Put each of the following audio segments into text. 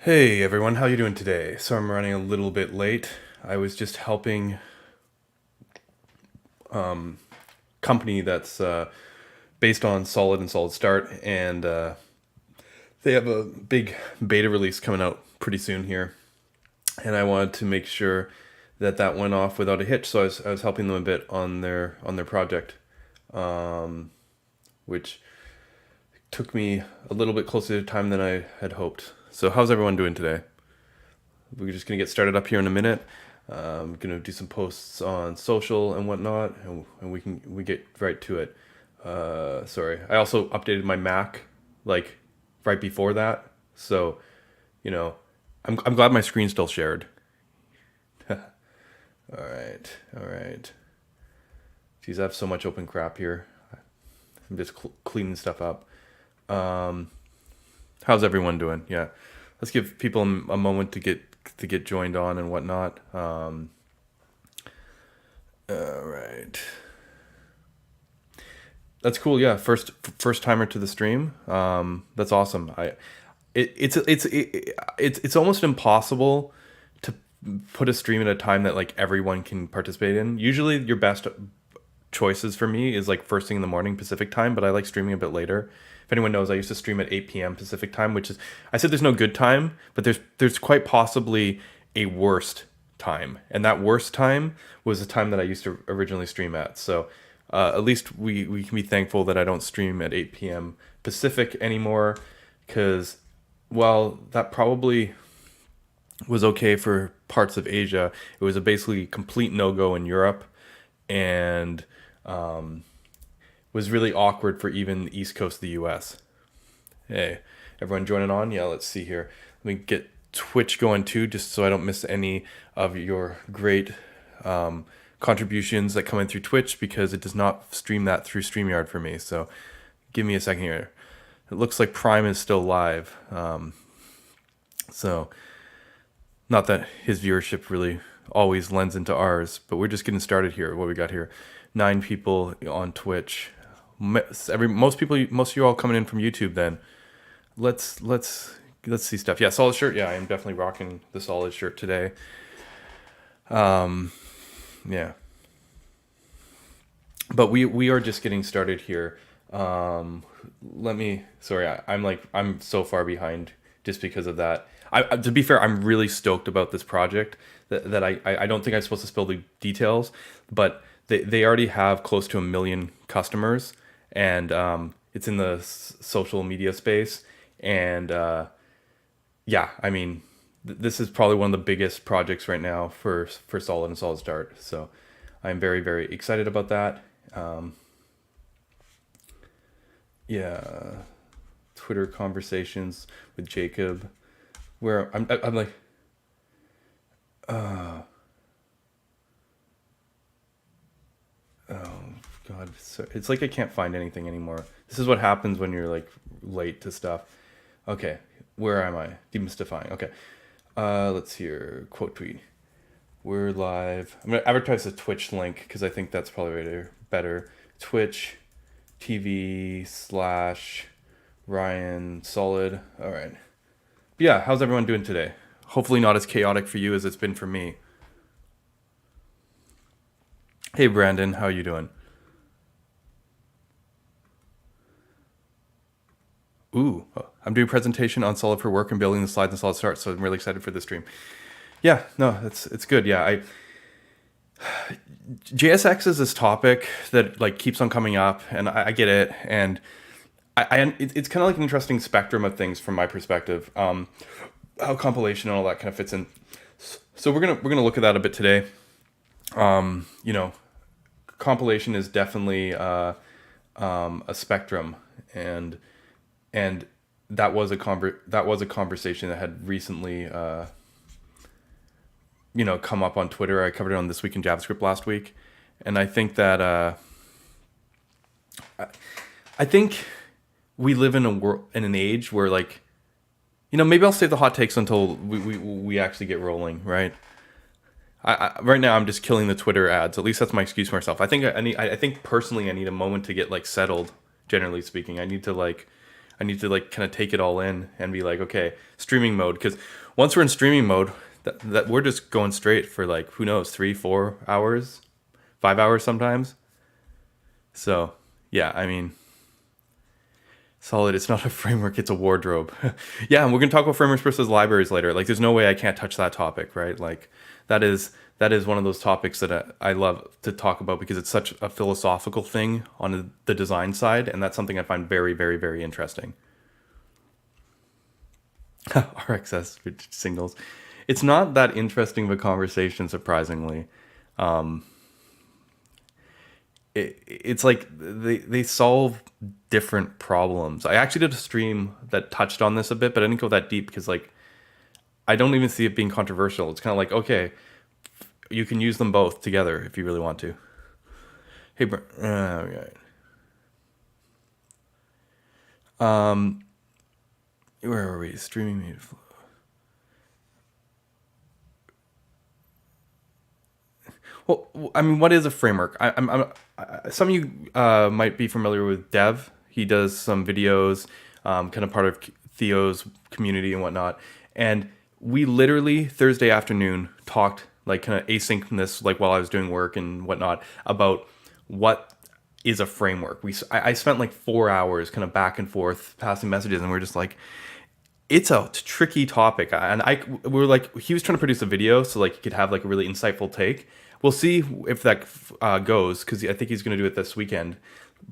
Hey everyone, how you doing today? So I'm running a little bit late. I was just helping company that's based on Solid and Solid Start, and they have a big beta release coming out pretty soon here, and I wanted to make sure that that went off without a hitch. So I was helping them a bit on their project, which took me a little bit closer to time than I had hoped. So how's everyone doing today? We're just gonna get started up here in a minute. I'm gonna do some posts on social and whatnot, and we get right to it. Sorry, I also updated my Mac like right before that, so you know, I'm glad my screen's still shared. All right, all right. Geez, I have so much open crap here. I'm just cleaning stuff up. Um, how's everyone doing? Yeah, let's give people a moment to get joined on and whatnot. All right, that's cool. Yeah, first timer to the stream. That's awesome. It's almost impossible to put a stream at a time that like everyone can participate in. Usually, your best choices for me is like first thing in the morning Pacific time, but I like streaming a bit later. If anyone knows, I used to stream at 8 p.m. Pacific time, which is, I said there's no good time, but there's quite possibly a worst time, and that worst time was the time that I used to originally stream at. So at least we can be thankful that I don't stream at 8 p.m. Pacific anymore, because well, that probably was okay for parts of Asia. It was a basically complete no-go in Europe, and was really awkward for even the East Coast of the US. Hey, everyone joining on? Yeah, let's see here. Let me get Twitch going too, just so I don't miss any of your great contributions that come in through Twitch, because it does not stream that through StreamYard for me. So give me a second here. It looks like Prime is still live. So not that his viewership really always lends into ours, but we're just getting started here. What we got here, 9 people on Twitch. Most of you all coming in from YouTube. Then let's see stuff. Yeah, solid shirt. Yeah, I am definitely rocking the solid shirt today. Yeah, but we are just getting started here. I'm so far behind just because of that. To be fair, I'm really stoked about this project that I don't think I'm supposed to spill the details, but they already have close to 1 million customers, and it's in the social media space. And yeah, I mean, this is probably one of the biggest projects right now for Solid and Solid Start. So I'm very, very excited about that. Yeah, Twitter conversations with Jacob, where I'm like, oh God, so it's like I can't find anything anymore. This is what happens when you're like late to stuff. Okay, where am I? Demystifying. Okay, let's hear quote tweet. We're live. I'm gonna advertise the Twitch link because I think that's probably better. Twitch TV/Ryan Solid. All right. But yeah, how's everyone doing today? Hopefully not as chaotic for you as it's been for me. Hey Brandon, how you doing? Ooh, I'm doing a presentation on Solid for Work and building the slides in Solid Start, so I'm really excited for this stream. Yeah, no, it's good. Yeah, JSX is this topic that like keeps on coming up, and I get it, and it's kind of like an interesting spectrum of things from my perspective. How compilation and all that kind of fits in. So we're gonna look at that a bit today. You know, compilation is definitely a spectrum, and that was a conversation that had recently come up on Twitter. I covered it on This Week in JavaScript last week, and I think that I think we live in an age where, like, maybe I'll save the hot takes until we actually get rolling, right? Right now I'm just killing the Twitter ads. At least that's my excuse for myself. I think personally I need a moment to get like settled. Generally speaking, I need to like I need to like kind of take it all in and be like, okay, streaming mode. Because once we're in streaming mode, that we're just going straight for like, who knows, 3-4 hours, 5 hours sometimes. So yeah, I mean, Solid, it's not a framework, it's a wardrobe. Yeah, and we're gonna talk about frameworks versus libraries later. Like, there's no way I can't touch that topic, right? Like, that is one of those topics that I love to talk about because it's such a philosophical thing on the design side, and that's something I find very, very, very interesting. RxS singles. It's not that interesting of a conversation, surprisingly. It's like they solve different problems. I actually did a stream that touched on this a bit, but I didn't go that deep because like I don't even see it being controversial. It's kind of like, okay, you can use them both together if you really want to. Hey, okay. Where are we? Streaming made flow. Well, I mean, what is a framework? Some of you might be familiar with Dev. He does some videos, kind of part of Theo's community and whatnot. And we literally Thursday afternoon talked like kind of asynchronous, like while I was doing work and whatnot, about what is a framework. I spent like 4 hours kind of back and forth passing messages, and we're just like, it's a tricky topic. And we're like, he was trying to produce a video so like he could have like a really insightful take. We'll see if that goes, because I think he's going to do it this weekend.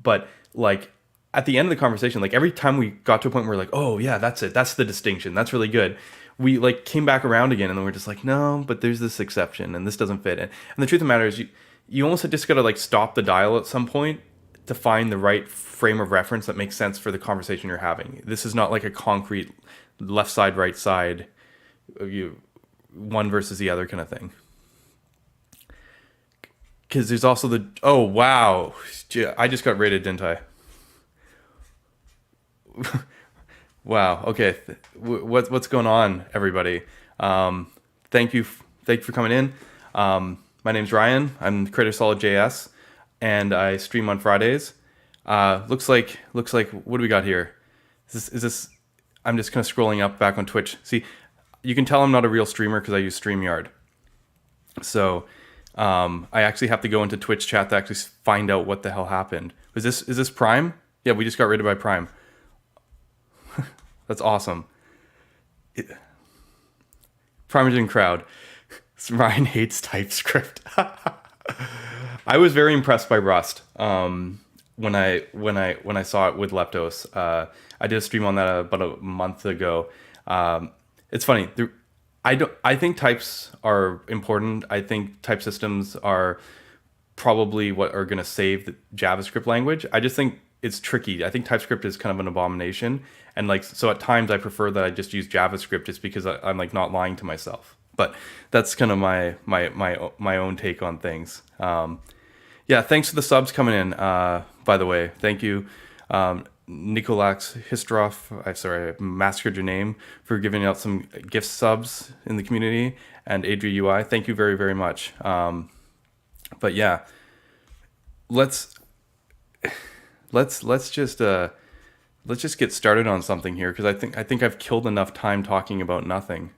But like at the end of the conversation, like every time we got to a point where we're like, oh yeah, that's it, that's the distinction, that's really good, we like came back around again, and then we're just like, no, but there's this exception, and this doesn't fit. And the truth of the matter is, you almost just got to like stop the dial at some point to find the right frame of reference that makes sense for the conversation you're having. This is not like a concrete left side, right side, one versus the other kind of thing. Because there's also the, oh wow, I just got rated, didn't I? Wow. Okay. What's going on, everybody? Thank you for coming in. My name's Ryan. I'm the creator of SolidJS, and I stream on Fridays. Looks like what do we got here? Is this? I'm just kind of scrolling up back on Twitch. See, you can tell I'm not a real streamer because I use StreamYard. So I actually have to go into Twitch chat to actually find out what the hell happened. Is this Prime? Yeah, we just got rated by Prime. That's awesome. Parmesan crowd. Ryan hates TypeScript. I was very impressed by Rust when I saw it with Leptos. I did a stream on that about a month ago. It's funny. I think types are important. I think type systems are probably what are going to save the JavaScript language. I just think it's tricky. I think TypeScript is kind of an abomination, and like so at times I prefer that I just use JavaScript just because I'm like not lying to myself. But that's kind of my own take on things. Yeah, thanks for the subs coming in. By the way, thank you, Nikolax Histroff. Sorry, I massacred your name, for giving out some gift subs in the community, and Adri UI. Thank you very, very much. But yeah, let's just get started on something here, because I think I've killed enough time talking about nothing.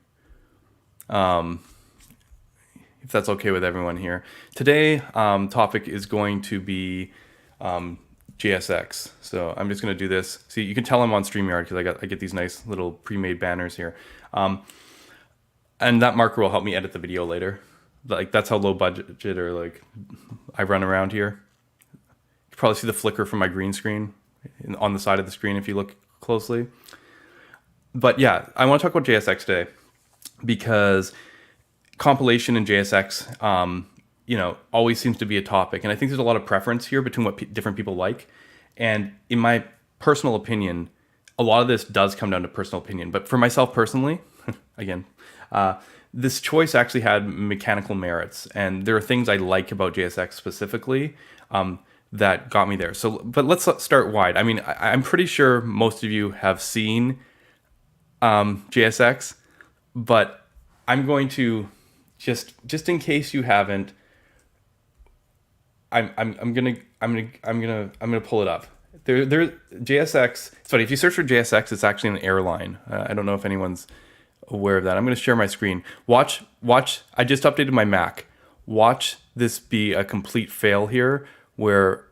If that's okay with everyone here. Today, topic is going to be JSX. So I'm just going to do this. See, you can tell I'm on StreamYard because I get these nice little pre-made banners here. And that marker will help me edit the video later. Like, that's how low budget or like I run around here. You can probably see the flicker from my green screen on the side of the screen if you look closely. But yeah, I want to talk about JSX today because compilation in JSX, always seems to be a topic. And I think there's a lot of preference here between what different people like. And in my personal opinion, a lot of this does come down to personal opinion. But for myself personally, again, this choice actually had mechanical merits. And there are things I like about JSX specifically that got me there. So, but let's start wide. I mean, I'm pretty sure most of you have seen JSX, but I'm going to just in case you haven't, I'm gonna pull it up, JSX. It's funny, if you search for JSX, it's actually an airline. I don't know if anyone's aware of that. I'm going to share my screen. Watch. I just updated my Mac. Watch this be a complete fail here, where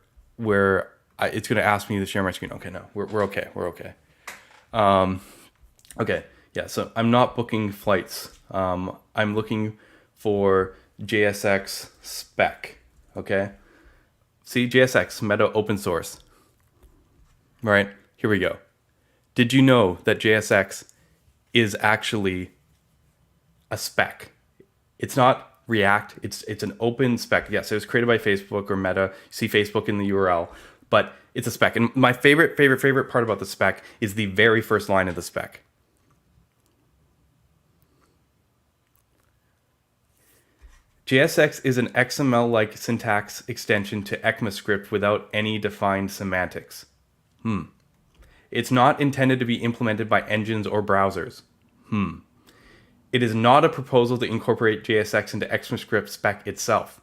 it's going to ask me to share my screen. Okay, no, we're okay. We're okay. Okay, yeah. So I'm not booking flights. I'm looking for JSX spec. Okay. See, JSX meta open source. Right, here we go. Did you know that JSX is actually a spec? It's not React, it's an open spec. Yes, it was created by Facebook or Meta. You see Facebook in the URL, but it's a spec. And my favorite part about the spec is the very first line of the spec. JSX is an XML-like syntax extension to ECMAScript without any defined semantics. It's not intended to be implemented by engines or browsers. It is not a proposal to incorporate JSX into ECMAScript spec itself.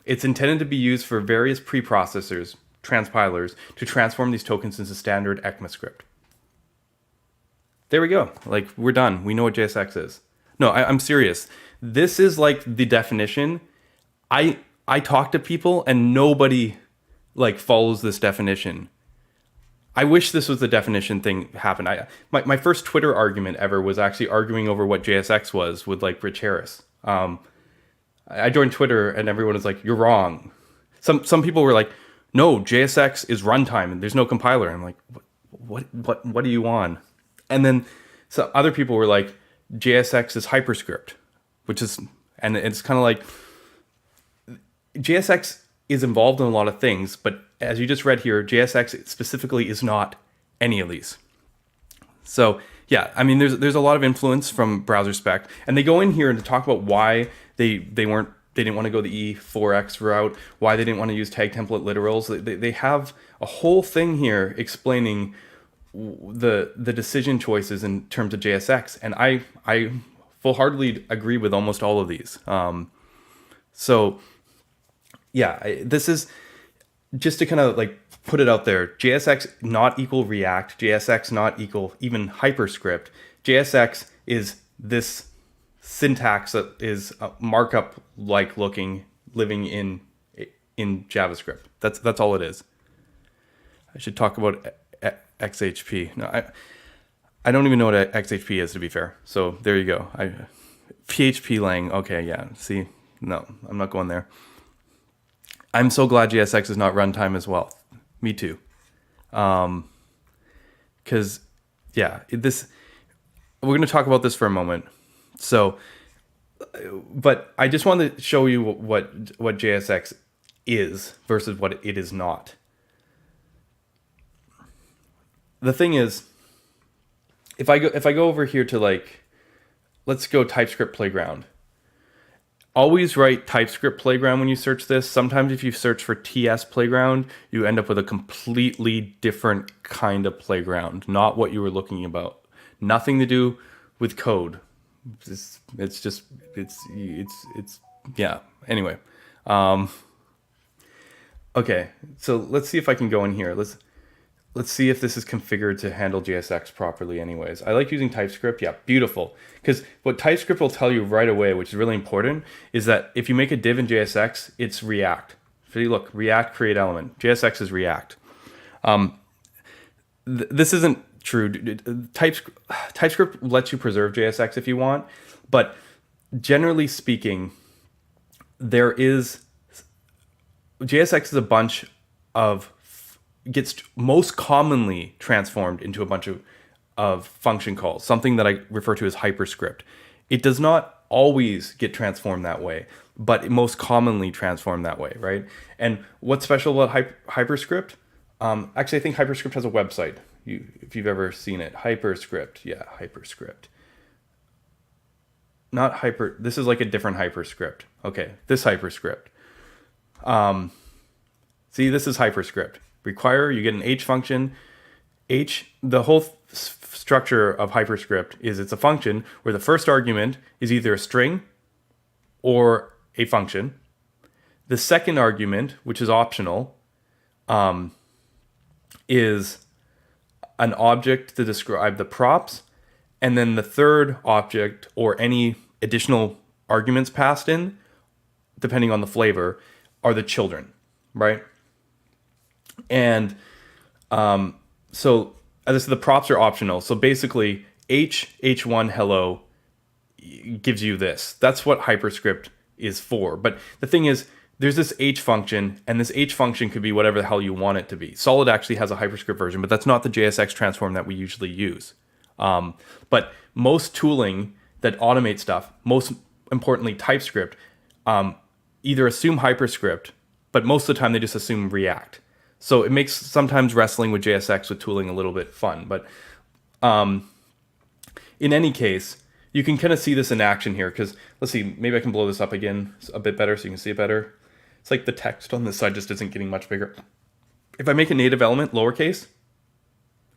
It's intended to be used for various preprocessors, transpilers, to transform these tokens into standard ECMAScript. There we go. Like, we're done. We know what JSX is. No, I'm serious. This is like the definition. I talk to people and nobody like follows this definition. I wish this was the definition thing happened. My first Twitter argument ever was actually arguing over what JSX was with like Rich Harris. I joined Twitter and everyone was like, "You're wrong." Some people were like, "No, JSX is runtime and there's no compiler." I'm like, "What are you on?" And then so other people were like, "JSX is HyperScript," which is, and it's kind of like JSX is involved in a lot of things, but as you just read here, JSX specifically is not any of these. So yeah, I mean, there's a lot of influence from browser spec, and they go in here and to talk about why they didn't want to go the E4X route, why they didn't want to use tag template literals. They have a whole thing here explaining the decision choices in terms of JSX, and I full-heartedly agree with almost all of these. So yeah, this is just to kind of like put it out there. JSX not equal React, JSX not equal even HyperScript. JSX is this syntax that is markup like looking, living in JavaScript. That's all it is. I should talk about XHP. No, I don't even know what XHP is, to be fair. So there you go. PHP lang. Okay, yeah. See, no, I'm not going there. I'm so glad JSX is not runtime as well. Me too. Because yeah, we're going to talk about this for a moment. So, but I just wanted to show you what JSX is versus what it is not. The thing is, if I go over here to like, let's go TypeScript Playground. Always write TypeScript Playground when you search this. Sometimes if you search for TS Playground, you end up with a completely different kind of playground, not what you were looking about. Nothing to do with code. It's yeah. Anyway, okay. So let's see if I can go in here. Let's see if this is configured to handle JSX properly anyways. I like using TypeScript. Yeah, beautiful. Because what TypeScript will tell you right away, which is really important, is that if you make a div in JSX, it's React. So you look, React create element. JSX is React. This isn't true. TypeScript lets you preserve JSX if you want, but generally speaking, JSX is a bunch of gets most commonly transformed into a bunch of function calls, something that I refer to as HyperScript. It does not always get transformed that way, but it most commonly transformed that way, right? And what's special about HyperScript? Actually, I think HyperScript has a website, if you've ever seen it. HyperScript, yeah, HyperScript. Not Hyper, this is like a different HyperScript. Okay, this HyperScript. See, this is HyperScript. Require, you get an H function. The whole structure of HyperScript is it's a function where the first argument is either a string or a function. The second argument, which is optional, is an object to describe the props, and then the third object or any additional arguments passed in, depending on the flavor, are the children, right? And so as I said, the props are optional. So basically, h1 hello gives you this. That's what HyperScript is for. But the thing is, there's this h function, and this h function could be whatever the hell you want it to be. Solid actually has a HyperScript version, but that's not the JSX transform that we usually use. But most tooling that automates stuff, most importantly TypeScript, either assume HyperScript, but most of the time they just assume React. So it makes sometimes wrestling with JSX with tooling a little bit fun. But in any case, you can kind of see this in action here, because let's see, maybe I can blow this up again a bit better so you can see it better. It's like the text on this side just isn't getting much bigger. If I make a native element lowercase,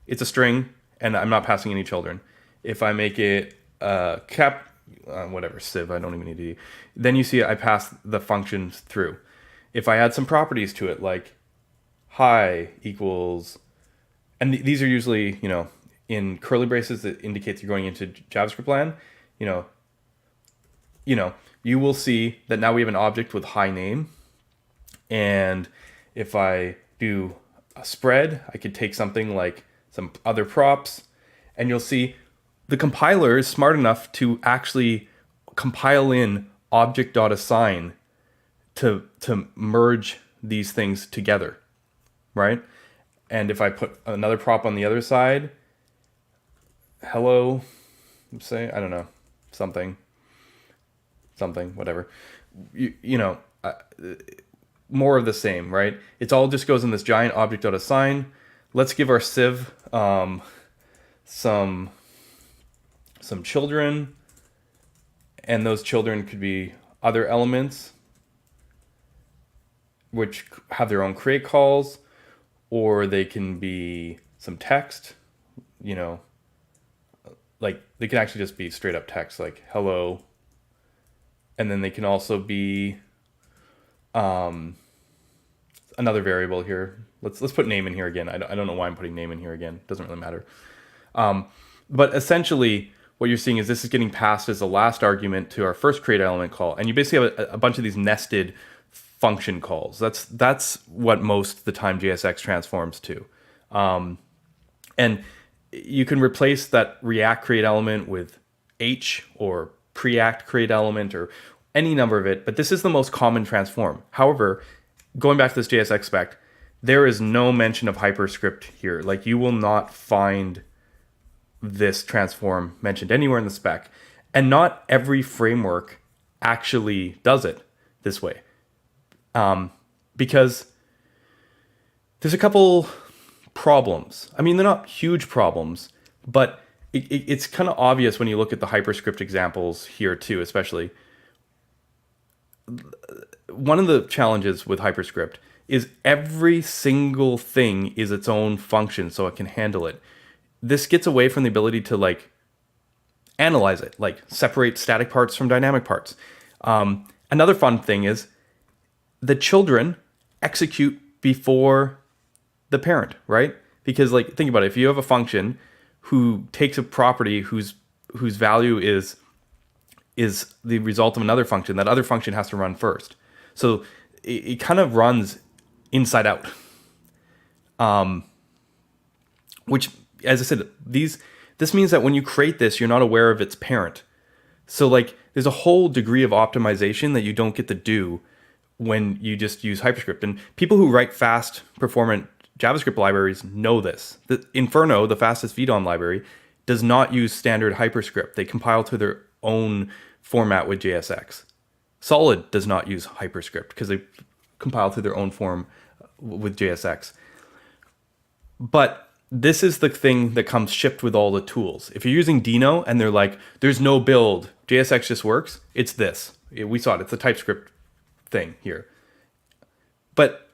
it's a string, and I'm not passing any children. If I make it whatever, civ, I don't even need to, then you see I pass the functions through. If I add some properties to it, like hi equals, and these are usually, in curly braces that indicates you're going into JavaScript land, you will see that now we have an object with hi name. And if I do a spread, I could take something like some other props, and you'll see the compiler is smart enough to actually compile in object.assign to merge these things together, right? And if I put another prop on the other side, hello, say, I don't know, something, whatever, more of the same, right? It's all just goes in this giant object.assign. Let's give our civ some children, and those children could be other elements which have their own create calls, or they can be some text, like they can actually just be straight up text like hello, and then they can also be another variable here. Let's put name in here again. I don't know why I'm putting name in here again. It doesn't really matter. But essentially what you're seeing is this is getting passed as the last argument to our first create element call, and you basically have a bunch of these nested function calls. That's what most of the time JSX transforms to. And you can replace that React create element with H or Preact create element or any number of it, but this is the most common transform. However, going back to this JSX spec, there is no mention of HyperScript here. Like, you will not find this transform mentioned anywhere in the spec, and not every framework actually does it this way. Because there's a couple problems. I mean, they're not huge problems, but it's kind of obvious when you look at the HyperScript examples here too, especially. One of the challenges with HyperScript is every single thing is its own function, so it can handle it. This gets away from the ability to analyze it, like separate static parts from dynamic parts. Another fun thing is the children execute before the parent, right? Because think about it. If you have a function who takes a property whose value is the result of another function, that other function has to run first. So it kind of runs inside out. Which, as I said, this means that when you create this, you're not aware of its parent. So there's a whole degree of optimization that you don't get to do when you just use HyperScript. And people who write fast, performant JavaScript libraries know this. The Inferno, the fastest VDOM library, does not use standard HyperScript. They compile to their own format with JSX. Solid does not use HyperScript because they compile to their own form with JSX. But this is the thing that comes shipped with all the tools. If you're using Dino and they're like, there's no build, JSX just works, it's this. We saw it, it's a TypeScript thing here. But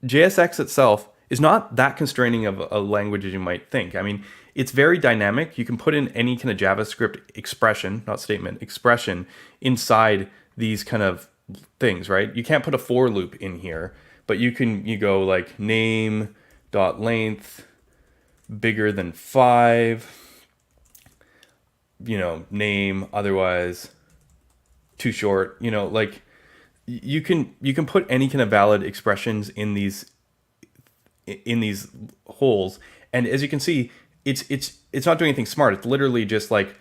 JSX itself is not that constraining of a language as you might think. I mean, it's very dynamic. You can put in any kind of JavaScript expression, not statement, expression inside these kind of things, right? You can't put a for loop in here, but you go like name dot length bigger than 5, name otherwise too short, like you can put any kind of valid expressions in these holes, and as you can see, it's not doing anything smart. It's literally just like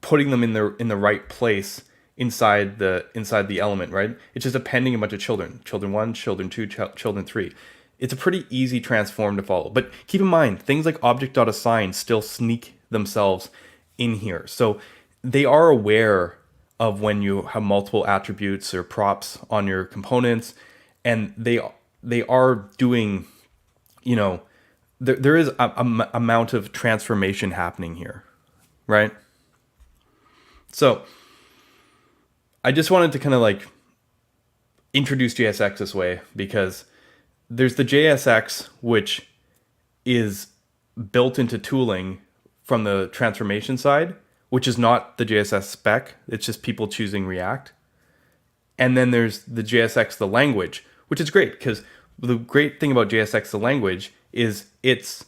putting them in the right place inside the element, right? It's just appending a bunch of children 1, children 2, children 3. It's a pretty easy transform to follow, but keep in mind things like object.assign still sneak themselves in here, so they are aware of when you have multiple attributes or props on your components, and they are doing, there is a amount of transformation happening here, right? So I just wanted to kind of like introduce JSX this way, because there's the JSX, which is built into tooling from the transformation side, which is not the JSX spec. It's just people choosing React. And then there's the JSX, the language, which is great, because the great thing about JSX, the language, is it's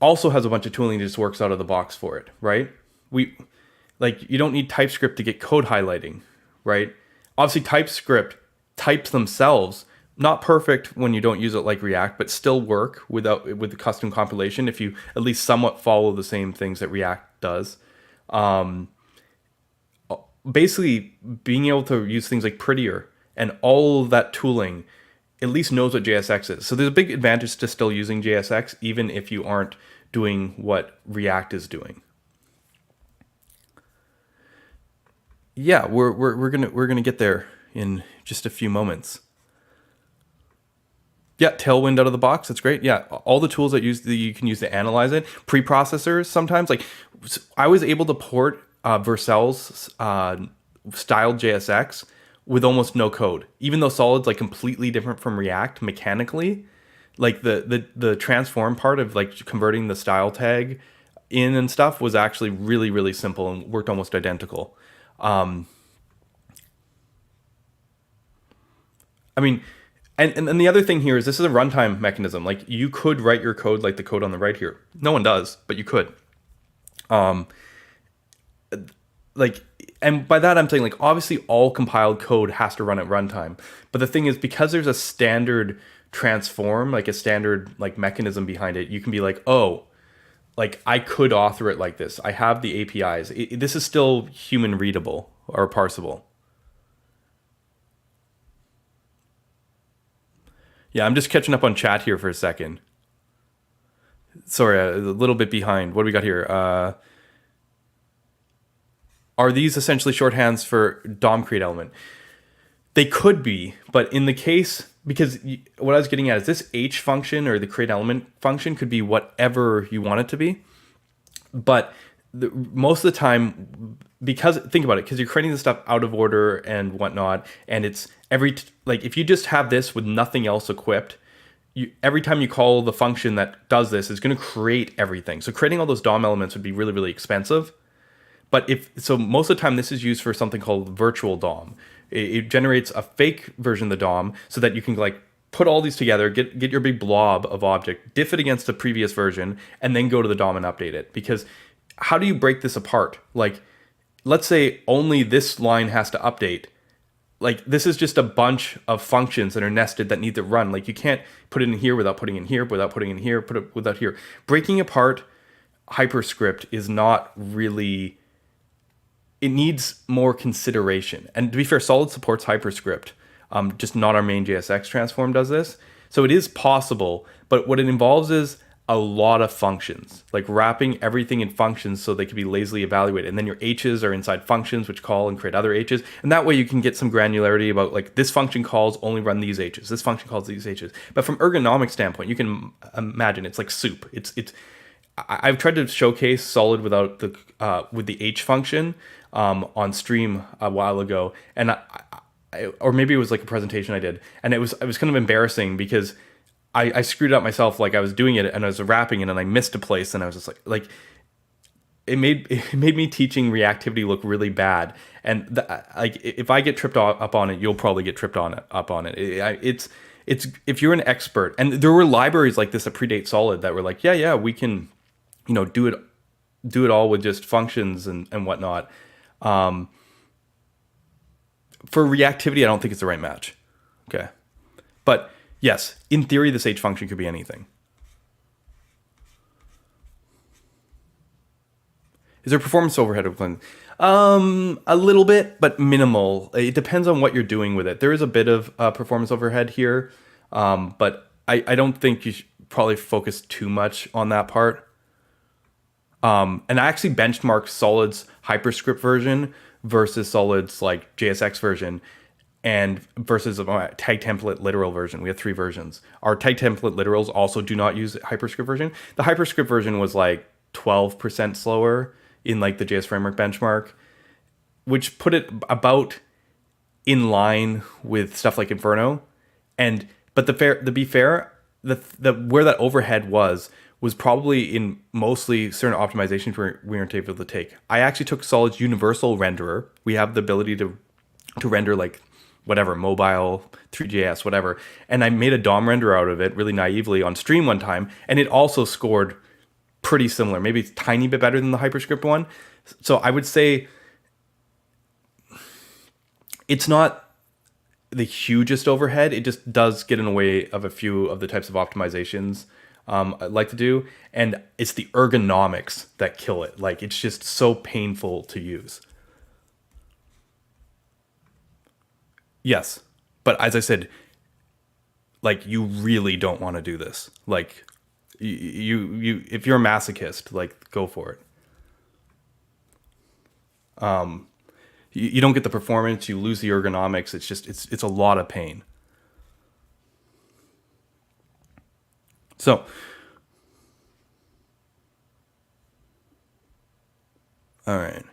also has a bunch of tooling that just works out of the box for it, right? You don't need TypeScript to get code highlighting, right? Obviously, TypeScript types themselves, not perfect when you don't use it like React, but still work with the custom compilation if you at least somewhat follow the same things that React does. Basically, being able to use things like Prettier and all of that tooling at least knows what JSX is. So there's a big advantage to still using JSX, even if you aren't doing what React is doing. Yeah, we're gonna get there in just a few moments. Yeah, Tailwind out of the box. That's great. Yeah, all the tools that you can use to analyze it. Preprocessors sometimes. Like I was able to port Vercel's styled JSX with almost no code, even though Solid's like completely different from React mechanically. Like the transform part of like converting the style tag in and stuff was actually really, really simple and worked almost identical. I mean, and the other thing here is this is a runtime mechanism. Like you could write your code like the code on the right here. No one does, but you could. And by that I'm saying, like, obviously all compiled code has to run at runtime. But the thing is, because there's a standard transform, like a standard like mechanism behind it, you can be like, oh, like I could author it like this. I have the APIs. This is still human readable or parsable. Yeah, I'm just catching up on chat here for a second. Sorry, a little bit behind. What do we got here? Are these essentially shorthands for DOM create element? They could be, but in the case, because what I was getting at is this H function or the create element function could be whatever you want it to be. But most of the time, because think about it, because you're creating this stuff out of order and whatnot, and it's like if you just have this with nothing else equipped, every time you call the function that does this, it's going to create everything. So creating all those DOM elements would be really, really expensive. But most of the time this is used for something called virtual DOM. It generates a fake version of the DOM so that you can like put all these together, get your big blob of object, diff it against the previous version, and then go to the DOM and update it. Because how do you break this apart? Like, let's say only this line has to update. Like, this is just a bunch of functions that are nested that need to run. Like, you can't put it in here without putting it in here, without putting it in here, put it without here. Breaking apart HyperScript is not really... It needs more consideration. And to be fair, Solid supports HyperScript. Just not our main JSX transform does this. So it is possible, but what it involves is a lot of functions, like wrapping everything in functions so they can be lazily evaluated. And then your H's are inside functions, which call and create other H's. And that way you can get some granularity about like this function calls only run these H's. This function calls these H's. But from ergonomic standpoint, you can imagine it's like soup. I've tried to showcase Solid without with the H function on stream a while ago, and or maybe it was like a presentation I did, and it was kind of embarrassing because I screwed up myself. Like I was doing it and I was wrapping it and I missed a place, and I was just like it made me teaching reactivity look really bad. And like if I get tripped up on it, you'll probably get tripped up on it. It's if you're an expert, and there were libraries like this that predate Solid that were like, yeah, we can, do it all with just functions and whatnot. For reactivity, I don't think it's the right match. Okay. But yes, in theory, this H function could be anything. Is there performance overhead with Clean? A little bit, but minimal. It depends on what you're doing with it. There is a bit of performance overhead here, but I don't think you should probably focus too much on that part. And I actually benchmarked Solid's HyperScript version versus Solid's like JSX version, and versus a tag template literal version. We have 3 versions. Our tag template literals also do not use HyperScript version. The HyperScript version was like 12% slower in like the JS framework benchmark, which put it about in line with stuff like Inferno. But to be fair, the where that overhead was probably in mostly certain optimizations we weren't able to take. I actually took Solid's universal renderer. We have the ability to render like whatever, mobile, 3JS, whatever. And I made a DOM render out of it really naively on stream one time, and it also scored pretty similar, maybe a tiny bit better than the HyperScript one. So I would say it's not the hugest overhead. It just does get in the way of a few of the types of optimizations I like to do. And it's the ergonomics that kill it. Like, it's just so painful to use. Yes. But as I said, like, you really don't want to do this. Like, you if you're a masochist, like, go for it. You don't get the performance, you lose the ergonomics. It's just it's a lot of pain. So all right,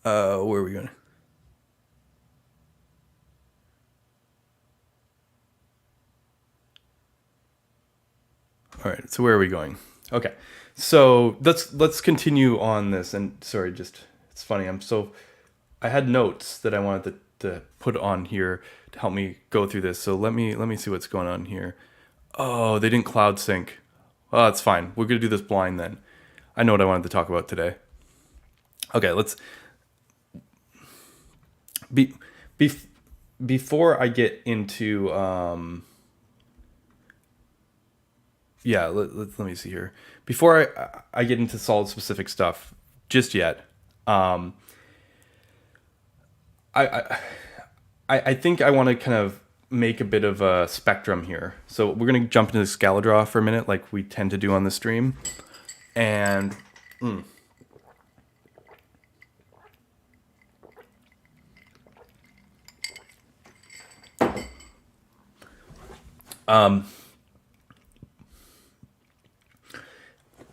where are we going? All right, so where are we going? Okay, so let's continue on this. And sorry, just it's funny. I had notes that I wanted to put on here to help me go through this. So let me see what's going on here. Oh, they didn't cloud sync. Oh, that's fine. We're gonna do this blind then. I know what I wanted to talk about today. Okay, let's before I get into yeah, let me see here. Before I get into Solid specific stuff just yet, I think I want to kind of make a bit of a spectrum here. So we're going to jump into the Scala draw for a minute, like we tend to do on the stream. And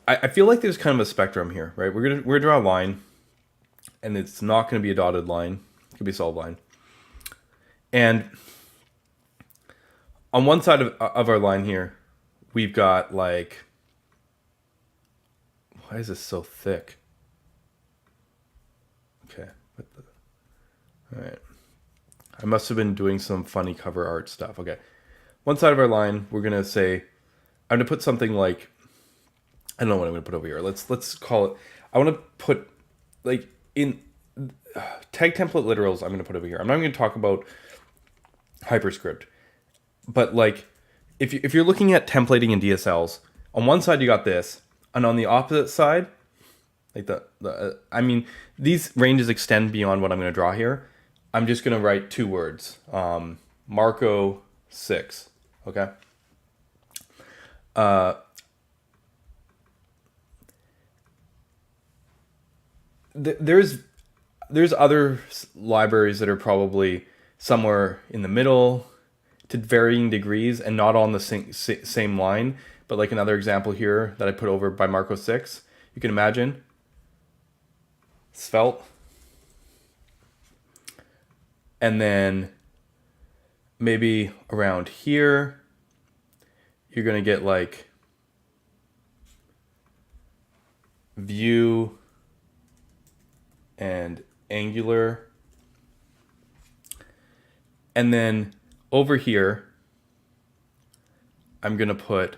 I feel like there's kind of a spectrum here, right? We're gonna draw a line, and it's not going to be a dotted line. It could be a solid line. And on one side of our line here, we've got like, why is this so thick? Okay. All right. I must have been doing some funny cover art stuff. Okay. One side of our line, we're going to say, I'm going to put something like, I don't know what I'm going to put over here. Let's call it, I want to put like in tag template literals, I'm going to put over here. I'm not going to talk about HyperScript, but like if you're looking at templating in DSLs, on one side you got this, and on the opposite side, like I mean, these ranges extend beyond what I'm going to draw here. I'm just going to write 2 words, Marco 6, okay? There's other libraries that are probably somewhere in the middle to varying degrees and not on the same line. But like another example here that I put over by Marco 6, you can imagine Svelte. And then maybe around here, you're going to get like Vue and Angular. And then over here, I'm going to put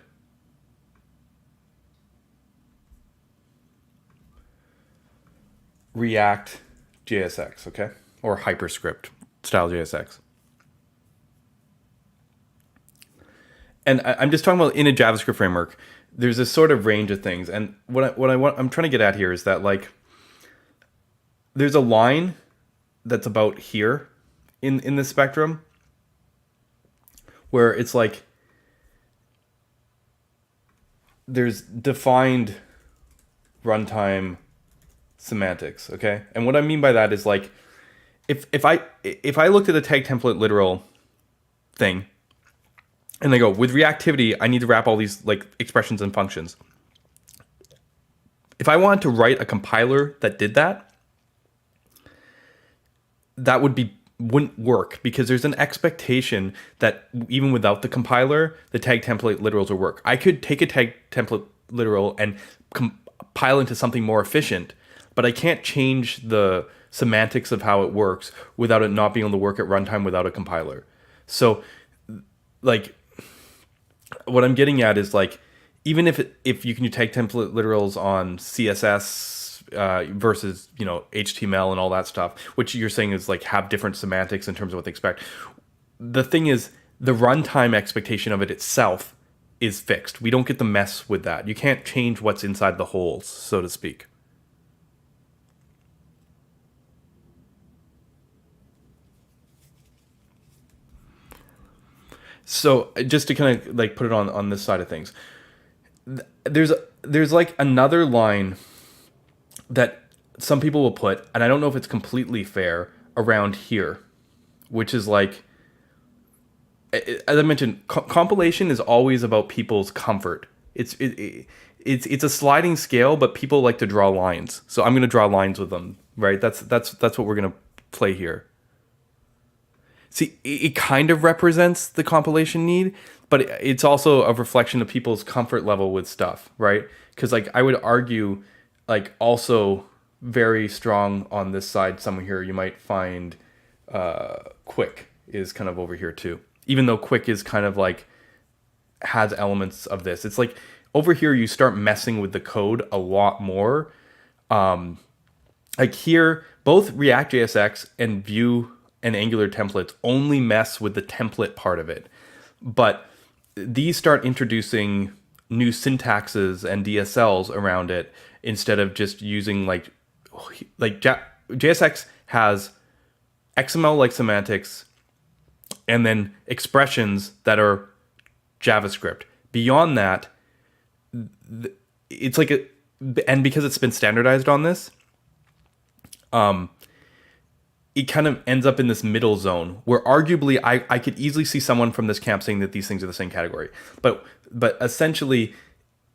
React JSX, okay? Or HyperScript style JSX. And I'm just talking about in a JavaScript framework, there's this sort of range of things. And I'm trying to get at here is that, like, there's a line that's about here in the spectrum where it's like there's defined runtime semantics, okay? And what I mean by that is, like, if I looked at a tag template literal thing and I go, with reactivity, I need to wrap all these, like, expressions and functions. If I wanted to write a compiler that did that, that wouldn't work, because there's an expectation that even without the compiler, the tag template literals will work. I could take a tag template literal and compile into something more efficient, but I can't change the semantics of how it works without it not being able to work at runtime without a compiler. So, like, what I'm getting at is, like, even if you can do tag template literals on CSS versus, you know, HTML and all that stuff, which you're saying is, like, have different semantics in terms of what they expect. The thing is, the runtime expectation of it itself is fixed. We don't get to mess with that. You can't change what's inside the holes, so to speak. So just to kind of, like, put it on this side of things, there's like another line that some people will put, and I don't know if it's completely fair, around here, which is like, as I mentioned, compilation is always about people's comfort. It's a sliding scale, but people like to draw lines. So I'm going to draw lines with them, right? That's what we're going to play here. See, it kind of represents the compilation need, but it's also a reflection of people's comfort level with stuff, right? Because, like, I would argue, like, also very strong on this side somewhere here, you might find Quick is kind of over here too. Even though Quick is kind of, like, has elements of this. It's like over here you start messing with the code a lot more. Like here, both React JSX and Vue and Angular templates only mess with the template part of it. But these start introducing new syntaxes and DSLs around it instead of just using, like JSX has XML-like semantics and then expressions that are JavaScript. Beyond that, it's like and because it's been standardized on this, it kind of ends up in this middle zone where arguably I could easily see someone from this camp saying that these things are the same category. But essentially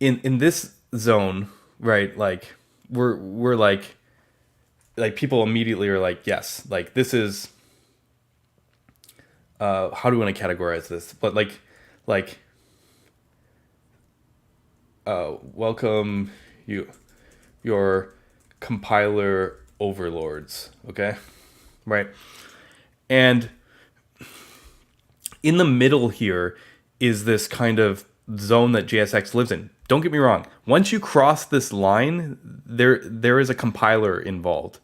in this zone, right, like we're like people immediately are like, yes, like this is how do we want to categorize this? But like welcome your compiler overlords, okay? Right. And in the middle here is this kind of zone that JSX lives in. Don't get me wrong. Once you cross this line, there is a compiler involved.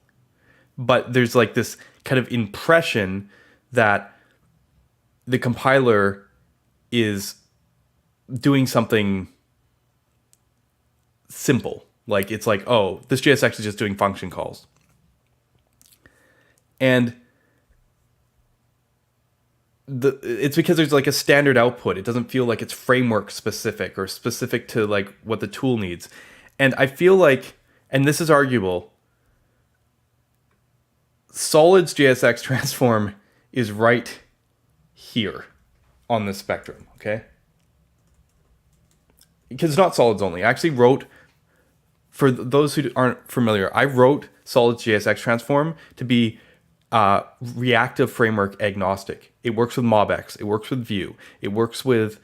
But there's like this kind of impression that the compiler is doing something simple. Like it's like, oh, this JSX is just doing function calls. And it's because there's like a standard output. It doesn't feel like it's framework specific or specific to like what the tool needs. And I feel like, and this is arguable, Solid's JSX transform is right here on this spectrum, okay? Because it's not Solids only. I actually wrote, for those who aren't familiar, I wrote Solid's JSX transform to be reactive framework agnostic. It works with MobX. It works with Vue. It works with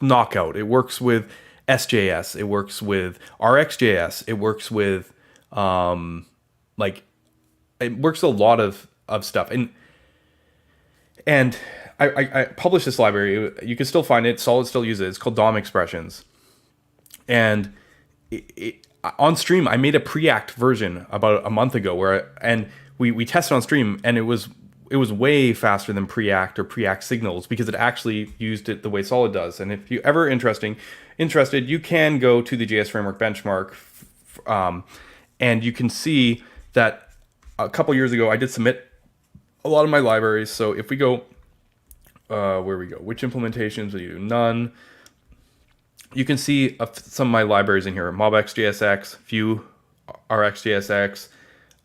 Knockout. It works with SJS, it works with RxJS, it works with like it works a lot of stuff. And I published this library. You can still find it. Solid still uses it. It's called DOM expressions. And on stream, I made a Preact version about a month ago and we tested on stream, and it was way faster than Preact or Preact signals because it actually used it the way Solid does. And if you ever interested, you can go to the JS Framework benchmark, and you can see that a couple years ago I did submit a lot of my libraries. So if we go, where we go, which implementations will you do? None. You can see some of my libraries in here: MobX JSX, Vue RX JSX.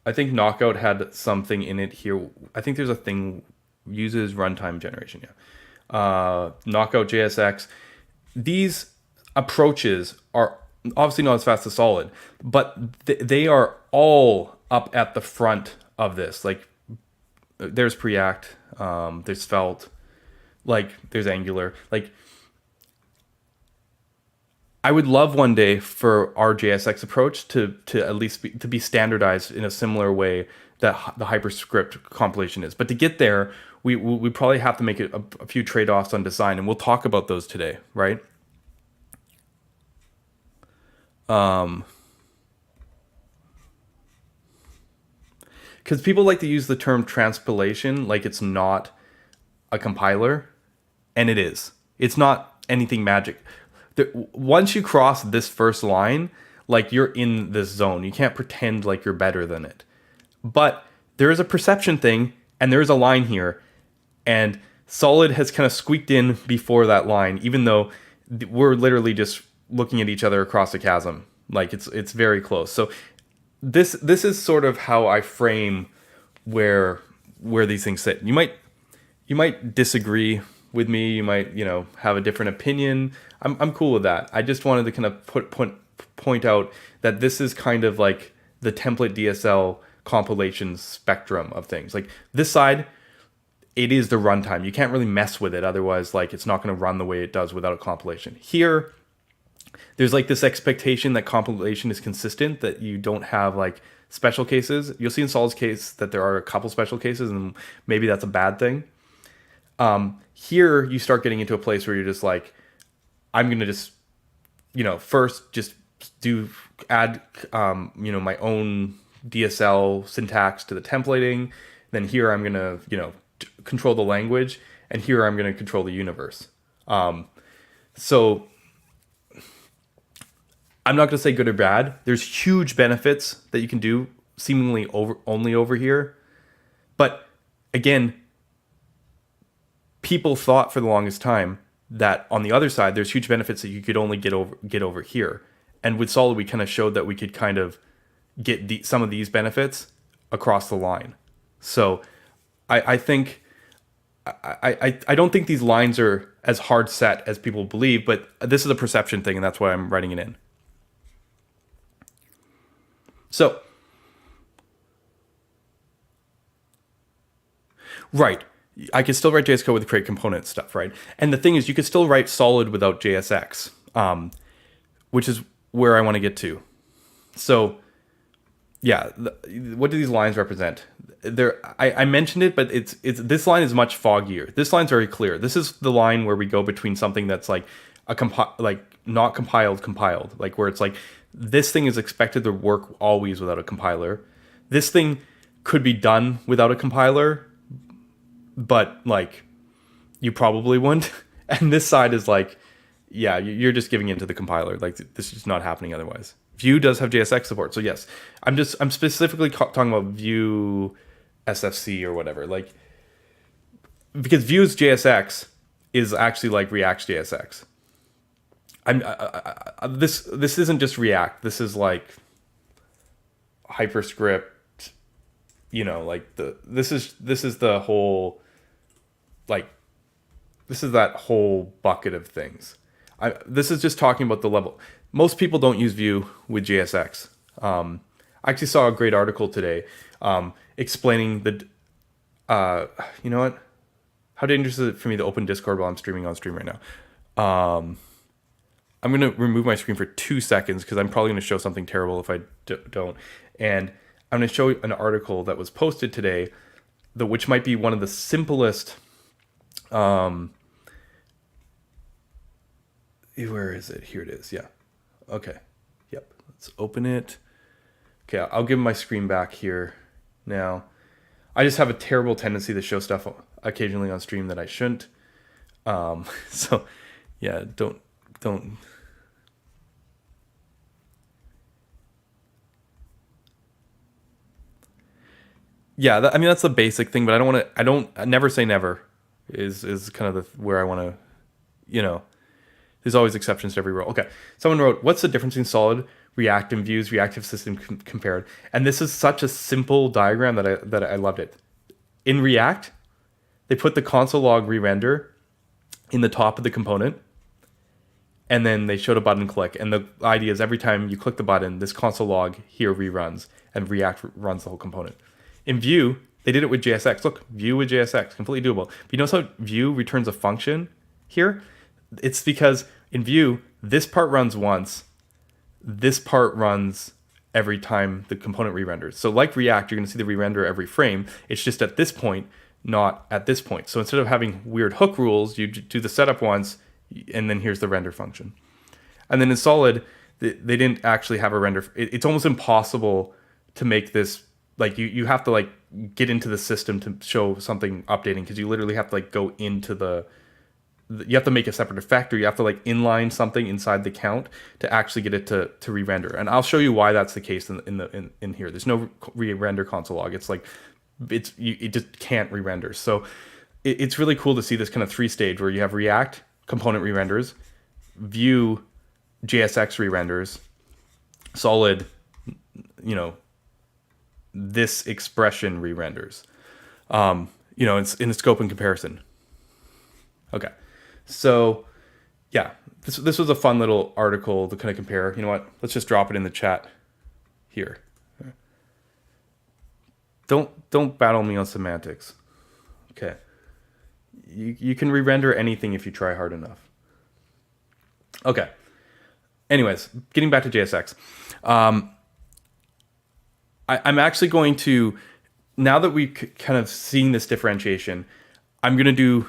I think Knockout had something in it here. I think there's a thing uses runtime generation. Yeah. Knockout JSX. These approaches are obviously not as fast as Solid, but they are all up at the front of this. Like there's Preact, there's Svelte, like there's Angular. Like I would love one day for our JSX approach to at least be standardized in a similar way that the HyperScript compilation is. But to get there, we probably have to make a few trade-offs on design, and we'll talk about those today, right? Because people like to use the term transpilation like it's not a compiler, and it is. It's not anything magic. Once you cross this first line, like you're in this zone. You can't pretend like you're better than it. But there is a perception thing, and there is a line here, and Solid has kind of squeaked in before that line, even though we're literally just looking at each other across a chasm. Like it's very close. So this is sort of how I frame where these things sit. You might disagree with me. You might have a different opinion. I'm cool with that. I just wanted to kind of point out that this is kind of like the template DSL compilation spectrum of things. Like this side, it is the runtime. You can't really mess with it. Otherwise, like it's not going to run the way it does without a compilation. Here, there's like this expectation that compilation is consistent, that you don't have like special cases. You'll see in Solid's case that there are a couple special cases, and maybe that's a bad thing. Here you start getting into a place where you're just like, I'm going to just, first just add, my own DSL syntax to the templating. Then here I'm going to, control the language, and here I'm going to control the universe. So I'm not going to say good or bad. There's huge benefits that you can do seemingly only over here. But again, people thought for the longest time that on the other side, there's huge benefits that you could only get over here. And with Solid, we kind of showed that we could kind of get some of these benefits across the line. So I think, I don't think these lines are as hard set as people believe, but this is a perception thing, and that's why I'm writing it in. So, right. I could still write JS code with create component stuff, right? And the thing is, you could still write Solid without JSX, which is where I want to get to. So, yeah, what do these lines represent? I mentioned it, but it's this line is much foggier. This line's very clear. This is the line where we go between something that's like not compiled, like where it's like this thing is expected to work always without a compiler. This thing could be done without a compiler, but like you probably wouldn't. And this side is like, yeah, you're just giving into the compiler. Like this is not happening otherwise. Vue does have JSX support, so yes, I'm specifically talking about Vue SFC or whatever, like because Vue's JSX is actually like React's JSX. This isn't just React. This is like HyperScript. Like this is the whole, like this is that whole bucket of things. This is just talking about the level. Most people don't use Vue with JSX. I actually saw a great article today explaining you know what? How dangerous is it for me to open Discord while I'm streaming on stream right now? I'm going to remove my screen for 2 seconds because I'm probably going to show something terrible if I don't. And I'm going to show an article that was posted today, which might be one of the simplest. Where is it? Here it is. Yeah. Okay. Yep. Let's open it. Okay. I'll give my screen back here now. I just have a terrible tendency to show stuff occasionally on stream that I shouldn't. So yeah, don't. Yeah, I mean that's the basic thing, but I never say never. Is kind of where I want to, There's always exceptions to every rule. Okay, someone wrote, "What's the difference between solid, React, and Vue's reactive system compared?" And this is such a simple diagram that I loved it. In React, they put the console log re-render in the top of the component, and then they showed a button click. And the idea is every time you click the button, this console log here reruns, and React runs the whole component. In Vue, they did it with JSX. Look, Vue with JSX, completely doable. But you notice how Vue returns a function here? It's because in Vue, this part runs once, this part runs every time the component re-renders. So like React, you're going to see the re-render every frame. It's just at this point, not at this point. So instead of having weird hook rules, you do the setup once, and then here's the render function. And then in Solid, they didn't actually have a render. It's almost impossible to make this, like you have to like get into the system to show something updating, because you literally have to like go into you have to make a separate effect, or you have to like inline something inside the count to actually get it to re-render. And I'll show you why that's the case in here. There's no re-render console log. It's like it just can't re-render. So it's really cool to see this kind of 3-stage where you have React component re-renders, Vue JSX re-renders, Solid, this expression re-renders, in the scope and comparison. Okay. So yeah, this was a fun little article to kind of compare. You know what? Let's just drop it in the chat here. Don't battle me on semantics. Okay. You can re-render anything if you try hard enough. Okay. Anyways, getting back to JSX. I'm actually going to, now that we've kind of seen this differentiation, I'm going to do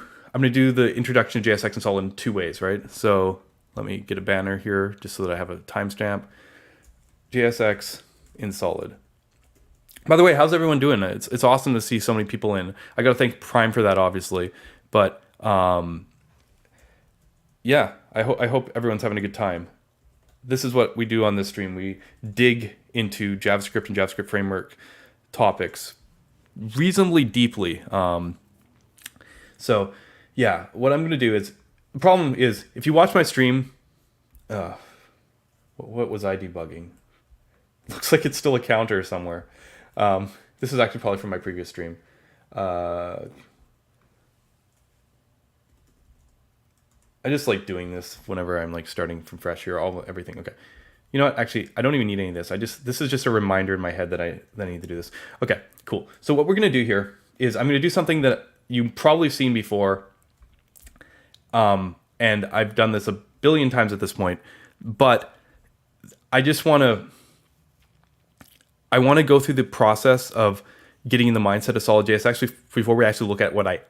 the introduction to JSX and Solid in 2 ways, right? So let me get a banner here just so that I have a timestamp. JSX in Solid. By the way, how's everyone doing? It's awesome to see so many people in. I got to thank Prime for that, obviously. But yeah, I hope everyone's having a good time. This is what we do on this stream. We dig into JavaScript and JavaScript framework topics reasonably deeply. So yeah, what I'm going to do is, the problem is, if you watch my stream, what was I debugging? Looks like it's still a counter somewhere. This is actually probably from my previous stream. I just like doing this whenever I'm like starting from fresh here, everything. Okay. You know what? Actually, I don't even need any of this. This is just a reminder in my head that I need to do this. Okay, cool. So what we're going to do here is I'm going to do something that you've probably seen before. And I've done this a billion times at this point, but I want to go through the process of getting in the mindset of SolidJS before we actually look at what I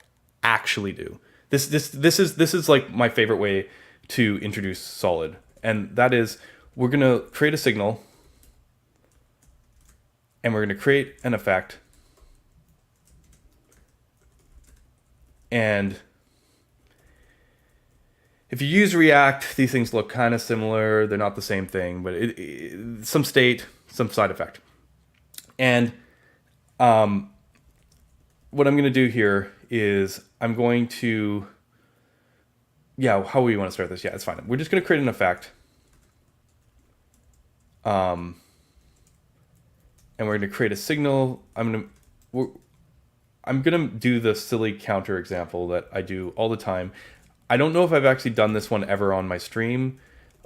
actually do. This is like my favorite way to introduce Solid, and that is, we're going to create a signal, and we're going to create an effect, and if you use React, these things look kind of similar. They're not the same thing, but some state, some side effect. And what I'm going to do here is I'm going to, how do we want to start this? Yeah, it's fine. We're just going to create an effect. And we're going to create a signal. I'm going to do the silly counter example that I do all the time. I don't know if I've actually done this one ever on my stream,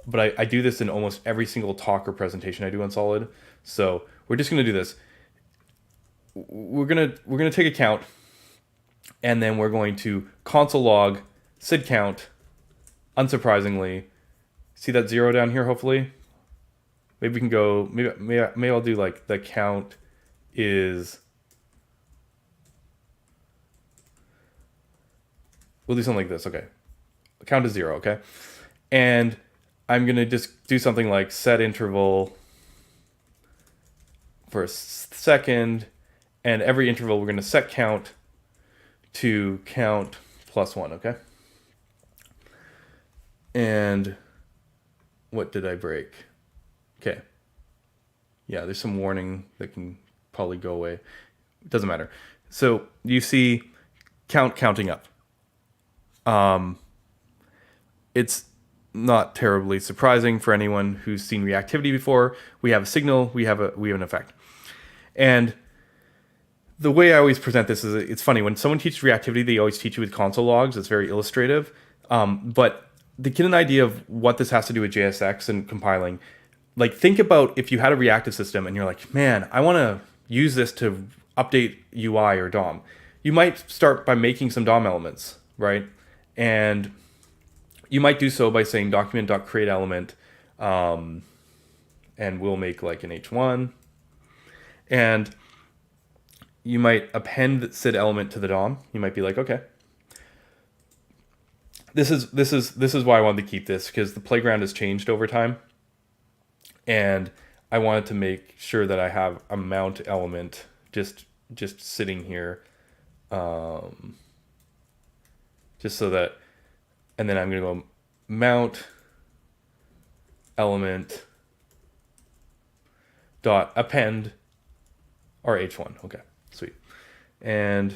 but I do this in almost every single talk or presentation I do on Solid. So we're just going to do this. We're gonna take a count, and then we're going to console log sid count, unsurprisingly, See that 0 down here, hopefully? Maybe we can go, maybe I'll do like the count is, we'll do something like this, okay. Count is 0, okay? And I'm gonna just do something like set interval for a second, and every interval we're gonna set count to count plus 1, okay? And what did I break? Okay. Yeah, there's some warning that can probably go away. It doesn't matter. So you see counting up. It's not terribly surprising for anyone who's seen reactivity before. We have a signal, we have an effect. And the way I always present this is, it's funny, when someone teaches reactivity, they always teach you with console logs. It's very illustrative. But to get an idea of what this has to do with JSX and compiling, like think about if you had a reactive system and you're like, man, I want to use this to update UI or DOM. You might start by making some DOM elements, right? And you might do so by saying document.createElement, and we'll make like an H1. And you might append said element to the DOM. You might be like, okay, this is why I wanted to keep this, because the playground has changed over time, and I wanted to make sure that I have a mount element just sitting here, just so that, and then I'm gonna go mount element dot append our H1. Okay, sweet. And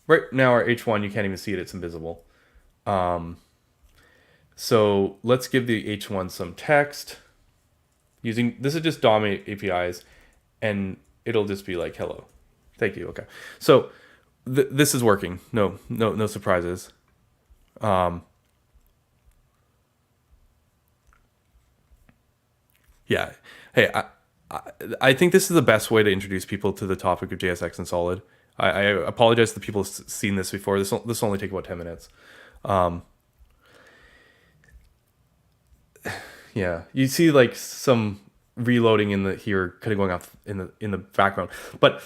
right now our H1, you can't even see it, it's invisible. So let's give the H1 some text using, this is just DOM APIs, and it'll just be like, hello. Thank you, okay. So this is working, no surprises. Yeah, hey, I think this is the best way to introduce people to the topic of JSX and Solid. I apologize to people who've seen this before. This will only take about 10 minutes. Yeah, you see like some reloading in the here kind of going off in the background, but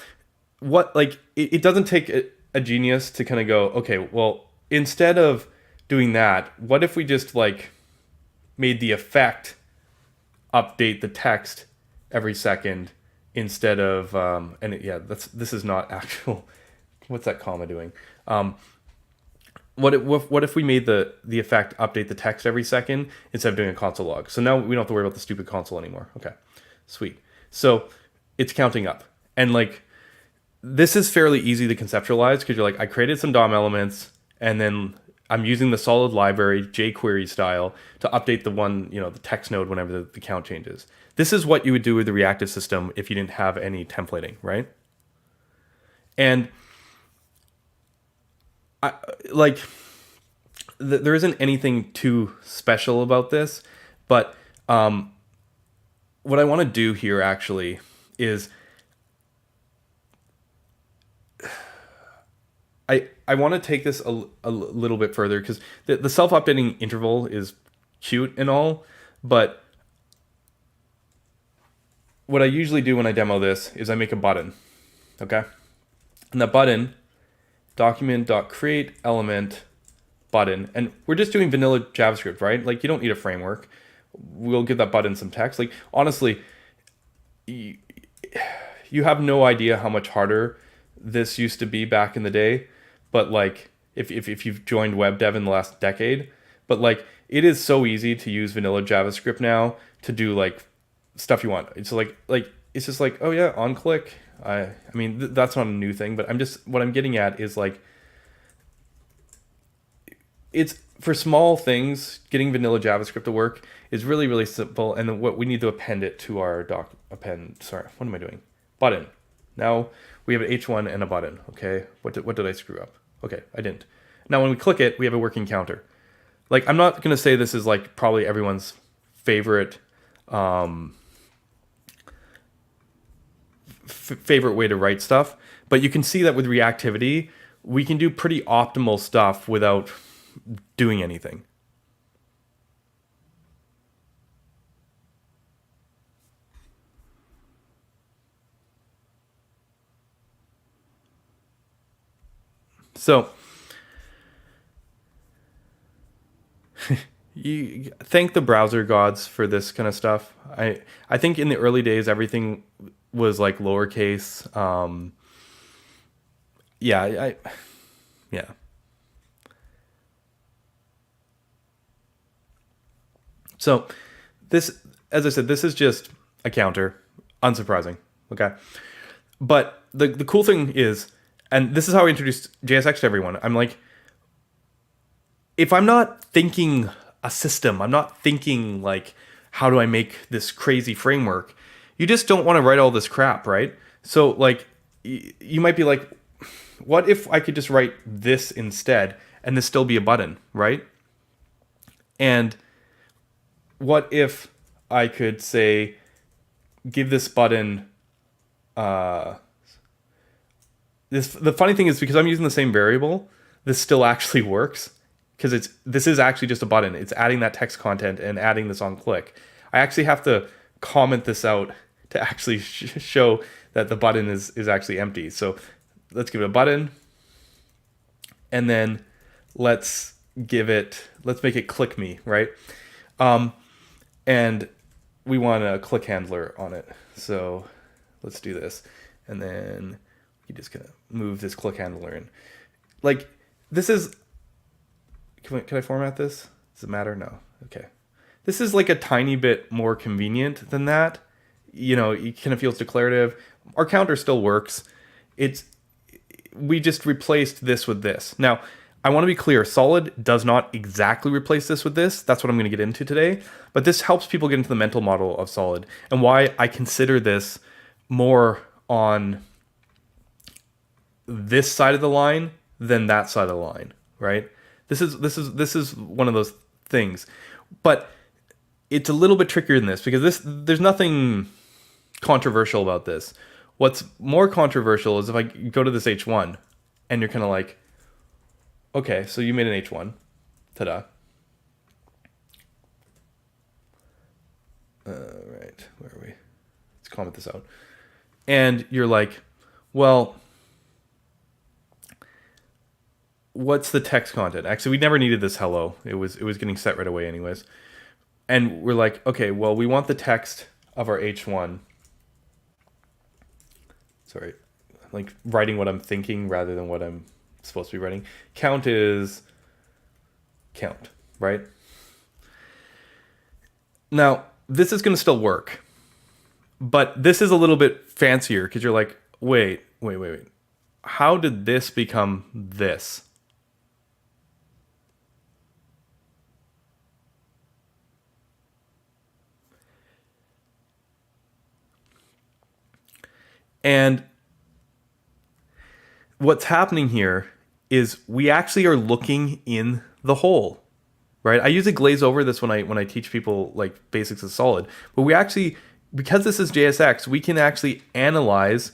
what, like, it doesn't take a genius to kind of go, okay, well, instead of doing that, what if we just like made the effect update the text every second instead of this is not actual. What's that comma doing? What if we made the effect update the text every second instead of doing a console log? So now we don't have to worry about the stupid console anymore. Okay, sweet. So it's counting up, and like this is fairly easy to conceptualize because you're like, I created some DOM elements, and then I'm using the solid library jQuery style to update the one, the text node whenever the count changes. This is what you would do with the reactive system if you didn't have any templating, right? And there isn't anything too special about this, but what I want to do here actually is I want to take this a little bit further, because the self-updating interval is cute and all, but what I usually do when I demo this is I make a button, okay? And that button, document.createElement button, and we're just doing vanilla JavaScript, right? Like, you don't need a framework. We'll give that button some text. Like, honestly, you have no idea how much harder this used to be back in the day. But like, if you've joined web dev in the last decade, but like, it is so easy to use vanilla JavaScript now to do like stuff you want. It's like it's just like, oh yeah, on click. I mean, that's not a new thing, but what I'm getting at is like, it's for small things, getting vanilla JavaScript to work is really, really simple. And then what we need to append it to our sorry, what am I doing? Button. Now we have an H1 and a button. Okay. What did I screw up? Okay, I didn't. Now when we click it, we have a working counter. Like, I'm not going to say this is like probably everyone's favorite favorite way to write stuff, but you can see that with reactivity, we can do pretty optimal stuff without doing anything. So you thank the browser gods for this kind of stuff. I think in the early days everything was like lowercase. Yeah, yeah. So this, as I said, this is just a counter. Unsurprising. Okay. But the cool thing is, and this is how I introduced JSX to everyone. I'm like, if I'm not thinking a system, I'm not thinking like, how do I make this crazy framework? You just don't want to write all this crap, right? So like, you might be like, what if I could just write this instead and this still be a button, right? And what if I could say, give this button, the funny thing is, because I'm using the same variable, this still actually works, because this is actually just a button. It's adding that text content and adding this on click. I actually have to comment this out to actually show that the button is actually empty. So let's give it a button, and then let's make it click me, right? And we want a click handler on it. So let's do this. And then you just gonna move this click handler in. Like, this is, can I format this? Does it matter? No. Okay. This is like a tiny bit more convenient than that. You know, it kind of feels declarative. Our counter still works. We just replaced this with this. Now, I want to be clear, Solid does not exactly replace this with this. That's what I'm going to get into today. But this helps people get into the mental model of Solid and why I consider this more on this side of the line than that side of the line, right? This is one of those things. But it's a little bit trickier than this, because there's nothing controversial about this. What's more controversial is if I go to this H1 and you're kind of like, okay, so you made an H1. Ta-da. Right, where are we? Let's comment this out. And you're like, well, what's the text content? Actually, we never needed this hello. It was getting set right away anyways. And we're like, okay, well, we want the text of our H1. Sorry, like writing what I'm thinking rather than what I'm supposed to be writing. Count is count, right? Now, this is going to still work, but this is a little bit fancier, because you're like, wait. How did this become this? And what's happening here is we actually are looking in the hole, right? I usually glaze over this when I teach people like basics of Solid, but we actually, because this is JSX, we can actually analyze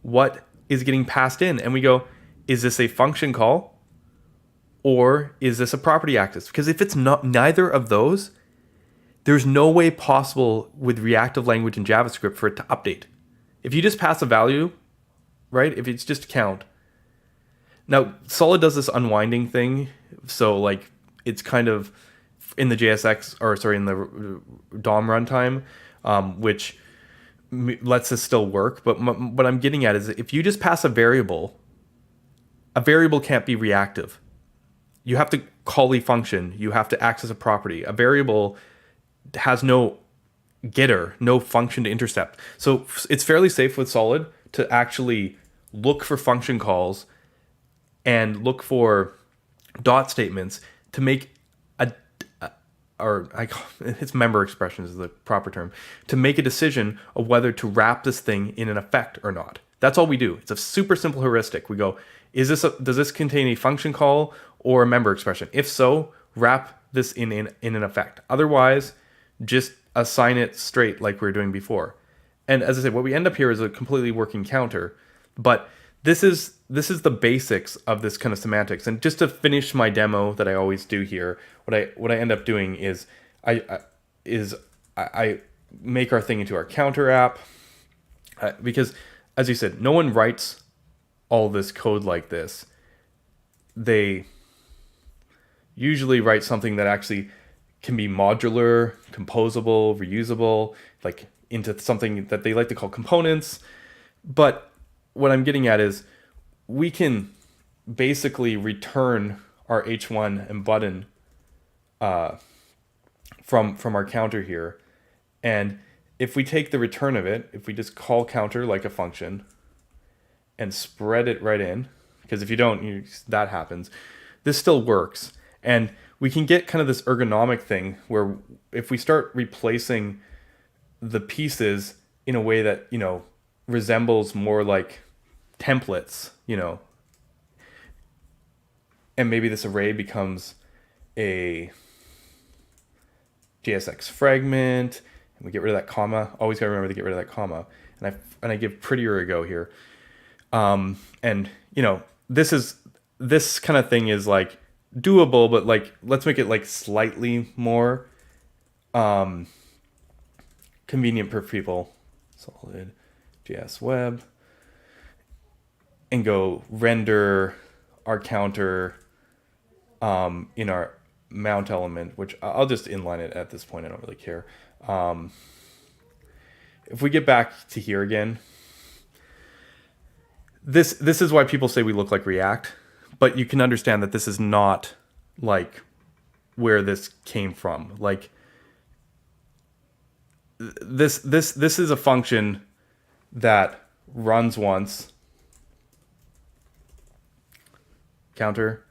what is getting passed in, and we go, is this a function call or is this a property access? Because if it's not neither of those, there's no way possible with reactive language in JavaScript for it to update. If you just pass a value, right? If it's just count. Now, Solid does this unwinding thing. So like, it's kind of in the JSX, or sorry, in the DOM runtime, which lets this still work. But what I'm getting at is, if you just pass a variable can't be reactive. You have to call a function. You have to access a property. A variable has no getter, no function to intercept. So it's fairly safe with Solid to actually look for function calls and look for dot statements to make it's member expressions is the proper term, to make a decision of whether to wrap this thing in an effect or not. That's all we do. It's a super simple heuristic. We go, does this contain a function call or a member expression? If so, wrap this in an effect. Otherwise, just assign it straight like we were doing before. And as I said, what we end up here is a completely working counter. But this is the basics of this kind of semantics. And just to finish my demo that I always do here, what I end up doing is I make our thing into our counter app, because, as you said, no one writes all this code like this. they usually write something that actually can be modular, composable, reusable, like into something that they like to call components. But what I'm getting at is we can basically return our h1 and button from our counter here. And if we take the return of it, if we just call counter like a function and spread it right in, because if you don't, that happens, this still works. And we can get kind of this ergonomic thing where if we start replacing the pieces in a way that, resembles more like templates, and maybe this array becomes a JSX fragment, and we get rid of that comma. Always gotta remember to get rid of that comma. And I give prettier a go here. And this kind of thing is like doable, but like let's make it like slightly more convenient for people. Solid JS web, and go render our counter in our mount element, which I'll just inline it at this point. I don't really care. If we get back to here again, this is why people say we look like React, but you can understand that this is not like where this came from. Like this is a function that runs once, counter,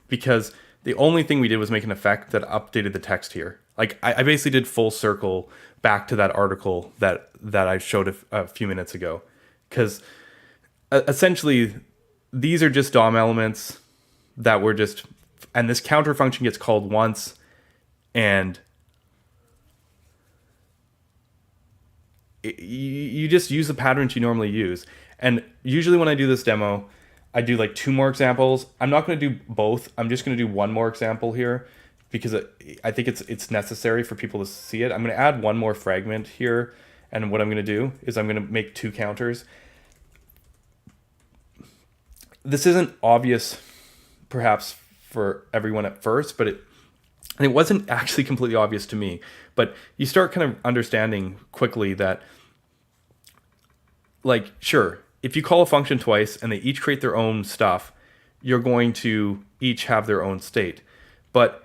because the only thing we did was make an effect that updated the text here. Like I basically did full circle back to that article that I showed a few minutes ago, because essentially these are just DOM elements that were just, and this counter function gets called once, and you just use the patterns you normally use. And usually when I do this demo, I do like 2 more examples. I'm not going to do both. I'm just going to do 1 more example here because I think it's necessary for people to see it. I'm going to add 1 more fragment here. And what I'm going to do is I'm going to make 2 counters. This isn't obvious perhaps for everyone at first, but it wasn't actually completely obvious to me. But you start kind of understanding quickly that, like, sure, if you call a function twice and they each create their own stuff, you're going to each have their own state. But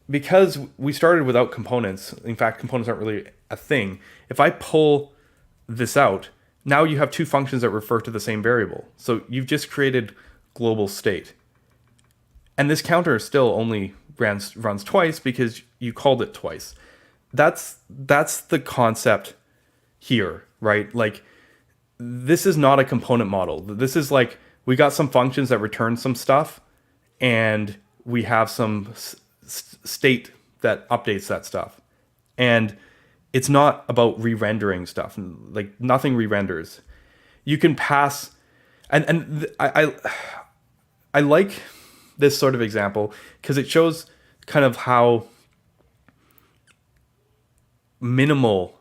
because we started without components, in fact, components aren't really a thing. If I pull this out, now you have 2 functions that refer to the same variable. So you've just created global state. And this counter still only runs twice because you called it twice. That's the concept here, right? Like, this is not a component model. This is like, we got some functions that return some stuff, and we have some state that updates that stuff. And it's not about re-rendering stuff. Like, nothing re-renders. You can pass, and I like this sort of example because it shows kind of how minimal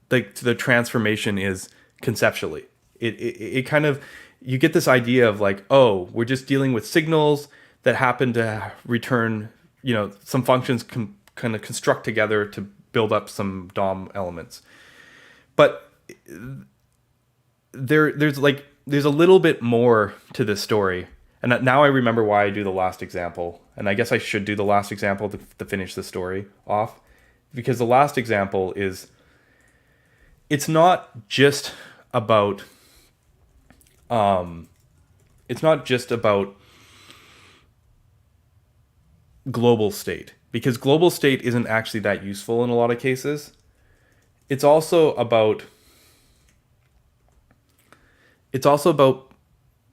the transformation is conceptually. It kind of, you get this idea of like, oh, we're just dealing with signals that happen to return, some functions kind of construct together to build up some DOM elements. But there's a little bit more to this story. And now I remember why I do the last example. And I guess I should do the last example to finish the story off. Because the last example is, it's not just about global state, because global state isn't actually that useful in a lot of cases. It's also about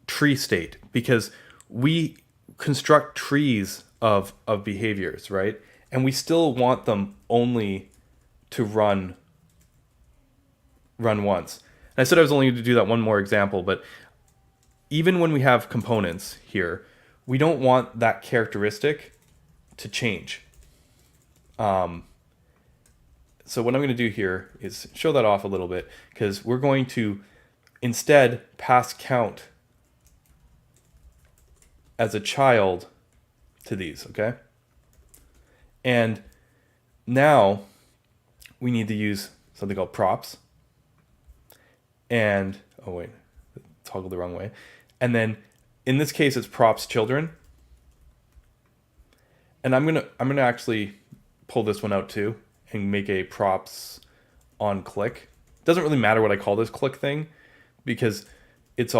tree state, because we construct trees of behaviors, right? And we still want them only to run once. And I said I was only going to do that 1 more example, but even when we have components here, we don't want that characteristic to change. So what I'm going to do here is show that off a little bit, because we're going to instead pass count as a child to these, okay? And now we need to use something called props. And, oh wait, toggled the wrong way. And then in this case, it's props children. And I'm gonna actually pull this one out too and make a props on click. Doesn't really matter what I call this click thing, because it's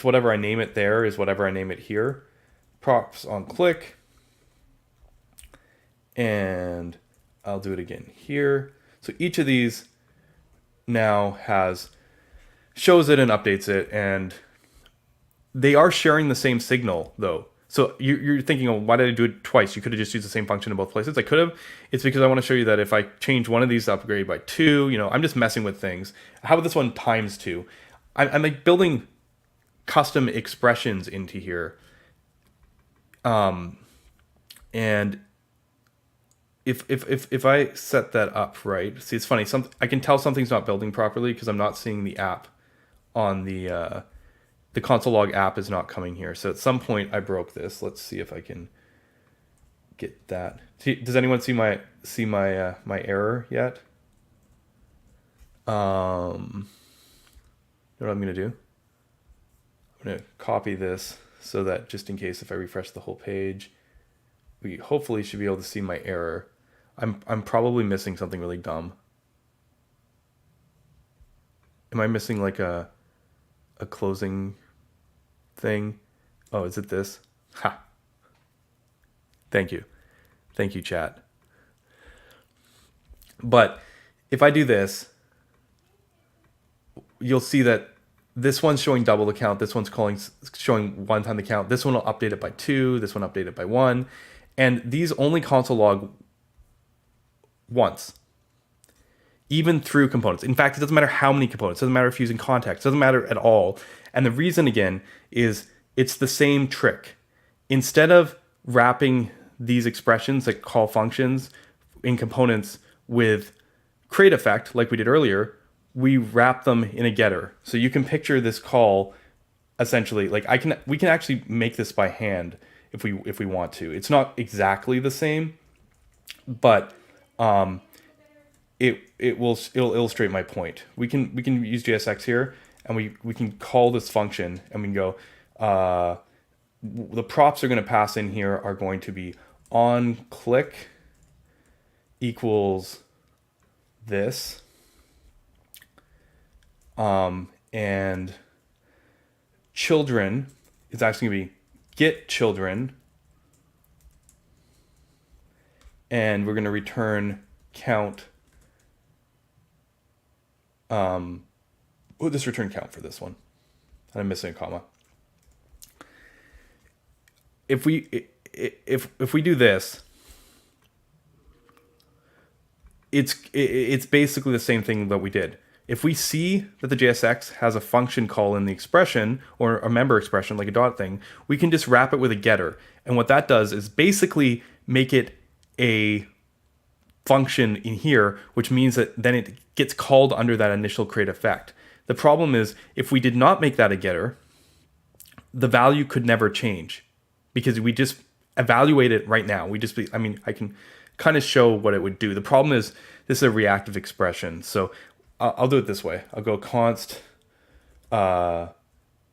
whatever I name it there is whatever I name it here. Props on click. And I'll do it again here. So each of these now shows it and updates it, and they are sharing the same signal though. So you're thinking, oh, why did I do it twice? You could have just used the same function in both places. I could have. It's because I want to show you that if I change one of these to upgrade by 2, I'm just messing with things. How about this one times 2? I'm like building custom expressions into here. And if I set that up right, see, it's funny. I can tell something's not building properly because I'm not seeing the app on the console log app is not coming here. So at some point I broke this. Let's see if I can get that. Does anyone see my error yet? You know what I'm gonna do? I'm gonna copy this so that just in case if I refresh the whole page, we hopefully should be able to see my error. I'm probably missing something really dumb. Am I missing like a closing thing? Oh, is it this? Ha. Thank you, chat. But if I do this, you'll see that this one's showing double the count. This one's showing 1 time the count. This one will update it by 2. This one update it by 1. And these only console log once, even through components. In fact, it doesn't matter how many components. It doesn't matter if you're using context. It doesn't matter at all. And the reason, again, is it's the same trick. Instead of wrapping these expressions that call functions in components with create effect, like we did earlier, we wrap them in a getter. So you can picture this call essentially, like we can actually make this by hand if we want to. It's not exactly the same, but it'll illustrate my point. We can use JSX here, and we can call this function, and we can go, the props are going to pass in here are going to be on click equals this, and children is actually going to be get children, and we're going to return count. We'll just return count for this one. And I'm missing a comma. If we do this, it's basically the same thing that we did. If we see that the JSX has a function call in the expression or a member expression like a dot thing, we can just wrap it with a getter. And what that does is basically make it a function in here, which means that then it gets called under that initial create effect. The problem is if we did not make that a getter, the value could never change because we just evaluate it right now. I can kind of show what it would do. The problem is this is a reactive expression. So I'll do it this way. I'll go const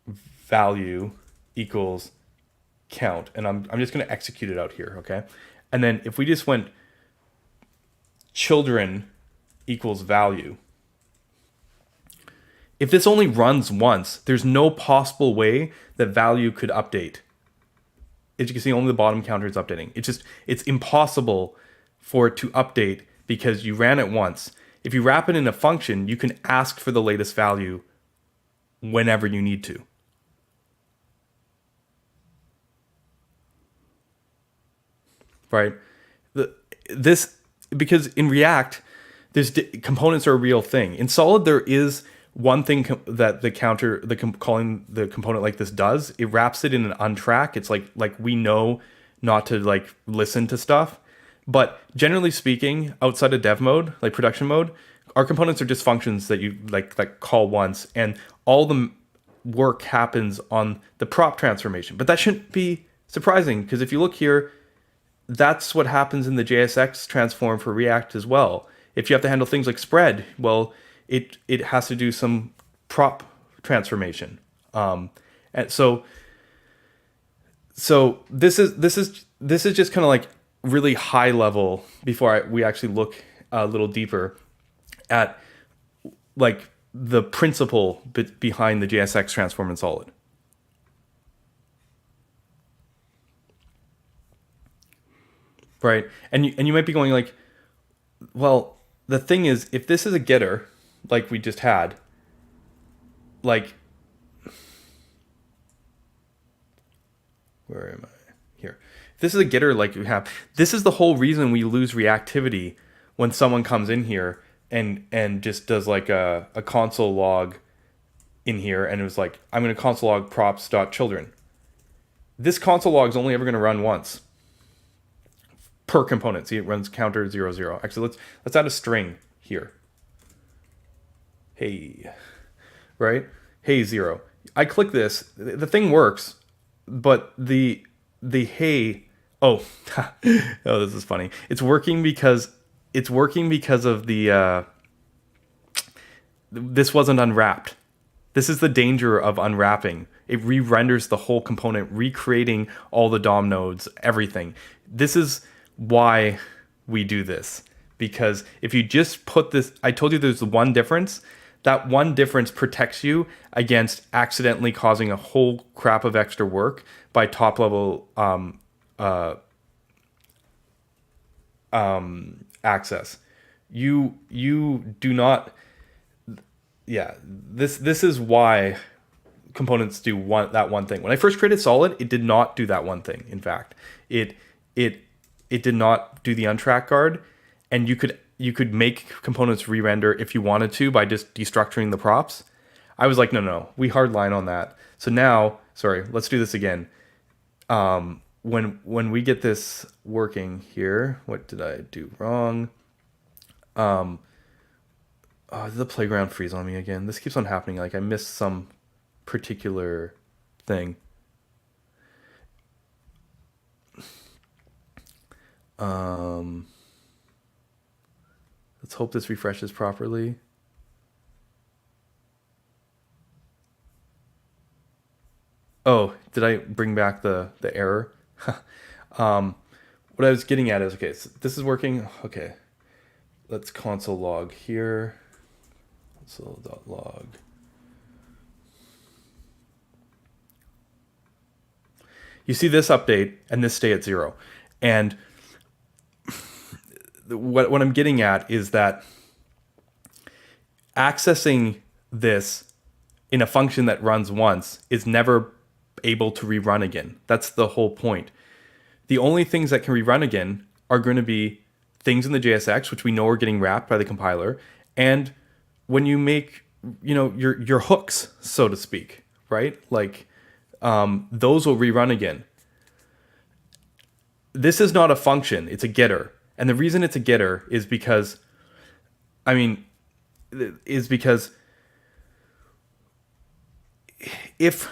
value equals count, and I'm just going to execute it out here, okay? And then if we just went children equals value, if this only runs once, there's no possible way that value could update. As you can see, only the bottom counter is updating. It's impossible for it to update because you ran it once. If you wrap it in a function, you can ask for the latest value whenever you need to. Right? Because in React, components are a real thing. In Solid, there is one thing that calling the component like this does. It wraps it in an untrack. It's like we know not to like listen to stuff. But generally speaking, outside of dev mode, like production mode, our components are just functions that you like call once, and all the work happens on the prop transformation. But that shouldn't be Surprising, because if you look here, that's what happens in the JSX transform for React as well. If you have to handle things like spread, well, it has to do some prop transformation. And so this is just kind of like really high level before we actually look a little deeper at like the principle behind the JSX transform in Solid. Right, and you might be going like, well, the thing is, if this is a getter, like we just had, like, where am I? Here. If this is a getter like we have, this is the whole reason we lose reactivity when someone comes in here and just does like a console log in here, and it was like, I'm going to console log props.children. This console log is only ever going to run once per component. See, it runs counter 0, 0. Actually, let's add a string here. Hey, right? Hey, 0. I click this. The thing works, but the hey. Oh, oh, this is funny. It's working because of the this wasn't unwrapped. This is the danger of unwrapping. It re-renders the whole component, recreating all the DOM nodes, everything. This is why we do this, because if you just put this, I told you there's one difference. That one difference protects you against accidentally causing a whole crap of extra work by top level access. You do not. Yeah, this is why components do that one thing. When I first created Solid, it did not do that one thing. In fact, it did not do the untrack guard, and you could make components re-render if you wanted to by just destructuring the props. I was like, no, we hardline on that. So now, sorry, let's do this again. When we get this working here, what did I do wrong? The playground freeze on me again. This keeps on happening. Like I missed some particular thing. Let's hope this refreshes properly. Oh, did I bring back the error? What I was getting at is, okay, so this is working. Okay, let's console log here. Console.log. You see this update and this stay at 0. And what I'm getting at is that accessing this in a function that runs once is never able to rerun again. That's the whole point. The only things that can rerun again are going to be things in the JSX, which we know are getting wrapped by the compiler, and when you make, your hooks, so to speak, right? Like those will rerun again. This is not a function, it's a getter. And the reason it's a getter is because, if,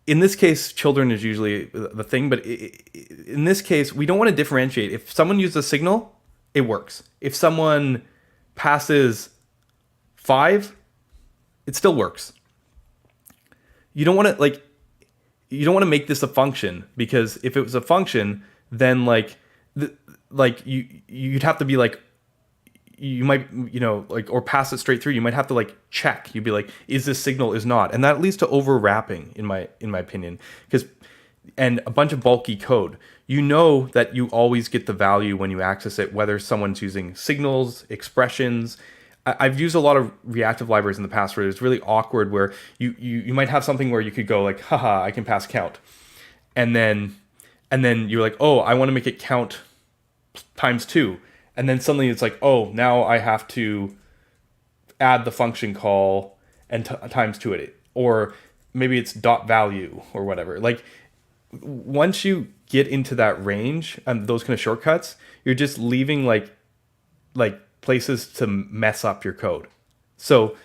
in this case, children is usually the thing, but in this case, we don't want to differentiate. If someone uses a signal, it works. If someone passes 5, it still works. You don't want to make this a function, because if it was a function, then you'd have to be like, you might, or pass it straight through. You might have to check. You'd be like, is this signal, is not, and that leads to overwrapping in my opinion, and a bunch of bulky code. You know that you always get the value when you access it, whether someone's using signals, expressions. I've used a lot of reactive libraries in the past where it's really awkward, where you might have something where you could go like, haha, I can pass count, and then you're like, oh, I want to make it count times 2. And then suddenly it's like, oh, now I have to add the function call and times 2 it. Or maybe it's dot value or whatever. Like, once you get into that range and those kind of shortcuts, you're just leaving like places to mess up your code. So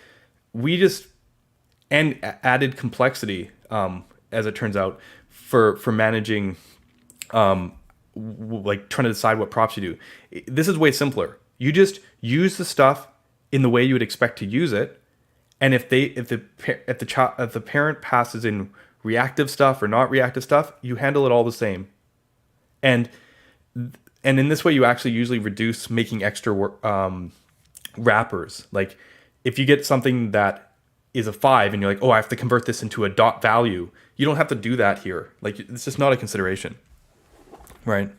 we just, and added complexity, as it turns out, for managing, like trying to decide what props you do. This is way simpler. You just use the stuff in the way you would expect to use it, and if the parent passes in reactive stuff or not reactive stuff, you handle it all the same. And in this way, you actually usually reduce making extra wrappers. Like if you get something that is a 5 and you're like, oh, I have to convert this into a dot value, you don't have to do that here. Like it's just not a consideration, right?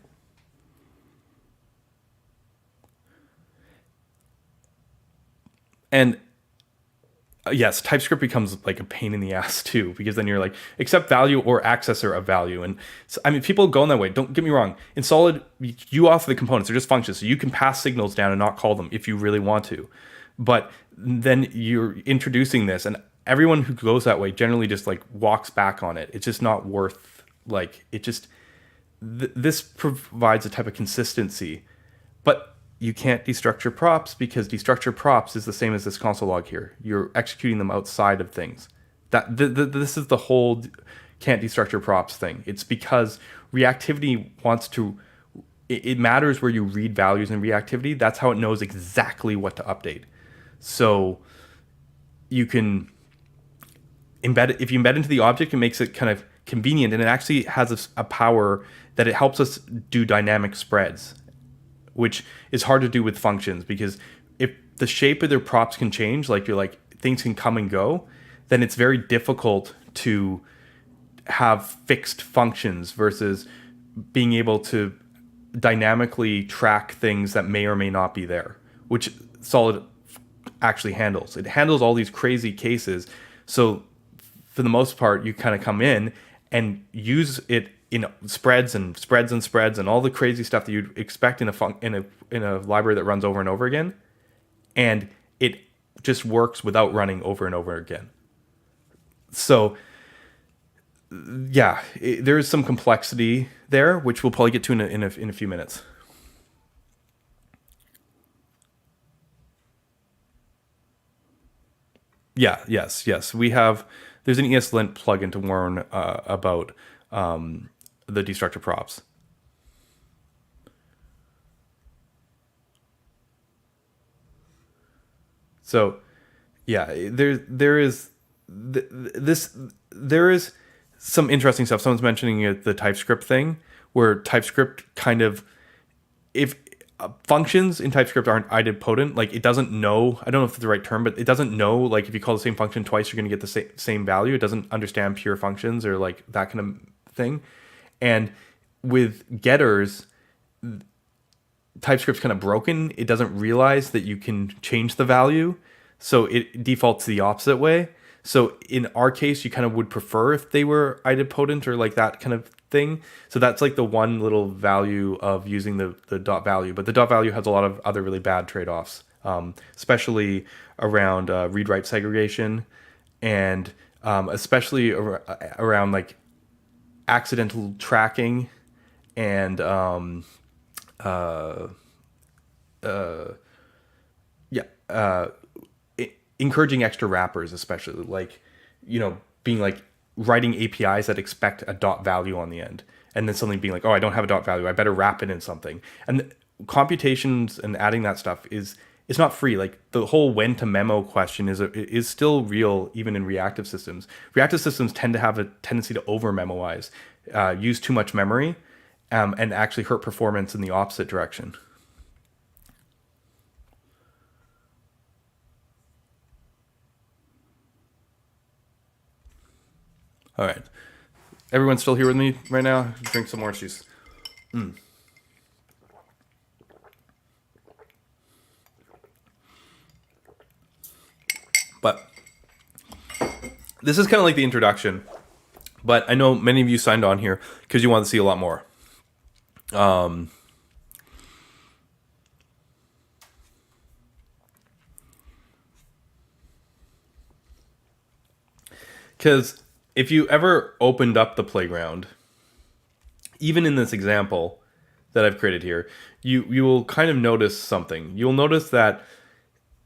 And yes, TypeScript becomes like a pain in the ass too, because then you're like, accept value or accessor of value. And so, I mean, people go in that way. Don't get me wrong. In Solid, you offer the components. They're just functions. So you can pass signals down and not call them if you really want to. But then you're introducing this, and everyone who goes that way generally just like walks back on it. It's just not worth, like, it just, this provides a type of consistency. But you can't destructure props because destructure props is the same as this console log here. You're executing them outside of things. This is the whole can't destructure props thing. It's because reactivity wants to, it matters where you read values in reactivity. That's how it knows exactly what to update. So you can embed it. If you embed into the object, it makes it kind of convenient, and it actually has a power that it helps us do dynamic spreads, which is hard to do with functions, because if the shape of their props can change, like you're like things can come and go, then it's very difficult to have fixed functions versus being able to dynamically track things that may or may not be there, which Solid actually handles. It handles all these crazy cases. So for the most part, you kind of come in and use it in spreads and spreads and spreads and all the crazy stuff that you'd expect in a library that runs over and over again, and it just works without running over and over again. So yeah, there is some complexity there, which we'll probably get to in a few minutes. Yeah, yes. There's an ESLint plugin to warn about the destructor props. So, yeah, there is some interesting stuff. Someone's mentioning the TypeScript thing, where TypeScript kind of, if functions in TypeScript aren't idempotent, like it doesn't know, I don't know if it's the right term, but it doesn't know, like if you call the same function twice, you're going to get the same value. It doesn't understand pure functions or like that kind of thing. And with getters, TypeScript's kind of broken. It doesn't realize that you can change the value, so it defaults the opposite way. So in our case, you kind of would prefer if they were idempotent or like that kind of thing. So that's like the one little value of using the dot value. But the dot value has a lot of other really bad trade-offs, especially around read-write segregation, and especially around like accidental tracking and encouraging extra wrappers, especially like, being like writing APIs that expect a dot value on the end, and then suddenly being like, oh, I don't have a dot value, I better wrap it in something. And computations and adding that stuff it's not free. Like the whole when to memo question is still real even in reactive systems. Reactive systems tend to have a tendency to over memoize, use too much memory, and actually hurt performance in the opposite direction. All right. Everyone's still here with me right now? Drink some orange juice. But this is kind of like the introduction. But I know many of you signed on here because you want to see a lot more. Because if you ever opened up the playground, even in this example that I've created here, you will kind of notice something. You'll notice that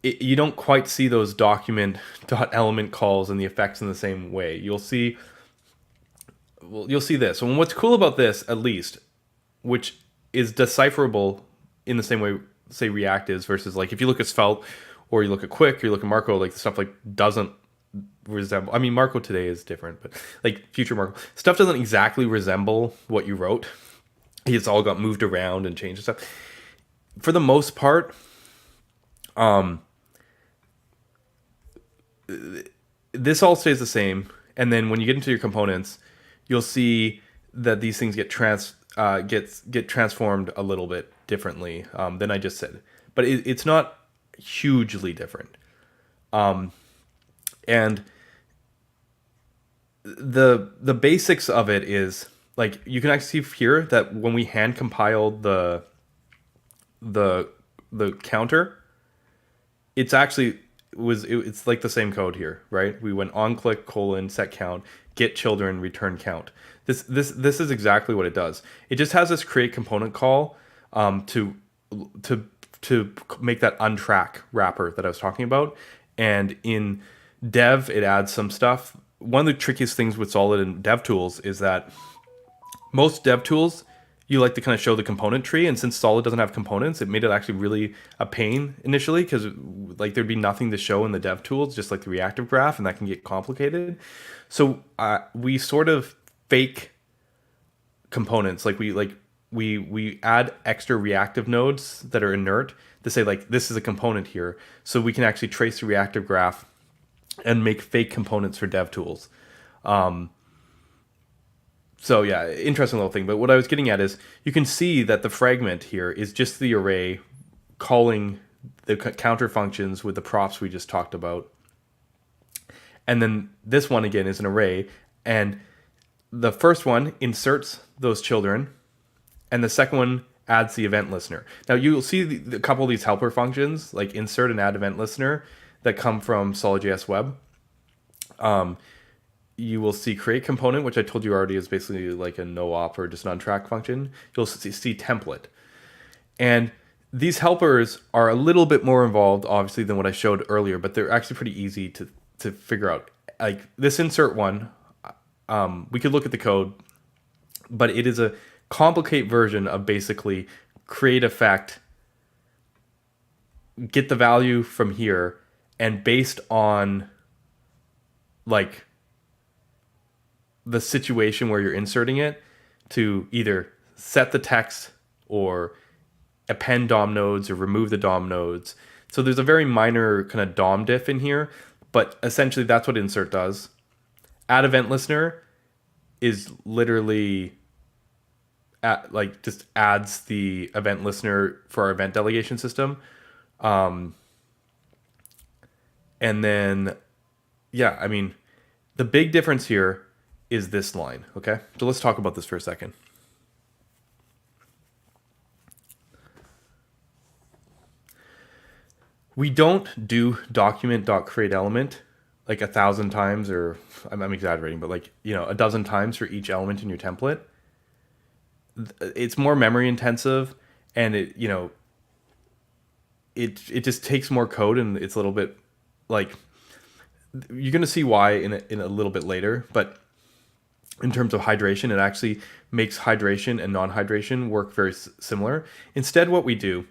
you don't quite see those document.element calls and the effects in the same way. You'll see well, you'll see this. And what's cool about this, at least, which is decipherable in the same way, say, React is, versus like if you look at Svelte or you look at Quick or you look at Marco, like the stuff like doesn't resemble. I mean, Marco today is different, but like future Marco stuff doesn't exactly resemble what you wrote. It's all got moved around and changed and stuff. For the most part, this all stays the same. And then when you get into your components, you'll see that these things get transformed a little bit differently than I just said. But it's not hugely different. And the basics of it is like you can actually see here that when we hand compiled the counter, it's actually it's like the same code here, right? We went on click :set count, get children, return count. This is exactly what it does. It just has this create component call to make that untrack wrapper that I was talking about. And in dev, it adds some stuff. One of the trickiest things with Solid and dev tools is that most dev tools, you like to kind of show the component tree, and since Solid doesn't have components, it made it actually really a pain initially, because like there'd be nothing to show in the dev tools, just like the reactive graph, and that can get complicated. So we sort of fake components, like we add extra reactive nodes that are inert to say like this is a component here, so we can actually trace the reactive graph and make fake components for dev tools. So yeah, interesting little thing. But what I was getting at is you can see that the fragment here is just the array calling the counter functions with the props we just talked about. And then this one again is an array. And the first one inserts those children. And the second one adds the event listener. Now you'll see a couple of these helper functions like insert and add event listener that come from SolidJS Web. You will see create component, which I told you already is basically like a no-op or just an on-track function. You'll see template. And these helpers are a little bit more involved, obviously, than what I showed earlier, but they're actually pretty easy to figure out. Like this insert one, we could look at the code, but it is a complicated version of basically create effect, get the value from here, and based on like the situation where you're inserting it, to either set the text or append DOM nodes or remove the DOM nodes. So there's a very minor kind of DOM diff in here, but essentially that's what insert does. Add event listener is literally just adds the event listener for our event delegation system. And then, yeah, I mean, the big difference here is this line, okay? So let's talk about this for a second. We don't do document.createElement like 1,000 times, or I'm exaggerating, but like, you know, 12 times for each element in your template. It's more memory intensive, and it, you know, it just takes more code, and it's a little bit like, you're going to see why in a little bit later, but in terms of hydration, it actually makes hydration and non-hydration work very similar. Instead, what we do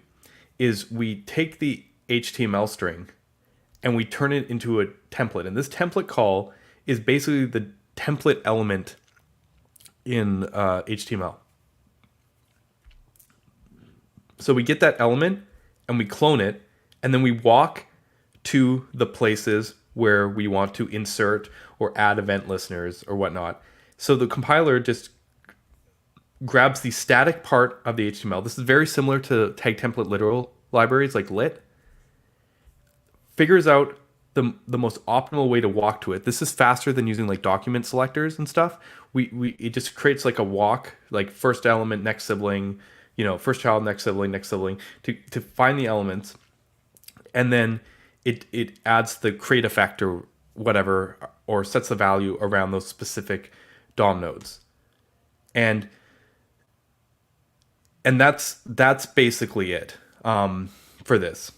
is we take the HTML string and we turn it into a template. And this template call is basically the template element in HTML. So we get that element and we clone it, and then we walk to the places where we want to insert or add event listeners or whatnot. So the compiler just grabs the static part of the HTML. This is very similar to tag template literal libraries like lit. Figures out the most optimal way to walk to it. This is faster than using like document selectors and stuff. It just creates like a walk, like first element, next sibling, you know, first child, next sibling to find the elements. And then it adds the create effect or whatever, or sets the value around those specific DOM nodes. And that's basically it for this.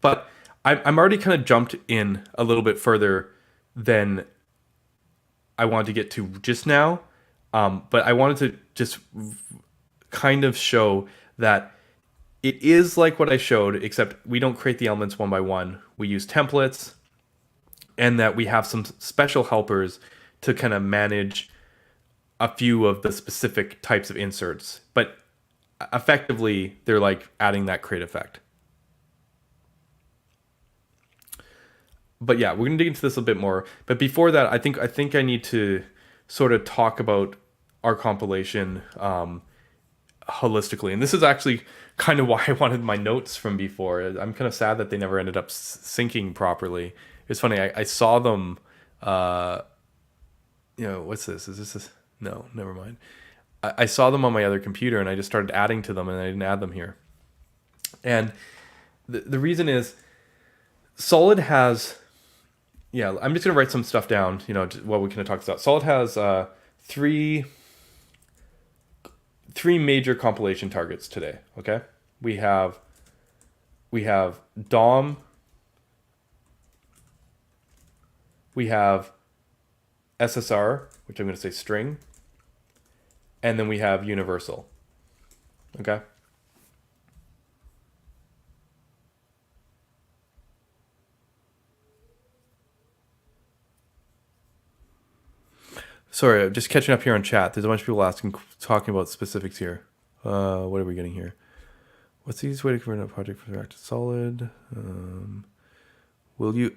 But I'm already kind of jumped in a little bit further than I wanted to get to just now, but I wanted to just kind of show that it is like what I showed, except we don't create the elements one by one. We use templates, and that we have some special helpers to kind of manage a few of the specific types of inserts. But effectively, they're like adding that create effect. But yeah, we're gonna dig into this a bit more. But before that, I think I need to sort of talk about our compilation holistically. And this is actually kind of why I wanted my notes from before. I'm kind of sad that they never ended up syncing properly. It's funny. I saw them. What's this? Is this? No, never mind. I saw them on my other computer, and I just started adding to them, and I didn't add them here. And the reason is, Solid has. Yeah, I'm just gonna write some stuff down. What we can talk about. Solid has three major compilation targets today. Okay, we have DOM, we have SSR, which I'm going to say string, and then we have universal. Okay. Sorry, I'm just catching up here on chat. There's a bunch of people talking about specifics here. What are we getting here? What's the easiest way to convert a project from React to Solid? Will you?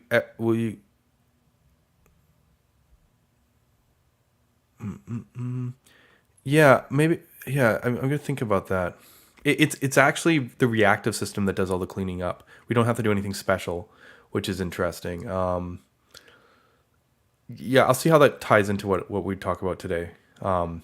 Yeah, maybe. Yeah, I'm gonna think about that. It's actually the reactive system that does all the cleaning up. We don't have to do anything special, which is interesting. Yeah, I'll see how that ties into what we talk about today. When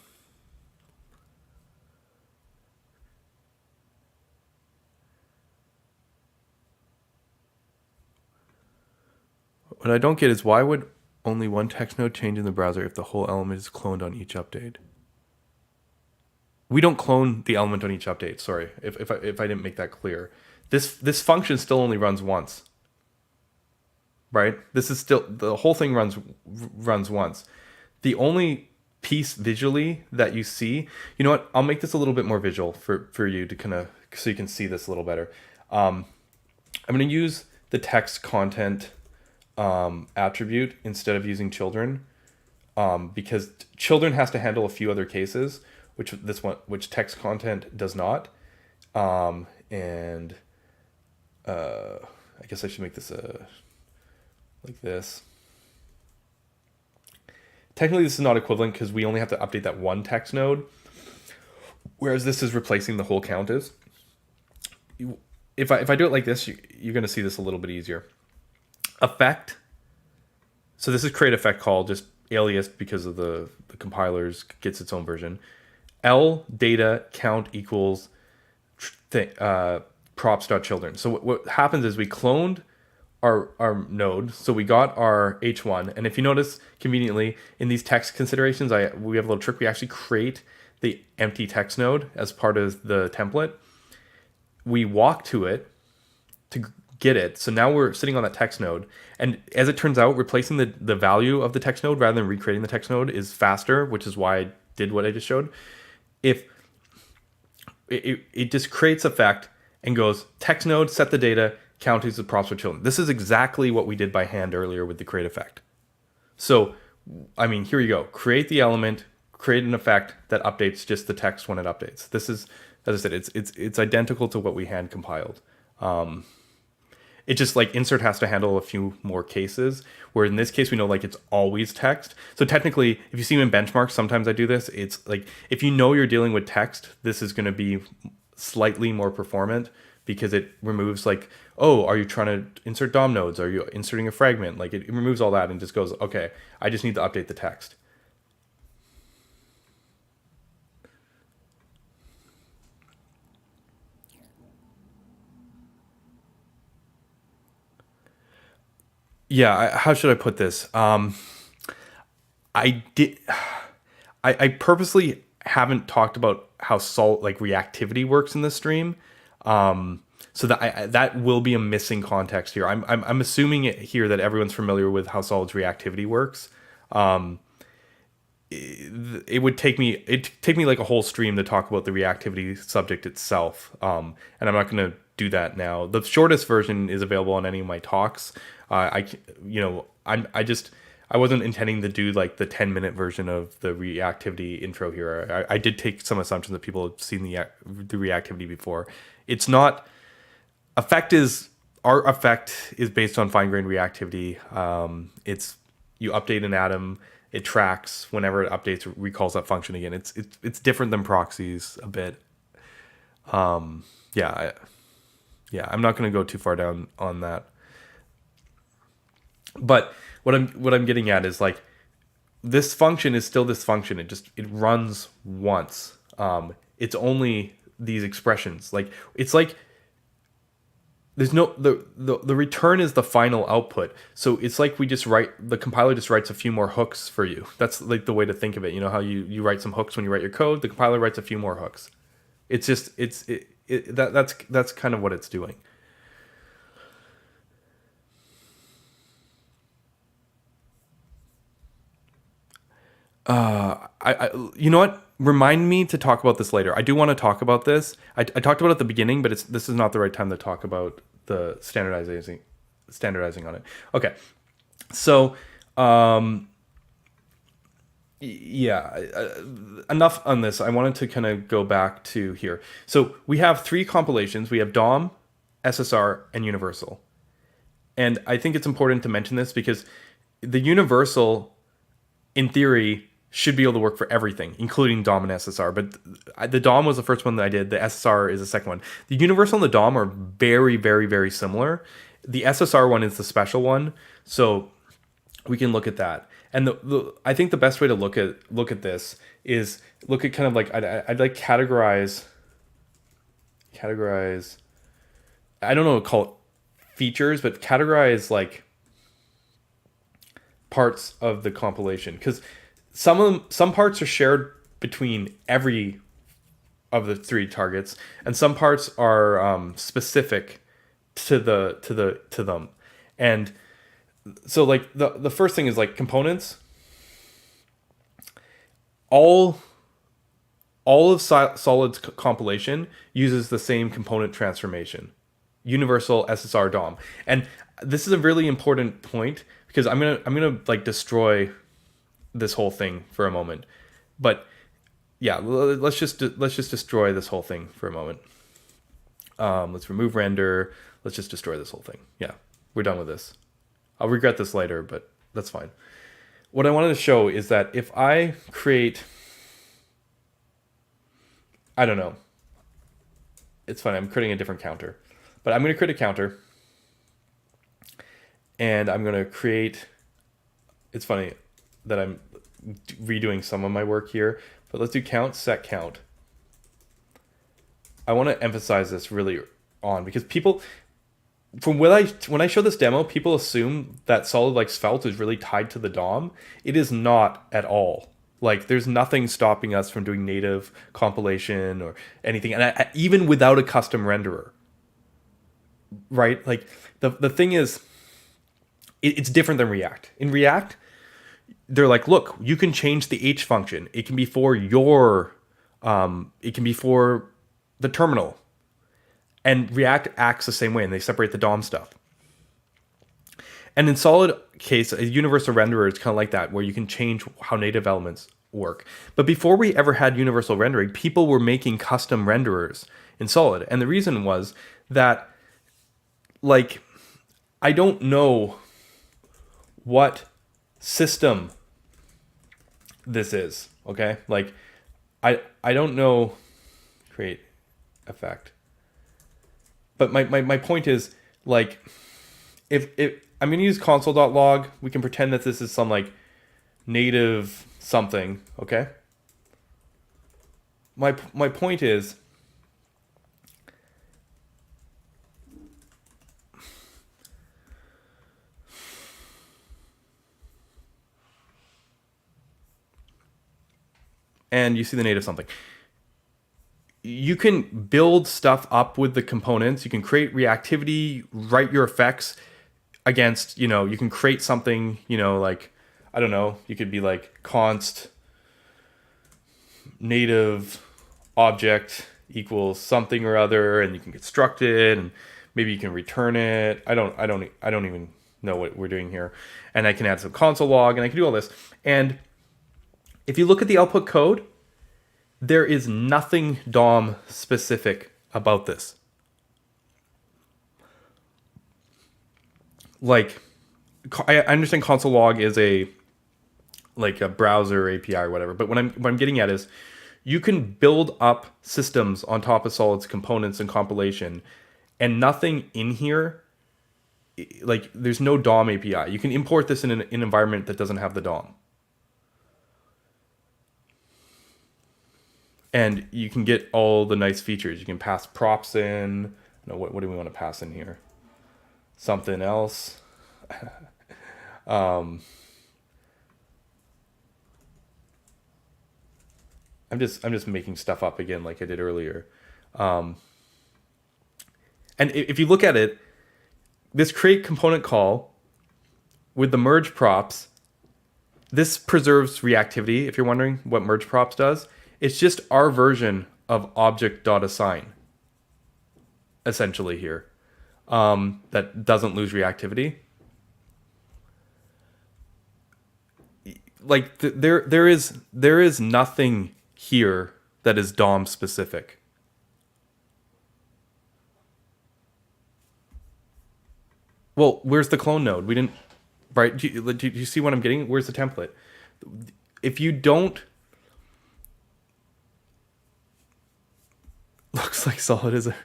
I don't get is, why would only one text node change in the browser if the whole element is cloned on each update? We don't clone the element on each update. Sorry, if I didn't make that clear. This function still only runs once. Right? This is still, the whole thing runs once. The only piece visually that you see, you know what? I'll make this a little bit more visual for you to kind of, so you can see this a little better. I'm going to use the text content attribute instead of using children, because children has to handle a few other cases, which text content does not. And I guess I should make this like this. Technically, this is not equivalent because we only have to update that one text node, whereas this is replacing the whole count is. If I do it like this, you're going to see this a little bit easier. Effect. So this is create effect call, just alias because of the compilers gets its own version. L data count equals props.children. So what happens is we cloned our node, so we got our h1, and if you notice conveniently in these text considerations, we have a little trick. We actually create the empty text node as part of the template. We walk to it to get it. So now we're sitting on that text node, and as it turns out, replacing the value of the text node rather than recreating the text node is faster, which is why I did what I just showed. If it just creates effect and goes text node, set the data, count is the props for children. This is exactly what we did by hand earlier with the create effect. So, I mean, here you go. Create the element, create an effect that updates just the text when it updates. This is, as I said, it's identical to what we hand compiled. It just like insert has to handle a few more cases, where in this case we know like it's always text. So technically, if you see in benchmarks, sometimes I do this. It's like if you know you're dealing with text, this is going to be slightly more performant because it removes like, oh, are you trying to insert DOM nodes? Are you inserting a fragment? Like it removes all that and just goes, okay, I just need to update the text. Yeah, how should I put this? I purposely haven't talked about how reactivity works in this stream, so that that will be a missing context here. I'm assuming it here that everyone's familiar with how Solid's reactivity works. it would take me like a whole stream to talk about the reactivity subject itself, and I'm not going to do that now. The shortest version is available on any of my talks. I wasn't intending to do like the 10-minute version of the reactivity intro here. I did take some assumptions that people have seen the reactivity before. It's not our effect is based on fine-grained reactivity. It's you update an atom, it tracks whenever it updates, recalls that function again. It's different than proxies a bit. I'm not going to go too far down on that. But what I'm getting at is like this function is still this function. It runs once. It's only these expressions. Like it's like there's no the return is the final output. So it's like the compiler just writes a few more hooks for you. That's like the way to think of it. You know how you write some hooks when you write your code. The compiler writes a few more hooks. It's just that's kind of what it's doing. You know what? Remind me to talk about this later. I do want to talk about this. I talked about it at the beginning, but this is not the right time to talk about the standardizing on it. Okay. So, enough on this. I wanted to kind of go back to here. So we have 3 compilations. We have DOM, SSR, and universal. And I think it's important to mention this because the universal, in theory, should be able to work for everything, including DOM and SSR. But the DOM was the first one that I did. The SSR is the second one. The universal and the DOM are very, very, very similar. The SSR one is the special one, so we can look at that. And I think the best way to look at this is look at kind of like I'd like categorize. I don't know what to call it features, but categorize like parts of the compilation, because some parts are shared between every of the 3 targets, and some parts are specific to them. And so like the first thing is like components. All of Solid's compilation uses the same component transformation, universal, SSR, DOM. And this is a really important point because I'm gonna like destroy this whole thing for a moment. But yeah, let's just destroy this whole thing for a moment. Let's remove render. Let's just destroy this whole thing. Yeah, we're done with this. I'll regret this later, but that's fine. What I wanted to show is that if I create, I don't know, it's fine. I'm creating a different counter, but I'm going to create a counter, and I'm going to create. It's funny that I'm redoing some of my work here, but let's do count, set count. I want to emphasize this really on because people, from when I show this demo, people assume that Solid like Svelte is really tied to the DOM. It is not at all. Like there's nothing stopping us from doing native compilation or anything, and even without a custom renderer. Right? Like the thing is, it's different than React. In React, they're like, look, you can change the H function. It can be for it can be for the terminal. And React acts the same way, and they separate the DOM stuff. And in Solid case, a universal renderer is kind of like that, where you can change how native elements work. But before we ever had universal rendering, people were making custom renderers in Solid. And the reason was that, like, I don't know what system this is, okay? Like, I don't know, create effect. But my point is, like, if I'm going to use console.log, we can pretend that this is some, like, native something, okay? My point is, and you see the native something. You can build stuff up with the components. You can create reactivity, write your effects against, you know, you can create something, you know, like, I don't know, you could be like const native object equals something or other, and you can construct it, and maybe you can return it. I don't even know what we're doing here. And I can add some console log, and I can do all this. And if you look at the output code, there is nothing DOM specific about this. Like, I understand console log is a browser API or whatever, but what I'm getting at is you can build up systems on top of Solid's components and compilation, and nothing in here, like there's no DOM API. You can import this in an environment that doesn't have the DOM. And you can get all the nice features. You can pass props in. No, what do we want to pass in here? Something else. I'm just making stuff up again like I did earlier. And if you look at it, this create component call with the merge props, this preserves reactivity. If you're wondering what merge props does, it's just our version of object.assign, essentially here, that doesn't lose reactivity. Like there is nothing here that is DOM specific. Well, where's the clone node? We didn't, right? Do you see what I'm getting? Where's the template? If you don't, looks like Solid is a,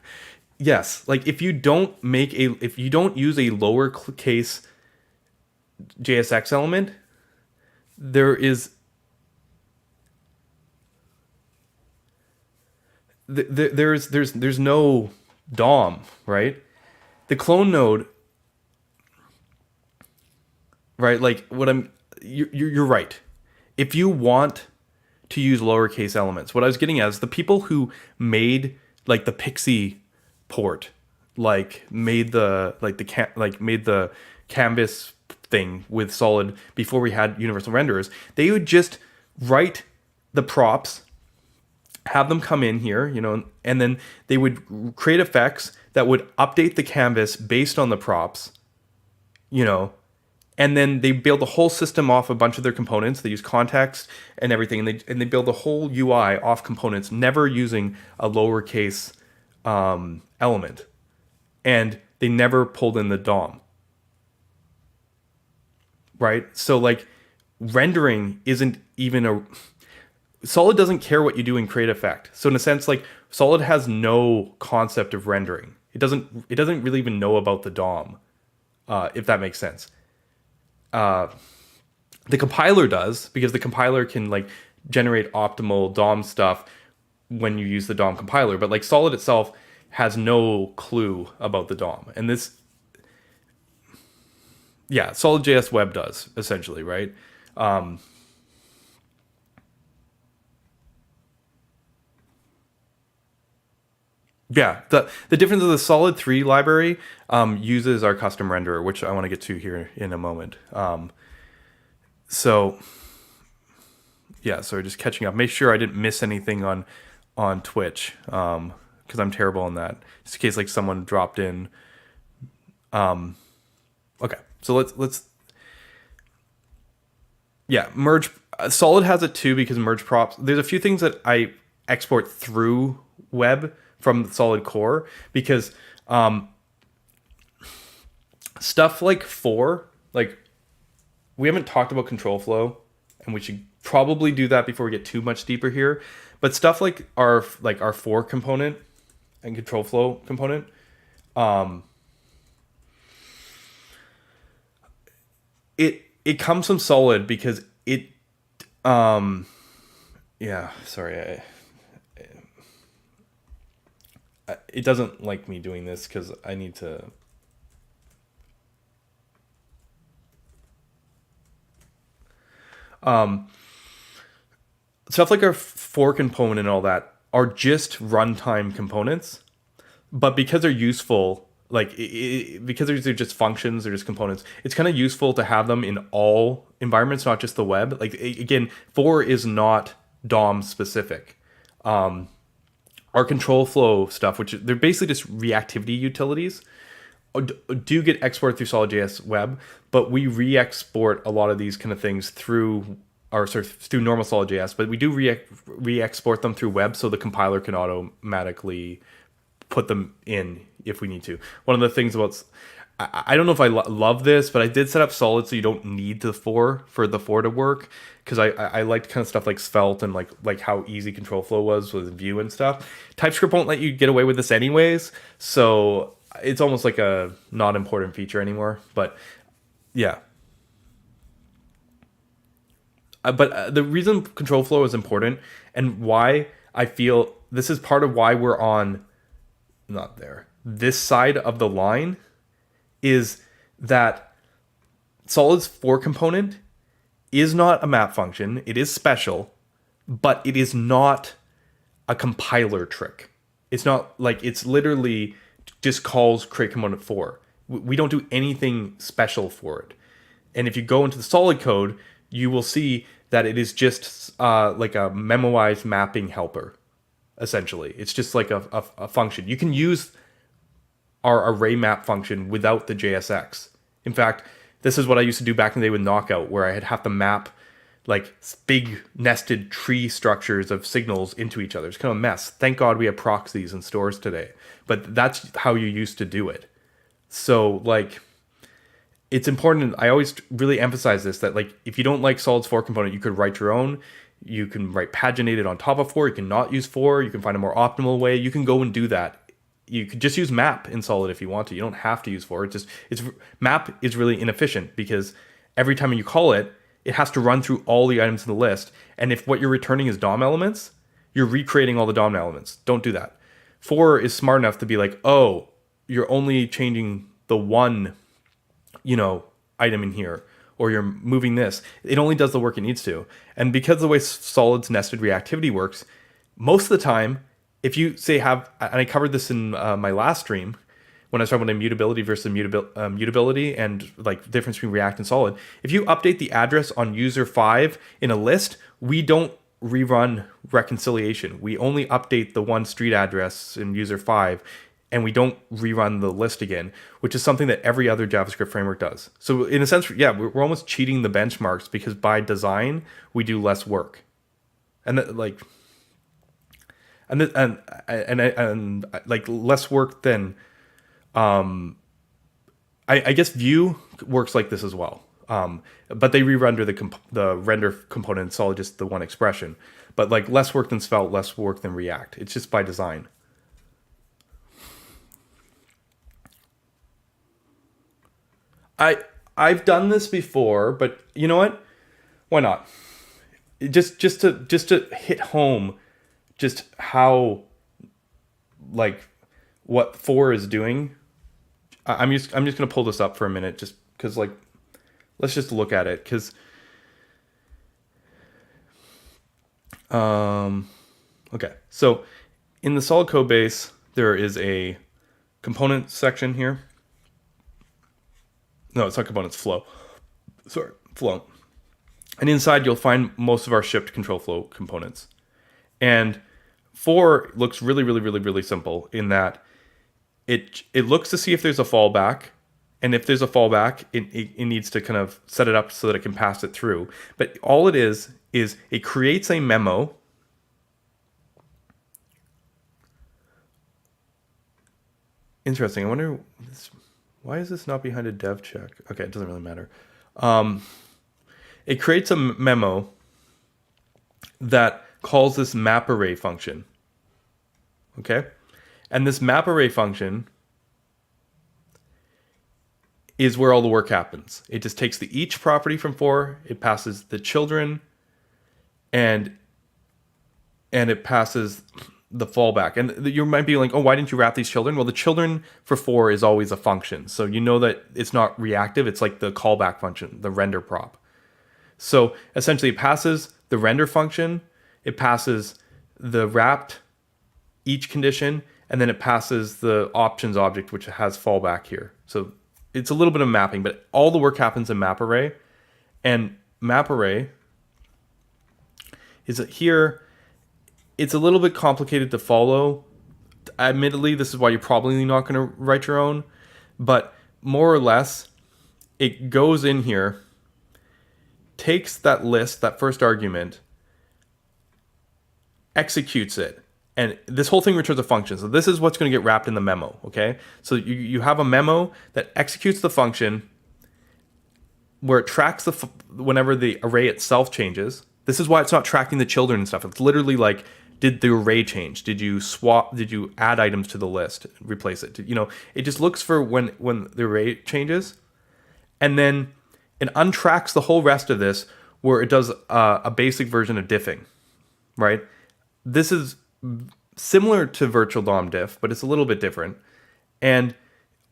yes. Like if you don't use a lowercase JSX element, there's no DOM, right? The clone node, right? Like you're right. If you want to use lowercase elements, what I was getting at is the people who made like the Pixie port, made the canvas thing with Solid before we had universal renderers, they would just write the props, have them come in here, and then they would create effects that would update the canvas based on the props, and then they build the whole system off a bunch of their components. They use context and everything, and they build the whole UI off components, never using a lowercase element, and they never pulled in the DOM. Right? So like rendering isn't even Solid doesn't care what you do in create effect. So in a sense, like Solid has no concept of rendering. It doesn't really even know about the DOM, if that makes sense. The compiler does, because the compiler can like generate optimal DOM stuff when you use the DOM compiler, but like Solid itself has no clue about the DOM. And this, yeah, SolidJS Web does, essentially, right? Yeah, the difference of the Solid 3 library uses our custom renderer, which I want to get to here in a moment. So just catching up. Make sure I didn't miss anything on Twitch, because I'm terrible on that. Just in case like someone dropped in. Okay, so let's merge. Solid has it too because merge props. There's a few things that I export through web from the Solid core, because stuff like we haven't talked about control flow, and we should probably do that before we get too much deeper here. But stuff like our for component and control flow component, it comes from Solid because it it doesn't like me doing this because I need to. Stuff like our for component and all that are just runtime components, but because they're useful, because they're just functions, they're just components, it's kind of useful to have them in all environments, not just the web. Like again, for is not DOM specific. Our control flow stuff, which they're basically just reactivity utilities, do get exported through SolidJS Web, but we re-export a lot of these kind of things through through normal SolidJS, but we do re-export them through web, so the compiler can automatically put them in if we need to. One of the things about, I don't know if I love this, but I did set up Solid so you don't need the for the for to work, because I liked kind of stuff like Svelte and like how easy control flow was with Vue and stuff. TypeScript won't let you get away with this anyways, so it's almost like a not important feature anymore. But yeah. But the reason control flow is important, and why I feel this is part of why we're on this side of the line, is that Solid's for component is not a map function. It is special, but it is not a compiler trick. It's not like, it's literally just calls create component for. We don't do anything special for it. And if you go into the solid code, you will see that it is just like a memoized mapping helper, essentially. It's just like a function. You can use our array map function without the JSX. In fact, this is what I used to do back in the day with Knockout, where I'd have to map like big nested tree structures of signals into each other. It's kind of a mess. Thank God we have proxies and stores today. But that's how you used to do it. So like, it's important. I always really emphasize this, that like, if you don't like Solid's for component, you could write your own. You can write paginated on top of for. You can not use for. You can find a more optimal way. You can go and do that. You could just use map in Solid if you want to. You don't have to use for. Map is really inefficient, because every time you call it, it has to run through all the items in the list. And if what you're returning is DOM elements, you're recreating all the DOM elements. Don't do that. For is smart enough to be like, oh, you're only changing the one, item in here, or you're moving this. It only does the work it needs to. And because of the way Solid's nested reactivity works, most of the time, if you say and I covered this in my last stream, when I was talking about immutability versus mutability and like the difference between React and Solid, if you update the address on user 5 in a list, we don't rerun reconciliation. We only update the one street address in user 5, and we don't rerun the list again, which is something that every other JavaScript framework does. So in a sense, yeah, we're almost cheating the benchmarks, because by design we do less work, and like less work than. I guess Vue works like this as well, but they re-render the render component in Solid, just the one expression. But like less work than Svelte, less work than React. It's just by design. I've done this before, but you know what? Why not? Just to hit home, just how like what for is doing. I'm just gonna pull this up for a minute, just because like, let's just look at it, because okay, so in the solid code base there is a component section here. No, it's not components, flow. Sorry, flow. And inside you'll find most of our shipped control flow components. And for looks really simple in that it looks to see if there's a fallback, and if there's a fallback, it needs to kind of set it up so that it can pass it through. But all it is it creates a memo. Interesting. I wonder why is this not behind a dev check? Okay, it doesn't really matter. It creates a memo that calls this map array function. Okay? And this map array function is where all the work happens. It just takes the each property from for, it passes the children, and it passes the fallback. And you might be like, oh, why didn't you wrap these children? Well, the children for is always a function. So you know that it's not reactive. It's like the callback function, the render prop. So essentially it passes the render function, it passes the wrapped each condition, and then it passes the options object, which has fallback here. So it's a little bit of mapping, but all the work happens in map array. And map array is that here, it's a little bit complicated to follow. Admittedly, this is why you're probably not going to write your own, but more or less, it goes in here, takes that list, that first argument, executes it, and this whole thing returns a function. So this is what's going to get wrapped in the memo, okay? So you have a memo that executes the function where it tracks whenever the array itself changes. This is why it's not tracking the children and stuff. It's literally like, did the array change? Did you swap? Did you add items to the list? Replace it? It just looks for when the array changes, and then it untracks the whole rest of this where it does a basic version of diffing, right? This is similar to virtual DOM diff, but it's a little bit different. And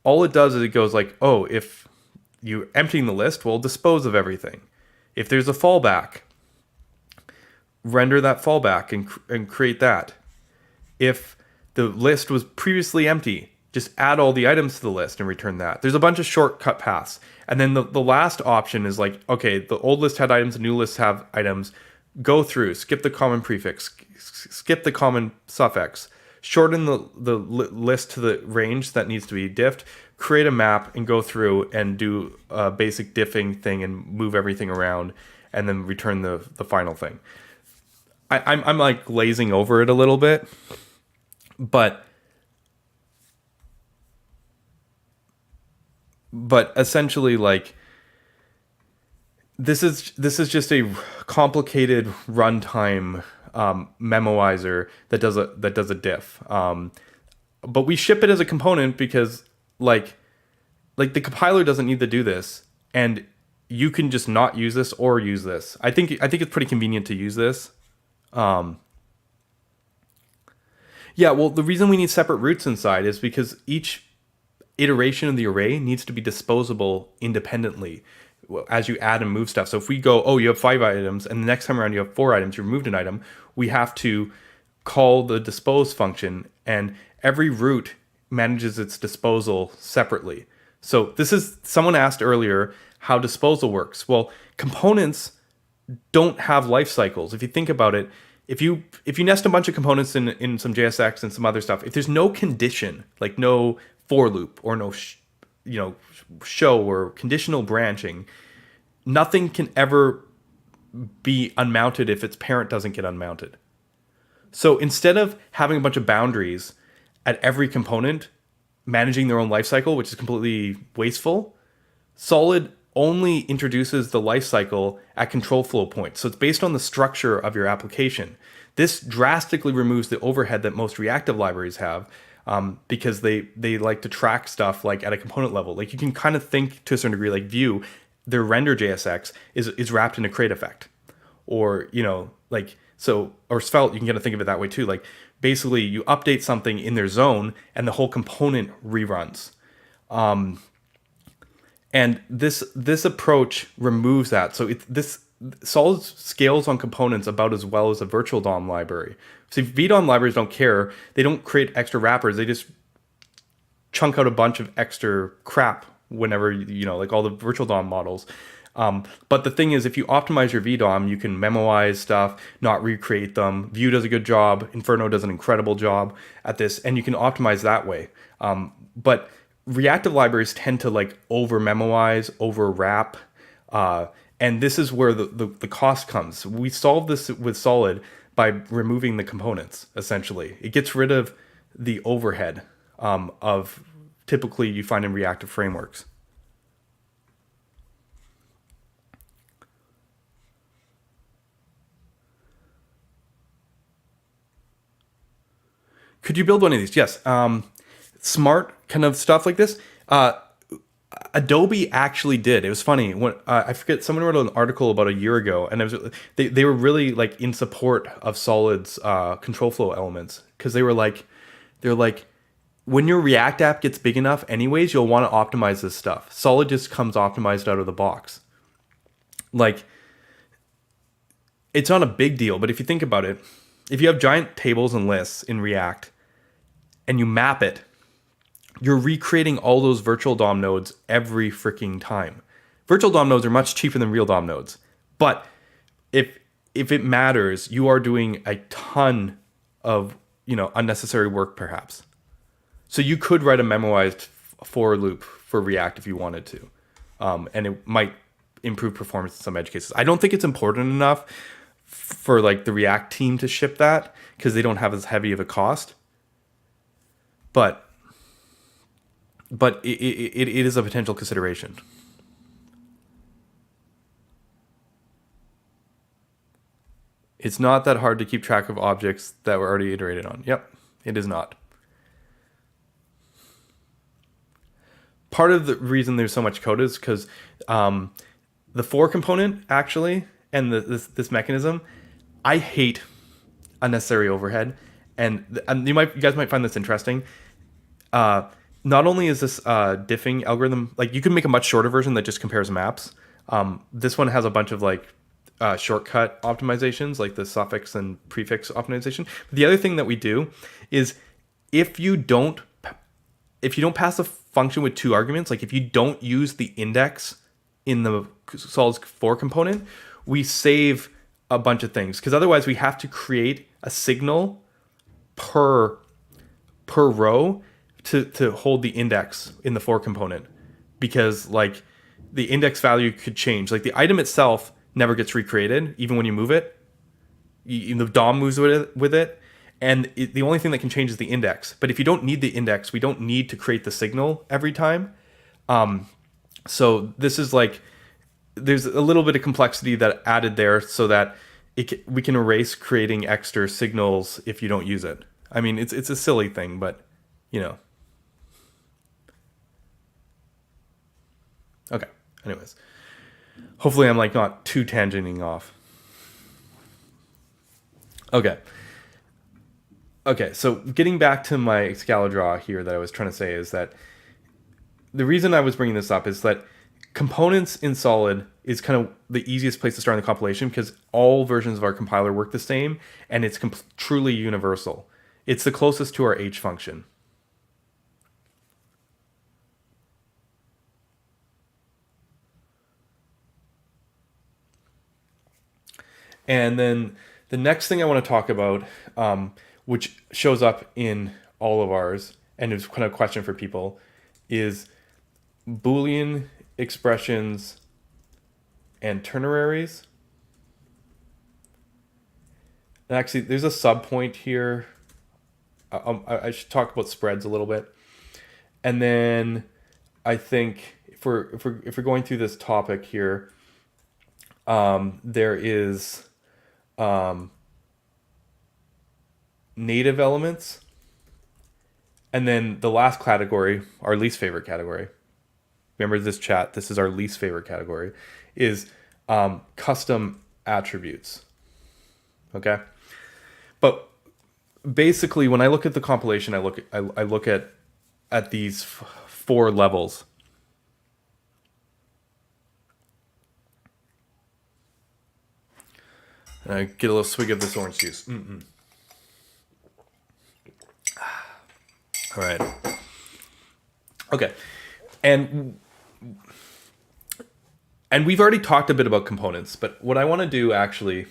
all it does is it goes like, oh, if you're emptying the list, well, dispose of everything. If there's a fallback, render that fallback and create that. If the list was previously empty, just add all the items to the list and return that. There's a bunch of shortcut paths. And then the last option is like, okay, the old list had items, the new lists have items. Go through, skip the common prefix, skip the common suffix, shorten the list to the range that needs to be diffed, create a map and go through and do a basic diffing thing and move everything around and then return the final thing. I'm like glazing over it a little bit, but essentially, like, this is just a complicated runtime memoizer that does a diff. But we ship it as a component because like the compiler doesn't need to do this, and you can just not use this or use this. I think it's pretty convenient to use this. Yeah, well, the reason we need separate roots inside is because each iteration of the array needs to be disposable independently as you add and move stuff. So if we go, oh, you have 5 items, and the next time around you have 4 items, you removed an item, we have to call the dispose function, and every root manages its disposal separately. So this is, someone asked earlier how disposal works. Well, components don't have life cycles. If you think about it, if you nest a bunch of components in some JSX and some other stuff, if there's no condition, like no for loop or no show or conditional branching, nothing can ever be unmounted if its parent doesn't get unmounted. So instead of having a bunch of boundaries at every component managing their own lifecycle, which is completely wasteful, Solid only introduces the lifecycle at control flow points. So it's based on the structure of your application. This drastically removes the overhead that most reactive libraries have, because they like to track stuff like at a component level. Like, you can kind of think to a certain degree, like Vue, their render JSX is wrapped in a crate effect, or or Svelte, you can kind of think of it that way too. Like, basically you update something in their zone and the whole component reruns. And this approach removes that. So this Solid scales on components about as well as a virtual DOM library. See, VDOM libraries don't care. They don't create extra wrappers. They just chunk out a bunch of extra crap whenever, like all the virtual DOM models. But the thing is, if you optimize your VDOM, you can memoize stuff, not recreate them. Vue does a good job. Inferno does an incredible job at this, and you can optimize that way. But reactive libraries tend to like over memoize, over wrap, and this is where the cost comes. We solve this with Solid by removing the components. Essentially, it gets rid of the overhead of typically you find in reactive frameworks. Could you build one of these? Yes. Smart kind of stuff like this. Adobe actually did. It was funny when I forget, someone wrote an article about a year ago, and it was they were really like in support of Solid's control flow elements, because they're like, when your React app gets big enough, anyways, you'll want to optimize this stuff. Solid just comes optimized out of the box. Like, it's not a big deal, but if you think about it, if you have giant tables and lists in React and you map it, you're recreating all those virtual DOM nodes every freaking time. Virtual DOM nodes are much cheaper than real DOM nodes. But if if it matters, you are doing a ton of, unnecessary work perhaps. So you could write a memoized for loop for React if you wanted to. And it might improve performance in some edge cases. I don't think it's important enough for like the React team to ship that because they don't have as heavy of a cost. But it is a potential consideration. It's not that hard to keep track of objects that were already iterated on. Yep, it is not. Part of the reason there's so much code is because the for component actually and this mechanism, I hate unnecessary overhead, and you guys might find this interesting. Not only is this diffing algorithm, like you can make a much shorter version that just compares maps. This one has a bunch of like shortcut optimizations, like the suffix and prefix optimization. But the other thing that we do is if you don't pass a function with 2 arguments, like if you don't use the index in the solid's for component, we save a bunch of things because otherwise we have to create a signal per row to hold the index in the for component, because like the index value could change. Like the item itself never gets recreated even when you move it. The DOM moves with it, and the only thing that can change is the index. But if you don't need the index, we don't need to create the signal every time. So this is like, there's a little bit of complexity that added there so that we can erase creating extra signals if you don't use it. I mean, it's a silly thing, but Okay. Anyways, hopefully I'm like not too tangenting off. Okay. So getting back to my Scala draw here that I was trying to say is that the reason I was bringing this up is that components in Solid is kind of the easiest place to start in the compilation because all versions of our compiler work the same and it's truly universal. It's the closest to our H function. And then the next thing I want to talk about, which shows up in all of ours, and is kind of a question for people, is Boolean expressions and ternaries. And actually, there's a subpoint here. I should talk about spreads a little bit, and then I think if we're going through this topic here, there is native elements, and then the last category, our least favorite category. Remember this chat, this is our least favorite category, is custom attributes. Okay? But basically when I look at the compilation, I look at these 4 levels. And I get a little swig of this orange juice. All right. Okay. And we've already talked a bit about components, but what I want to do actually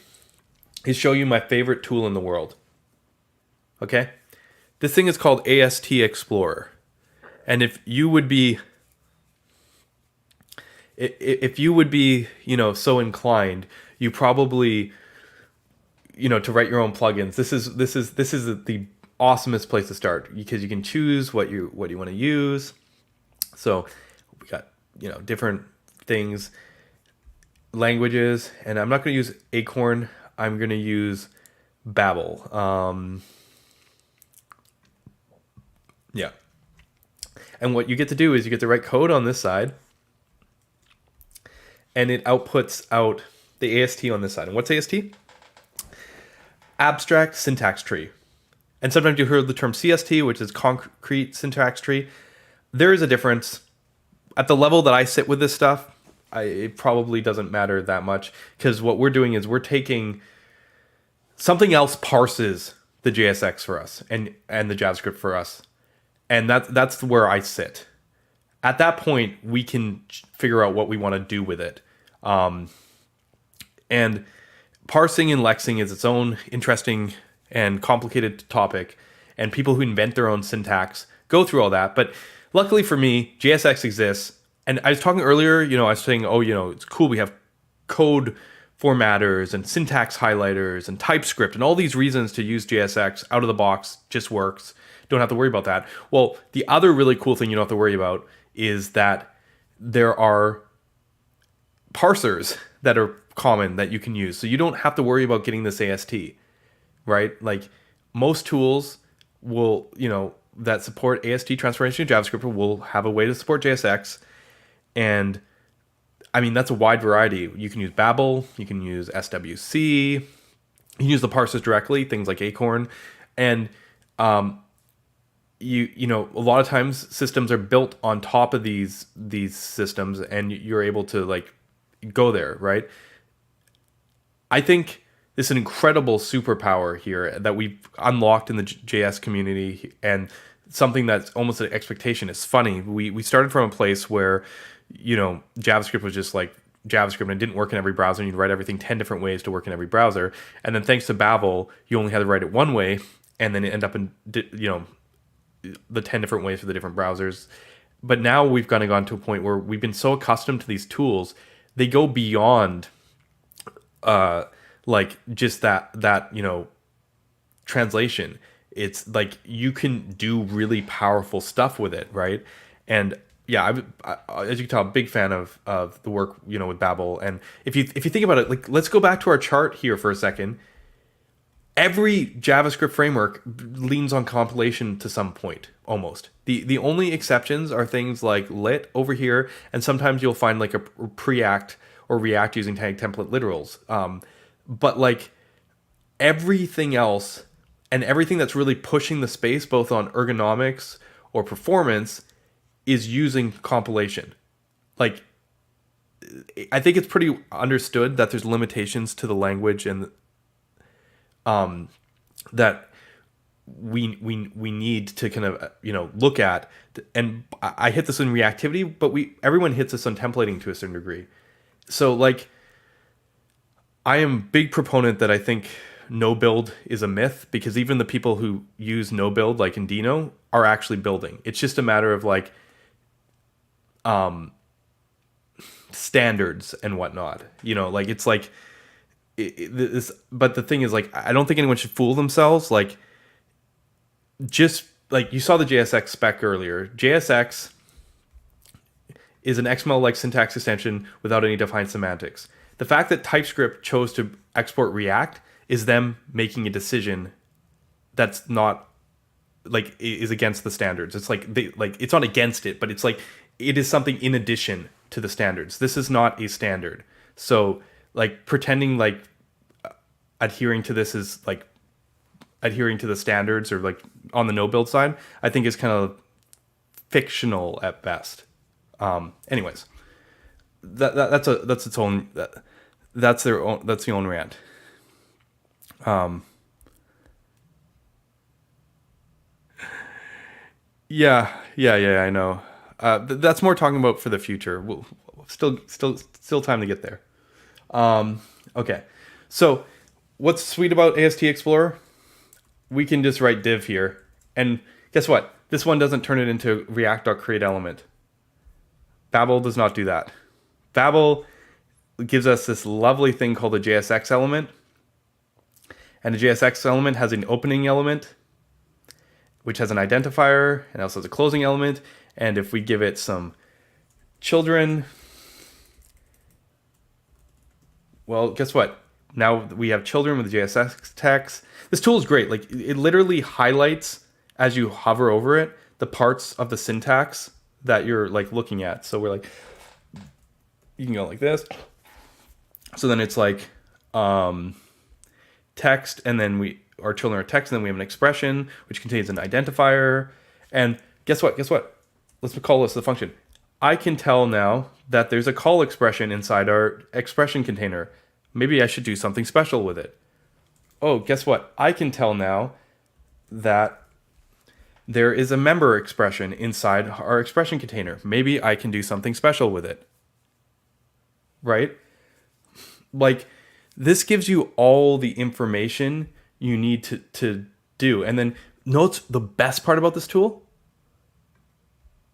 is show you my favorite tool in the world. Okay? This thing is called AST Explorer. And if you would be so inclined, you probably to write your own plugins. This is the awesomest place to start because you can choose what you want to use. So we got different things, languages, and I'm not going to use Acorn. I'm going to use Babel. Yeah. And what you get to do is you get to write code on this side, and it outputs out the AST on this side. And what's AST? Abstract syntax tree. And sometimes you heard the term CST, which is concrete syntax tree. There is a difference. At the level that I sit with this stuff, it probably doesn't matter that much because what we're doing is we're taking something else parses the JSX for us and the JavaScript for us. And that's where I sit. At that point, we can figure out what we want to do with it. And parsing and lexing is its own interesting and complicated topic, and people who invent their own syntax go through all that. But luckily for me, JSX exists. And I was talking earlier, I was saying, it's cool. We have code formatters and syntax highlighters and TypeScript and all these reasons to use JSX out of the box. Just works. Don't have to worry about that. Well, the other really cool thing you don't have to worry about is that there are parsers that are common that you can use. So you don't have to worry about getting this AST, right? Like most tools will, that support AST transformation in JavaScript will have a way to support JSX. And I mean, that's a wide variety. You can use Babel, you can use SWC, you can use the parsers directly, things like Acorn. And you know, a lot of times systems are built on top of these systems, and you're able to like go there, right? I think this is an incredible superpower here that we've unlocked in the JS community, and something that's almost an expectation. It's funny. We started from a place where, JavaScript was just like JavaScript and it didn't work in every browser. And you'd write everything 10 different ways to work in every browser. And then thanks to Babel, you only had to write it one way, and then it ended up in, the 10 different ways for the different browsers. But now we've kind of gone to a point where we've been so accustomed to these tools, they go beyond like just that translation. It's like you can do really powerful stuff with it, right? And yeah, as you can tell, I'm a big fan of the work with Babel. And if you think about it, like let's go back to our chart here for a second. Every JavaScript framework leans on compilation to some point, almost. The only exceptions are things like lit over here, and sometimes you'll find like a Preact or React using tag template literals. But like everything else, and everything that's really pushing the space, both on ergonomics or performance, is using compilation. Like, I think it's pretty understood that there's limitations to the language, and that we need to kind of look at. And I hit this in reactivity, but everyone hits this on templating to a certain degree. So like, I am a big proponent that I think no build is a myth, because even the people who use no build, like in Dino, are actually building. It's just a matter of like standards and whatnot. Like it's like this. But the thing is, like, I don't think anyone should fool themselves. Like, just like you saw the JSX spec earlier, JSX is an XML-like syntax extension without any defined semantics. The fact that TypeScript chose to export React is them making a decision that's not like is against the standards. It's like it's not against it, but it's like it is something in addition to the standards. This is not a standard. So like pretending like adhering to this is like adhering to the standards, or like on the no build side, I think is kind of fictional at best. Anyways, that's its own that's the own rant. Yeah, I know. That's more talking about for the future. We'll still time to get there. Okay, so what's sweet about AST Explorer? We can just write div here, and guess what? This one doesn't turn it into React.createElement. Babel does not do that. Babel gives us this lovely thing called a JSX element, and the JSX element has an opening element, which has an identifier, and also has a closing element. And if we give it some children, well, guess what? Now we have children with the JSX text. This tool is great. Like, it literally highlights, as you hover over it, the parts of the syntax that you're like looking at. So we're like, you can go like this. So then it's like text, and then our children are text, and then we have an expression which contains an identifier. And guess what? Let's call this the function. I can tell now that there's a call expression inside our expression container. Maybe I should do something special with it. Oh, guess what? I can tell now that there is a member expression inside our expression container. Maybe I can do something special with it. Right? Like, This gives you all the information you need to do. And then notes the best part about this tool?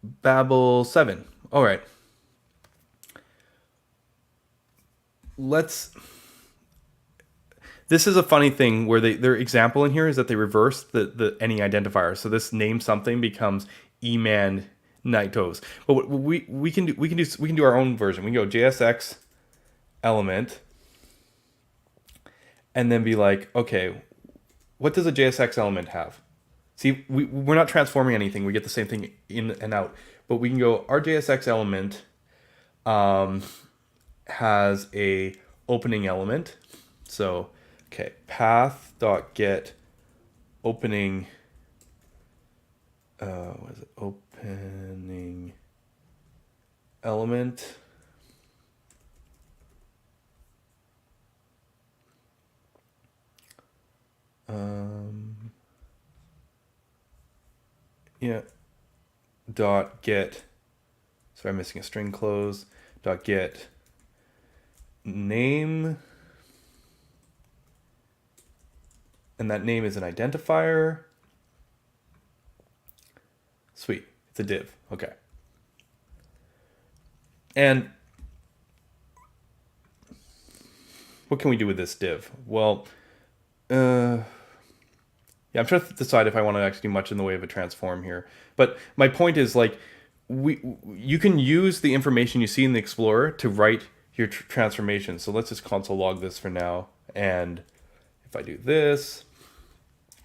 Babel 7. All right. This is a funny thing where their example in here is that they reverse the any identifier. So this name something becomes eman nightos. But what we can do our own version. We can go JSX element and then be like, okay, what does a JSX element have? See, we're not transforming anything. We get the same thing in and out. But we can go, our JSX element has a opening element. So, okay, path.get opening, what is it? Opening element. Yeah. Dot get. Sorry, I'm missing a string close. Dot get name. And that name is an identifier. Sweet. It's a div. Okay. And what can we do with this div? Well, yeah, I'm trying to decide if I want to actually do much in the way of a transform here. But my point is, like, you can use the information you see in the Explorer to write your transformation. So let's just console log this for now. And if I do this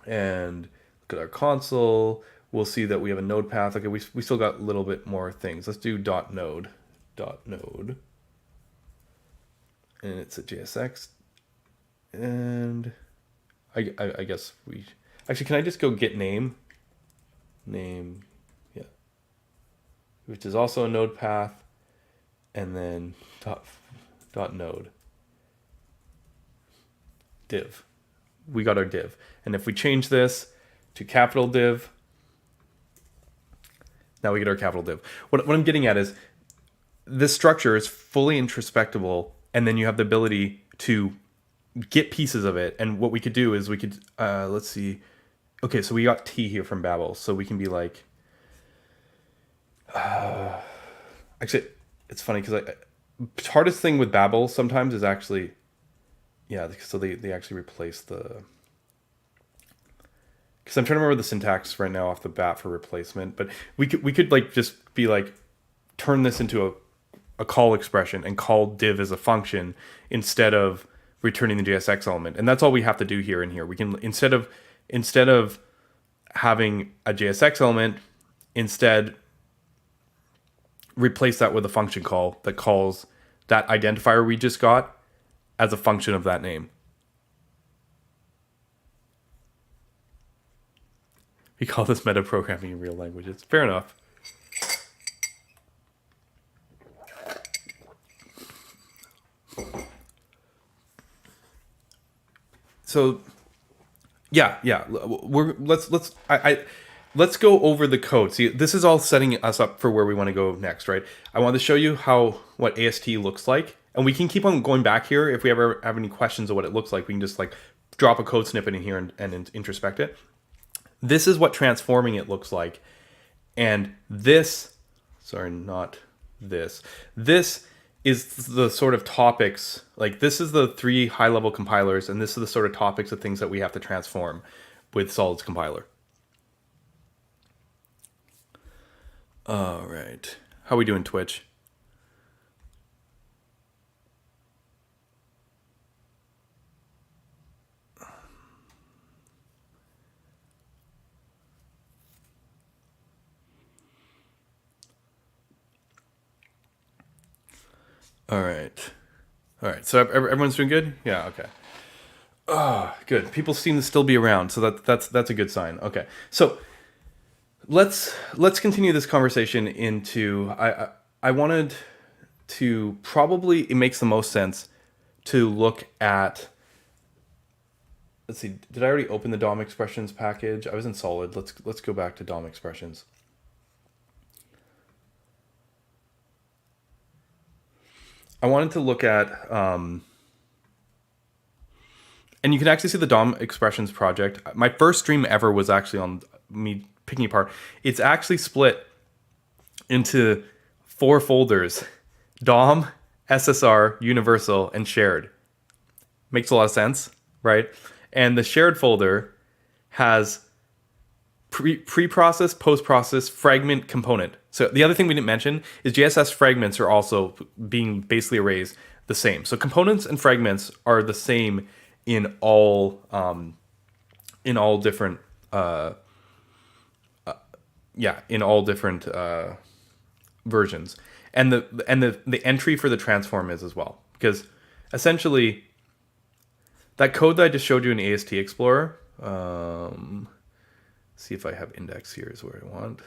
and look at our console, we'll see that we have a node path. Okay, we still got a little bit more things. Let's do .node. .node. And it's a JSX. And I guess we... Actually, can I just go get name? Name, yeah. Which is also a node path. And then dot node. Div. We got our div. And if we change this to capital div, now we get our capital div. What I'm getting at is this structure is fully introspectable, and then you have the ability to get pieces of it. And what we could do is we could, let's see. Okay, so we got T here from Babel. So we can be like, actually, it's funny because the hardest thing with Babel sometimes is actually, yeah, so they actually replace the, because I'm trying to remember the syntax right now off the bat for replacement, but we could like just be like, turn this into a call expression and call div as a function instead of returning the JSX element. And that's all we have to do here and here. We can, instead of having a JSX element, instead replace that with a function call that calls that identifier we just got as a function of that name. We call this metaprogramming in real languages. Fair enough. So, yeah. Let's go over the code. See, this is all setting us up for where we want to go next, right? I want to show you what AST looks like, and we can keep on going back here. If we ever have any questions of what it looks like, we can just like drop a code snippet in here and introspect it. This is what transforming it looks like, and this, sorry, not this. This is the sort of topics, like this is the 3 high-level compilers, and this is the sort of topics of things that we have to transform with Solid's compiler. All right. How are we doing, Twitch? All right. All right. So everyone's doing good? Yeah, okay. Oh, good. People seem to still be around, so that's a good sign. Okay. So let's continue this conversation into I wanted to, probably it makes the most sense to look at, let's see, did I already open the DOM expressions package? I was in Solid. Let's go back to DOM expressions. I wanted to look at And you can actually see the DOM expressions project. My first stream ever was actually on me picking apart. It's actually split into 4 folders: DOM, SSR, Universal, and Shared. Makes a lot of sense, right? And the Shared folder has pre-process, post-process, fragment, component. So the other thing we didn't mention is JSS fragments are also being basically arrays the same. So components and fragments are the same in all different versions. And the entry for the transform is as well, because essentially that code that I just showed you in AST Explorer. See if I have index here is where I want.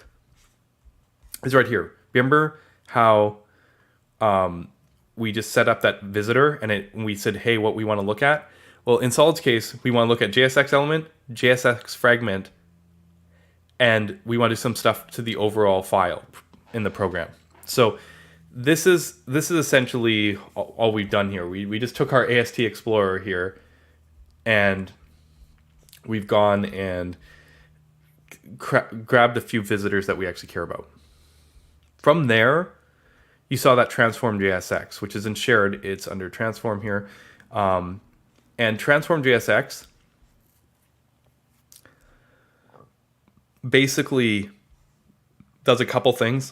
It's right here. Remember how we just set up that visitor and we said, hey, what we want to look at? Well, in Solid's case, we want to look at JSXElement, JSX fragment, and we want to do some stuff to the overall file in the program. So this is essentially all we've done here. We just took our AST Explorer here, and we've gone and grabbed a few visitors that we actually care about. From there, you saw that transform JSX, which is in shared. It's under transform here. And transform JSX basically does a couple things.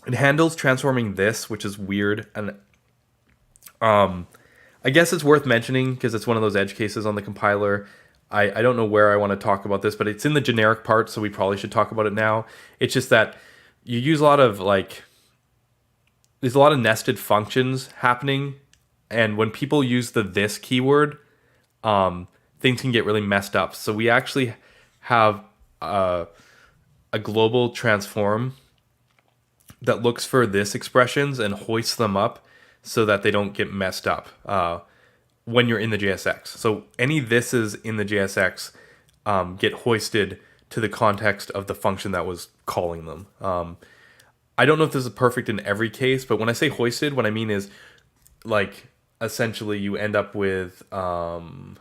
It handles transforming this, which is weird. And I guess it's worth mentioning because it's one of those edge cases on the compiler. I don't know where I want to talk about this, but it's in the generic part, so we probably should talk about it now. It's just that you use a lot of there's a lot of nested functions happening, and when people use the this keyword, things can get really messed up. So we actually have a global transform that looks for this expressions and hoists them up so that they don't get messed up when you're in the JSX. So any thises in the JSX get hoisted to the context of the function that was calling them. I don't know if this is perfect in every case, but when I say hoisted, what I mean is essentially you end up with, I'll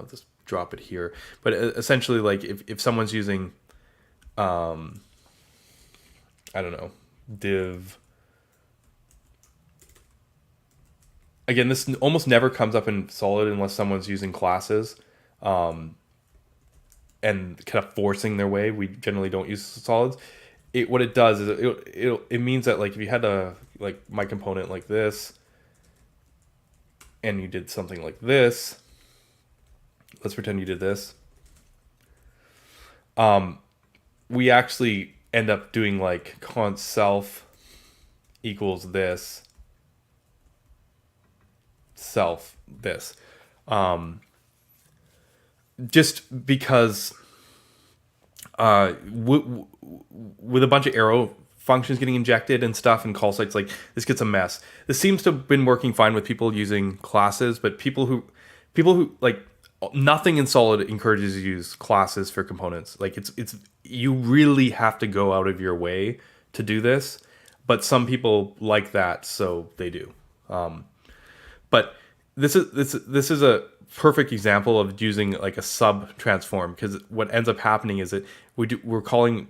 just drop it here, but essentially if someone's using, I don't know, div. Again, this almost never comes up in Solid unless someone's using classes and kind of forcing their way. We generally don't use solids. What it does is it means that if you had my component like this and you did something like this, let's pretend you did this. We actually end up doing const self equals this, self this, just because with a bunch of arrow functions getting injected and stuff and call sites, this gets a mess. This seems to have been working fine with people using classes, but people who nothing in Solid encourages you to use classes for components. It's you really have to go out of your way to do this, but some people like that, so they do. But this is a perfect example of using a sub transform, because what ends up happening is that we're calling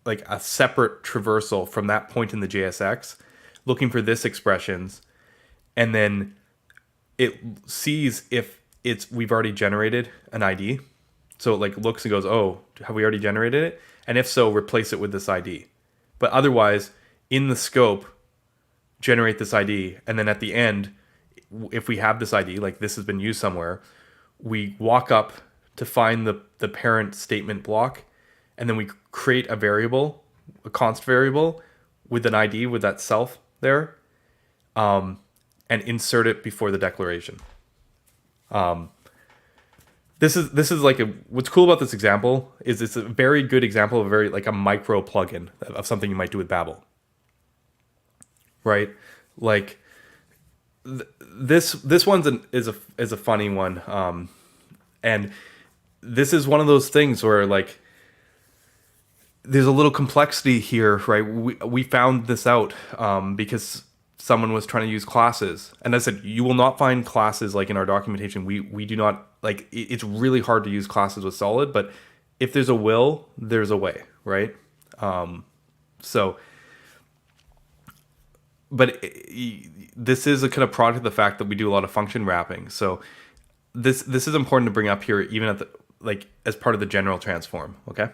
a separate traversal from that point in the JSX, looking for this expressions, and then it sees if we've already generated an ID. So it looks and goes, oh, have we already generated it? And if so, replace it with this ID. But otherwise, in the scope, generate this ID, and then at the end, if we have this ID, this has been used somewhere, we walk up to find the parent statement block, and then we create a variable, a const variable with an ID with that self there, and insert it before the declaration. This is what's cool about this example is it's a very good example of a micro plugin of something you might do with Babel, right? This one's is a funny one, and this is one of those things where there's a little complexity here, right? We found this out because someone was trying to use classes, and I said, you will not find classes like in our documentation. We do not like, it's really hard to use classes with Solid, but if there's a will, there's a way, right? So, but this is a kind of product of the fact that we do a lot of function wrapping. So this is important to bring up here, even at the, like, as part of the general transform, okay?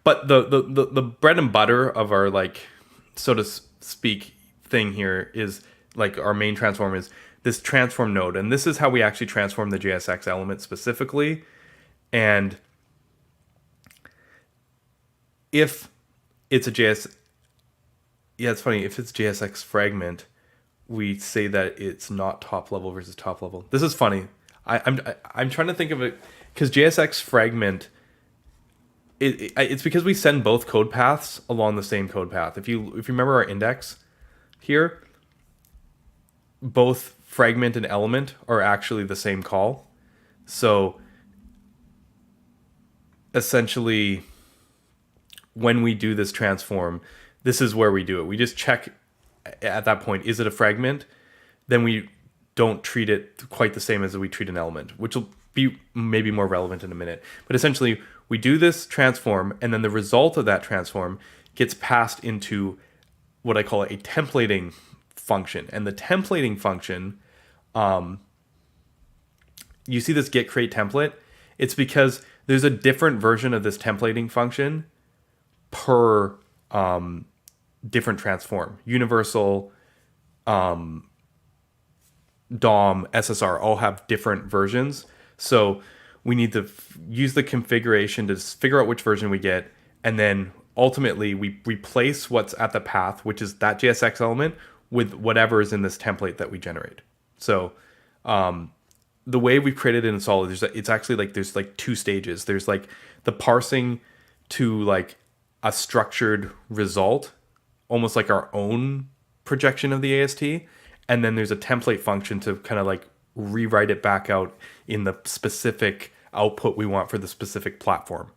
But the bread and butter of our, like, so to speak, thing here is, like, our main transform is this transform node. And this is how we actually transform the JSX element specifically. And if it's a it's funny, if it's JSX fragment, we say that it's not top level versus top level. This is funny. I'm trying to think of it, because JSX fragment, it's because we send both code paths along the same code path. If you remember our index here, both fragment and element are actually the same call. So essentially, when we do this transform, this is where we do it. We just check at that point, is it a fragment? Then we don't treat it quite the same as we treat an element, which will be maybe more relevant in a minute. But essentially, we do this transform, and then the result of that transform gets passed into what I call a templating function. And the templating function, you see this get create template? It's because there's a different version of this templating function per different transform. Universal, DOM, SSR all have different versions. So we need to use the configuration to figure out which version we get. And then ultimately we replace what's at the path, which is that JSX element, with whatever is in this template that we generate. So the way we've created it in Solid, it's actually like, there's like two stages. There's like the parsing to like a structured result, almost like our own projection of the AST. And then there's a template function to kind of like rewrite it back out in the specific output we want for the specific platform.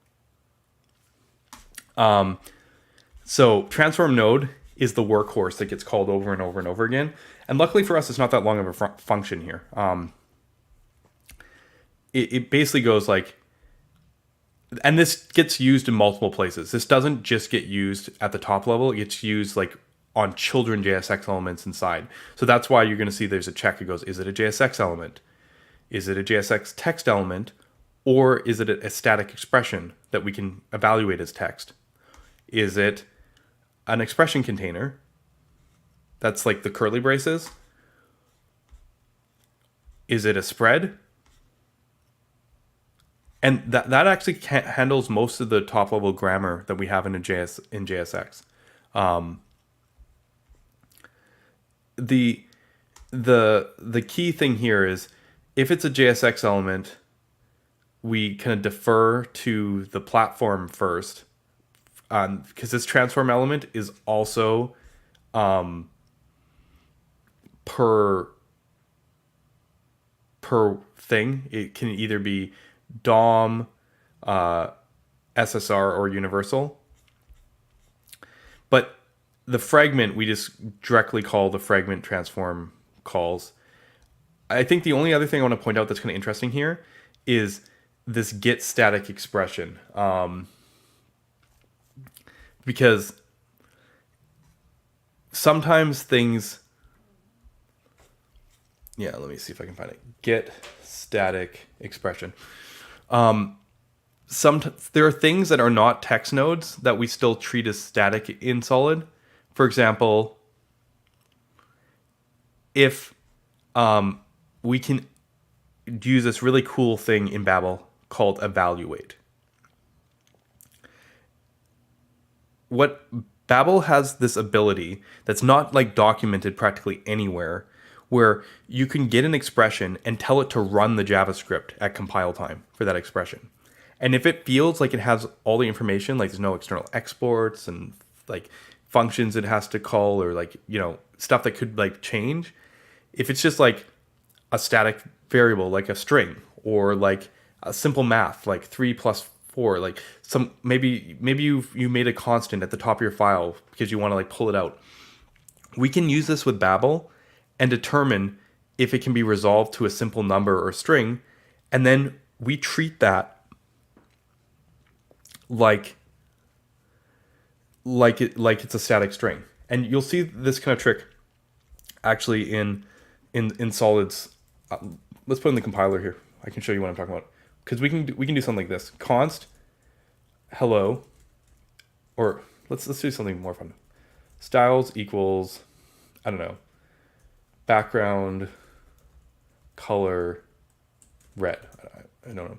So transform node is the workhorse that gets called over and over and over again. And luckily for us, it's not that long of a function here. It basically goes like, and this gets used in multiple places. This doesn't just get used at the top level. It gets used like on children JSX elements inside. So that's why you're going to see there's a check. It goes, is it a JSX element? Is it a JSX text element? Or is it a static expression that we can evaluate as text? Is it an expression container? That's like the curly braces. Is it a spread? And that actually handles most of the top level grammar that we have in JSX. The key thing here is, if it's a JSX element, we kind of defer to the platform first, because this transform element is also per thing. It can either be DOM, SSR, or universal. But the fragment, we just directly call the fragment transform calls. I think the only other thing I want to point out that's kind of interesting here is this get static expression. Because sometimes things... Yeah, let me see if I can find it. Get static expression. There are things that are not text nodes that we still treat as static in Solid. For example, if we can use this really cool thing in Babel called evaluate. What Babel has this ability that's not like documented practically anywhere, where you can get an expression and tell it to run the JavaScript at compile time for that expression. And if it feels like it has all the information, like there's no external exports and like functions it has to call, or like, you know, stuff that could like change. If it's just like a static variable, like a string, or like a simple math, like 3 plus 4, like some, maybe you made a constant at the top of your file because you want to like pull it out. We can use this with Babel and determine if it can be resolved to a simple number or string, and then we treat that like it's a static string. And you'll see this kind of trick actually in Solids. Let's put in the compiler here. I can show you what I'm talking about, because we can do something like this: const hello, or let's do something more fun. Styles equals, I don't know, background color red. I don't know.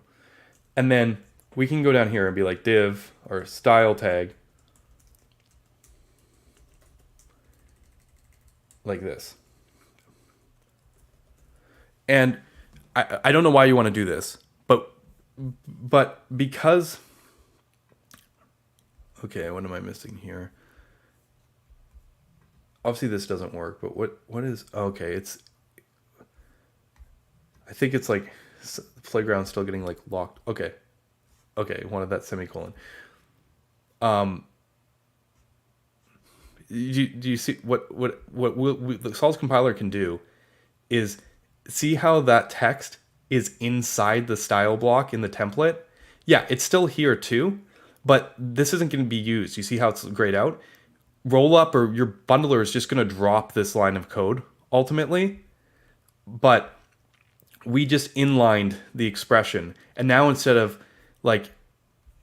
And then we can go down here and be like div or style tag like this. And I don't know why you want to do this, but because, okay, what am I missing here? Obviously this doesn't work, but what is, okay, it's, I think it's like the playground's still getting like locked. Okay, wanted that semicolon. Do you see what the Solids compiler can do is see how that text is inside the style block in the template? Yeah, it's still here too, but this isn't going to be used. You see how it's grayed out? Rollup or your bundler is just going to drop this line of code ultimately, but we just inlined the expression. And now instead of like,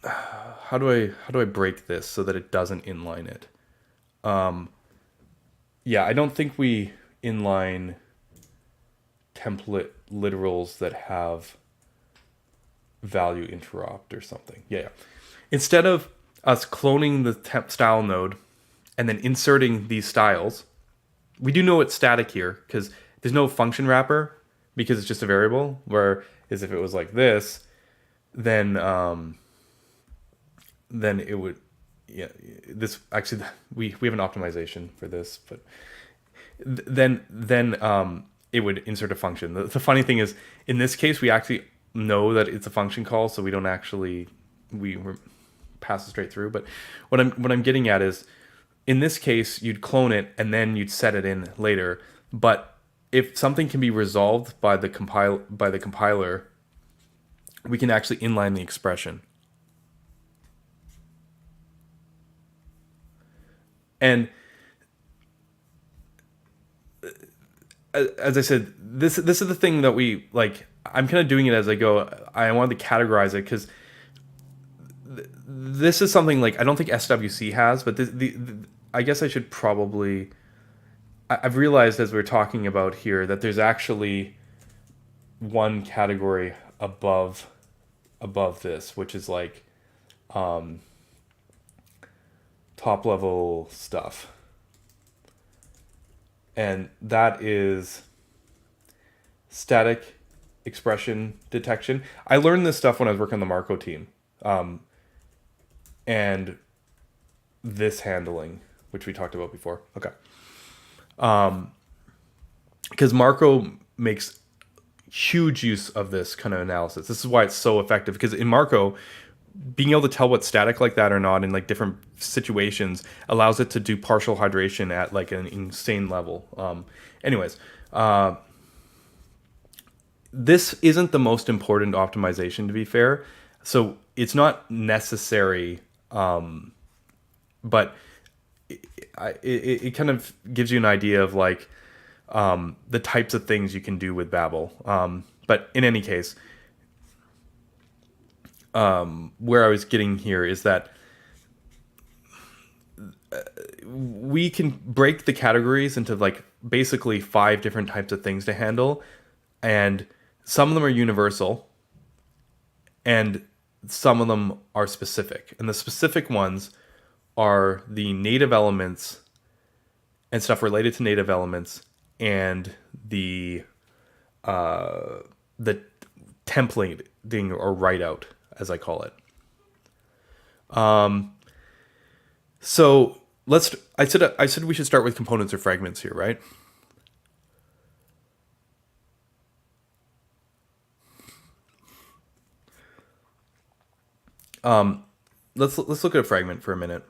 how do I break this so that it doesn't inline it? Yeah, I don't think we inline template literals that have value interrupt or something. Yeah. Instead of us cloning the temp style node and then inserting these styles, we do know it's static here because there's no function wrapper because it's just a variable. Whereas if it was like this, then it would, yeah, this actually, we have an optimization for this, but then it would insert a function. The funny thing is, in this case, we actually know that it's a function call, so we don't actually, we pass it straight through. But what I'm getting at is, in this case, you'd clone it and then you'd set it in later. But if something can be resolved by the compiler, we can actually inline the expression. And as I said, this is the thing that we like. I'm kind of doing it as I go. I wanted to categorize it because this is something like I don't think SWC has, but I guess I should probably. I've realized as we're talking about here that there's actually one category above this, which is like top level stuff. And that is static expression detection. I learned this stuff when I was working on the Marco team. And this handling, which we talked about before. Okay. Because Marco makes huge use of this kind of analysis. This is why it's so effective, because in Marco, being able to tell what's static like that or not in like different situations allows it to do partial hydration at like an insane level. Anyways, this isn't the most important optimization, to be fair. So it's not necessary, but it kind of gives you an idea of like the types of things you can do with Babel. But in any case, where I was getting here is that we can break the categories into like basically 5 different types of things to handle, and some of them are universal and some of them are specific. And the specific ones are the native elements and stuff related to native elements and the templating or write out, as I call it. So I said we should start with components or fragments here, right? Let's look at a fragment for a minute.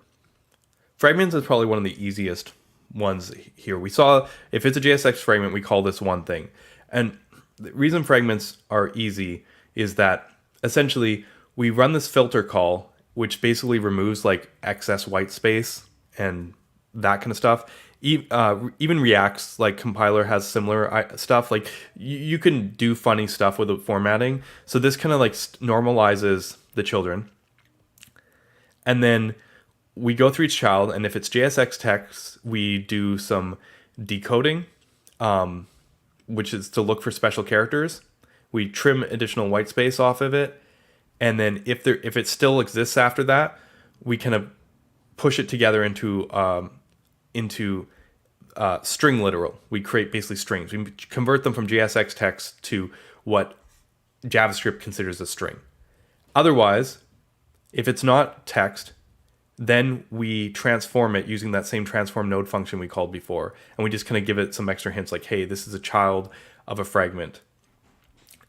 Fragments is probably one of the easiest ones here. We saw if it's a JSX fragment, we call this one thing. And the reason fragments are easy is that essentially we run this filter call, which basically removes like excess white space and that kind of stuff. Even React's like compiler has similar stuff. Like you can do funny stuff with the formatting. So this kind of like normalizes the children. And then we go through each child, and if it's JSX text, we do some decoding, which is to look for special characters. We trim additional white space off of it, and then if it still exists after that, we kind of push it together into string literal. We create basically strings. We convert them from JSX text to what JavaScript considers a string. Otherwise, if it's not text, then we transform it using that same transform node function we called before. And we just kind of give it some extra hints like, hey, this is a child of a fragment.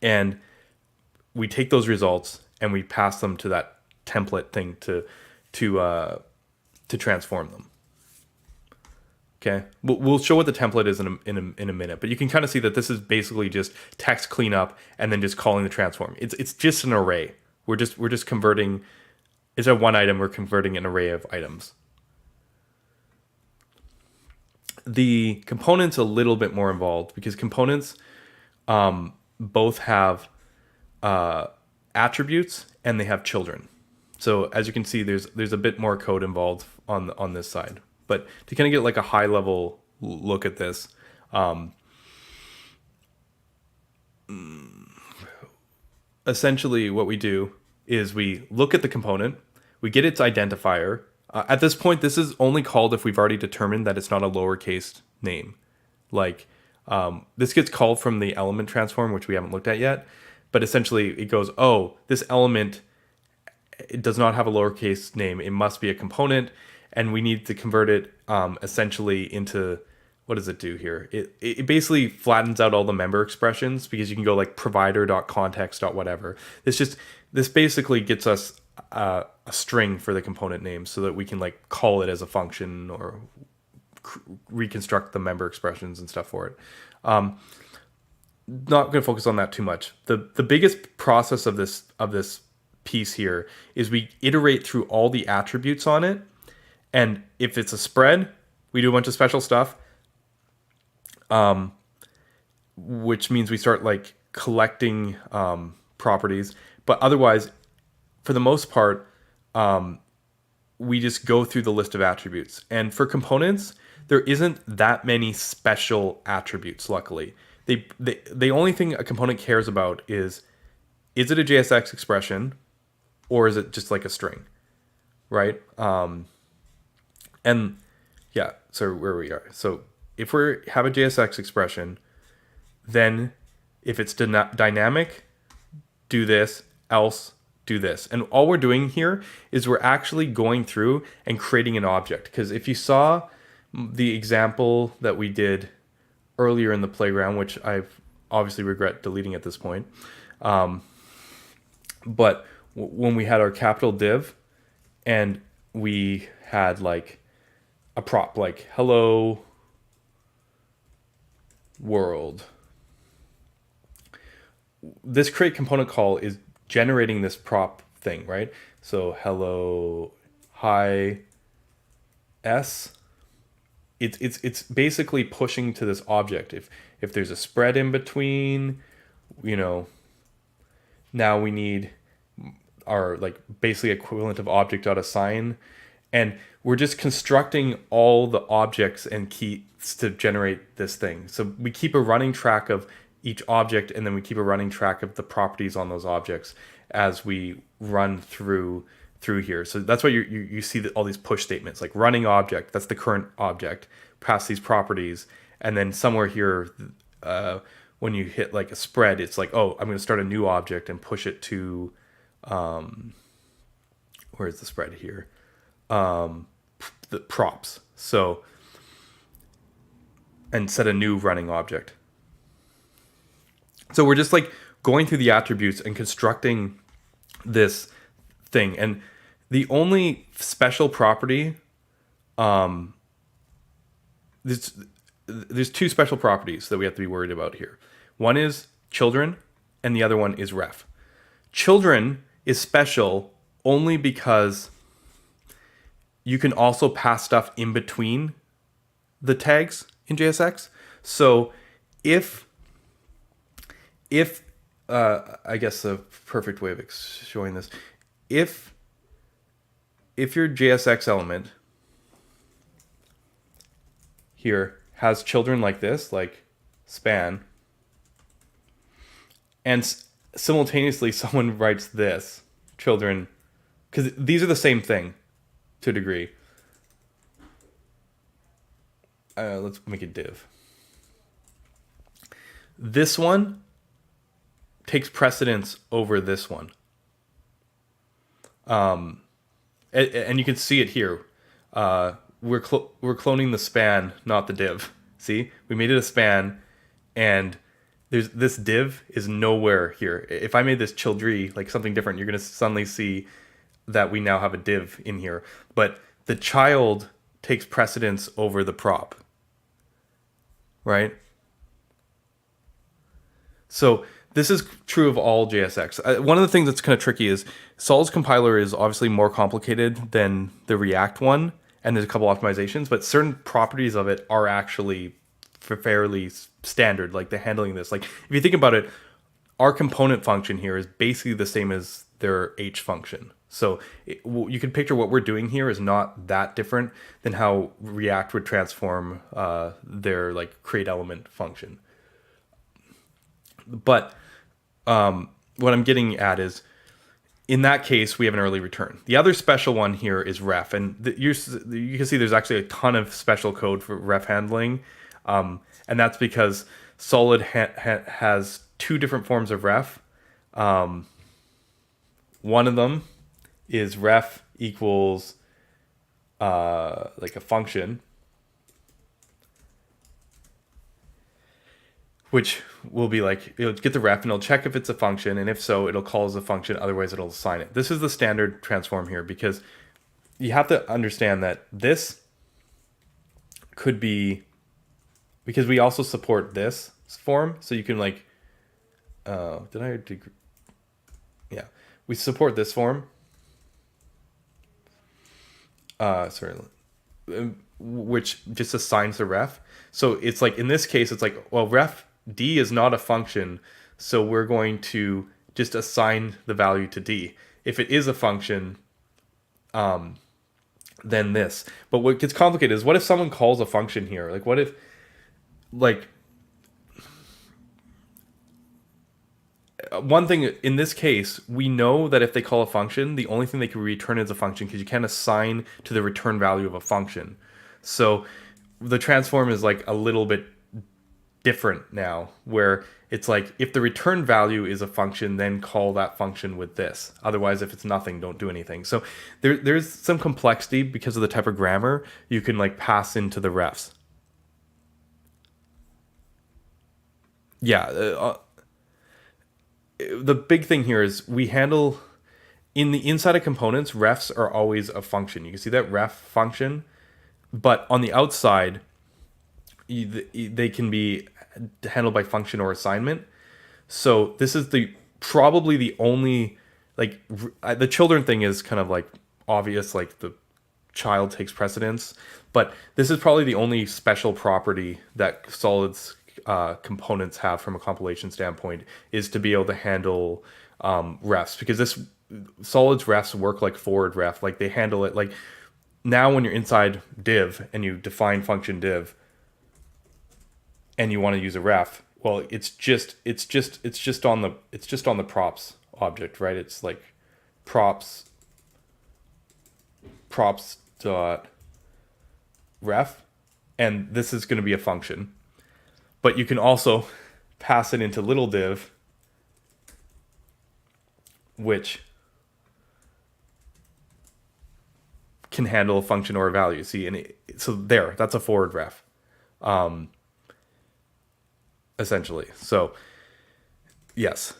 And we take those results and we pass them to that template thing to transform them. Okay, we'll show what the template is in a minute, but you can kind of see that this is basically just text cleanup and then just calling the transform. It's just an array. We're just converting. Instead of one item, we're converting an array of items. The component's a little bit more involved because components both have attributes and they have children. So as you can see, there's a bit more code involved on this side. But to kind of get like a high level look at this, essentially what we do is we look at the component, we get its identifier. At this point, this is only called if we've already determined that it's not a lowercase name. Like this gets called from the element transform, which we haven't looked at yet. But essentially it goes, oh, this element, it does not have a lowercase name. It must be a component. And we need to convert it essentially into, what does it do here? It basically flattens out all the member expressions because you can go like provider.context.whatever. This basically gets us a string for the component name so that we can like call it as a function or reconstruct the member expressions and stuff for it. Not going to focus on that too much. The biggest process of this piece here is we iterate through all the attributes on it. And if it's a spread, we do a bunch of special stuff, which means we start like collecting properties. But otherwise, for the most part, we just go through the list of attributes. And for components, there isn't that many special attributes, luckily. The only thing a component cares about is it a JSX expression or is it just like a string, right? And yeah, so where we are. So if we have a JSX expression, then if it's dynamic, do this, else do this. And all we're doing here is we're actually going through and creating an object. Because if you saw the example that we did earlier in the playground, which I obviously regret deleting at this point, but when we had our capital div and we had like a prop like hello world, this create component call is generating this prop thing, right? So hello hi s, it's basically pushing to this object. If there's a spread in between, now we need our like basically equivalent of object.assign, and we're just constructing all the objects and keys to generate this thing. So we keep a running track of each object, and then we keep a running track of the properties on those objects as we run through here. So that's why you see all these push statements like running object, that's the current object, pass these properties, and then somewhere here when you hit like a spread, it's like, oh, I'm going to start a new object and push it to where's the spread here? The props. So, and set a new running object. So we're just like going through the attributes and constructing this thing. And the only special property, the there's two special properties that we have to be worried about here. One is children, and the other one is ref. Children is special only because you can also pass stuff in between the tags in JSX. So if I guess the perfect way of showing this, if your JSX element here has children like this, like span, and simultaneously someone writes this, children, because these are the same thing to a degree. Let's make a div. This one takes precedence over this one. And you can see it here. We're cloning the span, not the div. See, we made it a span, and this div is nowhere here. If I made this childry, like something different, you're going to suddenly see that we now have a div in here. But the child takes precedence over the prop, right? So this is true of all JSX. One of the things that's kind of tricky is Sol's compiler is obviously more complicated than the React one, and there's a couple optimizations, but certain properties of it are actually fairly standard, like the handling this. Like if you think about it, our component function here is basically the same as their H function. So you can picture what we're doing here is not that different than how React would transform their like create element function. But what I'm getting at is, in that case, we have an early return. The other special one here is ref, and you can see there's actually a ton of special code for ref handling, and that's because Solid has two different forms of ref. One of them is ref equals like a function, which will be like, it'll get the ref and it'll check if it's a function, and if so, it'll call as a function, otherwise it'll assign it. This is the standard transform here, because you have to understand that this could be, because we also support this form, so you can like, yeah, we support this form. Which just assigns the ref. So it's like, in this case, it's like, well, ref D is not a function, so we're going to just assign the value to D. If it is a function, then this. But what gets complicated is, what if someone calls a function here? Like, what if, like, one thing in this case, we know that if they call a function, the only thing they can return is a function, because you can't assign to the return value of a function. So the transform is like a little bit different now, where it's like, if the return value is a function, then call that function with this. Otherwise, if it's nothing, don't do anything. So there's some complexity because of the type of grammar you can like pass into the refs. Yeah. The big thing here is we handle, in the inside of components, refs are always a function. You can see that ref function, but on the outside, they can be handled by function or assignment. So this is probably the only, like, the children thing is kind of like obvious, like the child takes precedence, but this is probably the only special property that Solid's components have from a compilation standpoint, is to be able to handle refs, because Solid's refs work like forward ref. Like, they handle it like, now when you're inside div and you define function div and you want to use a ref, well, it's just on the props object, right? It's like props dot ref, and this is going to be a function. But you can also pass it into little div, which can handle a function or a value. See, and so that's a forward ref, essentially. So, yes.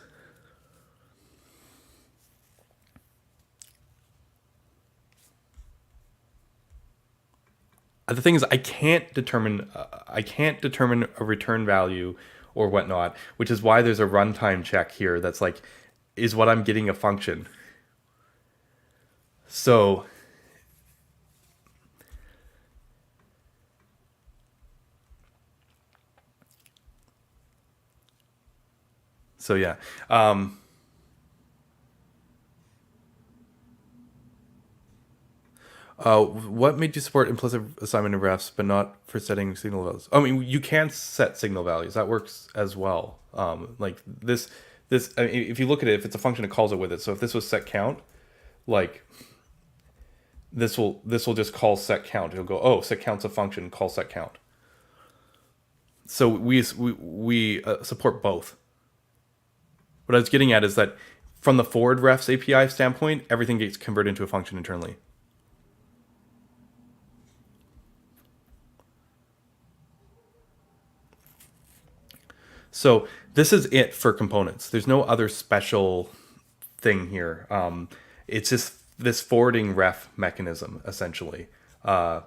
the thing is, I can't determine a return value or whatnot, which is why there's a runtime check here that's like, is what I'm getting a function? So yeah. What made you support implicit assignment of refs, but not for setting signal values? I mean, you can set signal values. That works as well. Like this. I mean, if you look at it, if it's a function, it calls it with it. So if this was set count, like this will just call set count. It'll go, oh, set count's a function, call set count. So we support both. What I was getting at is that from the forward refs API standpoint, everything gets converted into a function internally. So this is it for components. There's no other special thing here. It's just this forwarding ref mechanism, essentially. So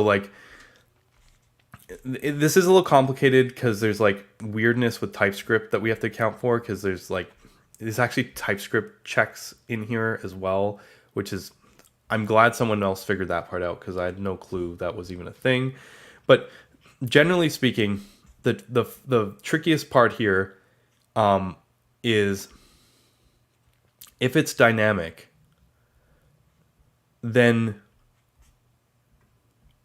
like, this is a little complicated because there's like weirdness with TypeScript that we have to account for, because there's actually TypeScript checks in here as well, which is, I'm glad someone else figured that part out because I had no clue that was even a thing. But generally speaking, the trickiest part here is if it's dynamic, then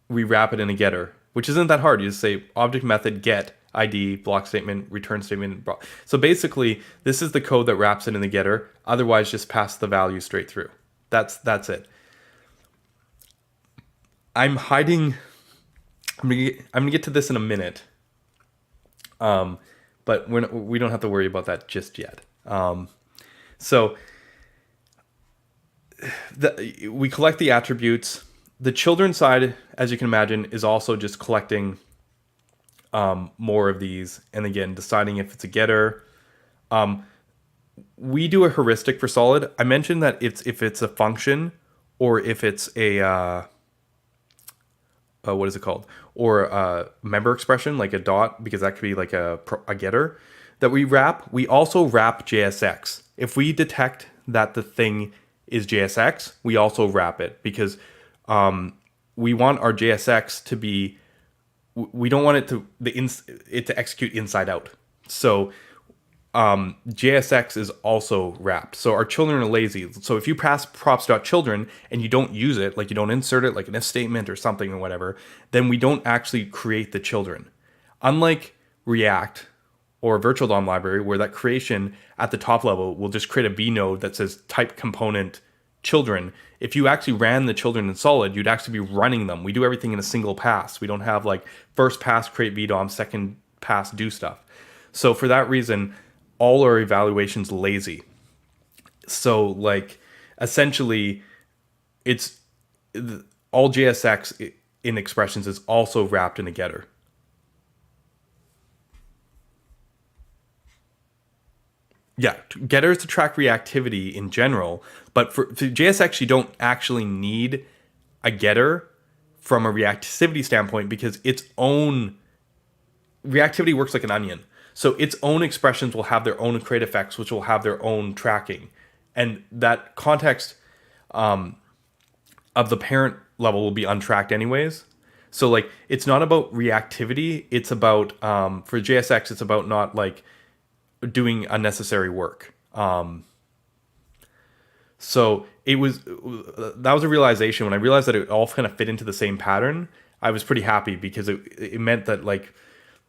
we wrap it in a getter, which isn't that hard. You just say object method get ID, block statement, return statement. So basically, this is the code that wraps it in the getter. Otherwise, just pass the value straight through. That's it. I'm gonna get to this in a minute, but we don't have to worry about that just yet. So we collect the attributes. The children side, as you can imagine, is also just collecting more of these, and again, deciding if it's a getter. We do a heuristic for solid. I mentioned that if it's a function, or if it's a what is it called, or a member expression like a dot, because that could be like a getter that we wrap. We also wrap JSX. If we detect that the thing is JSX, we also wrap it, because we want our JSX to be, we don't want it to execute inside out. So JSX is also wrapped. So our children are lazy. So if you pass props.children and you don't use it, like you don't insert it like an if statement or something or whatever, then we don't actually create the children. Unlike React or virtual DOM library, where that creation at the top level will just create a B node that says type component children. If you actually ran the children in solid, you'd actually be running them. We do everything in a single pass. We don't have like first pass create VDOM, second pass do stuff. So for that reason, all our evaluation's lazy. So like essentially it's all JSX in expressions is also wrapped in a getter. Yeah, getters to track reactivity in general, but for JSX you don't actually need a getter from a reactivity standpoint, because its own reactivity works like an onion. So its own expressions will have their own create effects, which will have their own tracking. And that context of the parent level will be untracked anyways. So like, it's not about reactivity. It's about, for JSX, it's about not like doing unnecessary work. So that was a realization when I realized that it all kind of fit into the same pattern. I was pretty happy, because it meant that like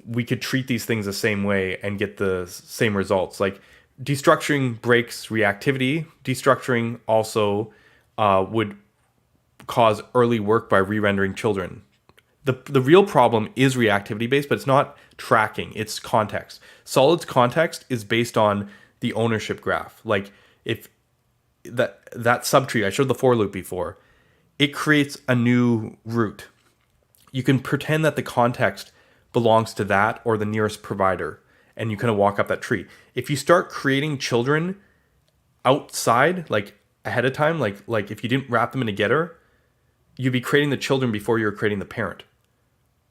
we could treat these things the same way and get the same results. Like destructuring breaks reactivity. Destructuring also would cause early work by re-rendering children. The real problem is reactivity based, but it's not tracking, it's context. Solid's context is based on the ownership graph. Like if that subtree, I showed the for loop before, it creates a new root. You can pretend that the context belongs to that or the nearest provider, and you kind of walk up that tree. If you start creating children outside, like ahead of time, like if you didn't wrap them in a getter, you'd be creating the children before you're creating the parent,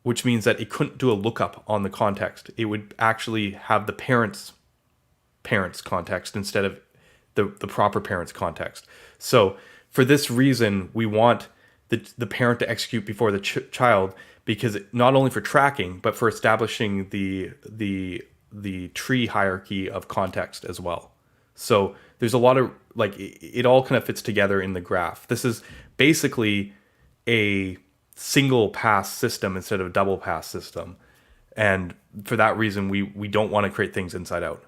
which means that it couldn't do a lookup on the context. It would actually have the parent's context instead of the proper parent's context. So for this reason, we want the parent to execute before the child, because not only for tracking, but for establishing the tree hierarchy of context as well. So there's a lot of, like, it all kind of fits together in the graph. This is basically a single pass system instead of a double pass system. And for that reason, we don't want to create things inside out.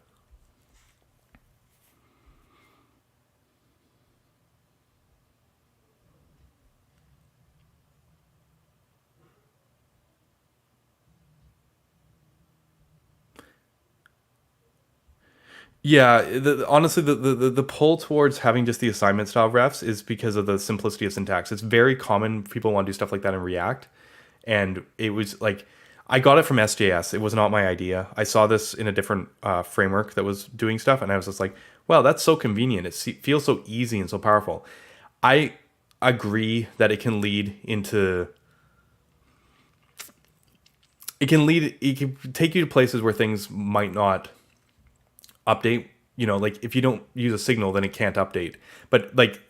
Yeah, honestly, the pull towards having just the assignment style refs is because of the simplicity of syntax. It's very common. People want to do stuff like that in React. And it was like, I got it from SJS. It was not my idea. I saw this in a different framework that was doing stuff. And I was just like, wow, that's so convenient. It feels so easy and so powerful. I agree that it can lead into... It can take you to places where things might not update. Like if you don't use a signal, then it can't update. But like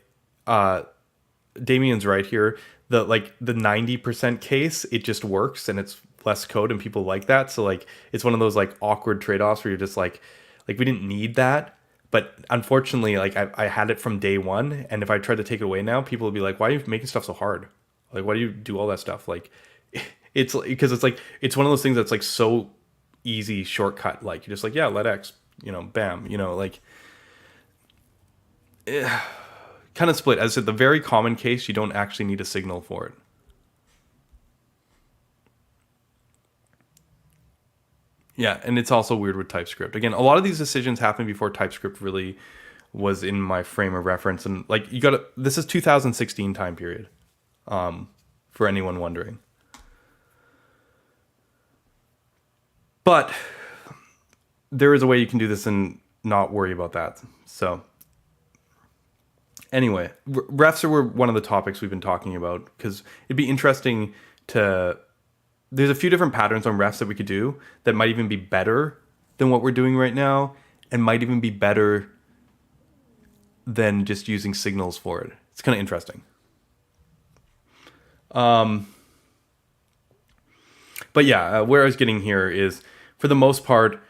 Damien's right here, the 90% case, it just works and it's less code and people like that. So like it's one of those like awkward trade-offs where you're just like we didn't need that. But unfortunately, like I had it from day one, and if I tried to take it away now, people would be like, why are you making stuff so hard? Like, why do you do all that stuff? Like it's because it's one of those things that's like so easy shortcut. Like you're just like, yeah, let X, bam, like kind of split. As I said, the very common case, you don't actually need a signal for it. Yeah, and it's also weird with TypeScript. Again, a lot of these decisions happened before TypeScript really was in my frame of reference. And like this is 2016 time period, for anyone wondering. But there is a way you can do this and not worry about that. So anyway, refs were one of the topics we've been talking about, because it'd be interesting to... There's a few different patterns on refs that we could do that might even be better than what we're doing right now, and might even be better than just using signals for it. It's kind of interesting. But yeah, where I was getting here is, for the most part,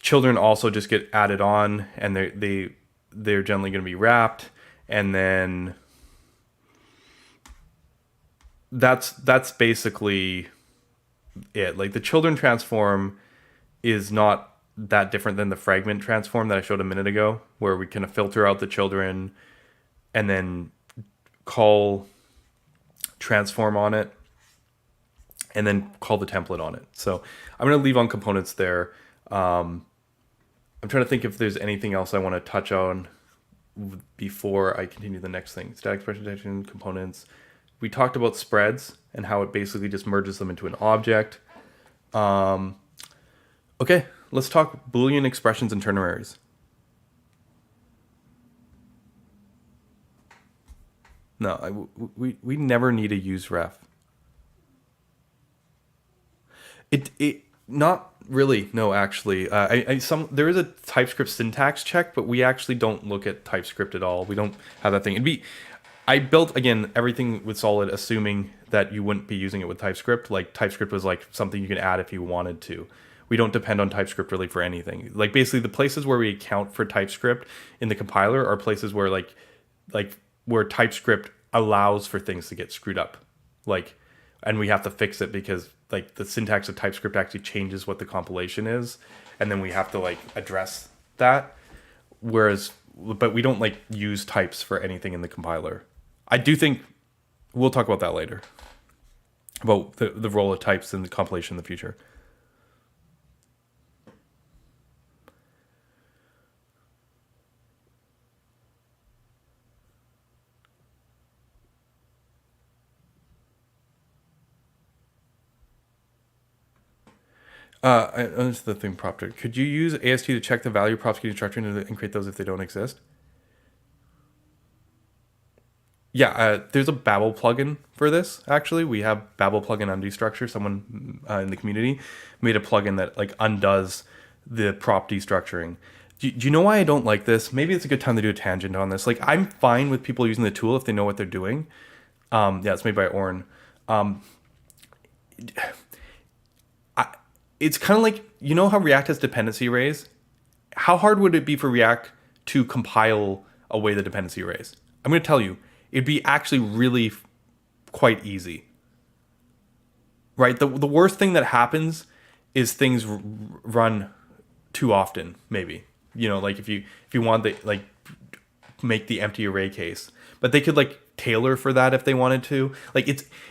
children also just get added on, and they're generally going to be wrapped, and then that's basically it. Like the children transform is not that different than the fragment transform that I showed a minute ago, where we kind of filter out the children and then call transform on it, and then call the template on it. So I'm going to leave on components there. I'm trying to think if there's anything else I want to touch on before I continue the next thing. Static expression detection, components. We talked about spreads and how it basically just merges them into an object. Okay, let's talk Boolean expressions and ternaries. No, we never need a use ref. It not really. No, actually, there is a TypeScript syntax check, but we actually don't look at TypeScript at all. We don't have that thing. I built, again, everything with Solid assuming that you wouldn't be using it with TypeScript. Like TypeScript was like something you can add if you wanted to. We don't depend on TypeScript really for anything. Like basically the places where we account for TypeScript in the compiler are places where like where TypeScript allows for things to get screwed up. And we have to fix it because like the syntax of TypeScript actually changes what the compilation is, and then we have to like address that. But we don't like use types for anything in the compiler. I do think we'll talk about that later, about the role of types in the compilation in the future. That's the thing, propter. Could you use AST to check the value props getting structured and create those if they don't exist? there's a Babel plugin for this. Actually, we have Babel plugin on Destructure. Someone in the community made a plugin that like undoes the prop destructuring. Do you know why I don't like this? Maybe it's a good time to do a tangent on this. Like, I'm fine with people using the tool if they know what they're doing. It's made by Orn. It's kind of like, you know how React has dependency arrays? How hard would it be for React to compile away the dependency arrays? I'm going to tell you, it'd be actually really quite easy. Right? The worst thing that happens is things run too often, maybe. You know, like if you want to like make the empty array case, but they could like tailor for that if they wanted to. Like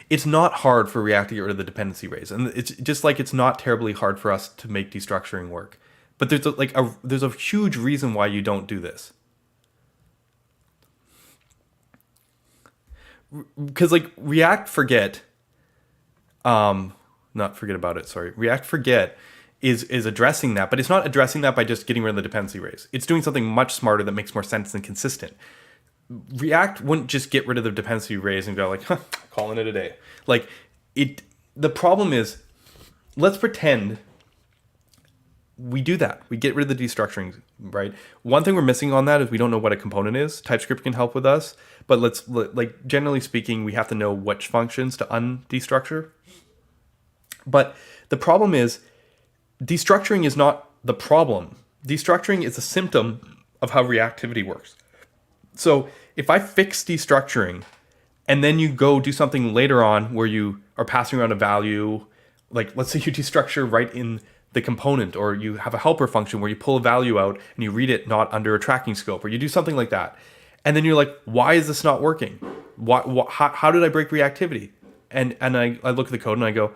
it's not hard for React to get rid of the dependency arrays, and it's just like it's not terribly hard for us to make destructuring work. But there's a huge reason why you don't do this. Because like React Forget, not forget about it. Sorry, React Forget is addressing that, but it's not addressing that by just getting rid of the dependency arrays. It's doing something much smarter that makes more sense and consistent. React wouldn't just get rid of the dependency arrays and go like, calling it a day. Like the problem is, let's pretend we do that. We get rid of the destructuring, right? One thing we're missing on that is we don't know what a component is. TypeScript can help with us, but like generally speaking, we have to know which functions to undestructure. But the problem is, destructuring is not the problem. Destructuring is a symptom of how reactivity works. So if I fix destructuring and then you go do something later on where you are passing around a value, like let's say you destructure right in the component, or you have a helper function where you pull a value out and you read it not under a tracking scope, or you do something like that. And then you're like, why is this not working? How did I break reactivity? And I look at the code and I go,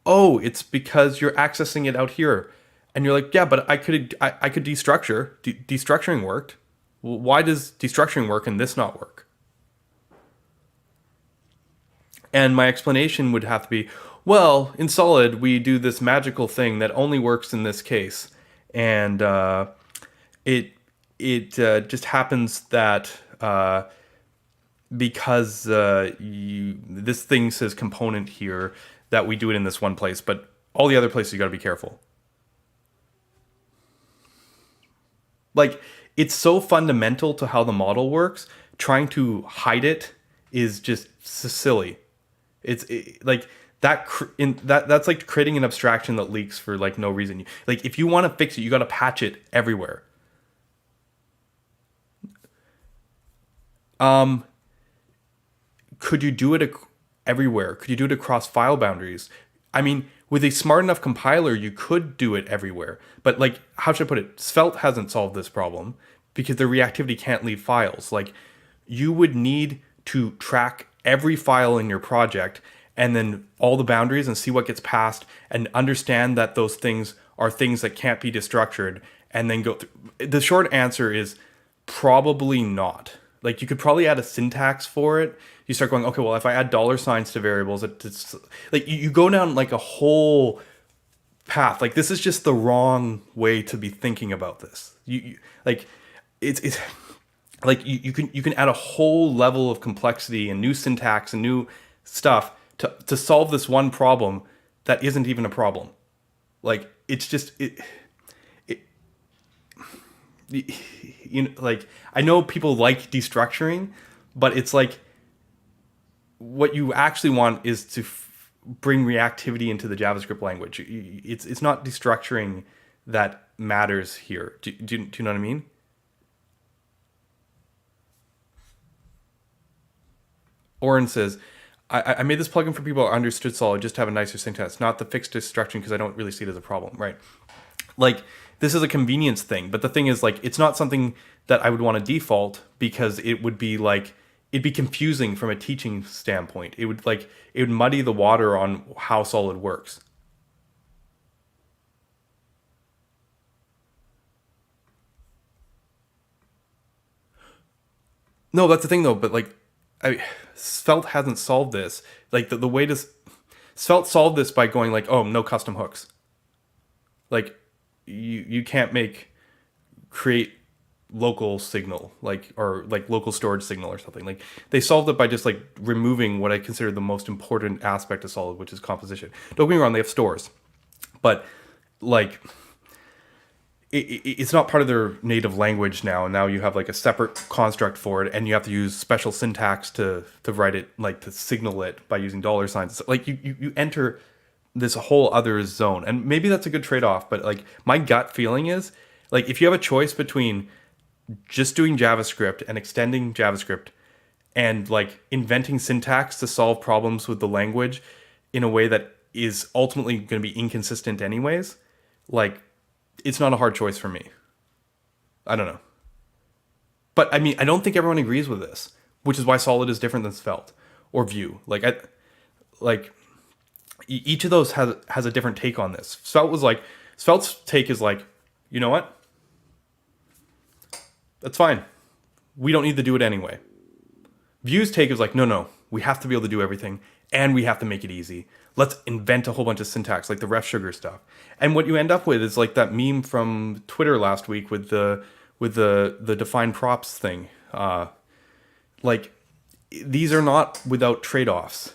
oh, it's because you're accessing it out here. And you're like, yeah, but I could destructure. Destructuring worked. Why does destructuring work and this not work? And my explanation would have to be, well, in Solid, we do this magical thing that only works in this case. And it just happens that because this thing says component here, that we do it in this one place, but all the other places you got to be careful. Like, it's so fundamental to how the model works. Trying to hide it is just silly. Like that's like creating an abstraction that leaks for like no reason. Like if you want to fix it, you got to patch it everywhere. Could you do it everywhere? Could you do it across file boundaries? I mean, with a smart enough compiler, you could do it everywhere. But like, how should I put it? Svelte hasn't solved this problem because the reactivity can't leave files. Like, you would need to track every file in your project and then all the boundaries and see what gets passed and understand that those things are things that can't be destructured and then go through. The short answer is probably not. Like, you could probably add a syntax for it. You start going, okay, well, if I add $signs to variables, it's like you go down like a whole path. Like, this is just the wrong way to be thinking about this. It's like you can add a whole level of complexity and new syntax and new stuff to solve this one problem that isn't even a problem. Like, it's just you know, like, I know people like destructuring, but it's like what you actually want is to bring reactivity into the JavaScript language. It's not destructuring that matters here. Do you know what I mean? Oren says, I made this plugin for people who understood Solid just to have a nicer syntax, not the fixed destruction because I don't really see it as a problem, right? Like, this is a convenience thing, but the thing is, like, it's not something that I would want to default because it would be like, it'd be confusing from a teaching standpoint. It would muddy the water on how Solid works. No, that's the thing though, but like, Svelte hasn't solved this. Like, the way to Svelte solved this by going like, oh, no custom hooks. Like, you can't create local signal, like, or like local storage signal or something. Like they solved it by just like removing what I consider the most important aspect of Solid, which is composition. Don't get me wrong, they have stores, but like it's not part of their native language now, and now you have like a separate construct for it, and you have to use special syntax to write it, like to signal it by using dollar signs. Like you enter this whole other zone, and maybe that's a good trade-off, but like my gut feeling is like if you have a choice between just doing JavaScript and extending JavaScript and like inventing syntax to solve problems with the language in a way that is ultimately going to be inconsistent anyways, like it's not a hard choice for me. I don't know. But I mean, I don't think everyone agrees with this, which is why Solid is different than Svelte or Vue. Each of those has a different take on this. Svelte's take is like, you know what? That's fine. We don't need to do it anyway. Vue's take is like, no, we have to be able to do everything, and we have to make it easy. Let's invent a whole bunch of syntax, like the ref sugar stuff. And what you end up with is like that meme from Twitter last week with the define props thing. Like these are not without trade-offs.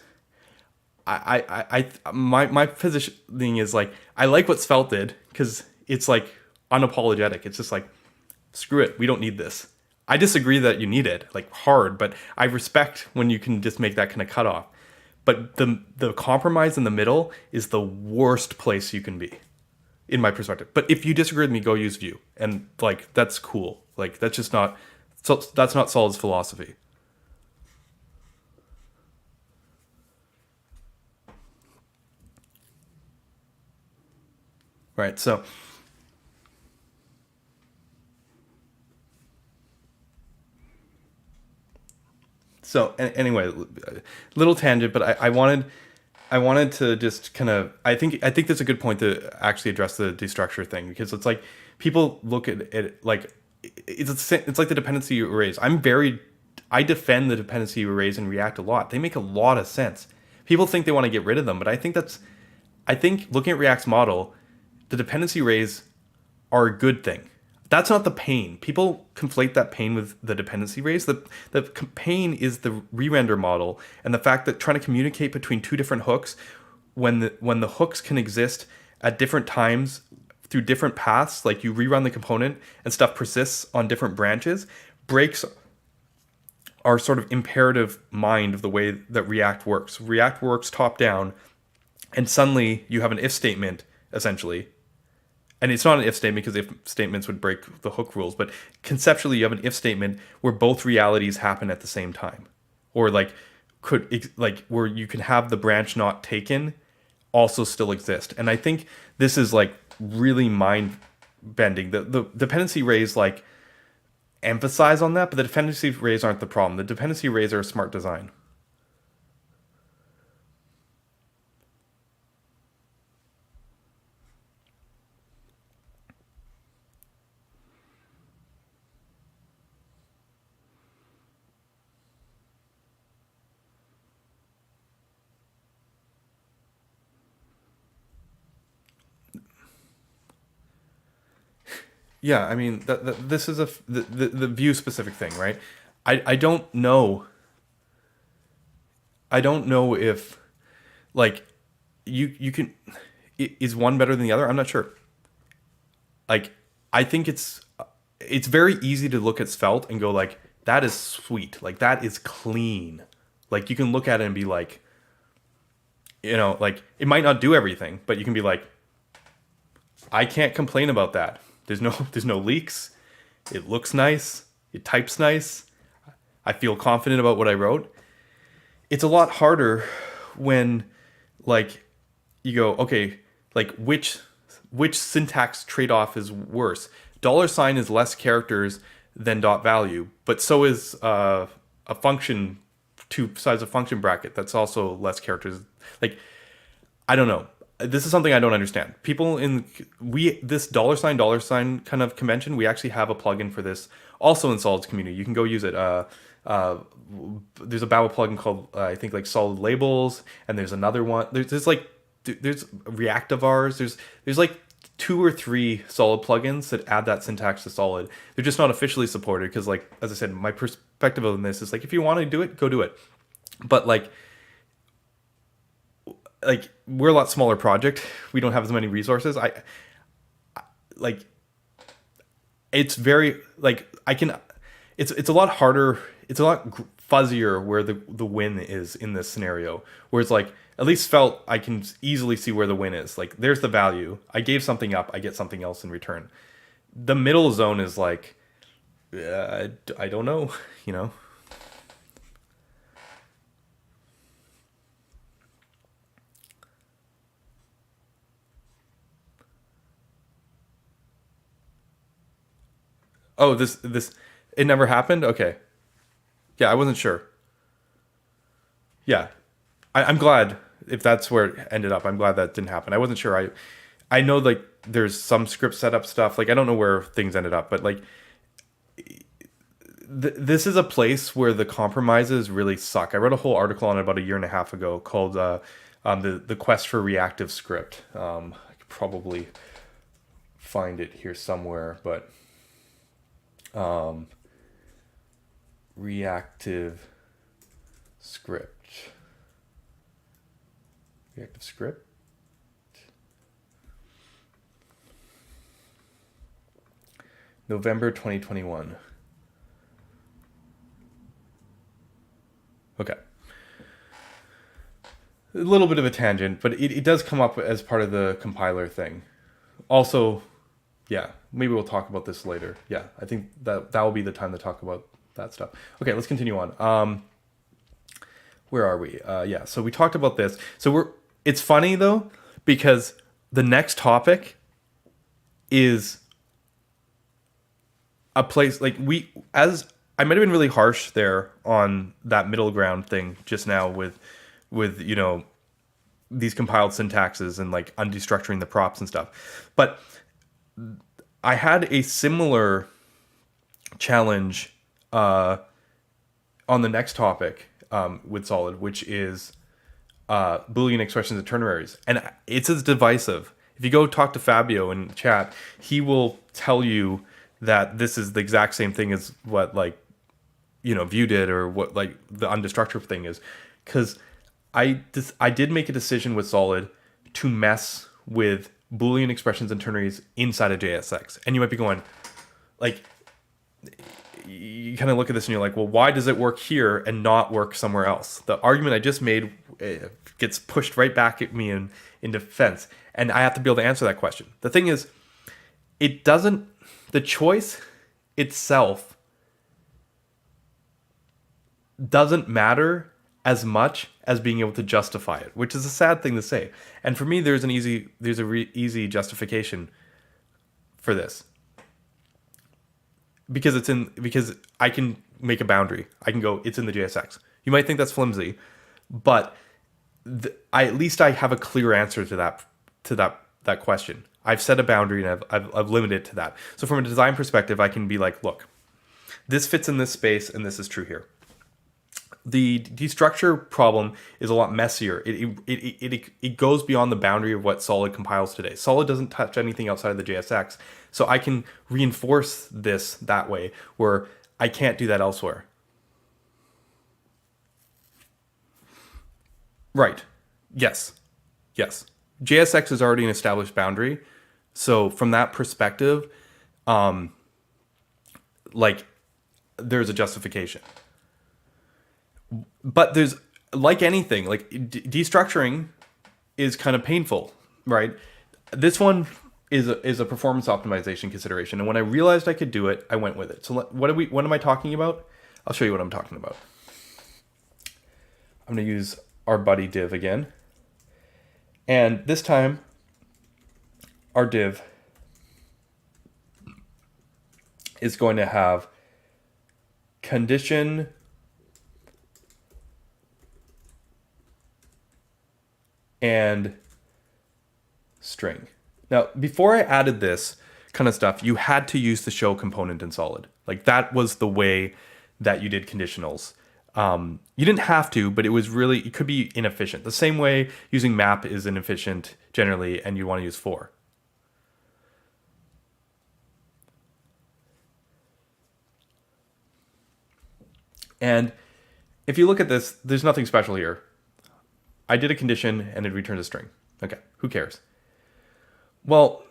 My positioning is like, I like what Svelte did because it's like unapologetic. It's just like, screw it, we don't need this. I disagree that you need it, like hard, but I respect when you can just make that kind of cutoff. But the compromise in the middle is the worst place you can be, in my perspective. But if you disagree with me, go use Vue, and like that's cool. Like that's just not, so that's not Solid's philosophy. Right. So anyway, little tangent, but I wanted to just kind of, I think that's a good point to actually address the destructure thing, because it's like people look at it like it's like the dependency arrays. I defend the dependency arrays in React a lot. They make a lot of sense. People think they want to get rid of them, but I think looking at React's model, the dependency arrays are a good thing. That's not the pain. People conflate that pain with the dependency arrays. The pain is the re-render model and the fact that trying to communicate between two different hooks when the hooks can exist at different times through different paths, like you rerun the component and stuff persists on different branches, breaks our sort of imperative mind of the way that React works. React works top down, and suddenly you have an if statement, essentially. And it's not an if statement because if statements would break the hook rules, but conceptually you have an if statement where both realities happen at the same time. Or where you can have the branch not taken also still exist. And I think this is like really mind bending. The dependency arrays like emphasize on that, but the dependency arrays aren't the problem. The dependency arrays are a smart design. Yeah, I mean, this is the Vue specific thing, right? I don't know. I don't know if, like, you can, is one better than the other? I'm not sure. Like, I think it's very easy to look at Svelte and go like, that is sweet, like that is clean. Like you can look at it and be like, like it might not do everything, but you can be like, I can't complain about that. There's no leaks. It looks nice. It types nice. I feel confident about what I wrote. It's a lot harder when like you go, okay, like which syntax trade-off is worse? Dollar sign is less characters than dot value, but so is a function, two sides of function bracket that's also less characters. Like, I don't know. This is something I don't understand. People this dollar sign kind of convention, we actually have a plugin for this also in Solid's community. You can go use it. There's a Babel plugin called I think like Solid Labels, and there's another one. There's Reactivars. There's like 2 or 3 Solid plugins that add that syntax to Solid. They're just not officially supported because, like, as I said, my perspective on this is like, if you want to do it, go do it. But like we're a lot smaller project. We don't have as many resources. Like it's very like I can. It's a lot harder. It's a lot fuzzier where the win is in this scenario. Where it's like at least felt I can easily see where the win is. Like there's the value. I gave something up. I get something else in return. The middle zone is like I don't know. You know. Oh, this it never happened? Okay. Yeah, I wasn't sure. Yeah. I'm glad if that's where it ended up. I'm glad that didn't happen. I wasn't sure. I know like there's some script setup stuff. Like I don't know where things ended up, but like this is a place where the compromises really suck. I wrote a whole article on it about a year and a half ago called the quest for ReactiveScript. I could probably find it here somewhere, but ReactiveScript. ReactiveScript. November 2021. Okay. A little bit of a tangent, but it does come up as part of the compiler thing. Also, yeah, maybe we'll talk about this later. Yeah, I think that will be the time to talk about that stuff. Okay, let's continue on. Where are we? Yeah, so we talked about this. So it's funny though, because the next topic is a place like I might have been really harsh there on that middle ground thing just now with you know these compiled syntaxes and like undestructuring the props and stuff. But I had a similar challenge on the next topic with Solid, which is Boolean expressions and ternaries. And it's as divisive. If you go talk to Fabio in chat, he will tell you that this is the exact same thing as what like, you know, Vue did or what like the undestructured thing is. Because I did make a decision with Solid to mess with Boolean expressions and ternaries inside of JSX. And you might be going, like, you kind of look at this and you're like, well, why does it work here and not work somewhere else? The argument I just made gets pushed right back at me in defense. And I have to be able to answer that question. The thing is, the choice itself doesn't matter as much as being able to justify it, which is a sad thing to say. And for me, there's easy justification for this. Because I can make a boundary. I can go, it's in the JSX. You might think that's flimsy, but at least I have a clear answer to that question. I've set a boundary and I've limited it to that. So from a design perspective, I can be like, look, this fits in this space and this is true here. The destructure problem is a lot messier. It goes beyond the boundary of what Solid compiles today. Solid doesn't touch anything outside of the JSX. So I can reinforce this that way where I can't do that elsewhere. Right. Yes. JSX is already an established boundary. So from that perspective, like there's a justification. But there's, like anything, like destructuring is kind of painful, right? This one is a performance optimization consideration. And when I realized I could do it, I went with it. So what am I talking about? I'll show you what I'm talking about. I'm going to use our buddy div again. And this time, our div is going to have condition and string. Now, before I added this kind of stuff, you had to use the show component in Solid. Like that was the way that you did conditionals. You didn't have to, but it could be inefficient. The same way using map is inefficient generally, and you want to use for. And if you look at this, there's nothing special here. I did a condition and it returns a string. Okay, who cares? Well,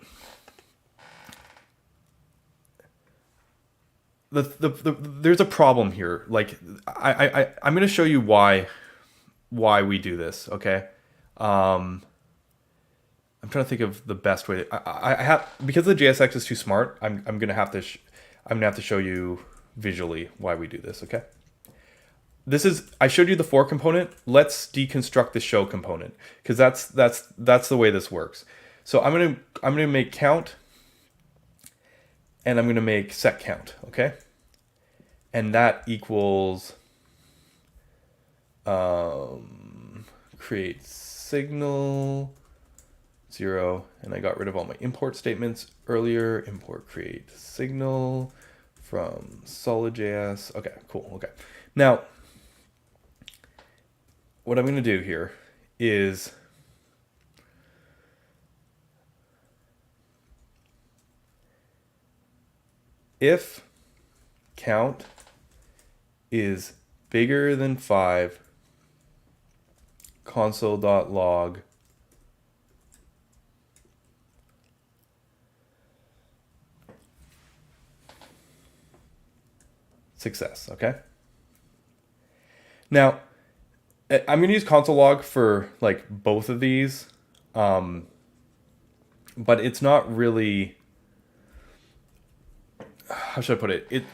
there's a problem here. Like I'm going to show you why we do this. Okay, I'm trying to think of the best way. I have, because the JSX is too smart. I'm going to have to show you visually why we do this. Okay. This is, I showed you the for component. Let's deconstruct the show component, because that's the way this works. So I'm gonna make count, and I'm gonna make set count, okay? And that equals create signal 0, and I got rid of all my import statements earlier. Import create signal from SolidJS. Okay, cool. Okay, now what I'm going to do here is if count is bigger than 5, console.log success, okay? Now, I'm going to use console log for like both of these, but it's not really, how should I put it?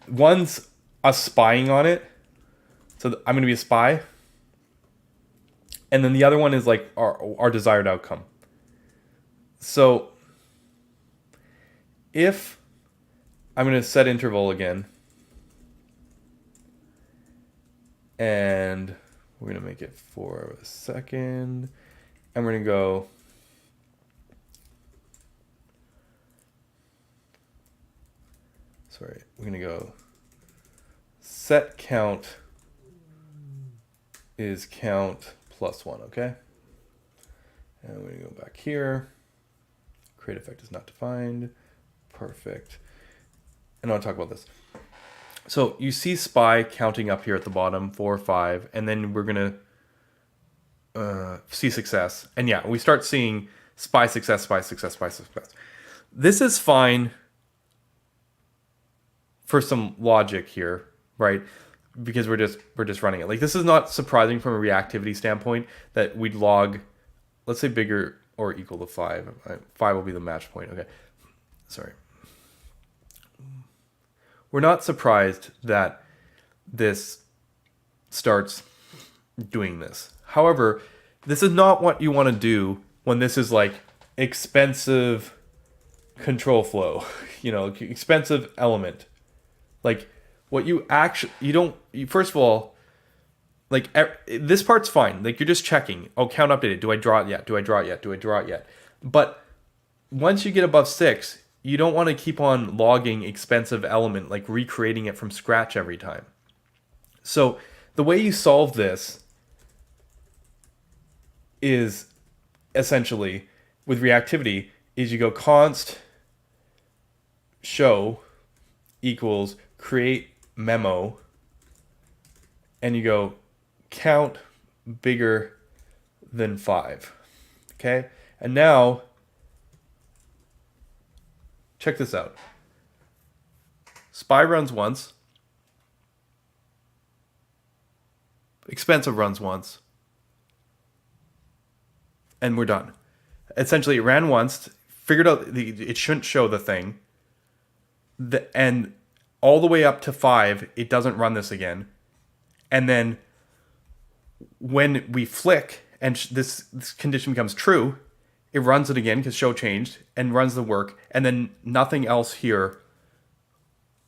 One's a spying on it, so I'm going to be a spy, and then the other one is like our desired outcome. So if I'm going to set interval again, and we're going to make it for a second, and we're going to go set count is count plus 1, okay? And we're going to go back here. Create effect is not defined. Perfect. And I'll talk about this. So you see spy counting up here at the bottom, 4, 5, and then we're going to see success. And yeah, we start seeing spy success, spy success, spy success. This is fine for some logic here, right? Because we're just running it. Like, this is not surprising from a reactivity standpoint that we'd log, let's say bigger or equal to 5. 5 will be the match point. Okay, sorry. We're not surprised that this starts doing this. However, this is not what you want to do when this is like expensive control flow, expensive element. Like, what you actually, first of all, like, this part's fine. Like, you're just checking. Oh, count updated. Do I draw it yet? Do I draw it yet? Do I draw it yet? But once you get above 6, you don't want to keep on logging expensive element, like recreating it from scratch every time. So the way you solve this is essentially, with reactivity, is you go const show equals create memo, and you go count bigger than 5. Okay? And now, check this out. Spy runs once. Expensive runs once. And we're done. Essentially, it ran once, figured out it shouldn't show the thing, and all the way up to 5, it doesn't run this again. And then when we flick and this condition becomes true, it runs it again because show changed and runs the work, and then nothing else here.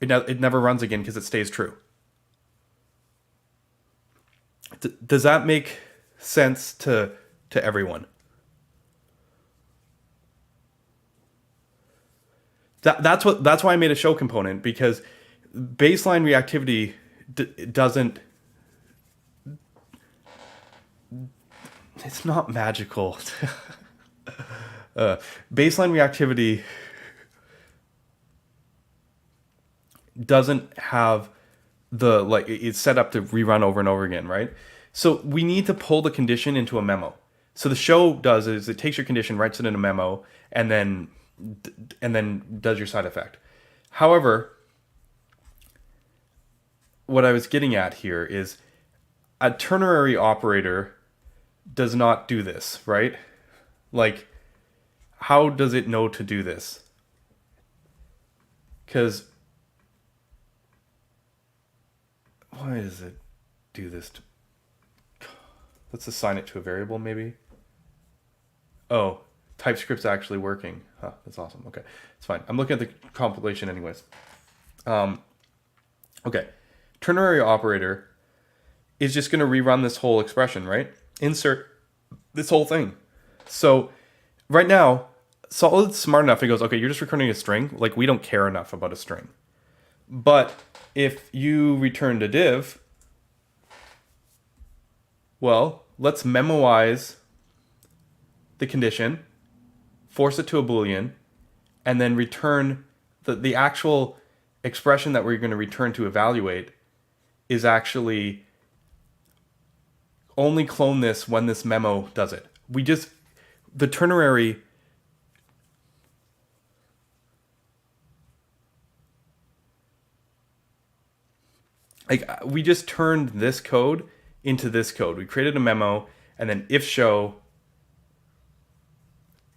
It never runs again because it stays true. Does that make sense to everyone? That's why I made a show component, because baseline reactivity doesn't. It's not magical. Baseline reactivity doesn't have the, like, it's set up to rerun over and over again, right? So we need to pull the condition into a memo. So the show does is it takes your condition, writes it in a memo, and then does your side effect. However, what I was getting at here is a ternary operator does not do this, right? Like, how does it know to do this? Because why does it do this? Let's assign it to a variable, maybe. Oh, TypeScript's actually working. Huh, that's awesome. Okay, it's fine. I'm looking at the compilation anyways. Okay, ternary operator is just going to rerun this whole expression, right? Insert this whole thing. So right now, Solid's smart enough. It goes, okay, you're just returning a string. Like, we don't care enough about a string. But if you returned a div, well, let's memoize the condition, force it to a Boolean, and then return the actual expression that we're going to return to evaluate is actually only clone this when this memo does it. The ternary, like, we just turned this code into this code. We created a memo, and then if show,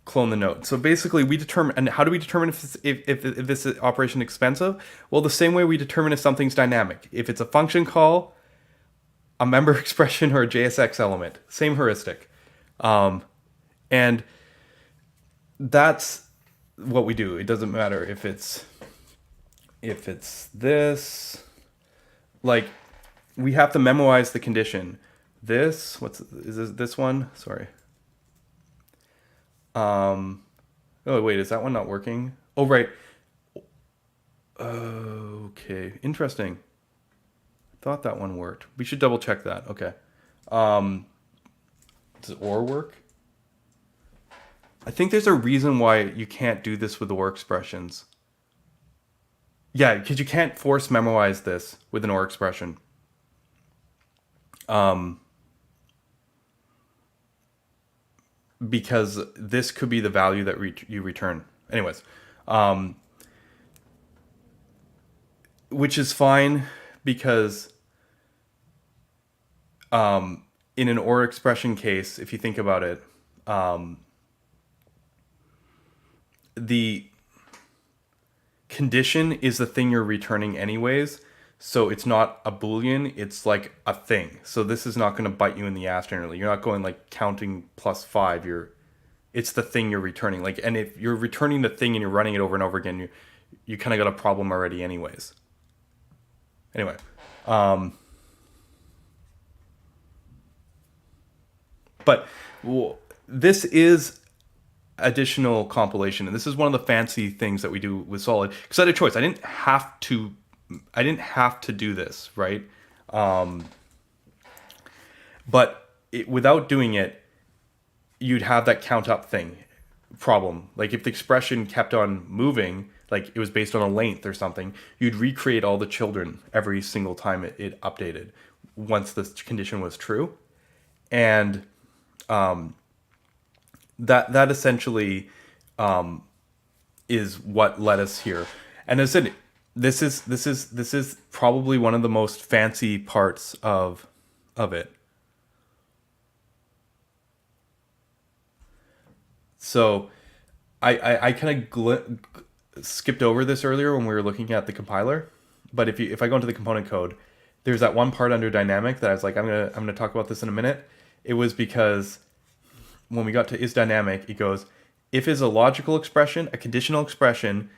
clone the node. So basically we determine, and how do we determine if this operation is expensive? Well, the same way we determine if something's dynamic. If it's a function call, a member expression, or a JSX element, same heuristic. And that's what we do. It doesn't matter if it's this, like, we have to memoize the condition. This one? Sorry. Oh wait, is that one not working? Oh right. Okay, interesting. I thought that one worked. We should double check that. Okay. Does OR work? I think there's a reason why you can't do this with OR expressions. Yeah, because you can't force memoize this with an OR expression. Because this could be the value that you return. Anyways, which is fine because in an OR expression case, if you think about it, the condition is the thing you're returning anyways. So it's not a Boolean, it's like a thing. So this is not going to bite you in the ass generally. You're not going like counting +5. It's the thing you're returning. Like, and if you're returning the thing and you're running it over and over again, you kind of got a problem already anyways. Anyway, but this is additional compilation, and this is one of the fancy things that we do with Solid. Because I had a choice. I didn't have to do this, right? But without doing it, you'd have that count up thing problem. Like, if the expression kept on moving, like it was based on a length or something, you'd recreate all the children every single time it updated once the condition was true. And that essentially is what led us here. And as I said, this is probably one of the most fancy parts of it. So I kind of skipped over this earlier when we were looking at the compiler, but if I go into the component code, there's that one part under dynamic that I was like, I'm gonna talk about this in a minute. It was because when we got to is dynamic, it goes, if is a logical expression, a conditional expression,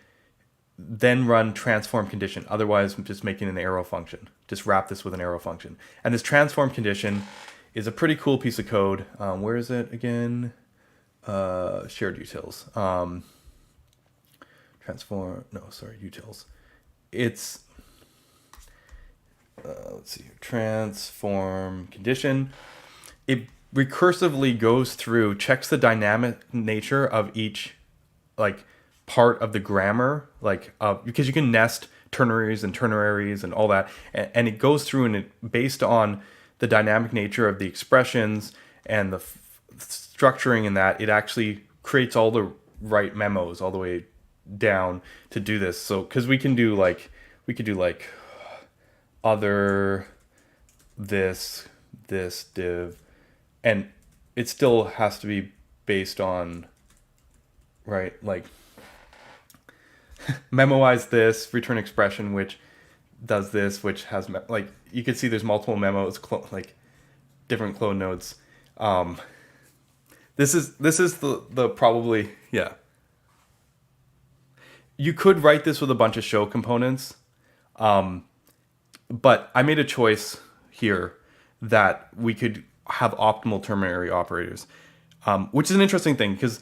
then run transform condition. Otherwise, I'm just making an arrow function. Just wrap this with an arrow function. And this transform condition is a pretty cool piece of code. Where is it again? Shared utils. Utils. It's, let's see here, transform condition. It recursively goes through, checks the dynamic nature of each, like, part of the grammar, like, because you can nest ternaries and ternaries and all that, and it goes through and it based on the dynamic nature of the expressions and the structuring in that, it actually creates all the right memos all the way down to do this. So because we could do like other this div, and it still has to be based on, right, like memoize this return expression which does this, which has like you can see there's multiple memos, like different clone nodes. This is the probably, yeah. You could write this with a bunch of show components, but I made a choice here that we could have optimal ternary operators, which is an interesting thing because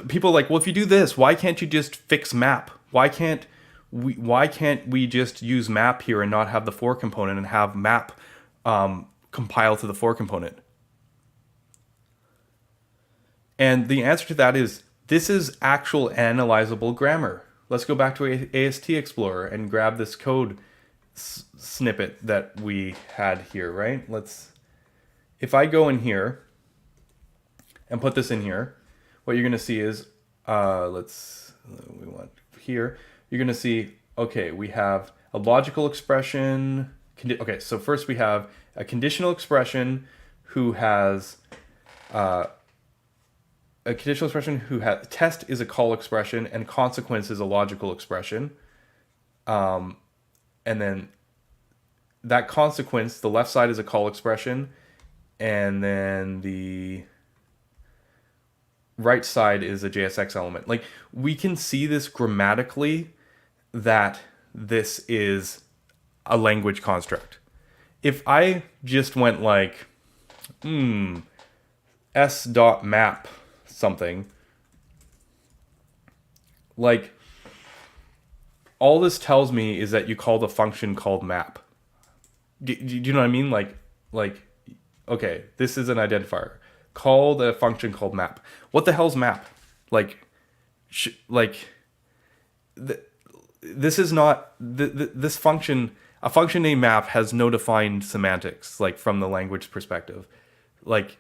people are like, well, if you do this, why can't you just fix map? Why can't we just use map here and not have the for component and have map compile to the for component? And the answer to that is this is actual analyzable grammar. Let's go back to AST Explorer and grab this code snippet that we had here, right? If I go in here and put this in here, what you're going to see is, we want here, you're going to see, okay, we have a logical expression. Okay, so first we have a conditional expression who has, test is a call expression and consequence is a logical expression. And then that consequence, the left side is a call expression, and then the right side is a JSX element. Like, we can see this grammatically that this is a language construct. If I just went like, s.map something, like, all this tells me is that you called a function called map. Do you know what I mean? Like, okay, this is an identifier. Call the function called map. What the hell's map? This is not this function. A function named map has no defined semantics, like from the language perspective. Like,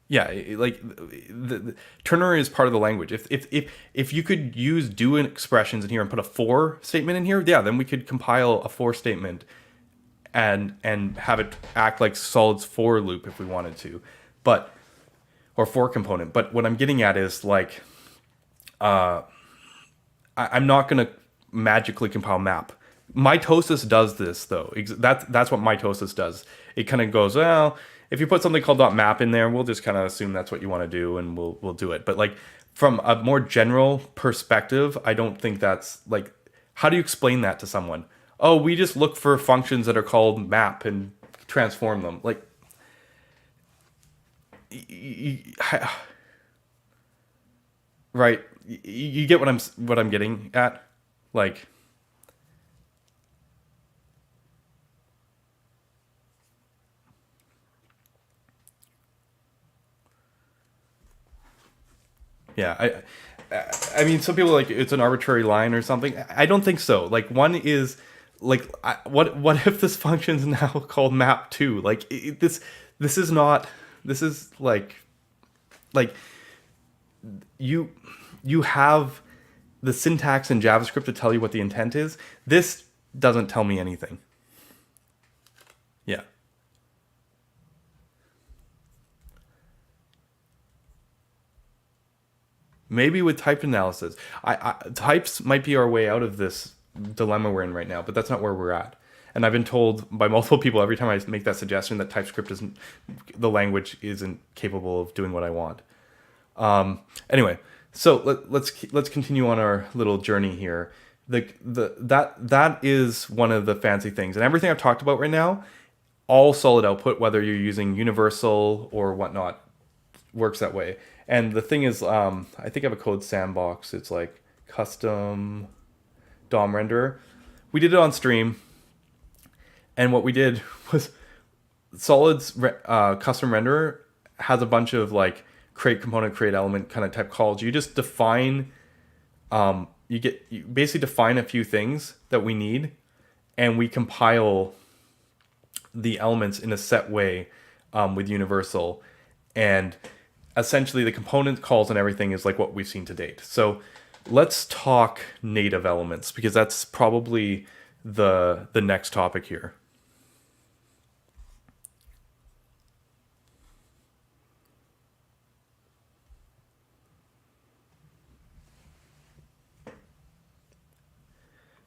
yeah, like the ternary is part of the language. If you could use do expressions in here and put a for statement in here, yeah, then we could compile a for statement and have it act like Solid's for loop if we wanted to, or for component. But what I'm getting at is like, I'm not gonna magically compile map. Mitosis does this though. That's what mitosis does. It kind of goes, well, if you put something called .map in there, we'll just kind of assume that's what you want to do, and we'll do it. But like from a more general perspective, I don't think that's like, how do you explain that to someone? Oh, we just look for functions that are called map and transform them. Like, right? You get what I'm getting at, like. Yeah, I mean, some people are like it's an arbitrary line or something. I don't think so. Like, one is like, what if this function is now called map too? Like, this is not. This is like you have the syntax in JavaScript to tell you what the intent is. This doesn't tell me anything. Yeah. Maybe with typed analysis. Types might be our way out of this dilemma we're in right now, but that's not where we're at. And I've been told by multiple people every time I make that suggestion that TypeScript isn't, the language isn't capable of doing what I want. Anyway, so let's continue on our little journey here. That is one of the fancy things, and everything I've talked about right now, all solid output, whether you're using universal or whatnot, works that way. And the thing is, I think I have a code sandbox. It's like custom DOM renderer. We did it on stream. And what we did was Solid's custom renderer has a bunch of like create component, create element kind of type calls. You just define you basically define a few things that we need, and we compile the elements in a set way with universal, and essentially the component calls and everything is like what we've seen to date. So let's talk native elements, because that's probably the next topic here.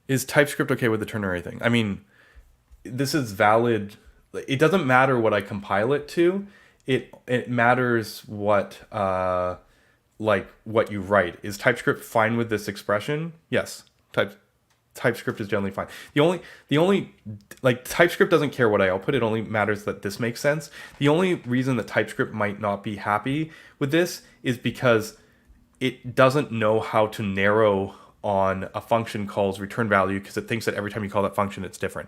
Is TypeScript okay with the ternary thing? I mean, this is valid. It doesn't matter what I compile it to. It matters what like what you write. Is TypeScript fine with this expression? Yes. TypeScript is generally fine. The only like TypeScript doesn't care what I output. It only matters that this makes sense. The only reason that TypeScript might not be happy with this is because it doesn't know how to narrow on a function call's return value, because it thinks that every time you call that function, it's different.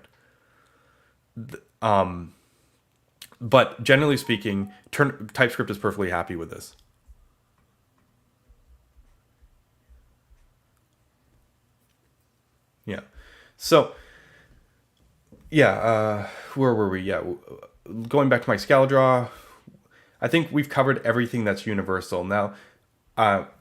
But generally speaking, TypeScript is perfectly happy with this. Yeah. So, yeah, where were we? Yeah, going back to my Scala draw, I think we've covered everything that's universal. Now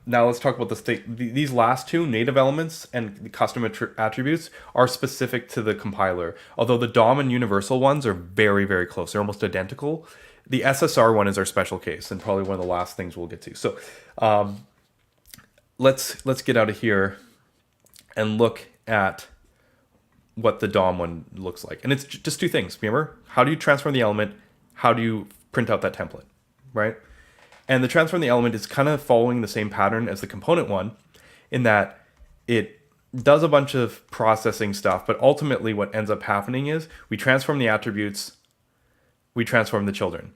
let's talk about these last two, native elements and the custom attributes, are specific to the compiler. Although the DOM and universal ones are very, very close. They're almost identical. The SSR one is our special case, and probably one of the last things we'll get to. So let's get out of here and look at what the DOM one looks like. And it's just two things, remember? How do you transform the element? How do you print out that template, right? And the transform the element is kind of following the same pattern as the component one, in that it does a bunch of processing stuff, but ultimately what ends up happening is we transform the attributes, we transform the children.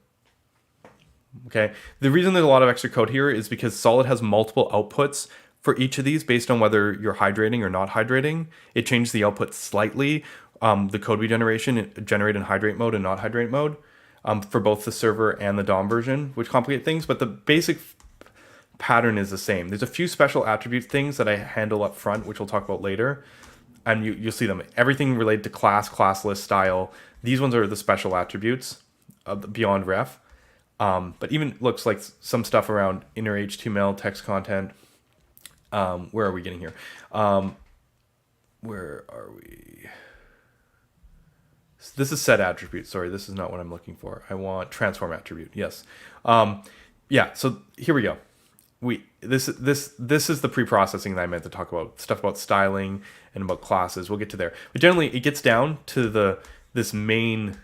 Okay. The reason there's a lot of extra code here is because Solid has multiple outputs for each of these based on whether you're hydrating or not hydrating. It changes the output slightly. The code regeneration generate in hydrate mode and not hydrate mode. For both the server and the DOM version, which complicate things, but the basic pattern is the same. There's a few special attribute things that I handle up front, which we'll talk about later, and you'll see them. Everything related to class list, style. These ones are the special attributes beyond ref. But even looks like some stuff around inner HTML, text content. Where are we getting here? Where are we? This is set attribute. Sorry, this is not what I'm looking for. I want transform attribute. Yes. Yeah. So here we go. This is the pre-processing that I meant to talk about. Stuff about styling and about classes. We'll get to there. But generally, it gets down to this main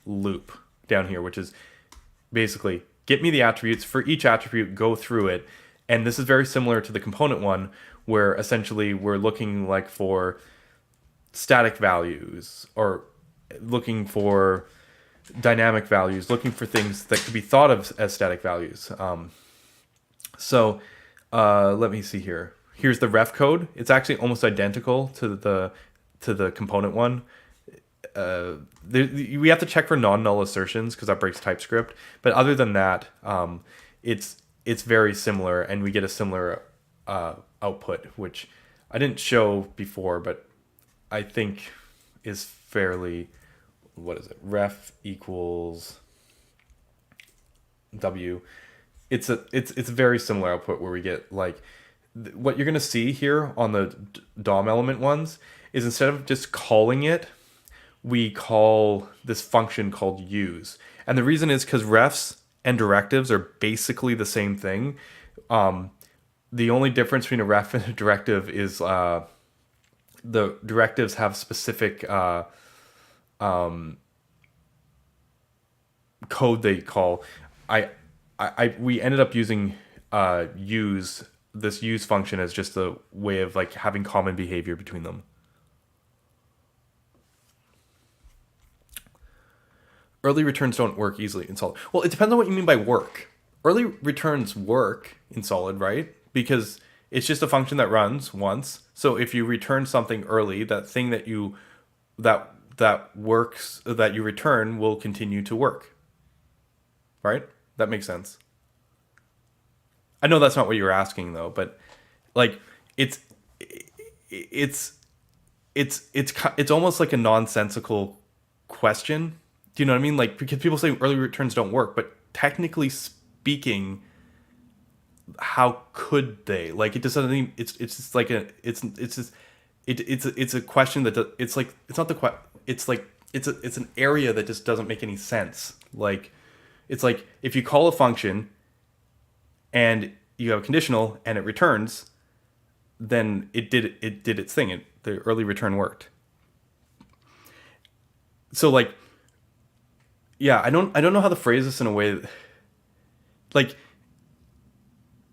loop down here, which is basically get me the attributes for each attribute. Go through it, and this is very similar to the component one, where essentially we're looking like for static values, or looking for dynamic values, looking for things that could be thought of as static values. So let me see here. Here's the ref code. It's actually almost identical to the component one. We have to check for non-null assertions because that breaks TypeScript. But other than that, it's very similar, and we get a similar output, which I didn't show before, but I think is fairly, what is it? Ref equals W. It's a very similar output where we get like what you're going to see here on the DOM element ones is instead of just calling it, we call this function called use. And the reason is because refs and directives are basically the same thing. The only difference between a ref and a directive is the directives have specific code they call. We ended up using this use function as just a way of like having common behavior between them. Early returns don't work easily in Solid. Well, it depends on what you mean by work. Early returns work in Solid, right? Because it's just a function that runs once. So if you return something early, that thing that you return will continue to work. Right? That makes sense. I know that's not what you were asking though, but like it's it's it's almost like a nonsensical question. Do you know what I mean? Like, because people say early returns don't work, but technically speaking, how could they? Like, it just doesn't even, it's just like a it's just it's a question that it's like, it's not the it's like it's an area that just doesn't make any sense. Like, it's like if you call a function and you have a conditional and it returns, then it did its thing. The early return worked. So like, yeah, I don't know how to phrase this in a way that, like,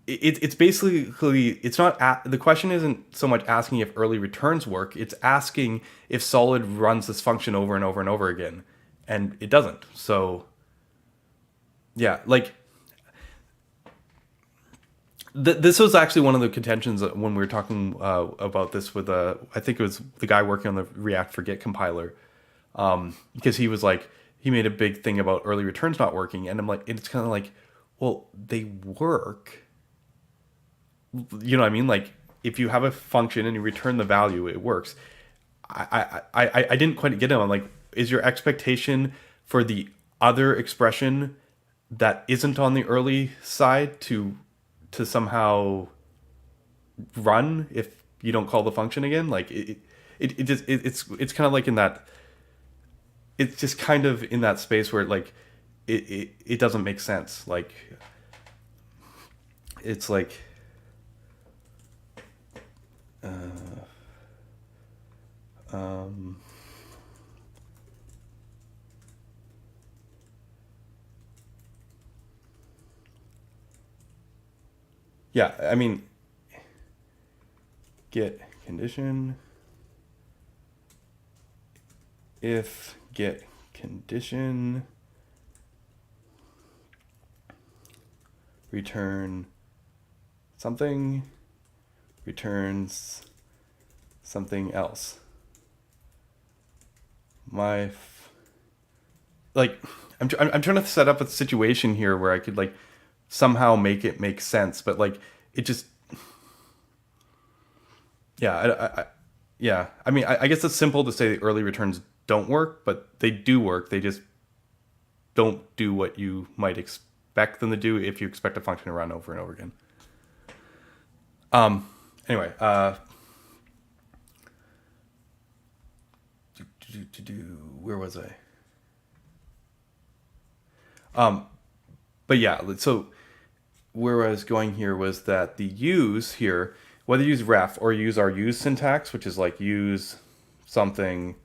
it's basically, it's not the question isn't so much asking if early returns work. It's asking if Solid runs this function over and over and over again, and it doesn't. So yeah, like, this was actually one of the contentions when we were talking about this with I think it was the guy working on the React Forget compiler, because he was like, he made a big thing about early returns not working, and I'm like, it's kind of like, well, they work. You know what I mean? Like, if you have a function and you return the value, it works. I didn't quite get it. I'm like, is your expectation for the other expression that isn't on the early side to somehow run if you don't call the function again? Like, it's kind of like in that, it's just kind of in that space where like it doesn't make sense. Like, it's like, yeah, I mean, get condition, if get condition, return something, returns something else. Like, I'm trying to set up a situation here where I could like somehow make it make sense, but like, it just, yeah, yeah. I mean, I guess it's simple to say the early returns don't work, but they do work. They just don't do what you might expect them to do if you expect a function to run over and over again. Anyway, where was I? But yeah, so where I was going here was that the use here, whether you use ref or use our use syntax, which is like use something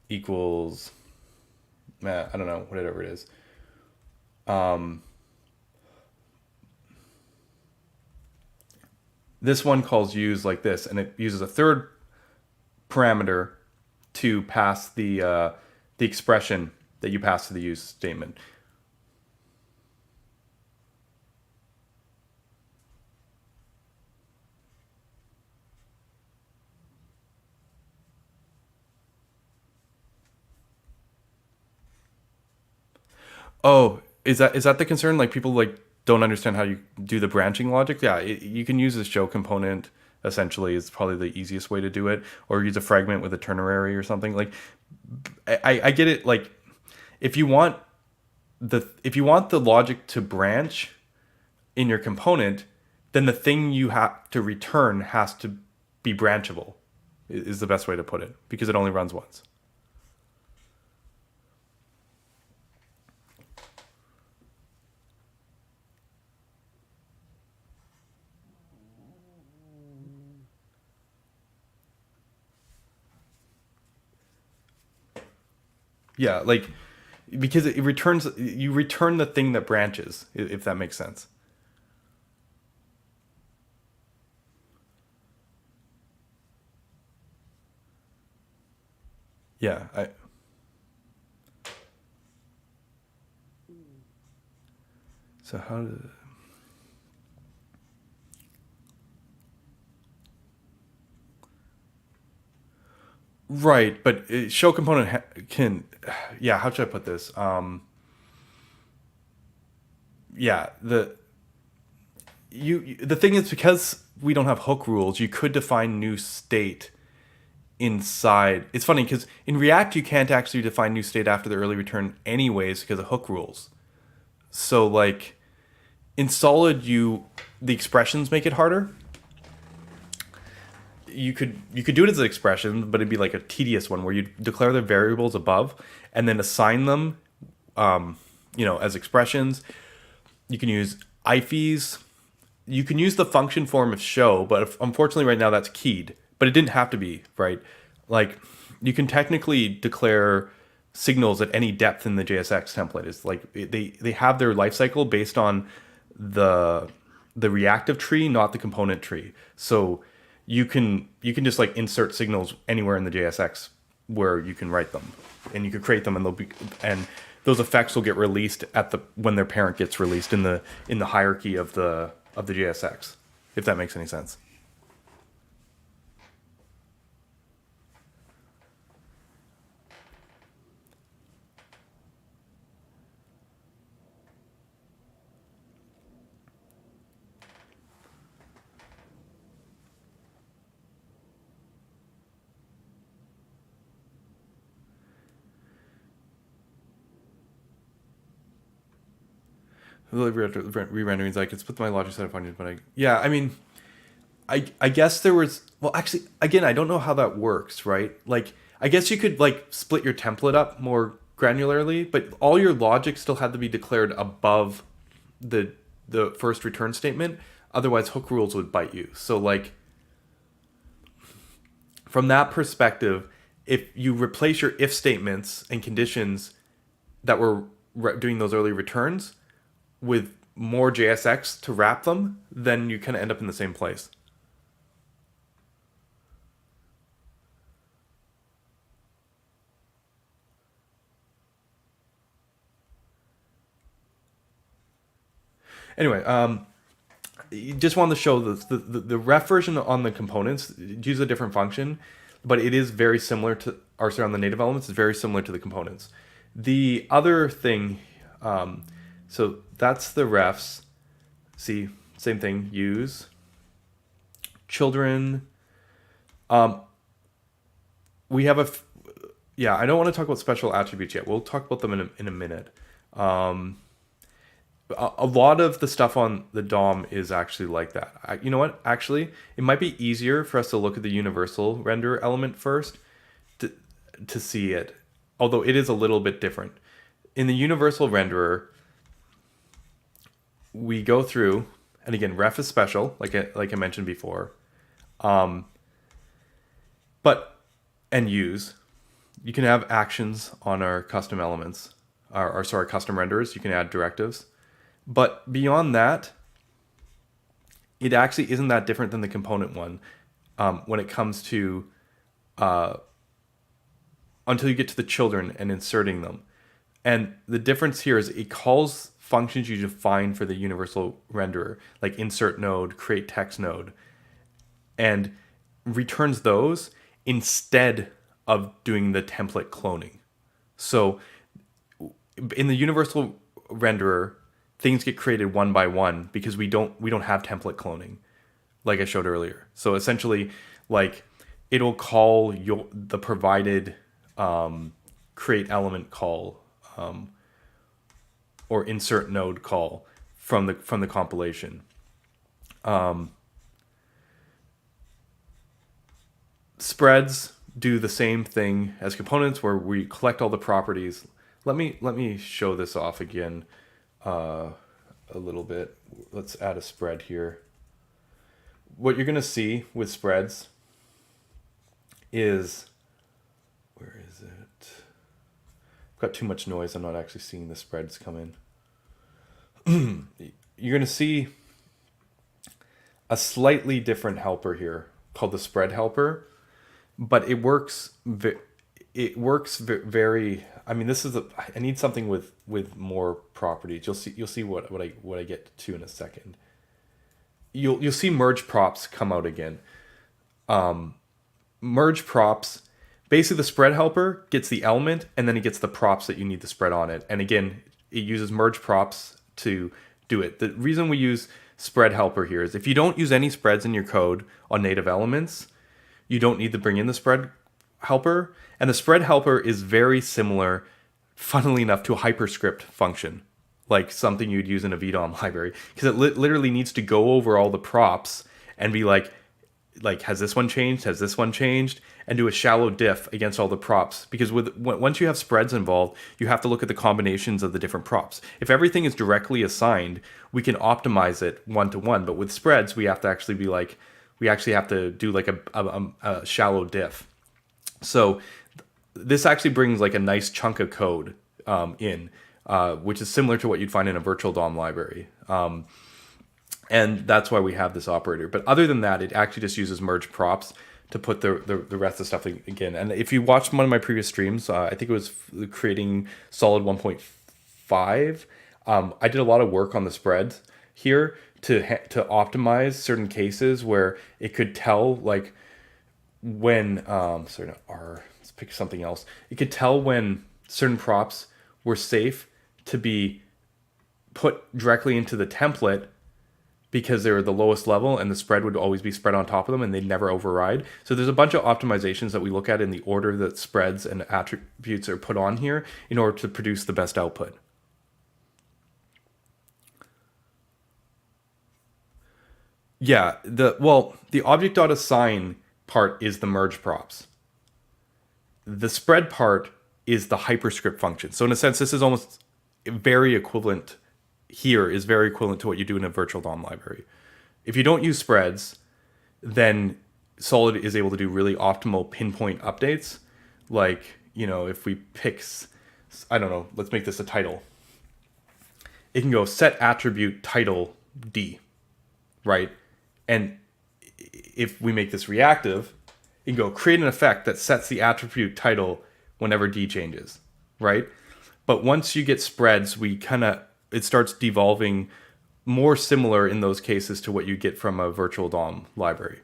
equals, I don't know, whatever it is. This one calls use like this, and it uses a third parameter to pass the expression that you pass to the use statement. Oh, is that the concern? Like, people like don't understand how you do the branching logic? Yeah, you can use a show component. Essentially, is probably the easiest way to do it, or use a fragment with a ternary or something. Like, I get it. Like, if you want the logic to branch in your component, then the thing you have to return has to be branchable. Is the best way to put it, because it only runs once. Yeah, like, because it returns, you return the thing that branches, if that makes sense. Yeah, so how do, right, but show component can, yeah, how should I put this? Yeah, the thing is, because we don't have hook rules, you could define new state inside. It's funny because in React you can't actually define new state after the early return anyways because of hook rules. So like in Solid, the expressions make it harder. You could do it as an expression, but it'd be like a tedious one where you declare the variables above and then assign them, as expressions. You can use ifs. You can use the function form of show, but unfortunately right now that's keyed. But it didn't have to be, right? Like you can technically declare signals at any depth in the JSX template. It's like they have their lifecycle based on the reactive tree, not the component tree. So you can just like insert signals anywhere in the JSX where you can write them, and you could create them, and those effects will get released when their parent gets released in the hierarchy of the JSX, if that makes any sense. Re-renderings, I could split my logic set of functions, but I guess there was, well, actually, again, I don't know how that works, right? Like, I guess you could like split your template up more granularly, but all your logic still had to be declared above the first return statement. Otherwise, hook rules would bite you. So like, from that perspective, if you replace your if statements and conditions that were doing those early returns with more JSX to wrap them, then you kind of end up in the same place. Anyway, you just wanted to show the ref version on the components use a different function, but it is very similar to, or sorry, on the native elements, it's very similar to the components. The other thing, so that's the refs. See, same thing, use. Children. We have I don't want to talk about special attributes yet. We'll talk about them in a minute. A lot of the stuff on the DOM is actually like that. You know what? Actually, it might be easier for us to look at the universal render element first to see it. Although it is a little bit different. In the universal renderer, we go through, and again, ref is special, like I mentioned before. And use. You can have actions on our custom elements, custom renderers. You can add directives. But beyond that, it actually isn't that different than the component one when it comes to until you get to the children and inserting them. And the difference here is it calls functions you define for the universal renderer, like insert node, create text node, and returns those instead of doing the template cloning. So in the universal renderer, things get created one by one because we don't have template cloning, like I showed earlier. So essentially, like it'll call the provided create element call or insert node call from the compilation. Spreads do the same thing as components, where we collect all the properties. Let me show this off again a little bit. Let's add a spread here. What you're gonna see with spreads is, where is it? I've got too much noise. I'm not actually seeing the spreads come in. You're gonna see a slightly different helper here called the spread helper, but it works. Very. I mean, I need something with more properties. You'll see what I get to in a second. You'll see merge props come out again. Merge props, basically the spread helper gets the element and then it gets the props that you need to spread on it. And again, it uses merge props to do it. The reason we use spread helper here is if you don't use any spreads in your code on native elements, you don't need to bring in the spread helper. And the spread helper is very similar, funnily enough, to a HyperScript function, like something you'd use in a VDOM library, because it literally needs to go over all the props and be like, has this one changed? Has this one changed? And do a shallow diff against all the props. Because once you have spreads involved, you have to look at the combinations of the different props. If everything is directly assigned, we can optimize it one-to-one. But with spreads, we have to actually be like, we actually have to do like a shallow diff. So this actually brings like a nice chunk of code in, which is similar to what you'd find in a virtual DOM library. And that's why we have this operator. But other than that, it actually just uses merge props to put the rest of the stuff again. And if you watched one of my previous streams, I think it was creating Solid 1.5. I did a lot of work on the spreads here to optimize certain cases where it could tell like when, sorry, not R, let's pick something else. It could tell when certain props were safe to be put directly into the template because they were the lowest level and the spread would always be spread on top of them and they'd never override. So there's a bunch of optimizations that we look at in the order that spreads and attributes are put on here in order to produce the best output. Yeah, the object.assign part is the merge props. The spread part is the HyperScript function. So in a sense, this is almost very equivalent here is very equivalent to what you do in a virtual DOM library. If you don't use spreads, then Solid is able to do really optimal pinpoint updates. Like, if we pick, I don't know, let's make this a title. It can go set attribute title D, right? And if we make this reactive, it can go create an effect that sets the attribute title whenever D changes, right? But once you get spreads, it starts devolving more similar in those cases to what you get from a virtual DOM library.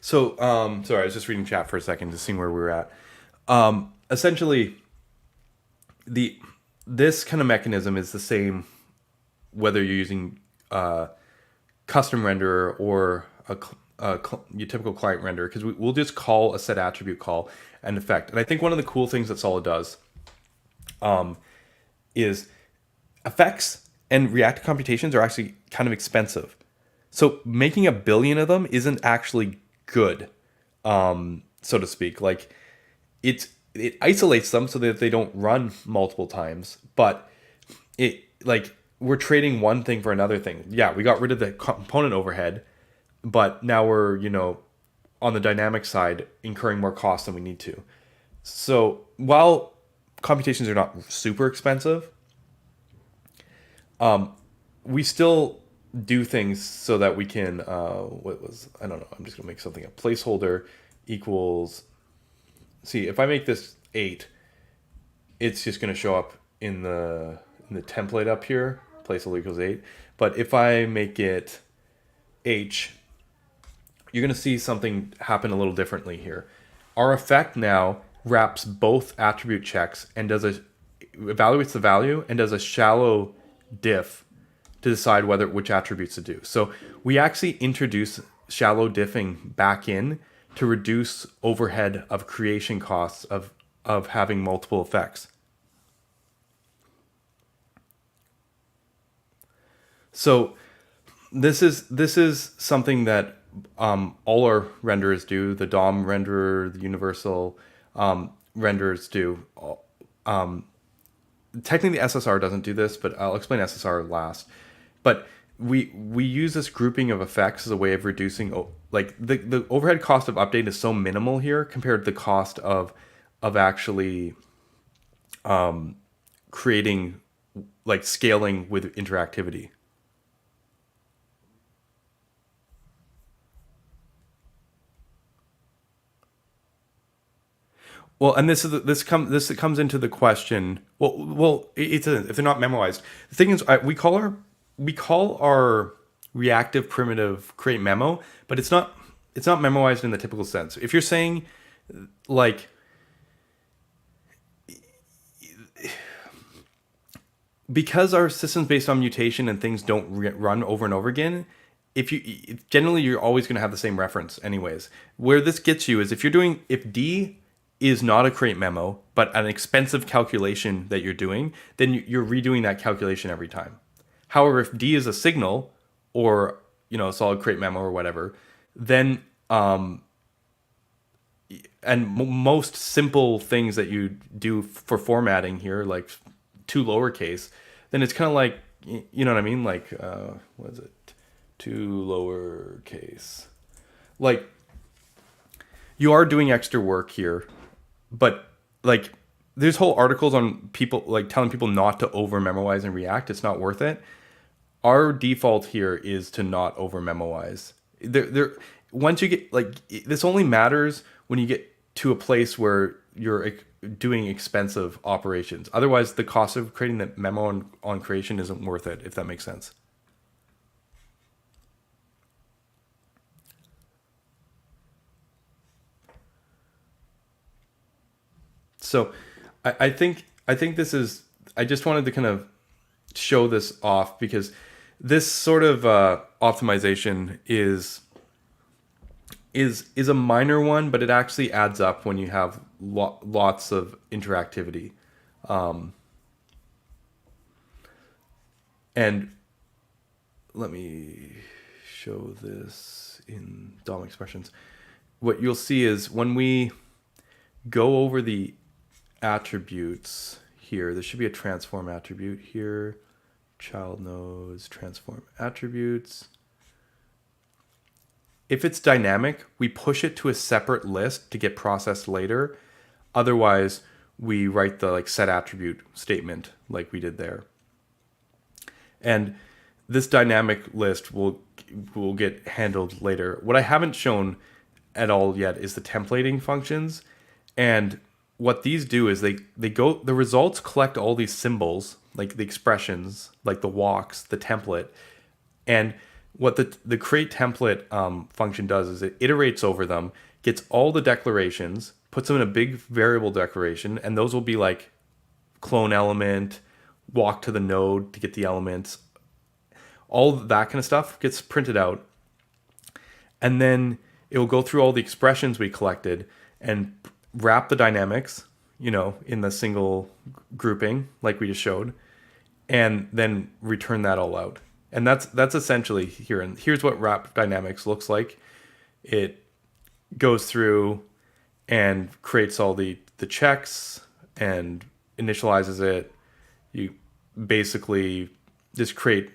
So, sorry, I was just reading chat for a second to see where we were at. Essentially, this kind of mechanism is the same whether you're using custom renderer or your typical client renderer, because we'll just call a set attribute call an effect. And I think one of the cool things that Solid does is effects and reactive computations are actually kind of expensive. So making 1 billion of them isn't actually good, so to speak. Like it isolates them so that they don't run multiple times, but we're trading one thing for another thing. Yeah, we got rid of the component overhead, but now we're, on the dynamic side, incurring more costs than we need to. So while computations are not super expensive, we still do things so that we can, I don't know, I'm just gonna make something, a placeholder equals, see, if I make this 8, it's just gonna show up in the template up here, placeholder equals 8. But if I make it H, you're gonna see something happen a little differently here. Our effect now wraps both attribute checks and evaluates the value and does a shallow diff to decide which attributes to do. So we actually introduce shallow diffing back in to reduce overhead of creation costs of having multiple effects. So this is something that all our renderers do. The DOM renderer, the universal renderers do. Technically, SSR doesn't do this, but I'll explain SSR last. But we use this grouping of effects as a way of reducing, the overhead cost of update is so minimal here compared to the cost of actually creating, scaling with interactivity. Well, and this comes into the question. If they're not memoized, the thing is, we call our reactive primitive create memo, but it's not memoized in the typical sense. If you're saying like because our system's based on mutation and things don't run over and over again, generally you're always going to have the same reference anyways. Where this gets you is if D is not a create memo, but an expensive calculation that you're doing, then you're redoing that calculation every time. However, if D is a signal or, a solid create memo or whatever, then, most simple things that you do for formatting here, like two lowercase, then it's kind of like, you know what I mean? Like, what is it? Two lowercase. Like, you are doing extra work here, but like, there's whole articles on people like telling people not to over memorize in React. It's not worth it. Our default here is to not over memorize. Once you get this only matters when you get to a place where you're doing expensive operations. Otherwise, the cost of creating the memo on creation isn't worth it, if that makes sense. So I think this is, I just wanted to kind of show this off because this sort of optimization is a minor one, but it actually adds up when you have lots of interactivity. And let me show this in DOM expressions. What you'll see is when we go over the attributes here, there should be a transform attribute here. Child nodes, transform attributes. If it's dynamic, we push it to a separate list to get processed later. Otherwise, we write the set attribute statement like we did there. And this dynamic list will get handled later. What I haven't shown at all yet is the templating functions. And what these do is the results collect all these symbols, like the expressions, like the walks, the template. And what the create template function does is it iterates over them, gets all the declarations, puts them in a big variable declaration, and those will be like clone element, walk to the node to get the elements, all that kind of stuff gets printed out. And then it will go through all the expressions we collected and wrap the dynamics, in the single grouping like we just showed, and then return that all out. And that's essentially here. And here's what wrap dynamics looks like. It goes through and creates all the checks and initializes it. You basically just create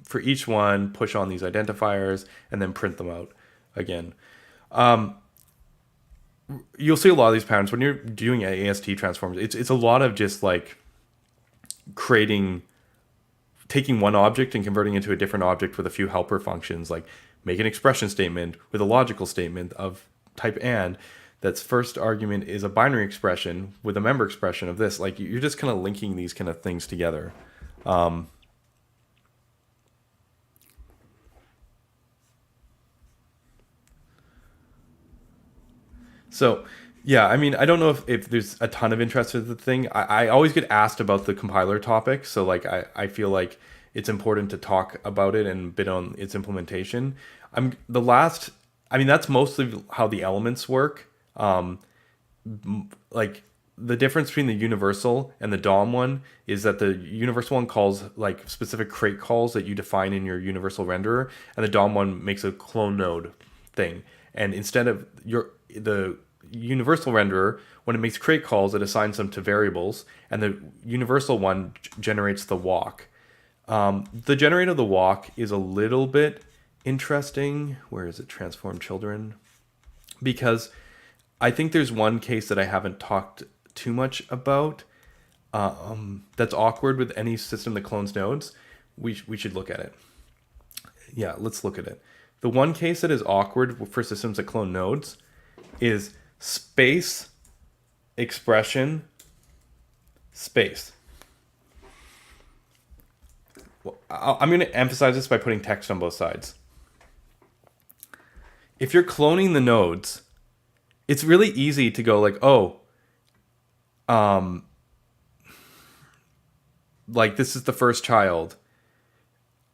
for each one, push on these identifiers, and then print them out again. You'll see a lot of these patterns when you're doing AST transforms. It's a lot of just like taking one object and converting it into a different object with a few helper functions, like make an expression statement with a logical statement of type and that's first argument is a binary expression with a member expression of this. Like you're just kind of linking these kind of things together. So yeah, I mean, I don't know if there's a ton of interest in the thing. I always get asked about the compiler topic. So like, I feel like it's important to talk about it and a bit on its implementation. That's mostly how the elements work. Like the difference between the universal and the DOM one is that the universal one calls like specific crate calls that you define in your universal renderer, and the DOM one makes a clone node thing. And instead of the universal renderer, when it makes crate calls, it assigns them to variables, and the universal one generates the walk. The generator of the walk is a little bit interesting. Where is it? Transform children. Because I think there's one case that I haven't talked too much about that's awkward with any system that clones nodes. We should look at it. Yeah, let's look at it. The one case that is awkward for systems that clone nodes is space expression space. I'm going to emphasize this by putting text on both sides. If you're cloning the nodes, it's really easy to go like, oh, like this is the first child,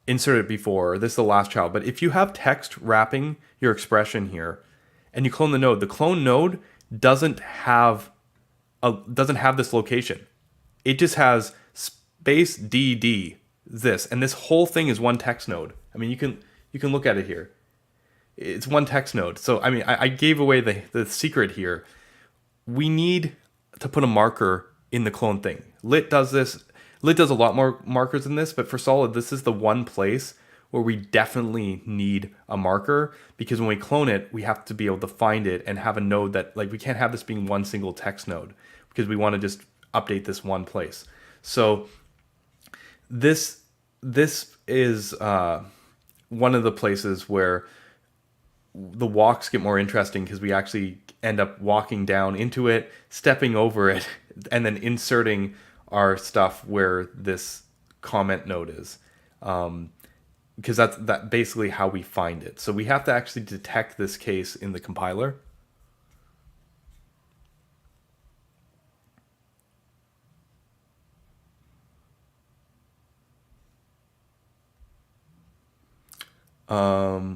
insert it before, this is the last child. But if you have text wrapping your expression here and you clone the clone node doesn't have this location. It just has space DD, this, and this whole thing is one text node. I mean, you can look at it here. It's one text node. So, I mean, I gave away the secret here. We need to put a marker in the clone thing. Lit does this. Lit does a lot more markers than this, but for Solid, this is the one place where we definitely need a marker, because when we clone it, we have to be able to find it and have a node that, like, we can't have this being one single text node because we want to just update this one place. So this is one of the places where the walks get more interesting, because we actually end up walking down into it, stepping over it, and then inserting our stuff where this comment node is. Because that's basically how we find it. So we have to actually detect this case in the compiler.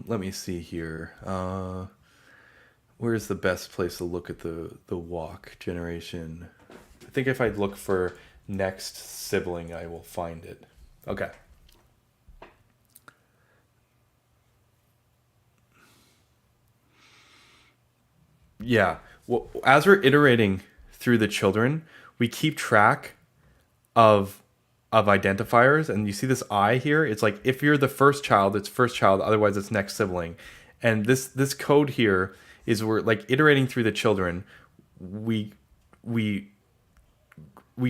Let me see here. Where's the best place to look at the walk generation? I think if I look for next sibling, I will find it. Okay. Yeah. Well, as we're iterating through the children, we keep track of identifiers, and you see this I here. It's like if you're the first child, it's first child, otherwise it's next sibling. And this code here is we're like iterating through the children. We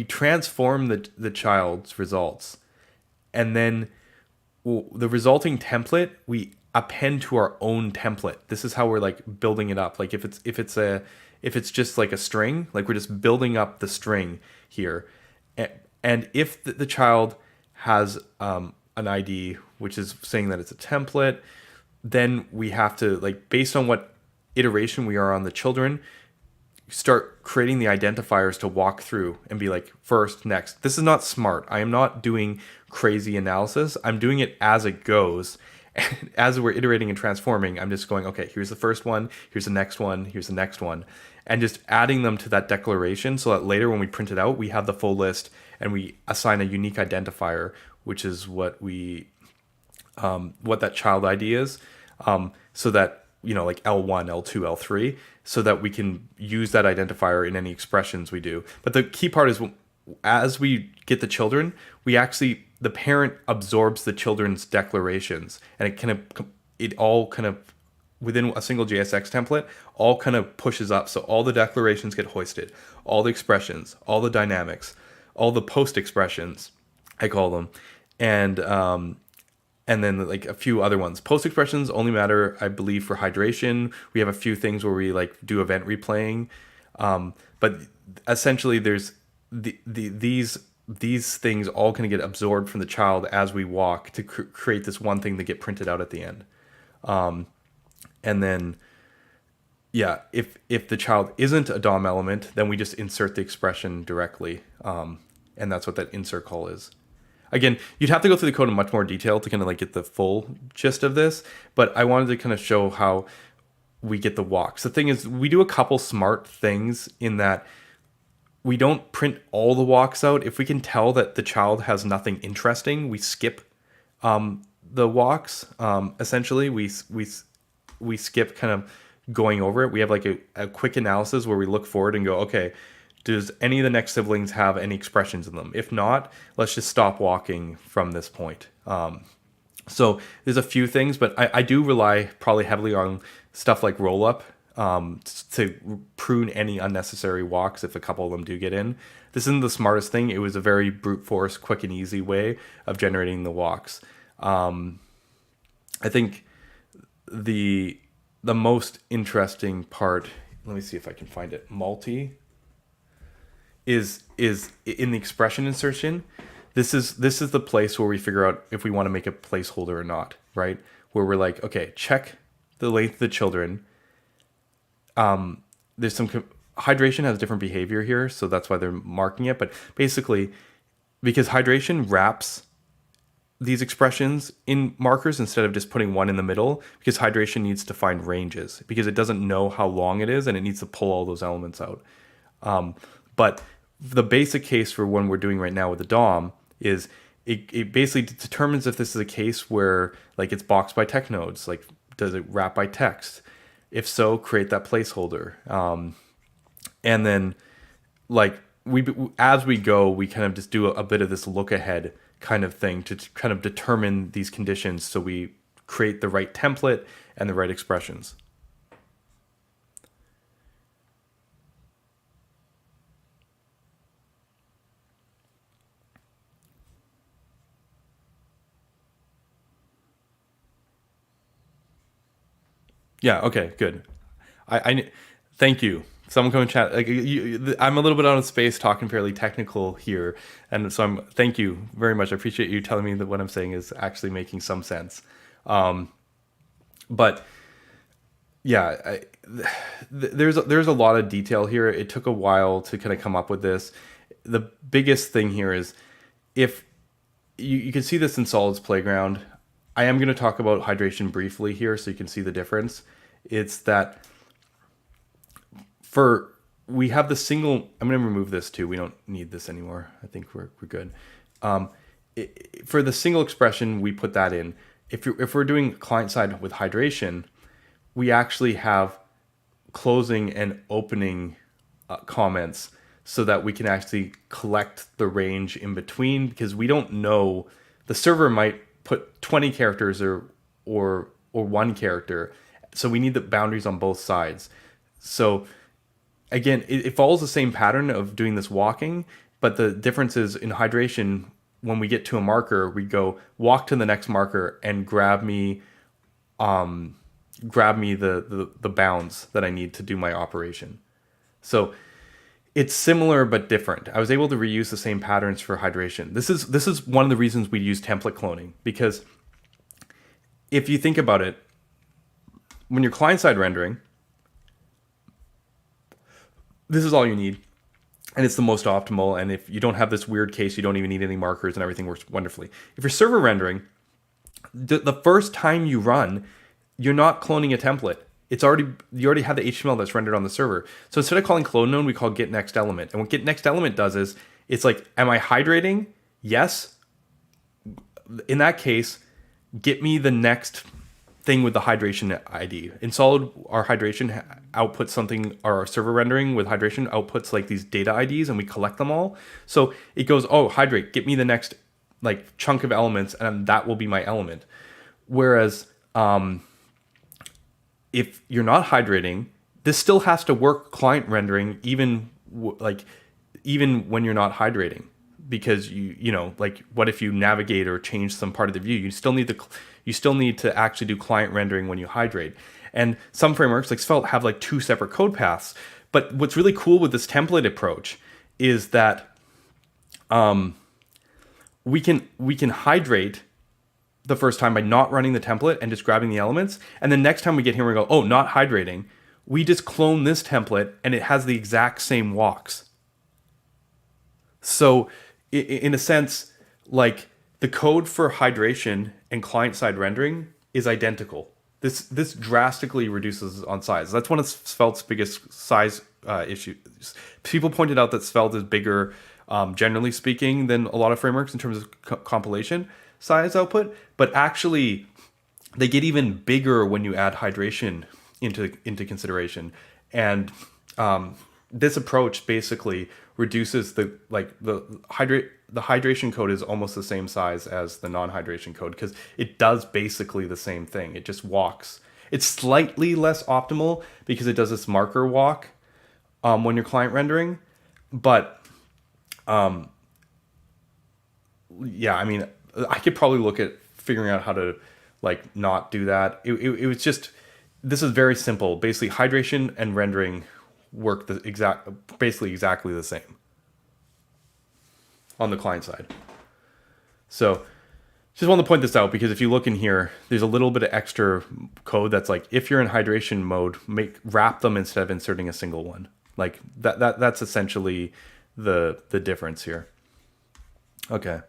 transform the child's results, and then the resulting template we append to our own template. This is how we're like building it up. Like if it's just like a string, like we're just building up the string here. And if the child has an ID, which is saying that it's a template, then we have to, like, based on what iteration we are on the children, start creating the identifiers to walk through and be like, first, next. This is not smart. I am not doing crazy analysis. I'm doing it as it goes. And as we're iterating and transforming, I'm just going, okay, here's the first one, here's the next one, here's the next one. And just adding them to that declaration so that later when we print it out, we have the full list and we assign a unique identifier, which is what that child ID is. So that, like L1, L2, L3, so that we can use that identifier in any expressions we do. But the key part is, as we get the children, the parent absorbs the children's declarations, and it all kind of within a single JSX template, all kind of pushes up. So all the declarations get hoisted, all the expressions, all the dynamics, all the post expressions, I call them. And then like a few other ones. Post expressions only matter, I believe, for hydration. We have a few things where we like do event replaying. But essentially there's these things all kind of get absorbed from the child as we walk to create this one thing that get printed out at the end. And then, yeah, if the child isn't a DOM element, then we just insert the expression directly. And that's what that insert call is. Again, you'd have to go through the code in much more detail to kind of like get the full gist of this, but I wanted to kind of show how we get the walks. The thing is, we do a couple smart things in that we don't print all the walks out. If we can tell that the child has nothing interesting, we skip the walks. Essentially, we skip kind of going over it. We have like a quick analysis where we look forward and go, okay, does any of the next siblings have any expressions in them? If not, let's just stop walking from this point. So there's a few things, but I do rely probably heavily on stuff like rollup to prune any unnecessary walks if a couple of them do get in. This isn't the smartest thing. It was a very brute force, quick and easy way of generating the walks. I think the most interesting part, let me see if I can find it, multi. is in the expression insertion. This is the place where we figure out if we want to make a placeholder or not, right? Where we're like, okay, check the length of the children. There's some hydration has different behavior here, so that's why they're marking it. But basically, because hydration wraps these expressions in markers instead of just putting one in the middle, because hydration needs to find ranges because it doesn't know how long it is and it needs to pull all those elements out. But the basic case for one we're doing right now with the DOM is it basically determines if this is a case where like it's boxed by TextNodes, like does it wrap by text? If so, create that placeholder. And then like as we go, we kind of just do a bit of this look ahead kind of thing to kind of determine these conditions so we create the right template and the right expressions. Yeah, okay, good. I thank you. Someone come and chat. Like I'm a little bit out of space talking fairly technical here, and so thank you very much. I appreciate you telling me that what I'm saying is actually making some sense. But yeah, there's a lot of detail here. It took a while to kind of come up with this. The biggest thing here is if you can see this in Solid's Playground. I am going to talk about hydration briefly here so you can see the difference. It's that we have the single, I'm going to remove this too. We don't need this anymore. I think we're good. For the single expression, we put that in. If we're doing client side with hydration, we actually have closing and opening comments so that we can actually collect the range in between, because we don't know, the server might put 20 characters or one character. So we need the boundaries on both sides. So again, it follows the same pattern of doing this walking, but the difference is in hydration, when we get to a marker, we go walk to the next marker and grab me the bounds that I need to do my operation. So it's similar but different. I was able to reuse the same patterns for hydration. This is one of the reasons we use template cloning, because if you think about it, when you're client-side rendering, this is all you need, and it's the most optimal. And if you don't have this weird case, you don't even need any markers, and everything works wonderfully. If you're server rendering, the first time you run, you're not cloning a template. You already have the HTML that's rendered on the server. So instead of calling clone node, we call get next element. And what get next element does is it's like, am I hydrating? Yes. In that case, get me the next thing with the hydration ID. In Solid, our hydration outputs something, our server rendering with hydration outputs like these data IDs, and we collect them all. So it goes, oh, hydrate, get me the next like chunk of elements, and that will be my element. Whereas if you're not hydrating, this still has to work client rendering even when you're not hydrating, because you know, like what if you navigate or change some part of the view, you still need to actually do client rendering when you hydrate. And some frameworks like Svelte have like two separate code paths. But what's really cool with this template approach is that we can hydrate the first time by not running the template and just grabbing the elements. And then next time we get here, we go, oh, not hydrating. We just clone this template and it has the exact same walks. So in a sense, like the code for hydration and client-side rendering is identical. This drastically reduces on size. That's one of Svelte's biggest size issues. People pointed out that Svelte is bigger, generally speaking, than a lot of frameworks in terms of compilation size output, but actually they get even bigger when you add hydration into consideration. And this approach basically reduces the hydration code is almost the same size as the non-hydration code, because it does basically the same thing. It just walks. It's slightly less optimal because it does this marker walk when you're client rendering, but yeah, I mean, I could probably look at figuring out how to like not do that. It was just, this is very simple. Basically, hydration and rendering work basically exactly the same. on the client side. So just want to point this out because if you look in here, there's a little bit of extra code that's like, if you're in hydration mode, wrap them instead of inserting a single one. Like that's essentially the difference here. Okay.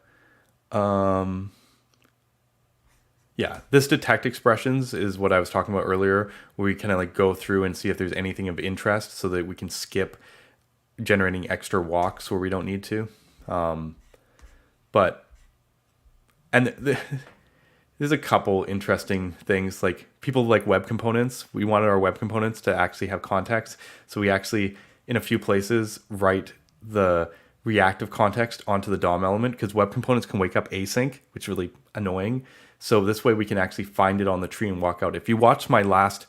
Yeah, this detect expressions is what I was talking about earlier, where we kind of like go through and see if there's anything of interest so that we can skip generating extra walks where we don't need to. There's a couple interesting things, like people like web components. We wanted our web components to actually have context. So we actually, in a few places, write the reactive context onto the DOM element because web components can wake up async, which is really annoying. So this way we can actually find it on the tree and walk out. If you watched my last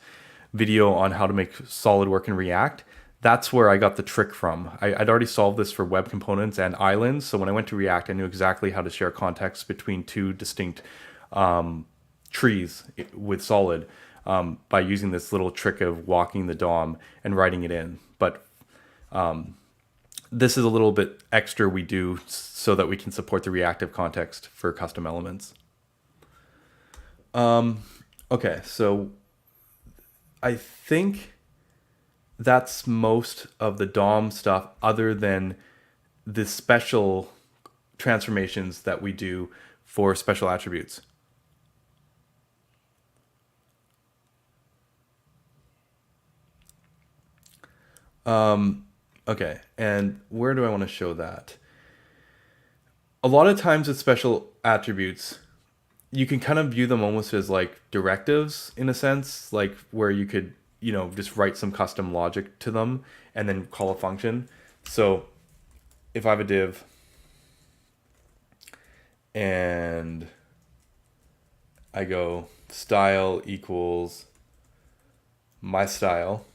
video on how to make solid work in React, that's where I got the trick from. I'd already solved this for web components and islands. So when I went to React, I knew exactly how to share context between two distinct trees with solid by using this little trick of walking the DOM and writing it in. But this is a little bit extra we do so that we can support the reactive context for custom elements. Okay, so I think that's most of the DOM stuff other than the special transformations that we do for special attributes. Okay, and where do I want to show that? A lot of times with special attributes, you can kind of view them almost as like directives in a sense, like where you could, just write some custom logic to them and then call a function. So if I have a div and I go style equals my style,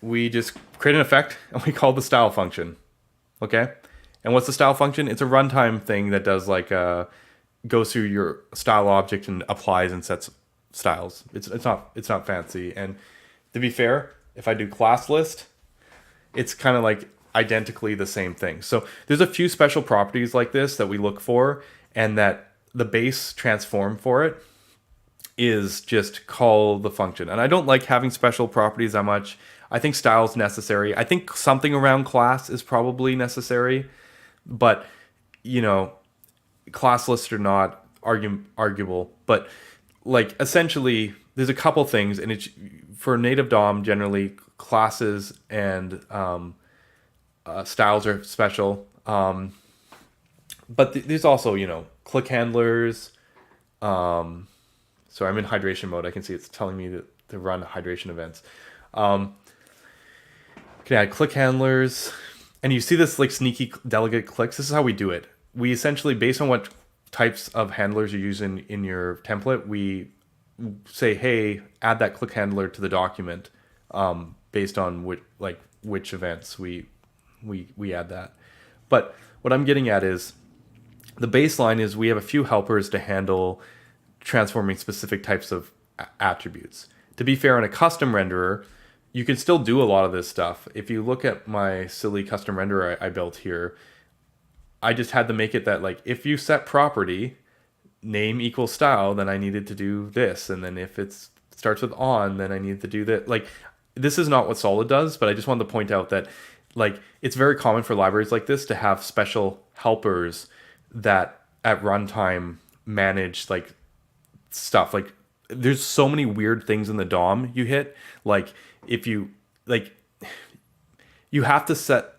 we just create an effect and we call the style function. Okay. And what's the style function? It's a runtime thing that does like goes through your style object and applies and sets styles. It's not fancy. And to be fair, if I do ClassList, it's kind of like identically the same thing. So there's a few special properties like this that we look for, and that the base transform for it is just call the function. And I don't like having special properties that much. I think style is necessary. I think something around class is probably necessary. But, class lists are not arguable. But, like, essentially, there's a couple things. And it's, for native DOM, generally, classes and styles are special. But there's also, click handlers. So I'm in hydration mode. I can see it's telling me to run hydration events. Can add click handlers. And you see this like sneaky delegate clicks. This is how we do it. We essentially, based on what types of handlers you're using in your template, we say, hey, add that click handler to the document based on which events we add that. But what I'm getting at is the baseline is we have a few helpers to handle transforming specific types of attributes. To be fair, in a custom renderer, you can still do a lot of this stuff. If you look at my silly custom renderer I built here, I just had to make it that, like, if you set property name equals style, then I needed to do this. And then if it starts with on, then I need to do that. Like, this is not what Solid does, but I just wanted to point out that, like, it's very common for libraries like this to have special helpers that at runtime manage, like, stuff. Like, there's so many weird things in the DOM you hit. Like, if you, like, you have to set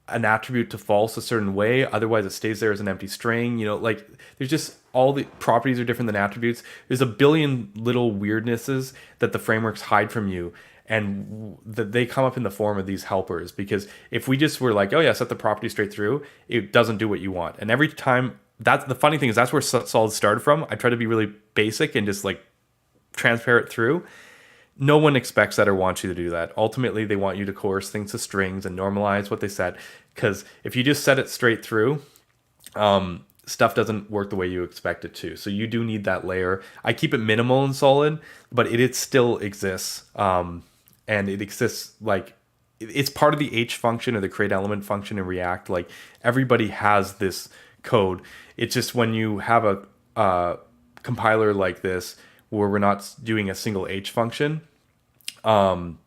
an attribute to false a certain way, otherwise it stays there as an empty string. Like, there's just, all the properties are different than attributes. There's a billion little weirdnesses that the frameworks hide from you, and they come up in the form of these helpers. Because if we just were like, oh yeah, set the property straight through, it doesn't do what you want. And every time, that's the funny thing, is that's where Solid started from. I try to be really basic and just like transfer it through. No one expects that or wants you to do that. Ultimately, they want you to coerce things to strings and normalize what they set. Because if you just set it straight through, stuff doesn't work the way you expect it to. So you do need that layer. I keep it minimal in Solid, but it still exists. And it exists like it's part of the H function or the create element function in React. Like everybody has this code. It's just when you have a compiler like this where we're not doing a single H function, and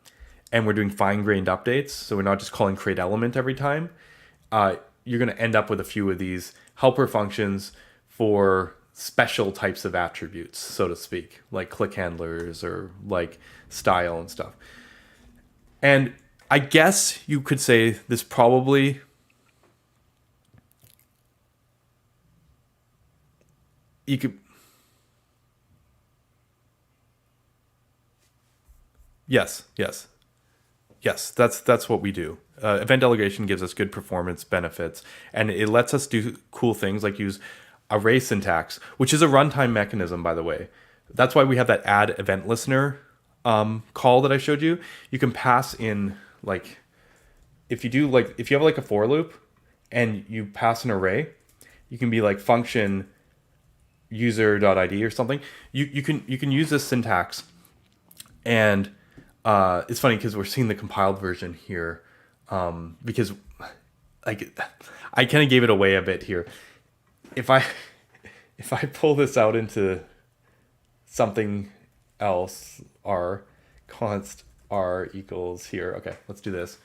we're doing fine-grained updates, so we're not just calling create element every time, you're going to end up with a few of these helper functions for special types of attributes, so to speak, like click handlers or like style and stuff. And I guess you could say this probably you could yes. That's what we do. Event delegation gives us good performance benefits, and it lets us do cool things like use array syntax, which is a runtime mechanism, by the way. That's why we have that add event listener call that I showed you. You can pass in like if you have like a for loop and you pass an array, you can be like function user.id or something. You can use this syntax, and it's funny because we're seeing the compiled version here, because like I kind of gave it away a bit here. If I pull this out into something else, r const r equals here. Okay, let's do this.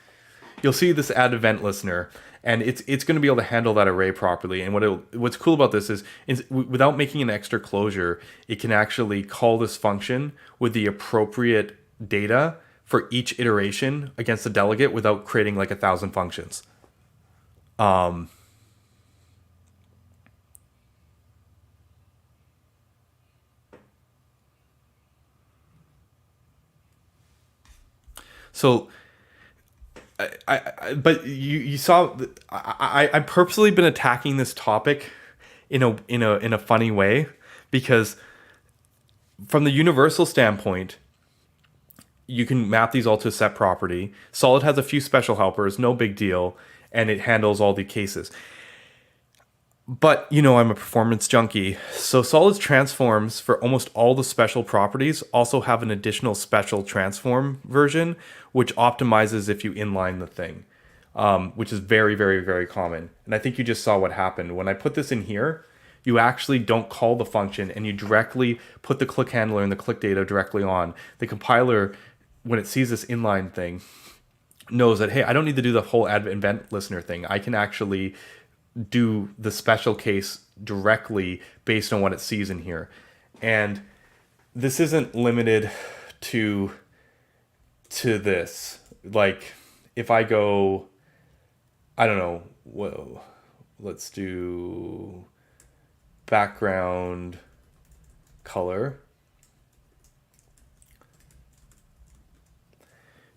You'll see this add event listener, and it's going to be able to handle that array properly. And what's cool about this is without making an extra closure, it can actually call this function with the appropriate data for each iteration against the delegate without creating like 1,000 functions. So but you saw I purposely been attacking this topic in a funny way, because from the universal standpoint, you can map these all to a set property. Solid has a few special helpers, no big deal, and it handles all the cases. But I'm a performance junkie, so Solid's transforms for almost all the special properties also have an additional special transform version, which optimizes if you inline the thing, which is very, very, very common. And I think you just saw what happened. When I put this in here, you actually don't call the function, and you directly put the click handler and the click data directly on. The compiler, when it sees this inline thing, knows that, hey, I don't need to do the whole add event listener thing. I can actually do the special case directly based on what it sees in here. And this isn't limited to this. Like if I go, I don't know, whoa, let's do background color.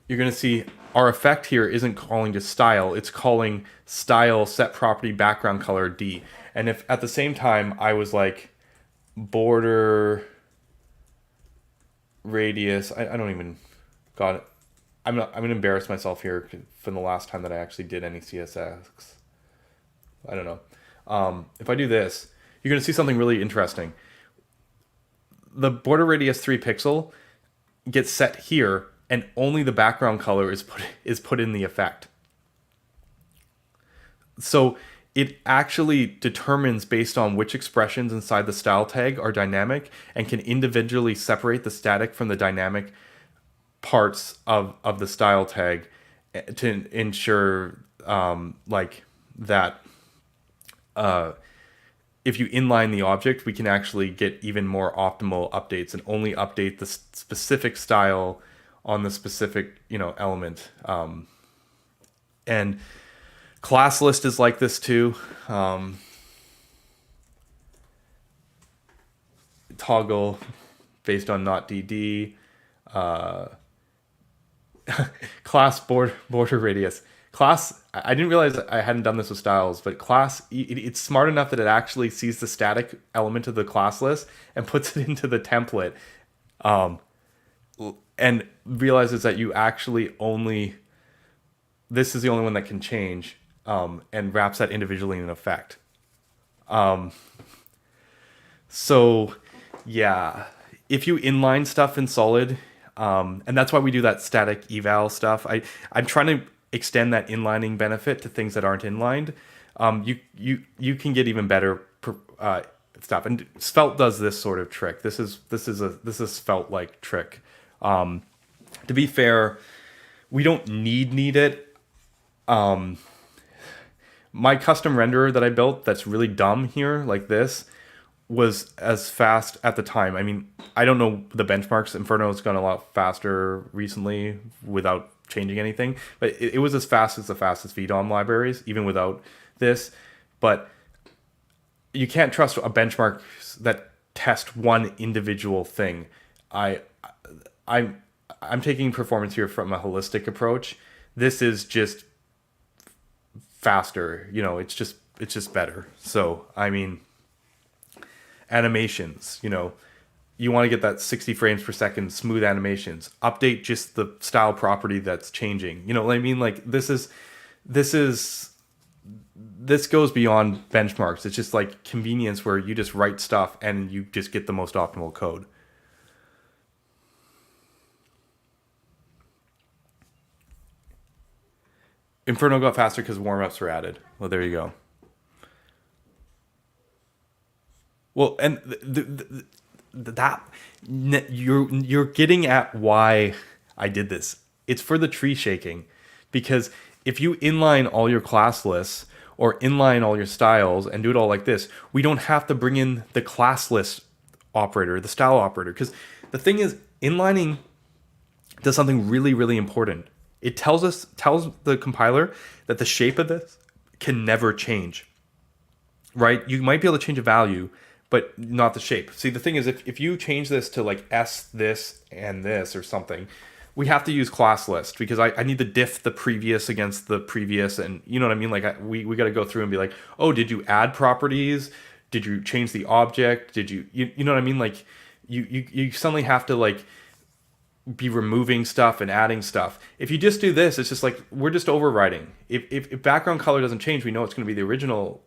You're going to see our effect here isn't calling to style, it's calling style set property background color D. And if at the same time I was like border radius, I don't even got it. I'm gonna embarrass myself here from the last time that I actually did any CSX. I don't know. If I do this, you're gonna see something really interesting. The border radius 3 pixel gets set here, and only the background color is put in the effect. So it actually determines based on which expressions inside the style tag are dynamic, and can individually separate the static from the dynamic parts of the style tag to ensure like that if you inline the object, we can actually get even more optimal updates and only update the specific style on the specific element. And ClassList is like this too. Toggle based on not DD. Class border radius. Class, I didn't realize I hadn't done this with styles, but class, it's smart enough that it actually sees the static element of the class list and puts it into the template, and realizes that you actually this is the only one that can change, and wraps that individually in an effect. So yeah, if you inline stuff in Solid, And that's why we do that static eval stuff. I'm trying to extend that inlining benefit to things that aren't inlined. You can get even better stuff. And Svelte does this sort of trick. This is Svelte like trick. To be fair, we don't need it. My custom renderer that I built that's really dumb here, like this, was as fast at the time. I mean, I don't know the benchmarks. Inferno's gone a lot faster recently without changing anything, but it was as fast as the fastest VDOM libraries, even without this. But you can't trust a benchmark that test one individual thing. I'm taking performance here from a holistic approach. This is just faster, it's just better. So I mean, animations, you want to get that 60 frames per second smooth animations. Update just the style property that's changing. You know what I mean? Like this goes beyond benchmarks. It's just like convenience where you just write stuff and you just get the most optimal code. Inferno got faster because warm-ups were added. Well, there you go. Well, and that you're getting at why I did this. It's for the tree shaking, because if you inline all your class lists or inline all your styles and do it all like this, we don't have to bring in the class list operator, the style operator, because the thing is, inlining does something really, really important. It tells the compiler that the shape of this can never change, right? You might be able to change a value, but not the shape. See, the thing is, if you change this to like S this and this or something, we have to use ClassList, because I need to diff the previous against the previous, and you know what I mean? Like we got to go through and be like, oh, did you add properties? Did you change the object? Did you know what I mean? Like you suddenly have to like be removing stuff and adding stuff. If you just do this, it's just like we're just overriding. If background color doesn't change, we know it's going to be the original,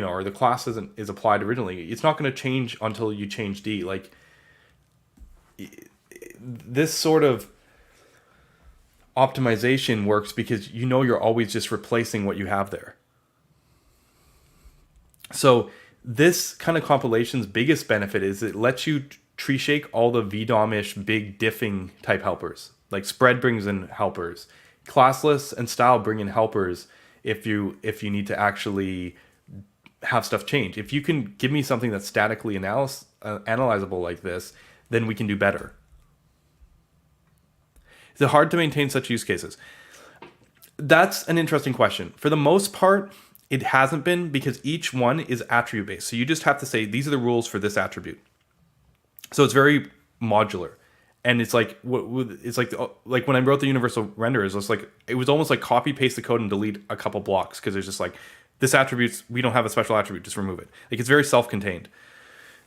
or the class is applied originally. It's not going to change until you change D. Like this sort of optimization works because you're always just replacing what you have there. So this kind of compilation's biggest benefit is it lets you tree shake all the VDOM-ish big diffing type helpers. Like spread brings in helpers. Class lists and style bring in helpers if you need to actually have stuff change. If you can give me something that's statically analyzable like this, then we can do better. Is it hard to maintain such use cases? That's an interesting question. For the most part, it hasn't been, because each one is attribute based. So you just have to say, these are the rules for this attribute. So it's very modular, and it's like like when I wrote the universal renderers, it was almost like copy paste the code and delete a couple blocks, because there's just like this attribute, we don't have a special attribute, just remove it. Like it's very self-contained.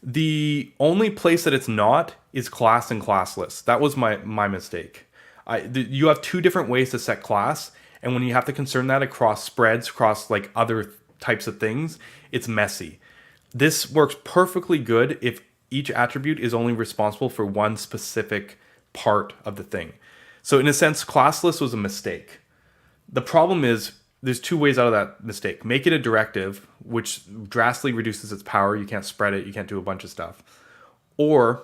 The only place that it's not is class and class list. That was my mistake. You have two different ways to set class, and when you have to concern that across spreads, across like other types of things, it's messy. This works perfectly good if each attribute is only responsible for one specific part of the thing. So in a sense, class list was a mistake. The problem is there's two ways out of that mistake. Make it a directive, which drastically reduces its power. You can't spread it. You can't do a bunch of stuff. Or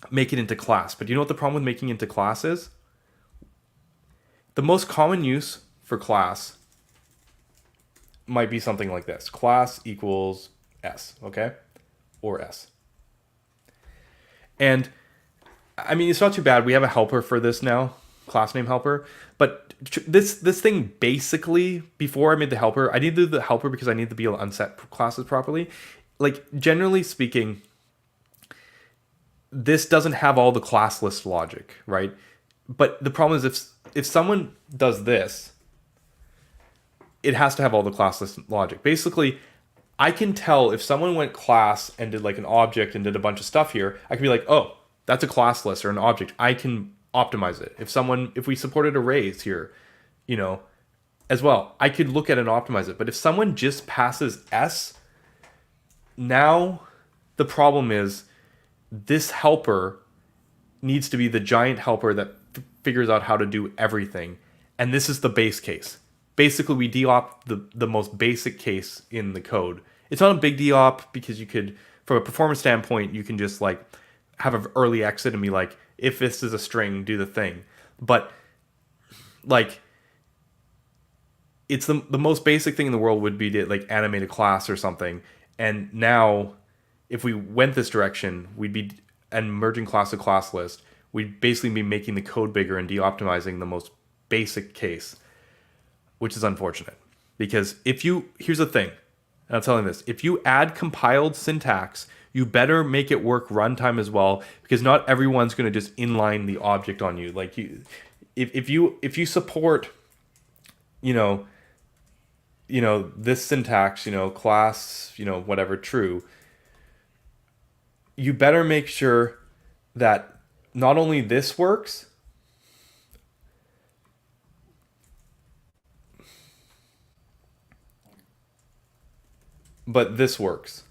make it into class. But you know what the problem with making it into class is? The most common use for class might be something like this. Class equals S, okay? Or S. And I mean, it's not too bad. We have a helper for this now, class name helper. But this thing basically, before I made the helper, I needed the helper because I need to be able to unset classes properly. Like generally speaking, this doesn't have all the class list logic, right? But the problem is if someone does this, it has to have all the class list logic. Basically, I can tell if someone went class and did like an object and did a bunch of stuff here, I can be like, oh, that's a class list or an object. I can optimize it. If we supported arrays here, as well, I could look at it and optimize it. But if someone just passes S, now the problem is this helper needs to be the giant helper that figures out how to do everything. And this is the base case. Basically, we deop the most basic case in the code. It's not a big deop because you could, from a performance standpoint, you can just like have an early exit and be like, if this is a string, do the thing. But like, it's the most basic thing in the world would be to like animate a class or something. And now, if we went this direction, we'd be and merging class to class list. We'd basically be making the code bigger and de-optimizing the most basic case, which is unfortunate. Because here's the thing, and I'm telling this, if you add compiled syntax, you better make it work runtime as well, because not everyone's going to just inline the object on you. Like if you support, this syntax, class, whatever, true, you better make sure that not only this works, but this works.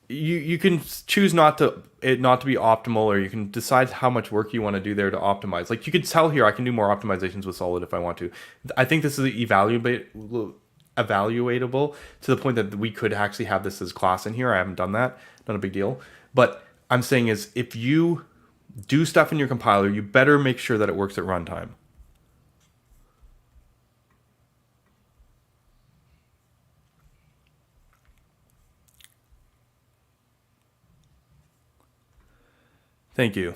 You can choose not to be optimal, or you can decide how much work you want to do there to optimize. Like you could tell here, I can do more optimizations with Solid if I want to. I think this is evaluatable to the point that we could actually have this as class in here. I haven't done that. Not a big deal. But I'm saying is, if you do stuff in your compiler, you better make sure that it works at runtime. Thank you.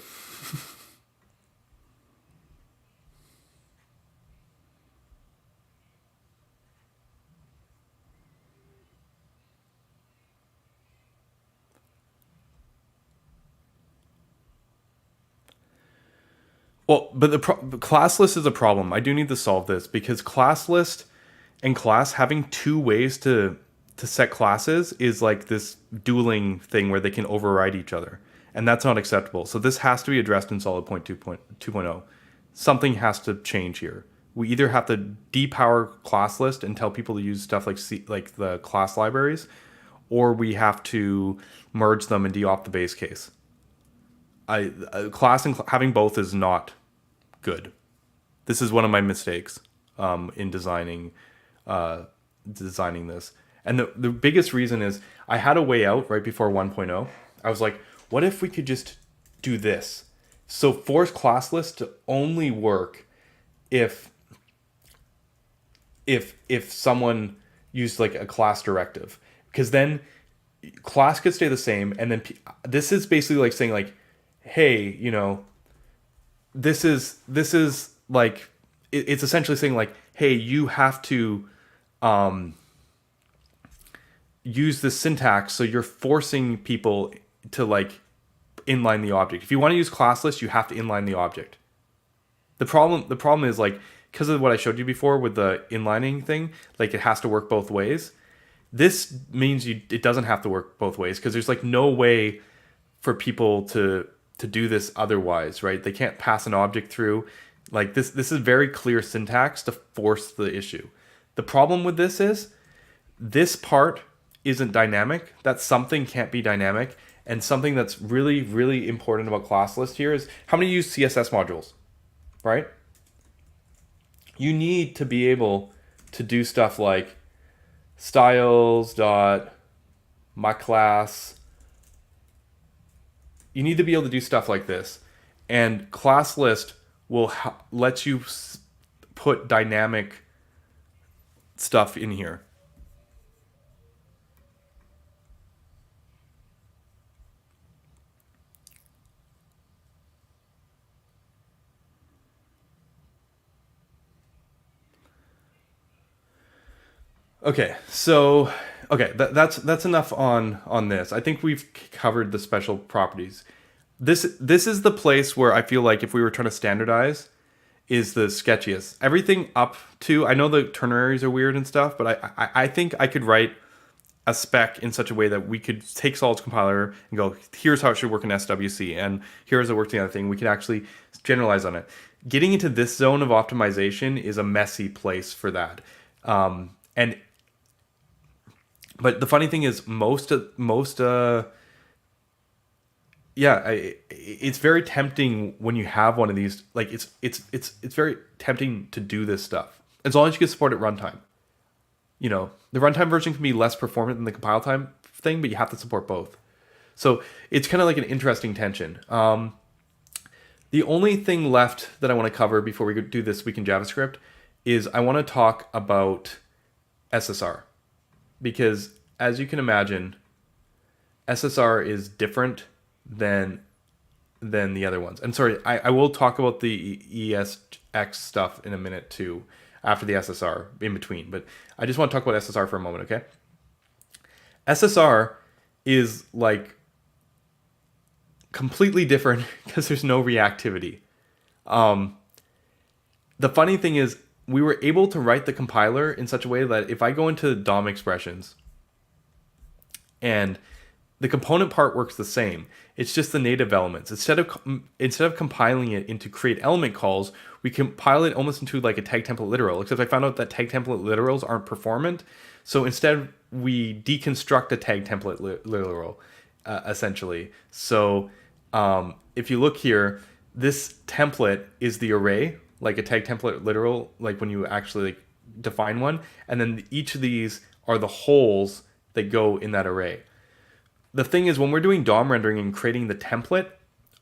Well, but the class list is a problem. I do need to solve this, because class list and class having two ways to set classes is like this dueling thing where they can override each other. And that's not acceptable. So this has to be addressed in Solid 2.0. Something has to change here. We either have to depower class list and tell people to use stuff like the class libraries, or we have to merge them and deop the base case. Class and having both is not good. This is one of my mistakes in designing this. And the biggest reason is I had a way out right before 1.0. I was like, what if we could just do this? So force class list to only work if someone used like a class directive, because then class could stay the same. And then this is basically like saying like, hey, this is like, it's essentially saying like, hey, you have to use this syntax, so you're forcing people to like inline the object. If you want to use class list, you have to inline the object. The problem is like, because of what I showed you before with the inlining thing, like it has to work both ways. This means it doesn't have to work both ways, because there's like no way for people to do this otherwise, right? They can't pass an object through. Like this is very clear syntax to force the issue. The problem with this is this part isn't dynamic. That something can't be dynamic. And something that's really, really important about class list here is how many use CSS modules, right? You need to be able to do stuff like styles.myClass. You need to be able to do stuff like this. And class list will let you put dynamic stuff in here. Okay, so that's enough on this. I think we've covered the special properties. This is the place where I feel like if we were trying to standardize, is the sketchiest. Everything up to, I know the ternaries are weird and stuff, but I think I could write a spec in such a way that we could take Solid's compiler and go, here's how it should work in SWC, and here's how it works in the other thing. We can actually generalize on it. Getting into this zone of optimization is a messy place for that. But the funny thing is, most yeah, it's very tempting when you have one of these. Like it's very tempting to do this stuff as long as you can support it runtime. You know, the runtime version can be less performant than the compile time thing, but you have to support both. So it's kind of like an interesting tension. The only thing left that I want to cover before we do this week in JavaScript is I want to talk about SSR, because as you can imagine, SSR is different than the other ones. And sorry, I will talk about the ESX stuff in a minute too, after the SSR in between. But I just want to talk about SSR for a moment, okay? SSR is like completely different because there's no reactivity. The funny thing is we were able to write the compiler in such a way that if I go into DOM expressions and the component part works the same, it's just the native elements. Instead of compiling it into create element calls, we compile it almost into like a tag template literal, except I found out that tag template literals aren't performant. So instead we deconstruct a tag template literal, essentially. So if you look here, this template is the array, like a tag template literal, like when you actually like define one, and then each of these are the holes that go in that array. The thing is, when we're doing DOM rendering and creating the template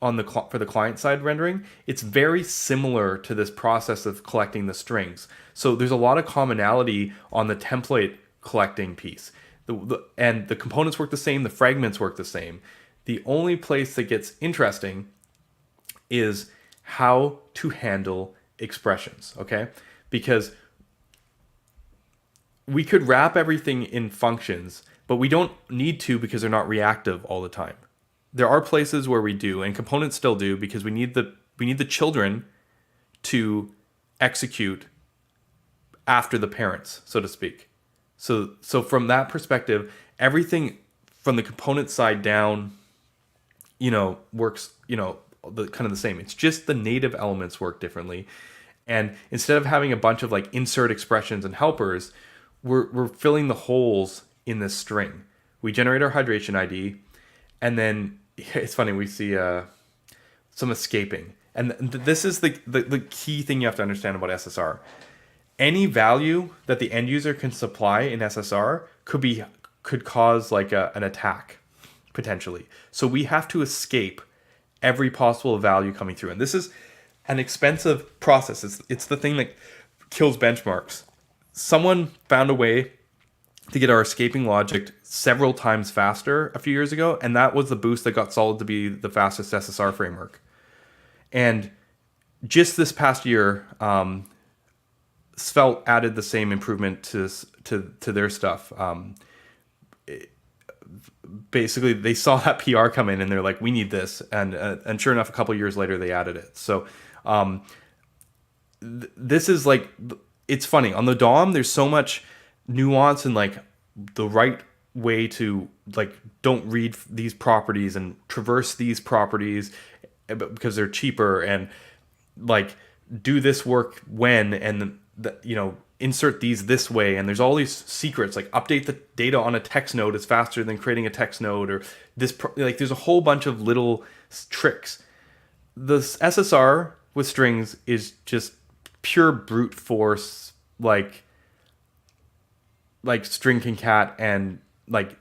on the for the client side rendering, it's very similar to this process of collecting the strings. So there's a lot of commonality on the template collecting piece. And the components work the same, the fragments work the same. The only place that gets interesting is how to handle expressions, okay? Because we could wrap everything in functions, but we don't need to because they're not reactive all the time. There are places where we do, and components still do, because we need the children to execute after the parents, so to speak. So from that perspective, everything from the component side down, works, the kind of the same. It's just the native elements work differently. And instead of having a bunch of like insert expressions and helpers, we're filling the holes in this string. We generate our hydration ID, and then it's funny, we see some escaping. And this is the key thing you have to understand about SSR. Any value that the end user can supply in SSR could cause like an attack, potentially. So we have to escape every possible value coming through. And this is an expensive process. It's the thing that kills benchmarks. Someone found a way to get our escaping logic several times faster a few years ago, and that was the boost that got Solid to be the fastest SSR framework. And just this past year, Svelte added the same improvement to their stuff. Basically, they saw that PR come in, and they're like, "We need this," and sure enough, a couple years later, they added it. So this is like, it's funny on the DOM. There's so much nuance and like the right way to like don't read these properties and traverse these properties because they're cheaper, and like do this work when, and insert these this way. And there's all these secrets, like update the data on a text node is faster than creating a text node, or this like there's a whole bunch of little tricks. The SSR with strings is just pure brute force, like string concat and like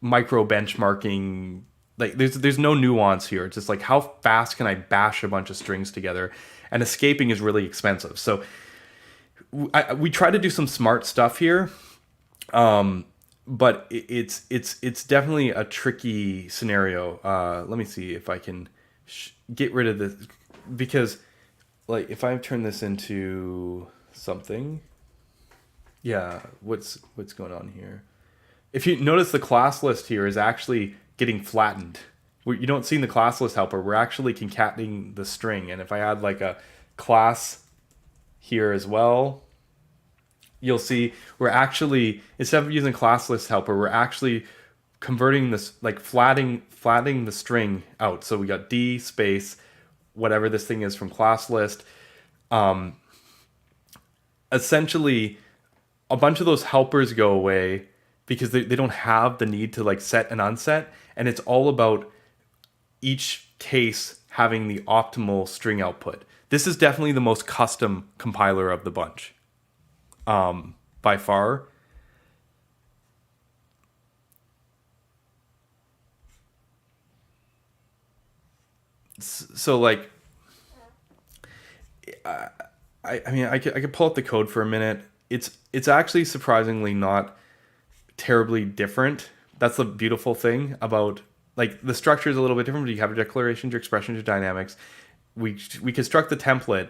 micro benchmarking. Like there's no nuance here. It's just like, how fast can I bash a bunch of strings together? And escaping is really expensive. So we try to do some smart stuff here, but it's definitely a tricky scenario. Let me see if I can get rid of this, because like if I turn this into something, yeah, what's going on here? If you notice, the class list here is actually getting flattened. You don't see in the class list helper, we're actually concatenating the string. And if I add like a class here as well, you'll see we're actually, instead of using class list helper, we're actually converting this, like flattening the string out. So we got D space, whatever this thing is from class list. Essentially, a bunch of those helpers go away because they don't have the need to like set and unset. And it's all about each case having the optimal string output. This is definitely the most custom compiler of the bunch, by far. So like, I mean, I could pull up the code for a minute. It's actually surprisingly not terribly different. That's the beautiful thing about, like, the structure is a little bit different, but you have your declarations, your expressions, your dynamics. We construct the template.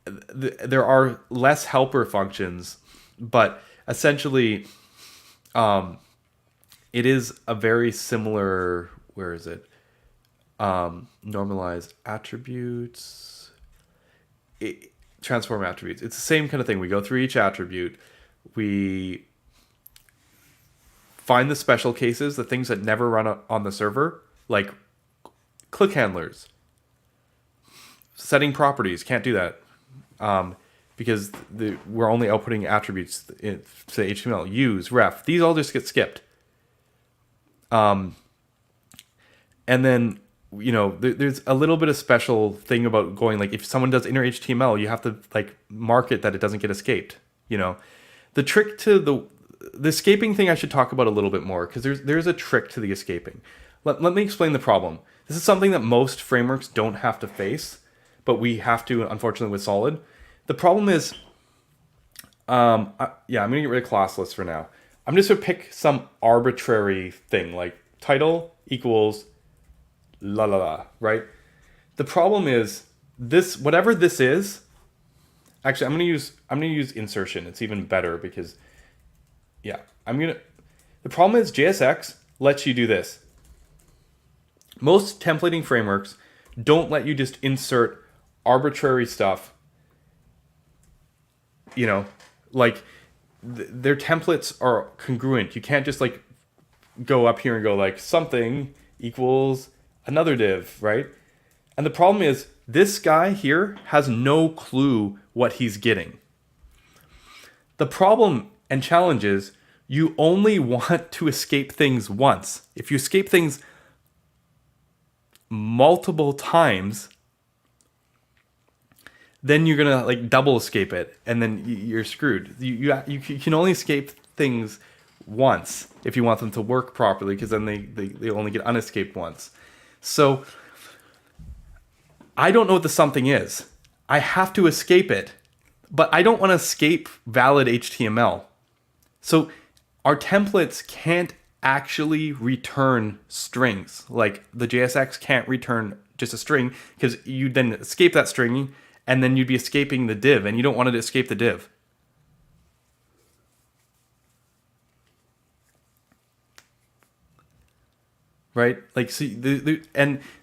There are less helper functions, but essentially, it is a very similar. Where is it? Normalize attributes. Transform attributes. It's the same kind of thing. We go through each attribute. We find the special cases, the things that never run on the server, like click handlers. Setting properties, can't do that. Because we're only outputting attributes to HTML. Use, ref. These all just get skipped. And then, there's a little bit of special thing about going, like, if someone does inner HTML, you have to, like, mark it that it doesn't get escaped. The trick to the escaping thing I should talk about a little bit more, because there's a trick to the escaping. Let me explain the problem. This is something that most frameworks don't have to face, but we have to, unfortunately, with Solid. The problem is, I'm going to get rid of ClassList for now. I'm just going to pick some arbitrary thing, like title equals la la la, right? The problem is this, whatever this is. Actually, I'm gonna use insertion. It's even better because, the problem is JSX lets you do this. Most templating frameworks don't let you just insert arbitrary stuff. Like their templates are congruent. You can't just like go up here and go like something equals another div, right? And the problem is this guy here has no clue what he's getting. The problem and challenge is you only want to escape things once. If you escape things multiple times, then you're gonna like double escape it, and then you're screwed. You can only escape things once if you want them to work properly, because then they only get unescaped once. So I don't know what the something is. I have to escape it, but I don't want to escape valid HTML. So our templates can't actually return strings. Like the JSX can't return just a string, because you then escape that string and then you'd be escaping the div, and you don't want to escape the div. Right? Like, see, the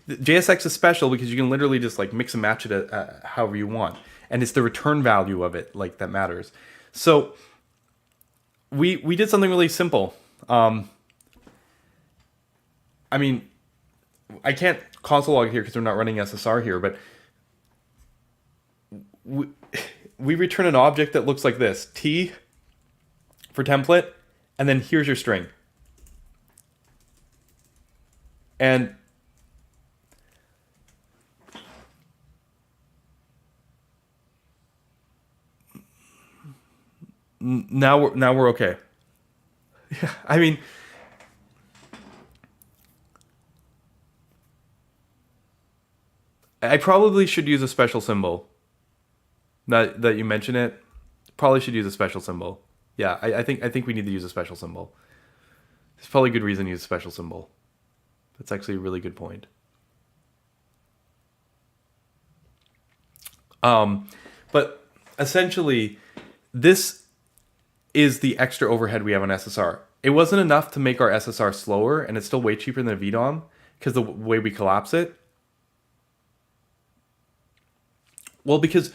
JSX is special because you can literally just like mix and match it however you want, and it's the return value of it like that matters. So we did something really simple. I mean, I can't console log here because we're not running SSR here, but we return an object that looks like this: T for template, and then here's your string. And now we're okay. Yeah, I mean, I probably should use a special symbol. That you mention it, probably should use a special symbol. Yeah, I think we need to use a special symbol. There's probably a good reason to use a special symbol. That's actually a really good point. But essentially, this is the extra overhead we have on SSR. It wasn't enough to make our SSR slower, and it's still way cheaper than a VDOM because the way we collapse it. Well, because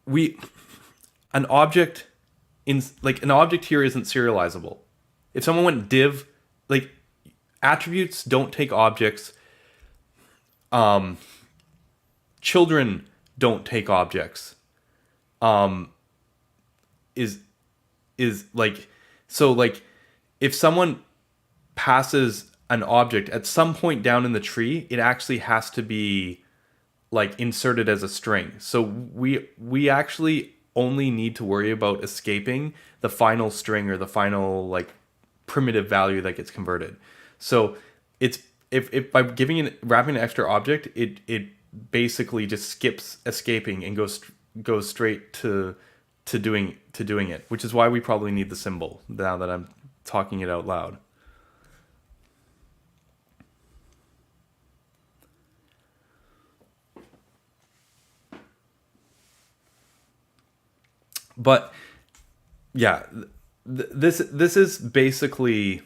an object here isn't serializable. If someone went div, like, attributes don't take objects. Children don't take objects. Is like, so like if someone passes an object, at some point down in the tree, it actually has to be like inserted as a string. So we actually only need to worry about escaping the final string or the final like primitive value that gets converted. So it's if by wrapping an extra object, it basically just skips escaping and goes straight to doing it, which is why we probably need the symbol now that I'm talking it out loud. But yeah, this is basically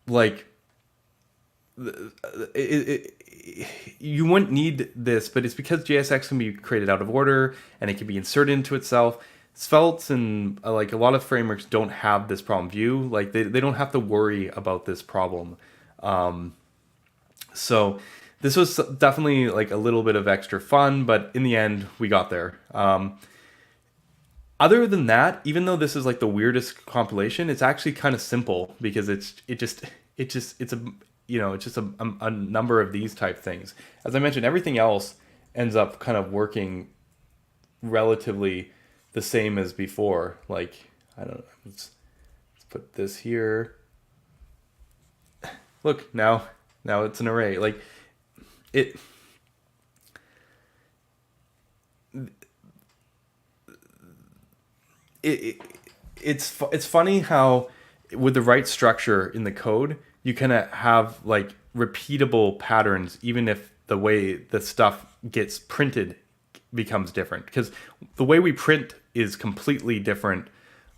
like you wouldn't need this, but it's because JSX can be created out of order and it can be inserted into itself. Svelte and like a lot of frameworks don't have this problem. Vue, like they don't have to worry about this problem. So this was definitely like a little bit of extra fun, but in the end we got there. Other than that, even though this is like the weirdest compilation, it's actually kind of simple because it's a a number of these type things. As I mentioned, everything else ends up kind of working relatively the same as before. Like, I don't know, let's put this here. Look, now it's an array. Like it's funny how with the right structure in the code, you kind of have like repeatable patterns, even if the way the stuff gets printed becomes different. Because the way we print is completely different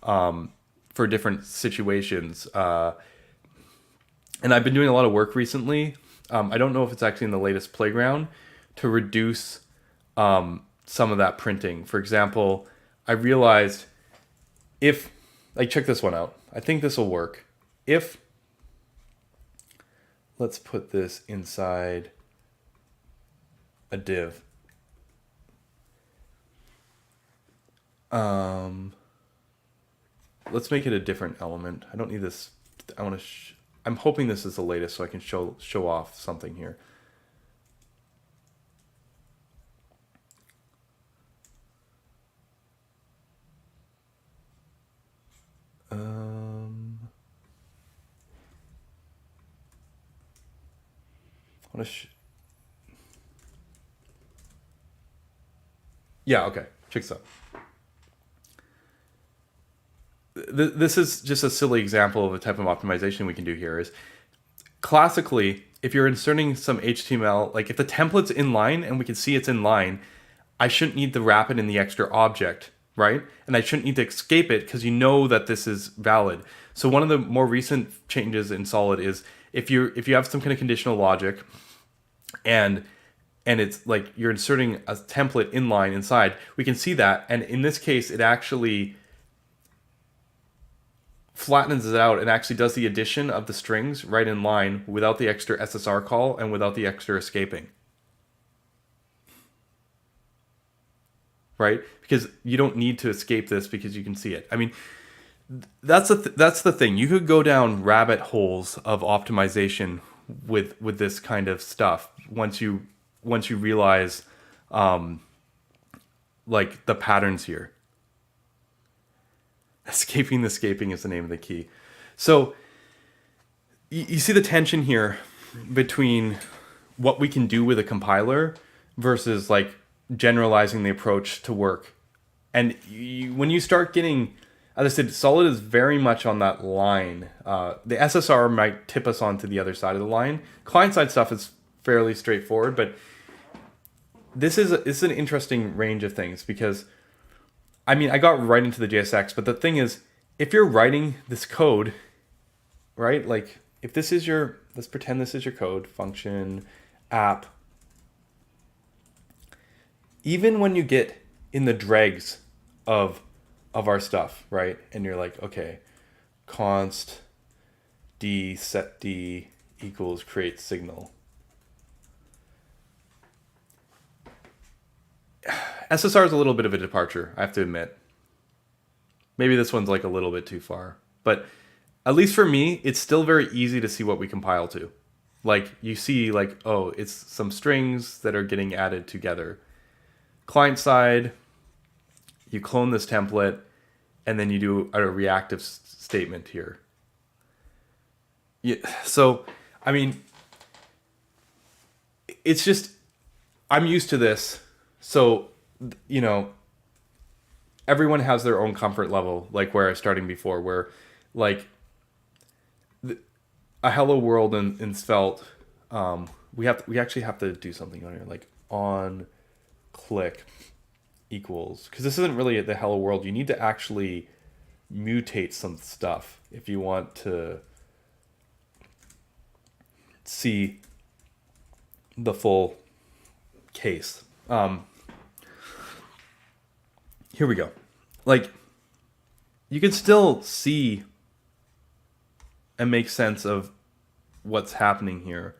for different situations. And I've been doing a lot of work recently. I don't know if it's actually in the latest playground to reduce some of that printing. For example, I realized if, like, check this one out. I think this will work. If, let's put this inside a div. Let's make it a different element. I don't need this. I want to. I'm hoping this is the latest so I can show off something here. Yeah, okay. Check this out. This is just a silly example of a type of optimization we can do here. Is classically, if you're inserting some HTML, like if the template's in line and we can see it's in line, I shouldn't need to wrap it in the extra object, right? And I shouldn't need to escape it because you know that this is valid. So one of the more recent changes in Solid is if you have some kind of conditional logic and it's like you're inserting a template inline inside, we can see that. And in this case, it actually flattens it out and actually does the addition of the strings right in line without the extra SSR call and without the extra escaping. Right? Because you don't need to escape this because you can see it. I mean, that's the thing. You could go down rabbit holes of optimization with this kind of stuff once you realize like the patterns here. Escaping the escaping is the name of the key. So you see the tension here between what we can do with a compiler versus like generalizing the approach to work. And when you start getting, as I said, Solid is very much on that line. The SSR might tip us onto the other side of the line. Client-side stuff is fairly straightforward, but this is an interesting range of things because, I mean, I got right into the JSX, but the thing is, if you're writing this code, right, like if this is your, let's pretend this is your code, function, app, even when you get in the dregs of our stuff, right, and you're like, okay, const d set d equals create signal. SSR is a little bit of a departure, I have to admit. Maybe this one's like a little bit too far. But at least for me, it's still very easy to see what we compile to. Like you see like, oh, it's some strings that are getting added together. Client side, you clone this template, and then you do a reactive statement here. Yeah, so, I mean, it's just, I'm used to this. So, you know, everyone has their own comfort level, like where I was starting before, where like a hello world in Svelte, we actually have to do something on here, like on click equals, because this isn't really the hello world. You need to actually mutate some stuff if you want to see the full case. Here we go. Like, you can still see and make sense of what's happening here,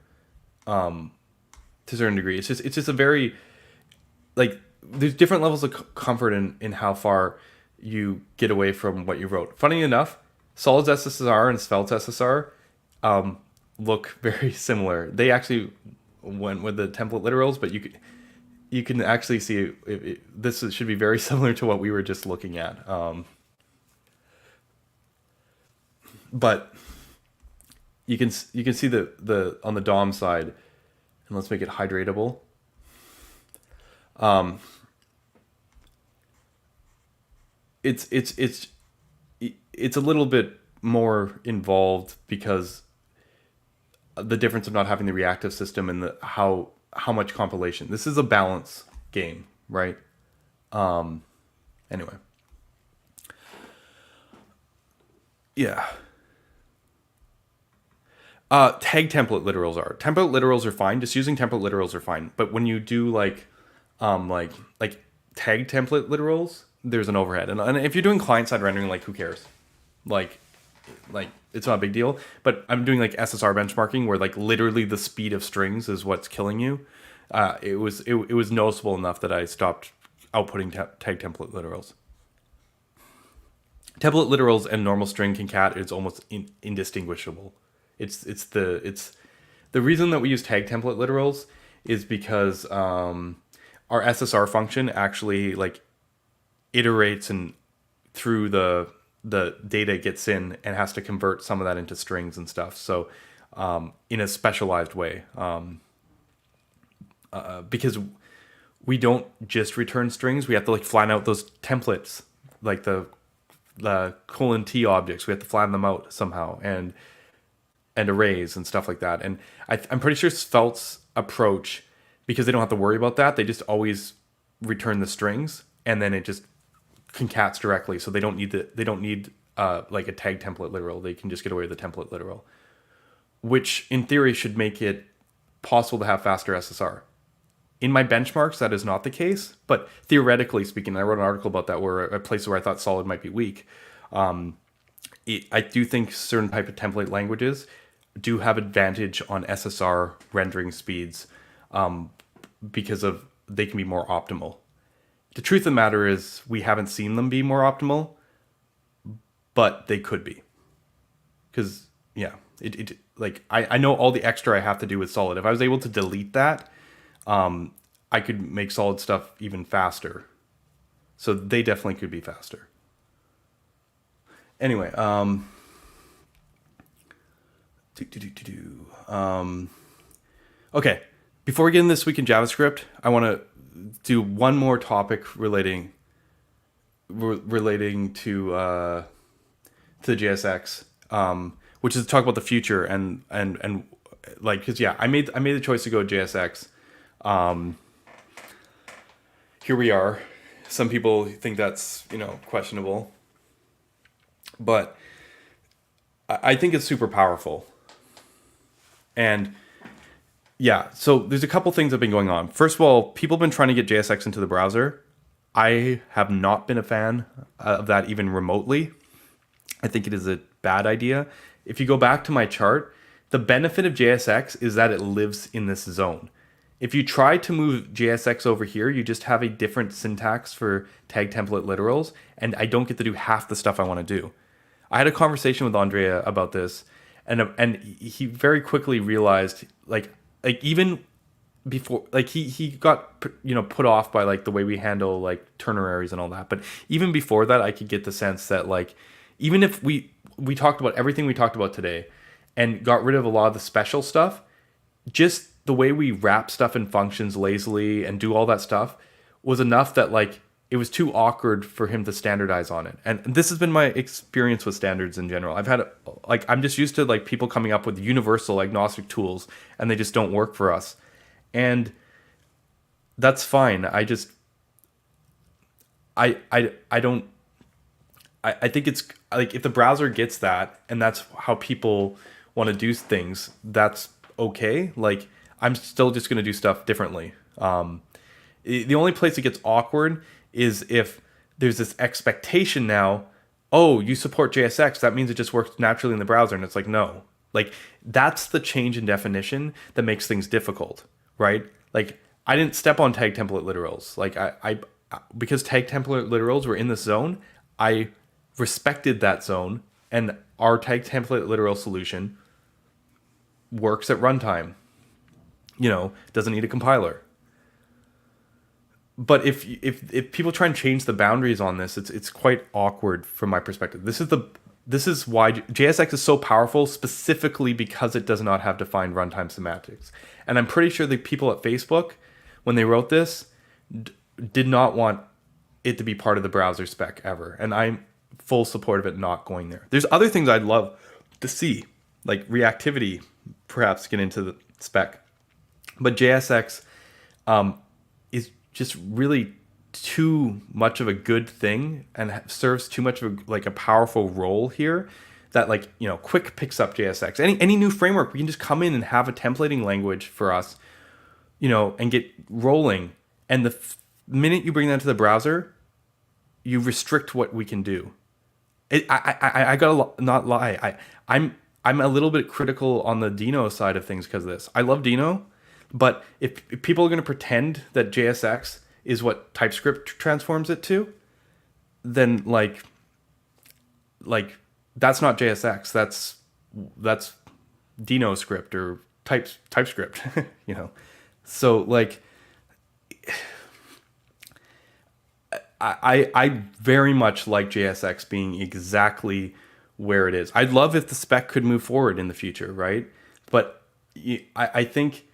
to a certain degree. It's just a very, like, there's different levels of comfort in how far you get away from what you wrote. Funny enough, Solid's SSR and Svelte's SSR look very similar. They actually went with the template literals, but you can actually see this should be very similar to what we were just looking at. But you can see the on the DOM side, and let's make it hydratable. It's a little bit more involved because the difference of not having the reactive system and how much compilation. This is a balance game, right? Anyway. Yeah. Tag template literals are. Template literals are fine. Just using template literals are fine. But when you do like tag template literals, there's an overhead. And if you're doing client-side rendering, like, who cares? Like it's not a big deal. But I'm doing like SSR benchmarking where like literally the speed of strings is what's killing you. It was noticeable enough that I stopped outputting tag template literals. Template literals and normal string concat is almost indistinguishable. It's the reason that we use tag template literals is because our SSR function actually like iterates and through the data gets in and has to convert some of that into strings and stuff. So in a specialized way, because we don't just return strings, we have to like flatten out those templates, like the :t objects. We have to flatten them out somehow, and arrays and stuff like that. And I'm pretty sure Svelte's approach, because they don't have to worry about that, they just always return the strings, and then it just concats directly. So they don't need like a tag template literal. They can just get away with the template literal, which in theory should make it possible to have faster SSR. In my benchmarks, that is not the case, but theoretically speaking, I wrote an article about that, where a place where I thought Solid might be weak. I do think certain type of template languages do have advantage on SSR rendering speeds, because they can be more optimal. The truth of the matter is we haven't seen them be more optimal, but they could be. Because, yeah, I know all the extra I have to do with Solid. If I was able to delete that, I could make Solid stuff even faster. So they definitely could be faster. Anyway, okay. Before we get in this week in JavaScript, I want to do one more topic relating to the JSX, which is to talk about the future and like, because yeah, I made the choice to go JSX. Here we are. Some people think that's questionable, but I think it's super powerful. And yeah, so there's a couple things that have been going on. First of all, people have been trying to get JSX into the browser. I have not been a fan of that even remotely. I think it is a bad idea. If you go back to my chart, the benefit of JSX is that it lives in this zone. If you try to move JSX over here, you just have a different syntax for tag template literals, and I don't get to do half the stuff I want to do. I had a conversation with Andrea about this, and he very quickly realized like even before, like he got put off by like the way we handle like ternaries and all that. But even before that, I could get the sense that like even if we talked about everything we talked about today and got rid of a lot of the special stuff, just the way we wrap stuff in functions lazily and do all that stuff was enough that like it was too awkward for him to standardize on it. And this has been my experience with standards in general. I've had like I'm just used to like people coming up with universal agnostic tools and they just don't work for us. And that's fine. I don't I think it's like if the browser gets that and that's how people want to do things, that's okay. Like I'm still just going to do stuff differently. The only place it gets awkward is if there's this expectation now, oh, you support JSX, that means it just works naturally in the browser. And it's like, no. Like that's the change in definition that makes things difficult, right? Like I didn't step on tag template literals. Like I because tag template literals were in this zone, I respected that zone, and our tag template literal solution works at runtime. Doesn't need a compiler. But if people try and change the boundaries on this, it's quite awkward from my perspective. This is why JSX is so powerful, specifically because it does not have defined runtime semantics. And I'm pretty sure the people at Facebook, when they wrote this, did not want it to be part of the browser spec ever. And I'm full support of it not going there. There's other things I'd love to see, like reactivity, perhaps get into the spec. But JSX is just really too much of a good thing and serves too much of a powerful role here that Quick picks up JSX. Any new framework, we can just come in and have a templating language for us, and get rolling. And the minute you bring that to the browser, you restrict what we can do. I gotta not lie. I'm a little bit critical on the Dino side of things because of this. I love Dino, but if people are going to pretend that JSX is what TypeScript transforms it to, then like that's not JSX. That's Dino script or TypeScript. So like I very much like JSX being exactly where it is. I'd love if the spec could move forward in the future, right? But I think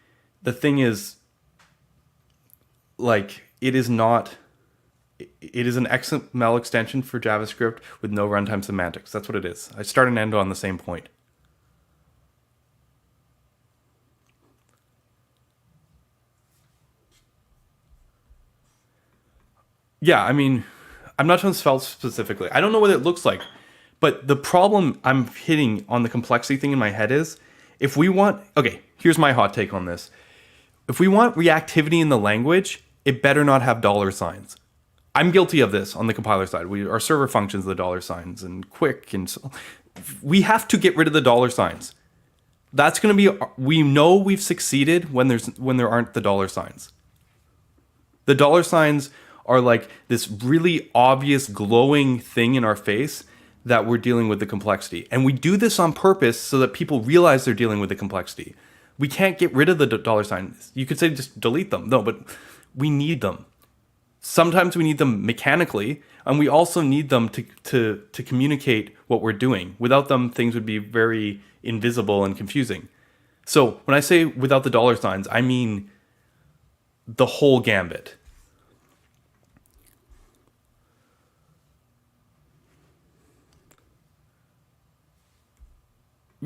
the thing is, like, it is not. It is an XML extension for JavaScript with no runtime semantics. That's what it is. I start and end on the same point. Yeah, I mean, I'm not talking Svelte specifically. I don't know what it looks like. But the problem I'm hitting on the complexity thing in my head is, if we want... Okay, here's my hot take on this. If we want reactivity in the language, it better not have dollar signs. I'm guilty of this on the compiler side. Our server functions the dollar signs and quick, and so we have to get rid of the dollar signs. That's going to be... We know we've succeeded when there aren't the dollar signs. The dollar signs are like this really obvious glowing thing in our face that we're dealing with the complexity. And we do this on purpose so that people realize they're dealing with the complexity. We can't get rid of the dollar signs. You could say just delete them. No, but we need them. Sometimes we need them mechanically, and we also need them to communicate what we're doing. Without them, things would be very invisible and confusing. So when I say without the dollar signs, I mean the whole gambit.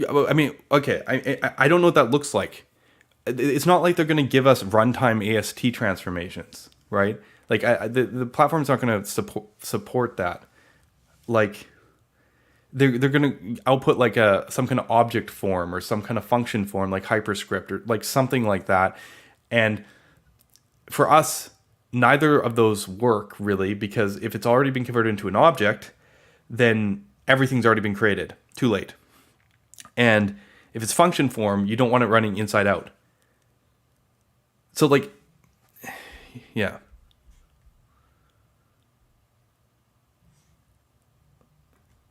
I mean, okay, I don't know what that looks like. It's not like they're going to give us runtime AST transformations, right? Like the platform's not going to support that. Like they're going to output like some kind of object form or some kind of function form like HyperScript or like something like that. And for us, neither of those work really, because if it's already been converted into an object, then everything's already been created. Too late. And if it's function form, you don't want it running inside out. So like, yeah.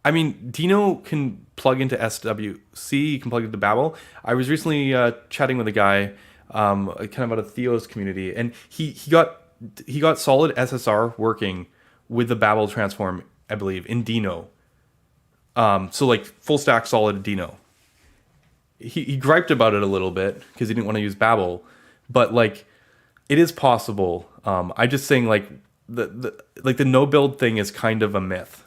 I mean, Dino can plug into SWC, you can plug into Babel. I was recently chatting with a guy, kind of out of Theo's community, and he got solid SSR working with the Babel transform, I believe, in Dino. So like full stack solid Dino. He griped about it a little bit because he didn't want to use Babel, but like it is possible. I just saying like the no build thing is kind of a myth.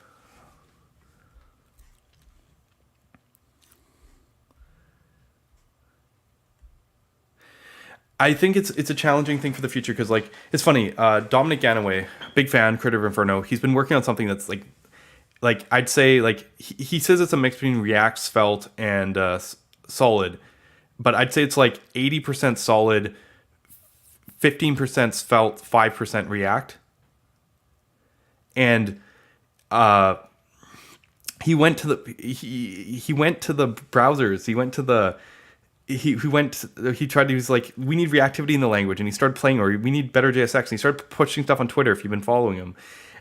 I think it's a challenging thing for the future because like it's funny. Dominic Ganaway, big fan, Creator of Inferno. He's been working on something that's like I'd say like he says it's a mix between React, Svelte, and Solid, but I'd say it's like 80% Solid, 15% Svelte, 5% React, and he went to the browsers. He tried to use like, we need reactivity in the language, and he started playing, or we need better JSX, and he started pushing stuff on Twitter if you've been following him.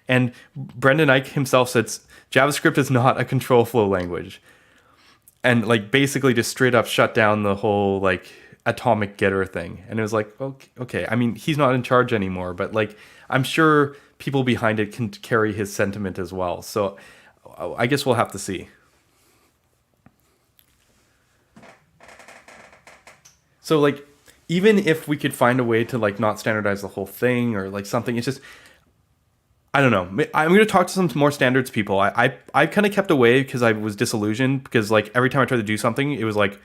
And Brendan Eich himself said JavaScript is not a control flow language, and like basically just straight up shut down the whole like atomic getter thing. And it was like, okay, I mean, he's not in charge anymore, but like I'm sure people behind it can carry his sentiment as well. So I guess we'll have to see. So like, even if we could find a way to like not standardize the whole thing or like something, it's just, I don't know. I'm going to talk to some more standards people. I kind of kept away because I was disillusioned because like every time I tried to do something, it was like,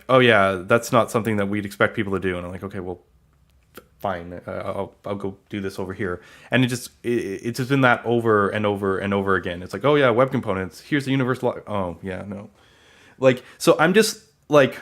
oh yeah, that's not something that we'd expect people to do. And I'm like, okay, well, fine. I'll go do this over here. And it's just been that over and over and over again. It's like, oh yeah, web components. Here's the universal. Oh yeah, no. Like, so I'm just like,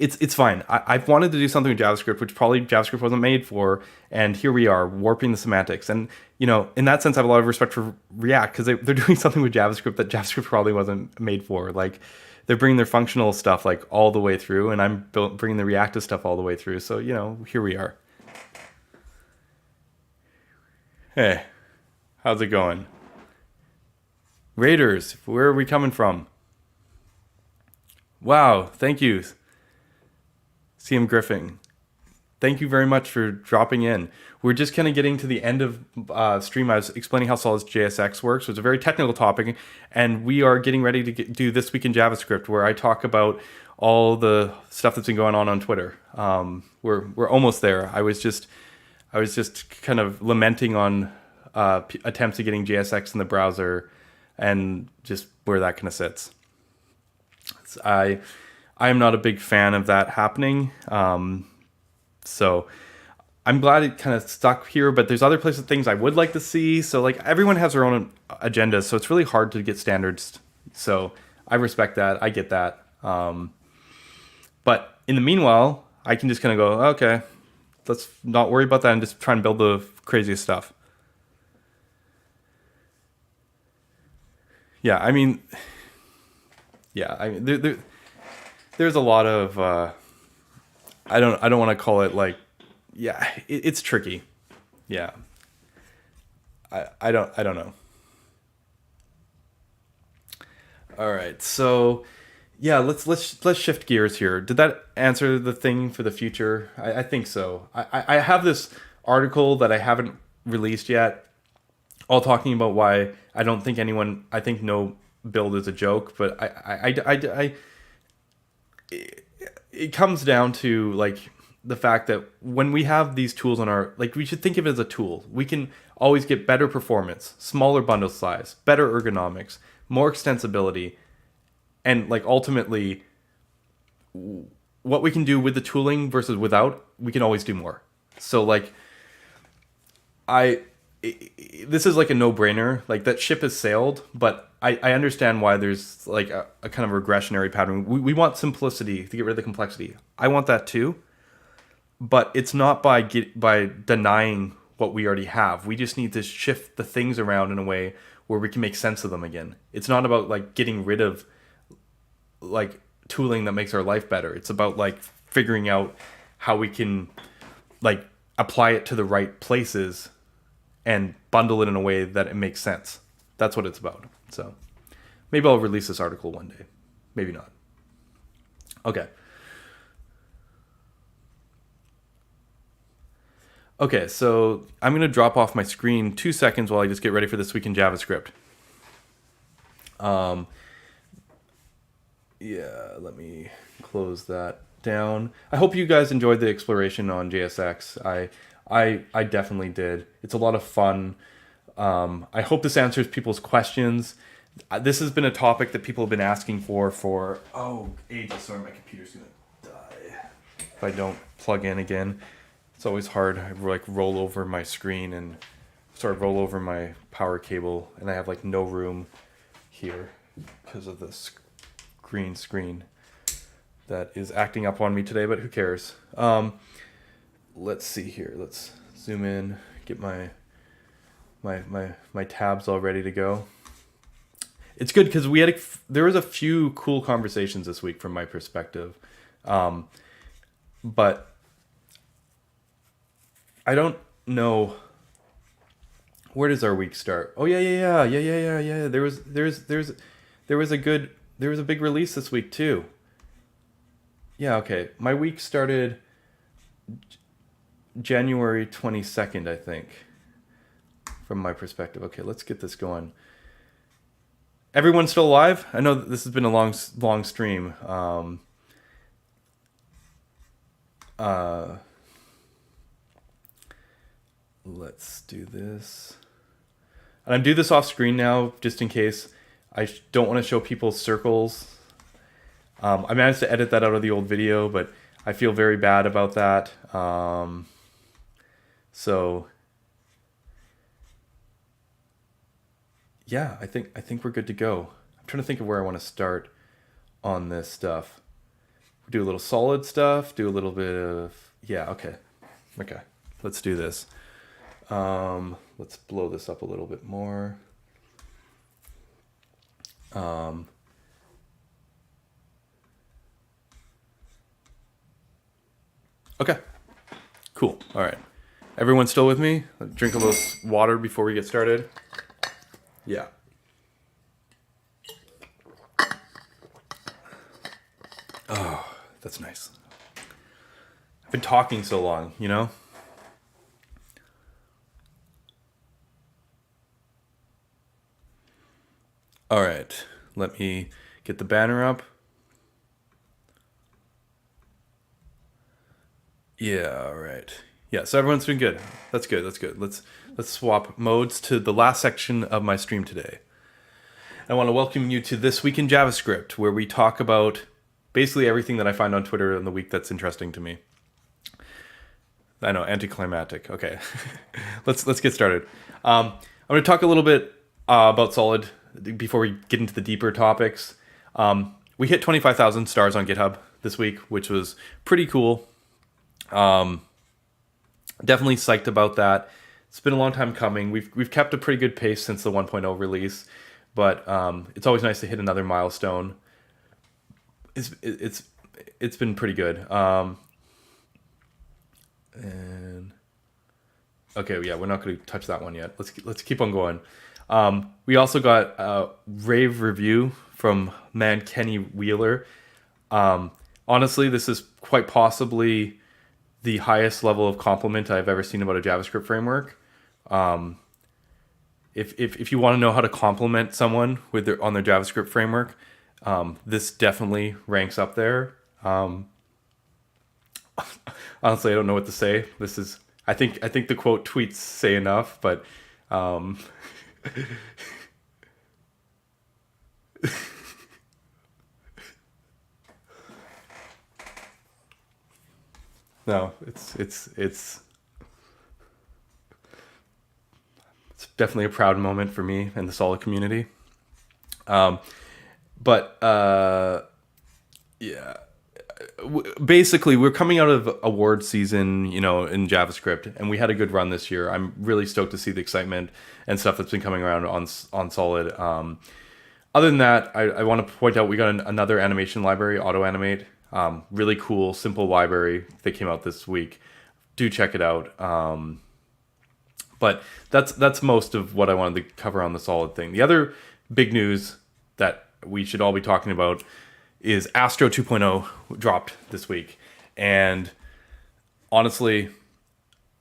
it's fine. I've wanted to do something with JavaScript, which probably JavaScript wasn't made for, and here we are warping the semantics. And you know, in that sense, I have a lot of respect for React because they're doing something with JavaScript that JavaScript probably wasn't made for. Like they're bringing their functional stuff like all the way through, and I'm bringing the reactive stuff all the way through. So you know, here we are. Hey, how's it going? Raiders, where are we coming from? Wow, thank you. CM Griffin, thank you very much for dropping in. We're just kind of getting to the end of stream. I was explaining how SolidJS JSX works. So it's a very technical topic, and we are getting ready to do This Week in JavaScript, where I talk about all the stuff that's been going on Twitter. We're almost there. I was just kind of lamenting on attempts at getting JSX in the browser, and just where that kind of sits. I am not a big fan of that happening. So I'm glad it kind of stuck here, but there's other places, things I would like to see. So like everyone has their own agenda. So it's really hard to get standards. So I respect that. I get that. But in the meanwhile, I can just kind of go, okay, let's not worry about that and just try and build the craziest stuff. Yeah, I mean, there's a lot of I don't want to call it like, yeah, it's tricky. Yeah, I don't know. All right, so yeah, let's shift gears here. Did that answer the thing for the future? I think so. I have this article that I haven't released yet, all talking about why I don't think anyone. I think no build is a joke, but it comes down to like the fact that when we have these tools on our, like, we should think of it as a tool. We can always get better performance, smaller bundle size, better ergonomics, more extensibility, and like ultimately what we can do with the tooling versus without, we can always do more. So like this is like a no-brainer. Like that ship has sailed, but I understand why there's like a kind of regressionary pattern. We want simplicity to get rid of the complexity. I want that too, but it's not by denying what we already have. We just need to shift the things around in a way where we can make sense of them again. It's not about like getting rid of like tooling that makes our life better. It's about like figuring out how we can like apply it to the right places and bundle it in a way that it makes sense. That's what it's about. So maybe I'll release this article one day. Maybe not. Okay. Okay, so I'm going to drop off my screen 2 seconds while I just get ready for This Week in JavaScript. Yeah, let me close that down. I hope you guys enjoyed the exploration on JSX. I definitely did. It's a lot of fun. I hope this answers people's questions. This has been a topic that people have been asking for ages. Sorry, my computer's going to die if I don't plug in again. It's always hard. I like roll over my screen and sort of roll over my power cable, and I have like no room here because of the green screen that is acting up on me today, but who cares? Let's see here. Let's zoom in, get my tabs all ready to go. It's good because there was a few cool conversations this week from my perspective, but I don't know, where does our week start? Oh yeah. There was a big release this week too. Yeah, okay. My week started January 22nd, I think, from my perspective. Okay, let's get this going. Everyone still alive? I know that this has been a long stream. Let's do this. And I'm doing this off screen now, just in case. I don't want to show people circles. I managed to edit that out of the old video, but I feel very bad about that. So yeah, I think we're good to go. I'm trying to think of where I want to start on this stuff. Do a little solid stuff, do a little bit of, yeah, okay. Let's do this. Let's blow this up a little bit more. Okay, cool. All right. Everyone still with me? Drink a little water before we get started. Yeah. Oh, that's nice. I've been talking so long, you know? All right, let me get the banner up. Yeah, all right. Yeah, so everyone's been good. That's good. Let's swap modes to the last section of my stream today. I want to welcome you to This Week in JavaScript, where we talk about basically everything that I find on Twitter in the week that's interesting to me. I know, anticlimactic. Okay, let's get started. I'm going to talk a little bit about Solid before we get into the deeper topics. We hit 25,000 stars on GitHub this week, which was pretty cool. Definitely psyched about that. It's been a long time coming. We've kept a pretty good pace since the 1.0 release, but it's always nice to hit another milestone. It's been pretty good. And okay, yeah, we're not going to touch that one yet. Let's keep on going. We also got a rave review from man Kenny Wheeler. Honestly, this is quite possibly the highest level of compliment I've ever seen about a JavaScript framework. If you want to know how to compliment someone on their JavaScript framework, this definitely ranks up there. Honestly, I don't know what to say. I think the quote tweets say enough, but no, it's definitely a proud moment for me and the Solid community. Yeah. Basically, we're coming out of award season, in JavaScript, and we had a good run this year. I'm really stoked to see the excitement and stuff that's been coming around on Solid. Other than that, I want to point out we got another animation library, AutoAnimate. Really cool, simple library that came out this week. Do check it out. But that's most of what I wanted to cover on the Solid thing. The other big news that we should all be talking about is Astro 2.0 dropped this week. And honestly,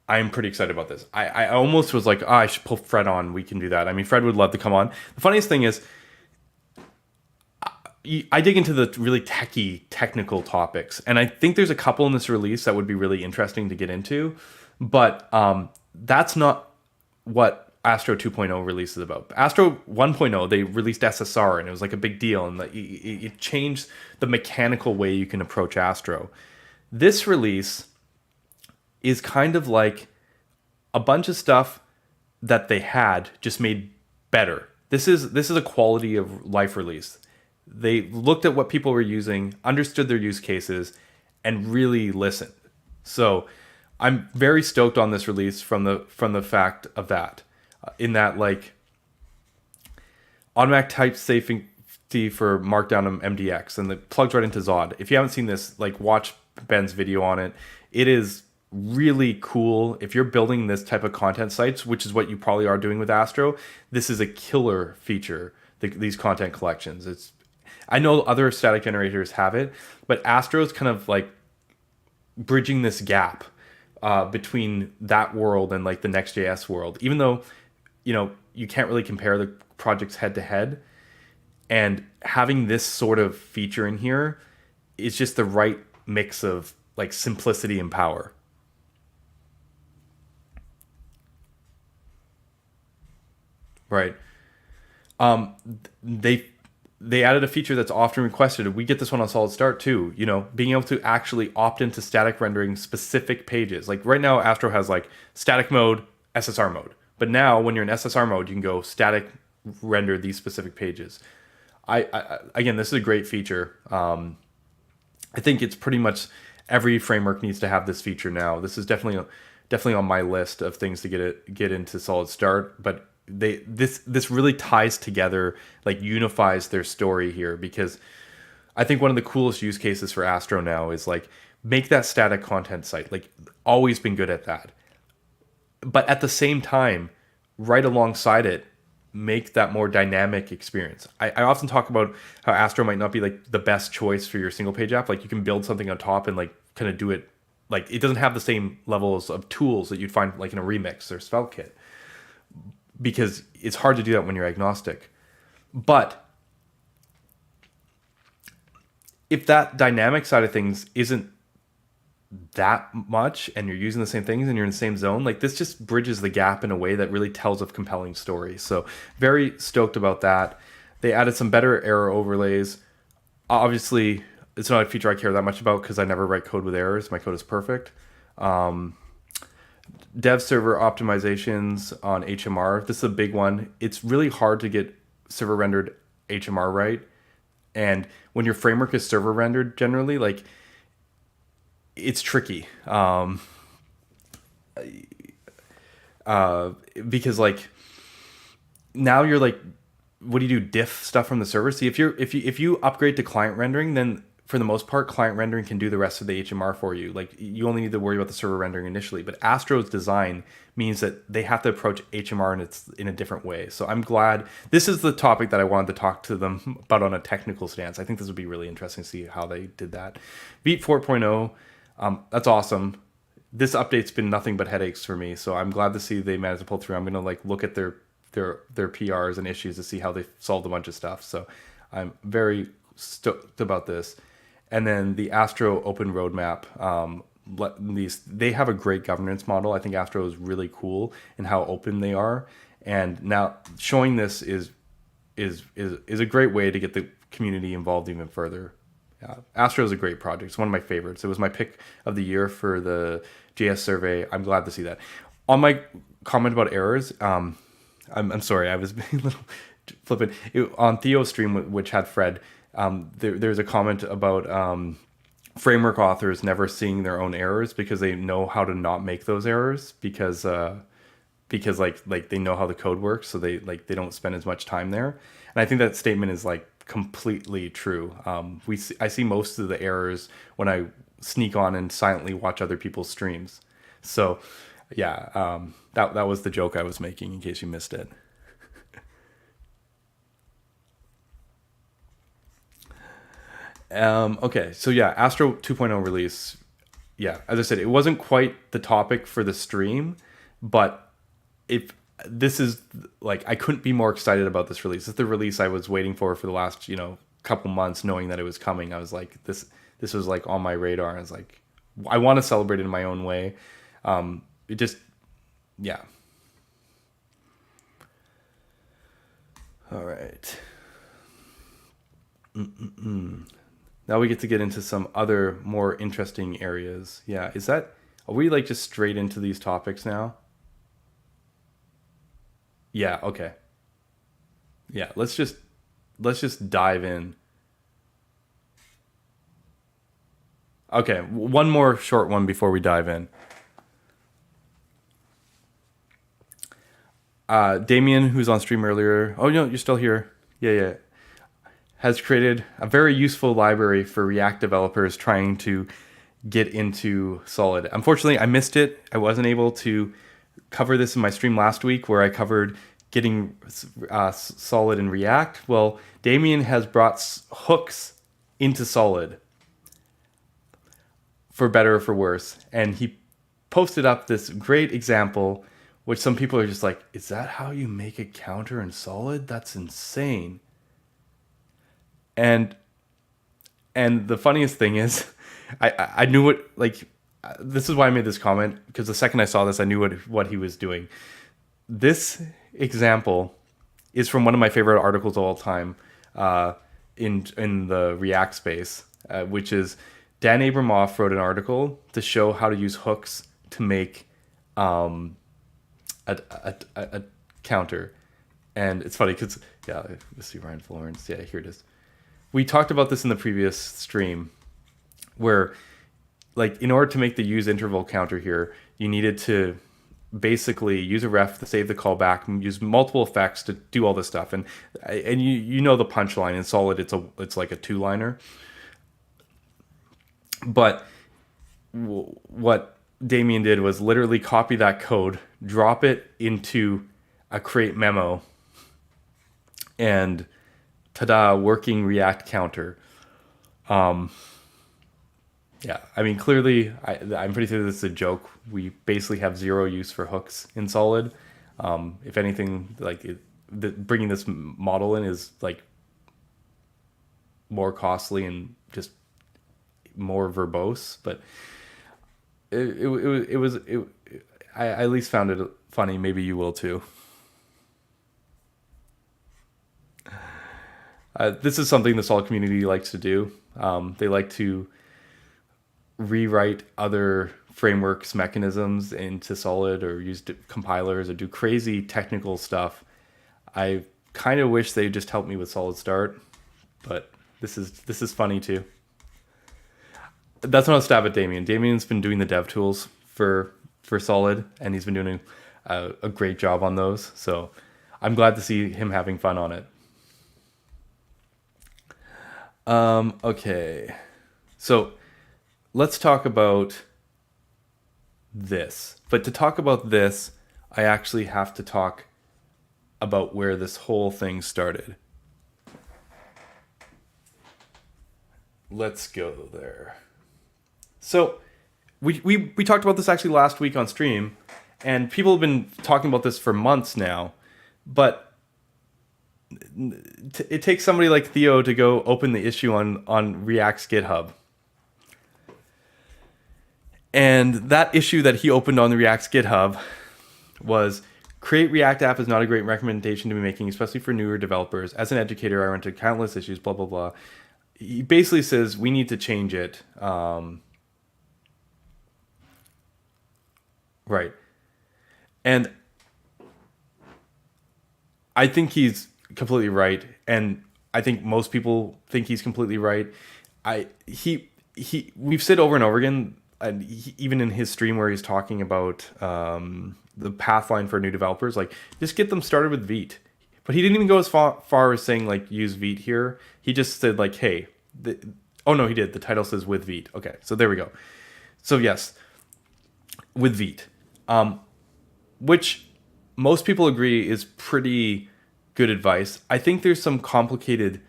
I'm pretty excited about this. I almost was like, I should pull Fred on. We can do that. I mean, Fred would love to come on. The funniest thing is, I dig into the really technical topics. And I think there's a couple in this release that would be really interesting to get into. But that's not what Astro 2.0 release is about. Astro 1.0, they released SSR, and it was like a big deal. And it changed the mechanical way you can approach Astro. This release is kind of like a bunch of stuff that they had just made better. This is a quality of life release. They looked at what people were using, understood their use cases, and really listened. So I'm very stoked on this release from the fact of that. In that, like, automatic type safety for Markdown and MDX, and it plugs right into Zod. If you haven't seen this, like, watch Ben's video on it. It is really cool. If you're building this type of content sites, which is what you probably are doing with Astro, this is a killer feature, these content collections. I know other static generators have it, but Astro is kind of like bridging this gap between that world and like the Next.js world, even though, you can't really compare the projects head to head. And having this sort of feature in here is just the right mix of like simplicity and power. Right. They added a feature that's often requested. We get this one on Solid Start too. Being able to actually opt into static rendering specific pages. Like right now, Astro has like static mode, SSR mode. But now, when you're in SSR mode, you can go static render these specific pages. Again, this is a great feature. I think it's pretty much every framework needs to have this feature now. This is definitely on my list of things to get into Solid Start. But this really ties together, like unifies their story here, because I think one of the coolest use cases for Astro now is like make that static content site. Like, always been good at that. But at the same time, right alongside it, make that more dynamic experience. I often talk about how Astro might not be like the best choice for your single page app. Like, you can build something on top and like kind of do it. Like, it doesn't have the same levels of tools that you'd find like in a Remix or SvelteKit, because it's hard to do that when you're agnostic. But if that dynamic side of things isn't that much and you're using the same things and you're in the same zone, like, this just bridges the gap in a way that really tells a compelling story. So very stoked about that. They added some better error overlays. Obviously, it's not a feature I care that much about because I never write code with errors. My code is perfect. Dev server optimizations on HMR. This is a big one. It's really hard to get server rendered HMR right. And when your framework is server rendered, generally, like, it's tricky. Because like now you're like, what do you do? Diff stuff from the server. See, if you upgrade to client rendering, then for the most part, client rendering can do the rest of the HMR for you. Like, you only need to worry about the server rendering initially. But Astro's design means that they have to approach HMR in a different way. So I'm glad this is the topic that I wanted to talk to them about on a technical stance. I think this would be really interesting to see how they did that. Beat 4.0. That's awesome. This update's been nothing but headaches for me, so I'm glad to see they managed to pull through. I'm gonna like look at their PRs and issues to see how they solved a bunch of stuff. So I'm very stoked about this. And then the Astro open roadmap. They have a great governance model. I think Astro is really cool in how open they are. And now showing this is a great way to get the community involved even further. Yeah, Astro is a great project. It's one of my favorites. It was my pick of the year for the JS survey. I'm glad to see that. On my comment about errors, I'm sorry, I was being a little flippant. On Theo's stream, which had Fred, there's a comment about framework authors never seeing their own errors because they know how to not make those errors because like they know how the code works, so they don't spend as much time there. And I think that statement is like completely true. I see most of the errors when I sneak on and silently watch other people's streams. So yeah, that was the joke I was making in case you missed it. Okay, so yeah, Astro 2.0 release. Yeah, as I said, it wasn't quite the topic for the stream, but if this is like, I couldn't be more excited about this release. This is the release I was waiting for the last, couple months, knowing that it was coming. I was like, this was like on my radar. I was like, I want to celebrate it in my own way. It just, yeah. All right. Now we get to get into some other more interesting areas. Yeah, are we like just straight into these topics now? Yeah, okay. Yeah, let's just dive in. Okay, one more short one before we dive in. Damien, who's on stream earlier. Oh no, you're still here. Yeah, yeah. Has created a very useful library for React developers trying to get into Solid. Unfortunately, I missed it. I wasn't able to cover this in my stream last week where I covered getting Solid in React. Well, Damien has brought hooks into Solid, for better or for worse. And he posted up this great example, which some people are just like, is that how you make a counter in Solid? That's insane. And the funniest thing is, I knew what, like, this is why I made this comment, because the second I saw this, I knew what he was doing. This example is from one of my favorite articles of all time, in the React space, which is Dan Abramoff wrote an article to show how to use hooks to make a counter. And it's funny because, yeah, let's see, Ryan Florence. Yeah, here it is. We talked about this in the previous stream, where, like, in order to make the use interval counter here, you needed to basically use a ref to save the callback and use multiple effects to do all this stuff. And you know the punchline in Solid, it's like a two-liner. But what Damien did was literally copy that code, drop it into a create memo, and ta-da, working React counter. Yeah, I mean, clearly, I'm pretty sure this is a joke. We basically have zero use for hooks in Solid. If anything, like, bringing this model in is like more costly and just more verbose. But I at least found it funny. Maybe you will too. This is something the Solid community likes to do. They like to rewrite other frameworks mechanisms into Solid, or use compilers, or do crazy technical stuff. I kind of wish they just helped me with Solid Start, but this is funny too. That's not a stab at Damien. Damien's been doing the dev tools for Solid, and he's been doing a great job on those. So I'm glad to see him having fun on it. Okay, so let's talk about this. But to talk about this, I actually have to talk about where this whole thing started. Let's go there. So we talked about this actually last week on stream, and people have been talking about this for months now, but it takes somebody like Theo to go open the issue on React's GitHub. And that issue that he opened on the React's GitHub was, create React app is not a great recommendation to be making, especially for newer developers. As an educator, I run into countless issues, blah, blah, blah. He basically says we need to change it. Right. And I think he's completely right. And I think most people think he's completely right. We've said over and over again, and even in his stream where he's talking about the pathline for new developers, like, just get them started with Vite. But he didn't even go as far as saying, like, use Vite here. He just said, like, hey, oh no, he did. The title says with Vite. Okay, so there we go. So yes, with Vite, which most people agree is pretty good advice. I think there's some complicated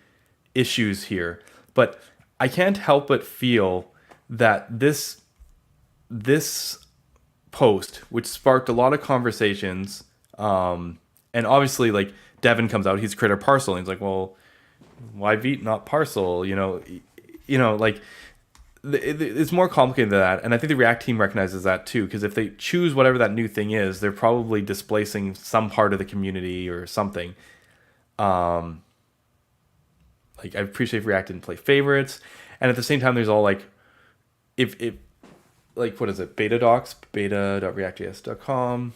issues here, but I can't help but feel that this post, which sparked a lot of conversations, and obviously like Devin comes out, he's creator Parcel, and he's like, well, why Vite not Parcel? Like it's more complicated than that, and I think the React team recognizes that too, because if they choose whatever that new thing is, they're probably displacing some part of the community or something. Like I appreciate if React didn't play favorites, and at the same time, there's all like, if like what is it, beta docs, beta.reactjs.com.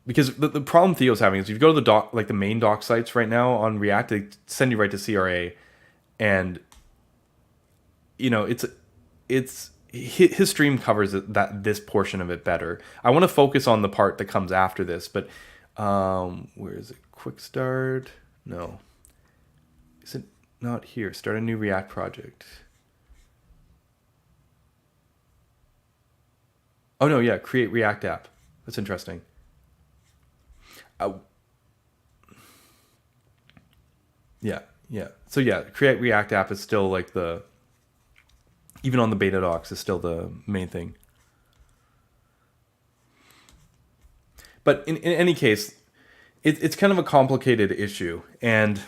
Because the problem Theo's having is if you go to the doc, like the main doc sites right now on React, they send you right to CRA, and it's his stream covers this portion of it better. I want to focus on the part that comes after this, but where is it? Quick start? No. Is it not here? Start a new React project. Oh no, yeah, create React app. That's interesting. Yeah. So yeah, create React app is still like even on the beta docs is still the main thing. But in any case, it's kind of a complicated issue, and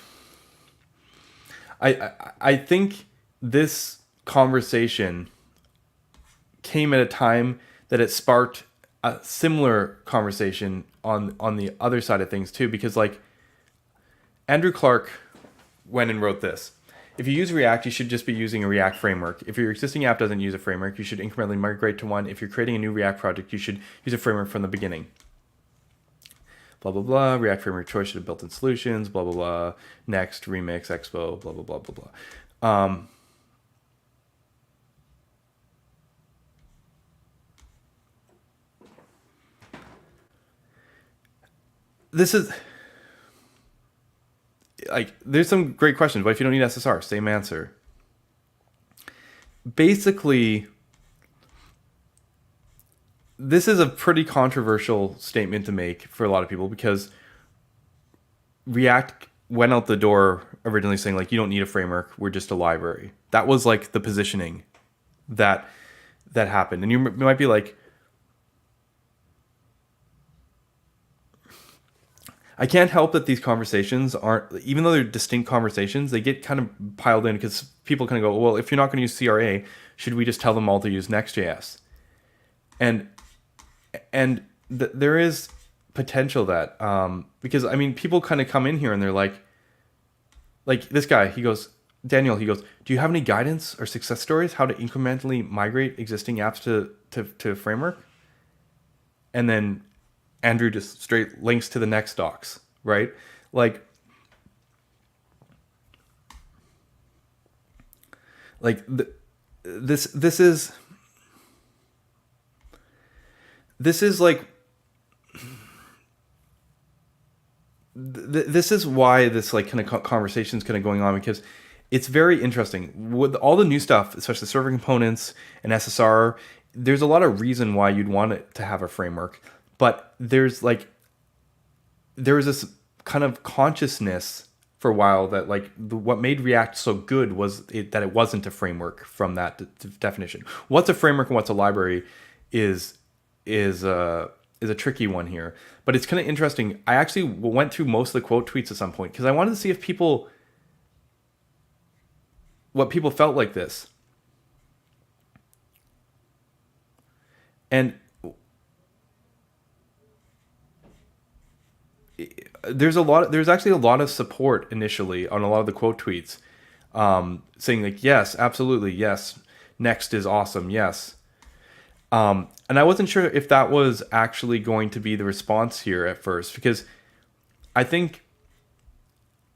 I think this conversation came at a time that it sparked a similar conversation on the other side of things too, because like Andrew Clark went and wrote this. If you use React, you should just be using a React framework. If your existing app doesn't use a framework, you should incrementally migrate to one. If you're creating a new React project, you should use a framework from the beginning. Blah, blah, blah. React framework choice should have built-in solutions, blah, blah, blah. Next, Remix, Expo, blah, blah, blah, blah, blah. This is like, there's some great questions. What if you don't need SSR? Same answer. Basically, this is a pretty controversial statement to make for a lot of people, because React went out the door originally saying like, you don't need a framework, we're just a library. That was like the positioning that happened. And you might be like, I can't help that these conversations aren't, even though they're distinct conversations, they get kind of piled in because people kind of go, well, if you're not going to use CRA, should we just tell them all to use Next.js? And there is potential that, because I mean, people kind of come in here and they're like this guy, he goes, Daniel, he goes, do you have any guidance or success stories how to incrementally migrate existing apps to framework? And then Andrew just straight links to the next docs, right? This is like, this is why this like kind of conversation is kind of going on, because it's very interesting with all the new stuff, especially server components and SSR. There's a lot of reason why you'd want it to have a framework. But there was this kind of consciousness for a while that like what made React so good was that it wasn't a framework from that definition. What's a framework and what's a library is a tricky one here. But it's kind of interesting. I actually went through most of the quote tweets at some point because I wanted to see if what people felt like this. And there's actually a lot of support initially on a lot of the quote tweets, saying like, yes, absolutely, yes, Next is awesome, yes. And I wasn't sure if that was actually going to be the response here at first, because I think,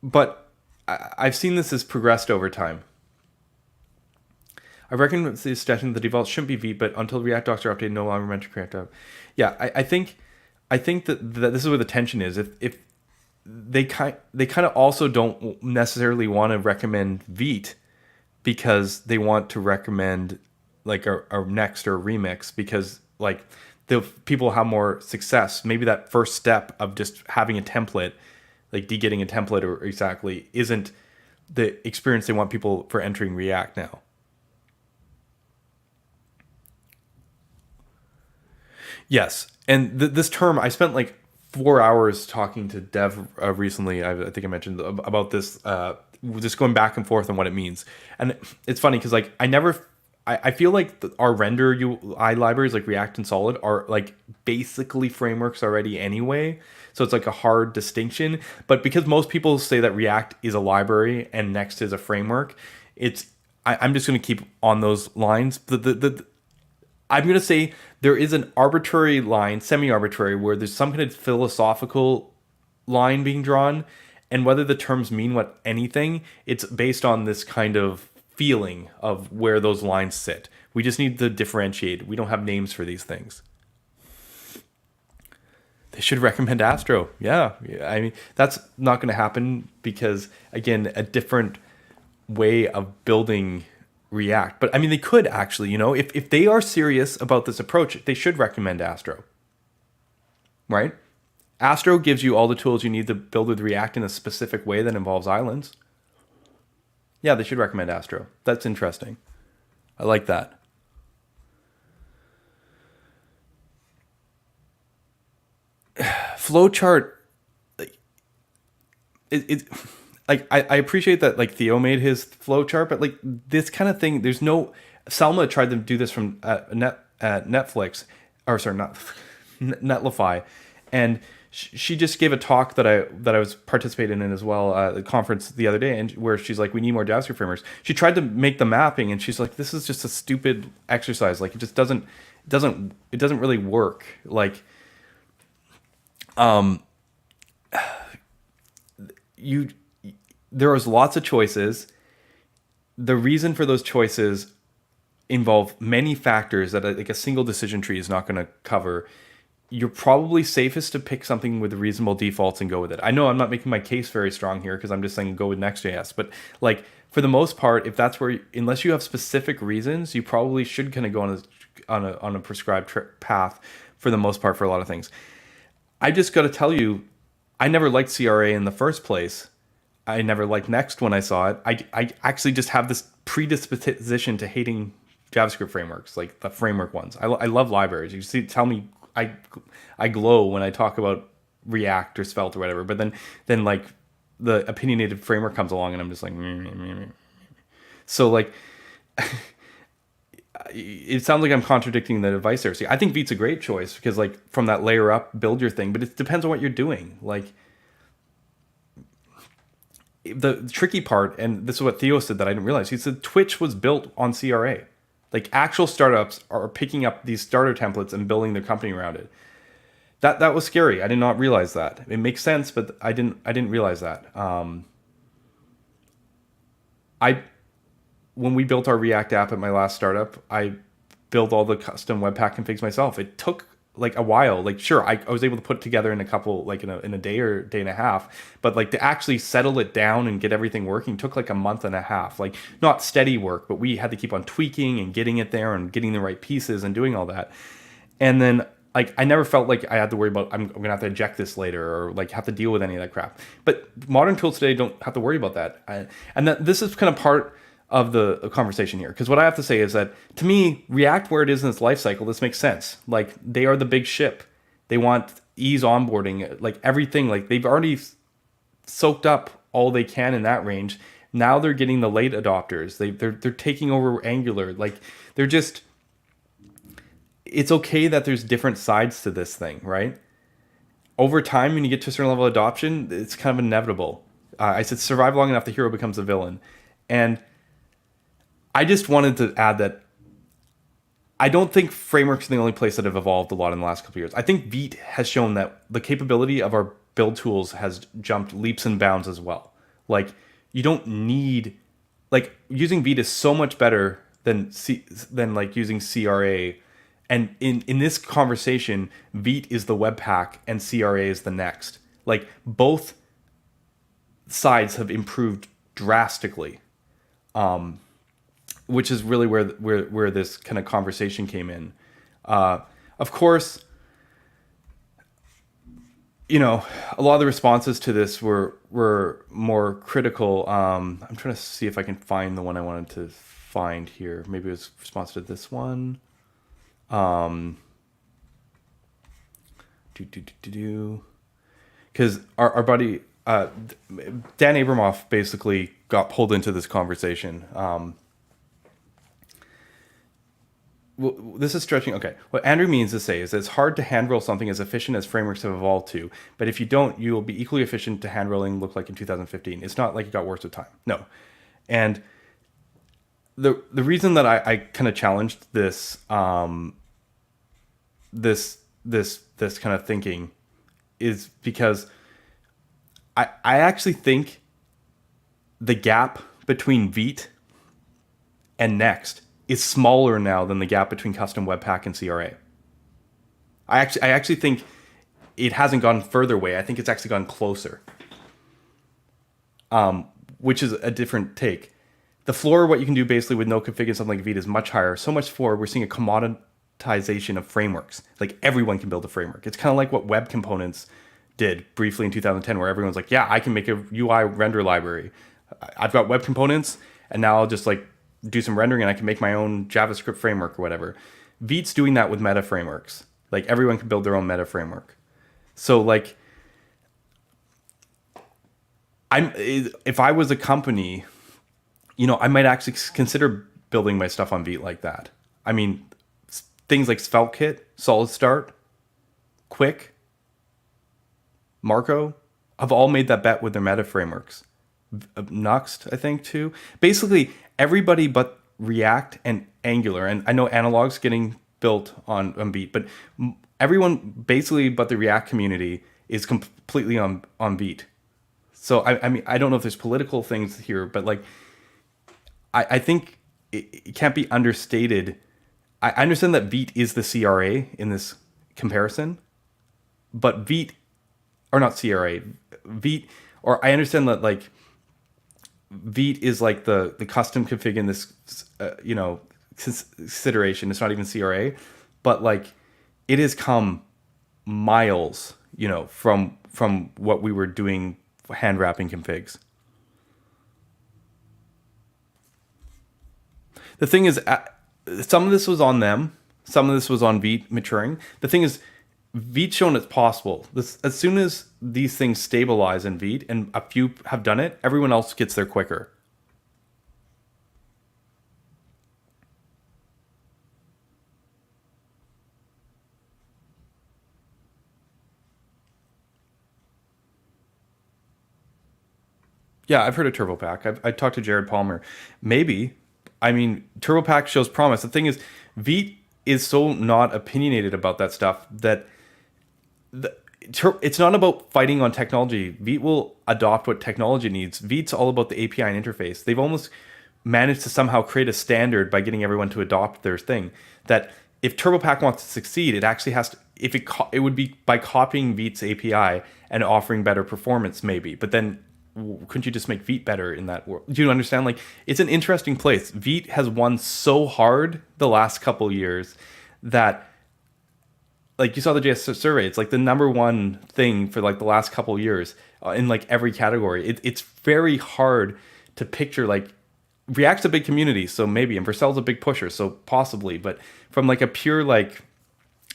but I've seen this as progressed over time. I reckon the extension the default shouldn't be Vite, but until React docs are updated, no longer meant to create a... Yeah, I think that this is where the tension is. If they kind of also don't necessarily want to recommend Vite because they want to recommend like a Next or a Remix, because like the people have more success. Maybe that first step of just having a template, like getting a template or exactly isn't the experience they want people for entering React now. Yes, and this term, I spent like 4 hours talking to Dev recently. I think I mentioned about this, just going back and forth on what it means. And it's funny because like I feel like our render UI libraries like React and Solid are like basically frameworks already anyway. So it's like a hard distinction. But because most people say that React is a library and Next is a framework, I'm just going to keep on those lines. I'm going to say there is an arbitrary line, semi-arbitrary, where there's some kind of philosophical line being drawn, and whether the terms mean what anything, it's based on this kind of feeling of where those lines sit. We just need to differentiate. We don't have names for these things. They should recommend Astro. Yeah. I mean, that's not going to happen because, again, a different way of building React. But I mean, they could actually, if they are serious about this approach, they should recommend Astro. Right? Astro gives you all the tools you need to build with React in a specific way that involves islands. Yeah, they should recommend Astro. That's interesting. I like that. Flowchart, I appreciate that like Theo made his flowchart, but like this kind of thing, there's no. Selma tried to do this from Netflix, or sorry, not Netlify, and she just gave a talk that I was participating in as well at the conference the other day, and where she's like, we need more JavaScript frameworks. She tried to make the mapping, and she's like, this is just a stupid exercise. Like it just doesn't really work. Like, there was lots of choices. The reason for those choices involve many factors that like a single decision tree is not going to cover. You're probably safest to pick something with reasonable defaults and go with it. I know I'm not making my case very strong here because I'm just saying go with Next.js, but like for the most part, if that's where, unless you have specific reasons, you probably should kind of go on a prescribed path for the most part for a lot of things. I just got to tell you, I never liked CRA in the first place. I never liked Next when I saw it. I actually just have this predisposition to hating JavaScript frameworks, like the framework ones. I love libraries. You see, tell me, I glow when I talk about React or Svelte or whatever. But then like the opinionated framework comes along, and I'm just like, so like. It sounds like I'm contradicting the advice there. See, I think Vite's a great choice because, like, from that layer up, build your thing. But it depends on what you're doing. Like, the tricky part, and this is what Theo said that I didn't realize. He said Twitch was built on CRA. Like, actual startups are picking up these starter templates and building their company around it. That was scary. I did not realize that. It makes sense, but I didn't realize that. When we built our React app at my last startup, I built all the custom Webpack configs myself. It took like a while. Like, sure, I was able to put it together in a couple, like in a day or day and a half, but like to actually settle it down and get everything working took like a month and a half. Like, not steady work, but we had to keep on tweaking and getting it there and getting the right pieces and doing all that. And then like I never felt like I had to worry about I'm gonna have to eject this later or like have to deal with any of that crap. But modern tools today don't have to worry about that. And this is kind of part of the conversation here, because what I have to say is that to me, React, where it is in its life cycle, this makes sense. Like, they are the big ship. They want ease onboarding, like everything. Like, they've already soaked up all they can in that range. Now they're getting the late adopters. They're taking over Angular. Like, they're just, it's okay that there's different sides to this thing, right? Over time, when you get to a certain level of adoption, it's kind of inevitable. I said survive long enough, the hero becomes a villain. And I just wanted to add that I don't think frameworks are the only place that have evolved a lot in the last couple of years. I think Vite has shown that the capability of our build tools has jumped leaps and bounds as well. Like, you don't need, like, using Vite is so much better than like using CRA. And in this conversation, Vite is the Webpack and CRA is the Next. Like, both sides have improved drastically. Which is really where this kind of conversation came in. Of course, you know, a lot of the responses to this were more critical. I'm trying to see if I can find the one I wanted to find here. Maybe it was response to this one. Because our buddy Dan Abramoff basically got pulled into this conversation. This is stretching. Okay, what Andrew means to say is that it's hard to hand roll something as efficient as frameworks have evolved to, but if you don't, you will be equally efficient to hand rolling look like in 2015. It's not like it got worse with time. No. And the reason that I kind of challenged this this kind of thinking is because I actually think the gap between Vite and Next is smaller now than the gap between custom Webpack and CRA. I actually think it hasn't gone further away. I think it's actually gone closer, which is a different take. The floor, what you can do basically with no config and something like Vite is much higher. So much for we're seeing a commoditization of frameworks. Like everyone can build a framework. It's kind of like what web components did briefly in 2010, where everyone's like, yeah, I can make a UI render library. I've got web components, and now I'll just like do some rendering and I can make my own JavaScript framework or whatever. Vite's doing that with meta frameworks. Like everyone can build their own meta framework. So like, if I was a company, you know, I might actually consider building my stuff on Vite like that. I mean, things like SvelteKit, Solid Start, Quick, Marco have all made that bet with their meta frameworks. Nuxt, I think, too. Basically, everybody but React and Angular, and I know Analog's getting built on Vite, but everyone basically but the React community is completely on Vite. So, I mean, I don't know if there's political things here, but like, I think it can't be understated. I understand that Vite is the CRA in this comparison, but Vite, or not CRA, Vite, or I understand that like Vite is like the custom config in this, you know, consideration. It's not even CRA, but like it has come miles, you know, from what we were doing hand wrapping configs. The thing is, some of this was on them. Some of this was on Vite maturing. The thing is, Vite's shown it's possible. As soon as these things stabilize in Vite, and a few have done it, everyone else gets there quicker. Yeah, I've heard of TurboPack. I talked to Jared Palmer. Maybe. I mean, TurboPack shows promise. The thing is, Vite is so not opinionated about that stuff that it's not about fighting on technology. Vite will adopt what technology needs. Vite's all about the API and interface. They've almost managed to somehow create a standard by getting everyone to adopt their thing. That if TurboPack wants to succeed, it actually has to. If it would be by copying Vite's API and offering better performance, maybe. But then couldn't you just make Vite better in that world? Do you understand? Like, it's an interesting place. Vite has won so hard the last couple years that, like, you saw the JS survey. It's like the number one thing for like the last couple years in like every category. It's very hard to picture. Like, React's a big community, so maybe, and Vercel's a big pusher, so possibly. But from like a pure like,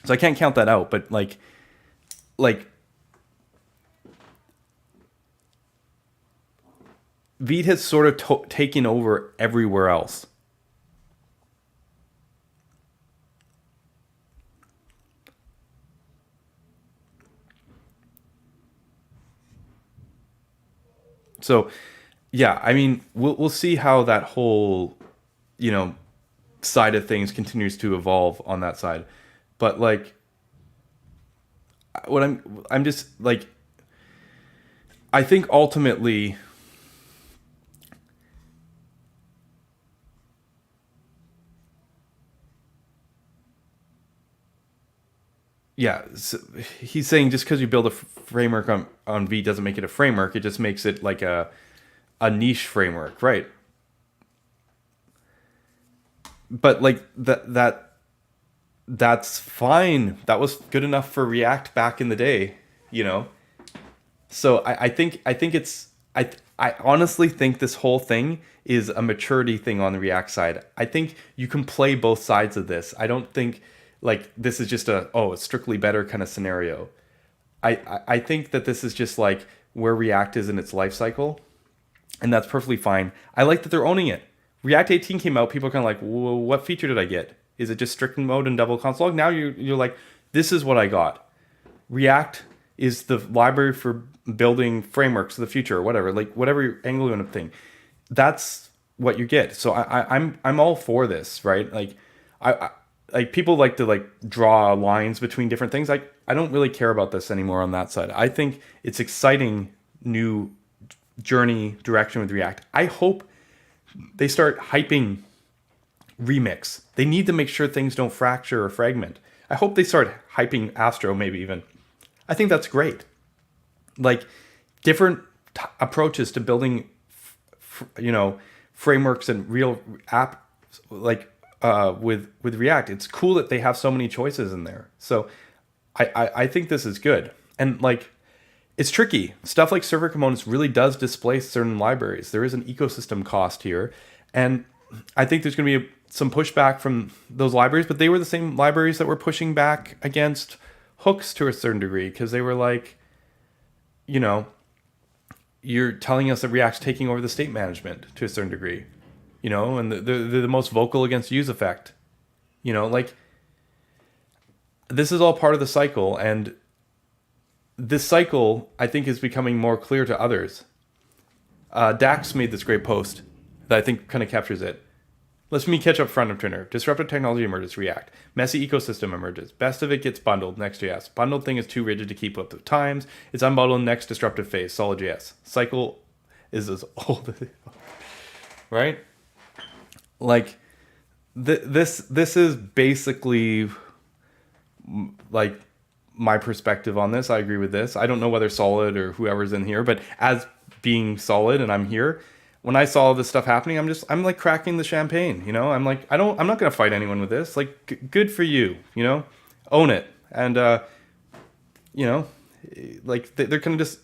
so I can't count that out. But like. Vite has sort of taken over everywhere else. So, yeah, I mean, we'll see how that whole, you know, side of things continues to evolve on that side. But like, what I'm just like, I think ultimately. Yeah, so he's saying just because you build a framework on Vite doesn't make it a framework. It just makes it like a niche framework, right? But like that's fine. That was good enough for React back in the day, you know. So I honestly think this whole thing is a maturity thing on the React side. I think you can play both sides of this. I don't think like this is just a strictly better kind of scenario. I think that this is just like where React is in its life cycle, and that's perfectly fine. I like that they're owning it. React 18 came out, people are kind of like, well, what feature did I get? Is it just strict mode and double console log? Now you're like, this is what I got. React is the library for building frameworks of the future or whatever, like whatever angle you want to think. That's what you get. So I'm all for this, right? Like I like people like to like draw lines between different things. I don't really care about this anymore on that side. I think it's exciting new journey direction with React. I hope they start hyping remix. They need to make sure things don't fracture or fragment. I hope they start hyping Astro maybe even. I think that's great. Like different approaches to building, frameworks and real app like with React. It's cool that they have so many choices in there. So I think this is good. And like it's tricky. Stuff like server components really does displace certain libraries. There is an ecosystem cost here. And I think there's going to be some pushback from those libraries, but they were the same libraries that were pushing back against hooks to a certain degree because they were like, you're telling us that React's taking over the state management to a certain degree, and they're the most vocal against use effect, like this is all part of the cycle. And this cycle, I think, is becoming more clear to others. Dax made this great post that I think kind of captures it. Let me catch up front of Ternary. Disruptive technology emerges, React. Messy ecosystem emerges. Best of it gets bundled, Next.js. Bundled thing is too rigid to keep up with times. It's unbundled, next disruptive phase, SolidJS. Cycle is as old as right? Like, this is basically, like, my perspective on this. I agree with this. I don't know whether Solid or whoever's in here, but as being Solid and I'm here, when I saw this stuff happening, I'm like cracking the champagne, I'm like, I'm not going to fight anyone with this. Like, good for you, own it. And, like they're kind of just,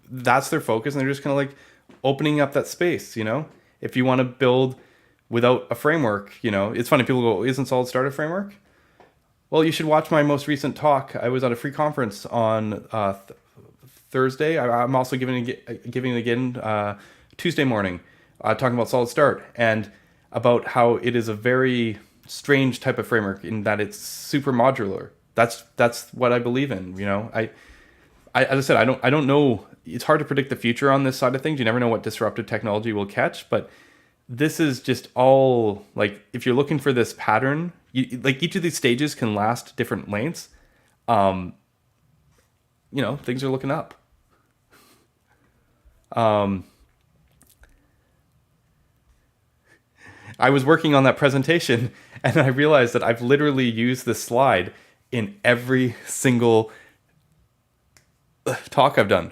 that's their focus. And they're just kind of like opening up that space, if you want to build without a framework, it's funny. People go, isn't Solid Start a framework? Well, you should watch my most recent talk. I was at a free conference on Thursday. I'm also giving it again Tuesday morning, talking about Solid Start and about how it is a very strange type of framework in that it's super modular. That's what I believe in. I as I said, I don't know. It's hard to predict the future on this side of things. You never know what disruptive technology will catch, but this is just all like, if you're looking for this pattern, like each of these stages can last different lengths. Things are looking up. I was working on that presentation and I realized that I've literally used this slide in every single talk I've done.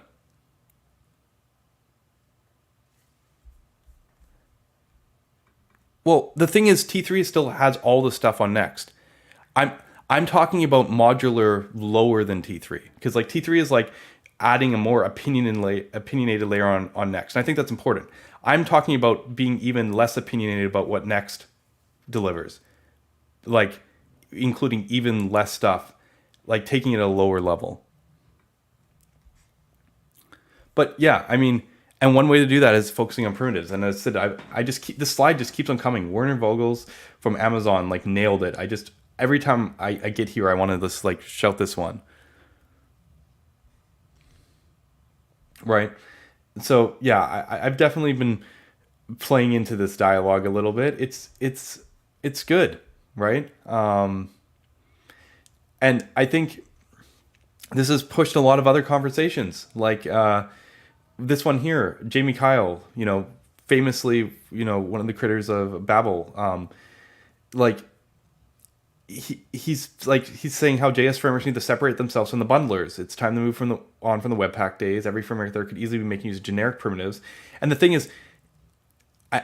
Well, the thing is, T3 still has all the stuff on Next. I'm talking about modular lower than T3 because like T3 is like adding a more opinionated layer on Next. And I think that's important. I'm talking about being even less opinionated about what Next delivers, like including even less stuff, like taking it at a lower level. But yeah, I mean, and one way to do that is focusing on primitives. And as I said, I just keep, this slide just keeps on coming. Werner Vogels from Amazon like nailed it. Every time I get here, I want to just like shout this one. Right. So yeah, I've definitely been playing into this dialogue a little bit. It's good, right? And I think this has pushed a lot of other conversations, like this one here, Jamie Kyle, famously, one of the creators of Babel, like he's saying how JS frameworks need to separate themselves from the bundlers. It's time to move from the Webpack days. Every framework there could easily be making use of generic primitives. And the thing is,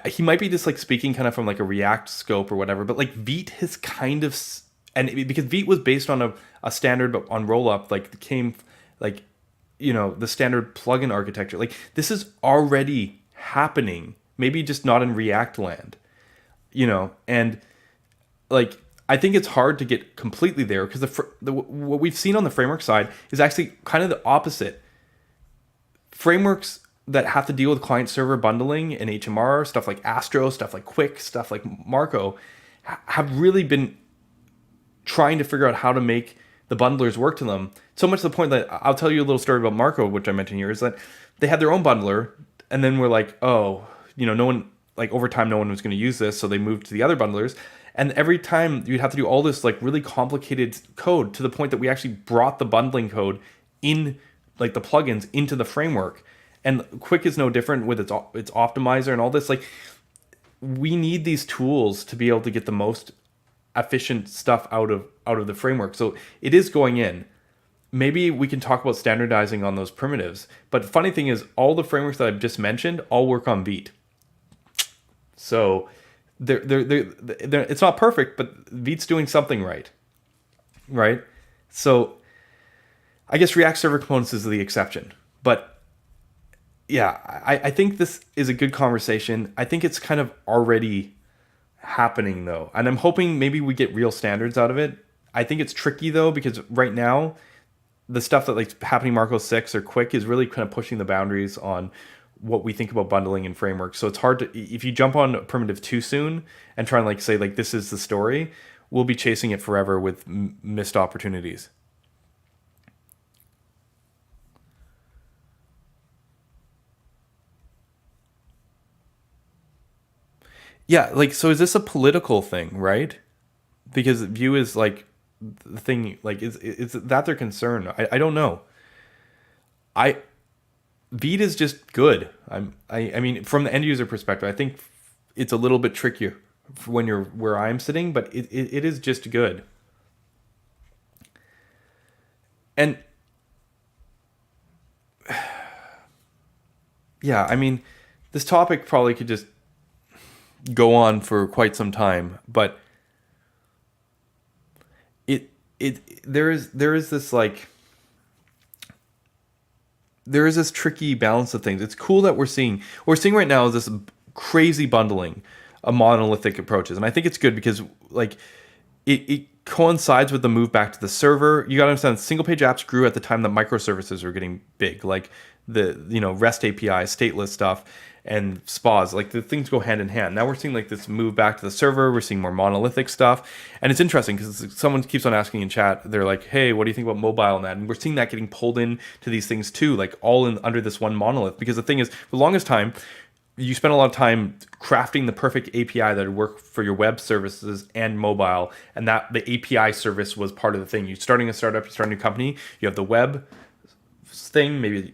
he might be just like speaking kind of from like a React scope or whatever, but like Vite has kind of, because Vite was based on a standard, but on rollup, like came like the standard plugin architecture. Like this is already happening, maybe just not in React land, and like I think it's hard to get completely there because what we've seen on the framework side is actually kind of the opposite. Frameworks that have to deal with client server bundling and HMR, stuff like Astro, stuff like Quick, stuff like Marco, have really been trying to figure out how to make the bundlers work to them. So much to the point that I'll tell you a little story about Marco, which I mentioned here, is that they had their own bundler, and then we're like, oh, no one, like over time, no one was going to use this, so they moved to the other bundlers. And every time you'd have to do all this like really complicated code to the point that we actually brought the bundling code in, like the plugins into the framework. And Quick is no different with its optimizer and all this. Like we need these tools to be able to get the most efficient stuff out of the framework. So it is going in. Maybe we can talk about standardizing on those primitives. But the funny thing is, all the frameworks that I've just mentioned all work on Vite. So they're it's not perfect, but Vite's doing something right? So I guess React Server Components is the exception. But yeah, I think this is a good conversation. I think it's kind of already happening though. And I'm hoping maybe we get real standards out of it. I think it's tricky though, because right now, the stuff that like happening Marco 6 or Quick is really kind of pushing the boundaries on what we think about bundling and frameworks. So it's hard to, if you jump on primitive too soon and try and like say like this is the story, we'll be chasing it forever with missed opportunities. Yeah, like so is this a political thing, right? Because Vue is like the thing, like is that their concern? I don't know. I Vite is just good. I mean from the end user perspective, I think it's a little bit trickier for when you're where I'm sitting, but it is just good. And yeah, I mean this topic probably could just go on for quite some time, but there is this like there is this tricky balance of things. It's cool that we're seeing right now is this crazy bundling of monolithic approaches, and I think it's good because like it coincides with the move back to the server. You got to understand, single page apps grew at the time that microservices were getting big, like the REST API, stateless stuff, and spas. Like the things go hand in hand. Now we're seeing like this move back to the server. We're seeing more monolithic stuff, and it's interesting because someone keeps on asking in chat. They're like, "Hey, what do you think about mobile and that?" And we're seeing that getting pulled in to these things too, like all in under this one monolith. Because the thing is, for the longest time, you spent a lot of time crafting the perfect API that would work for your web services and mobile, and that the API service was part of the thing. You're starting a startup, you start a new company, you have the web thing, maybe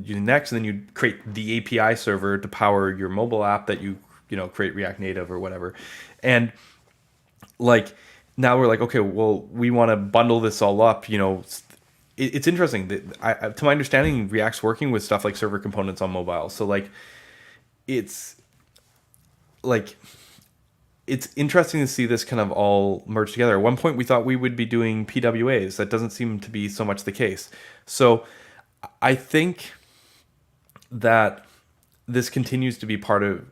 you next, and then you create the API server to power your mobile app that you create React Native or whatever. And like now we're like, okay, well, we want to bundle this all up. It's interesting that to my understanding, React's working with stuff like server components on mobile. So like it's interesting to see this kind of all merge together. At one point we thought we would be doing PWAs. That doesn't seem to be so much the case. So I think that this continues to be part of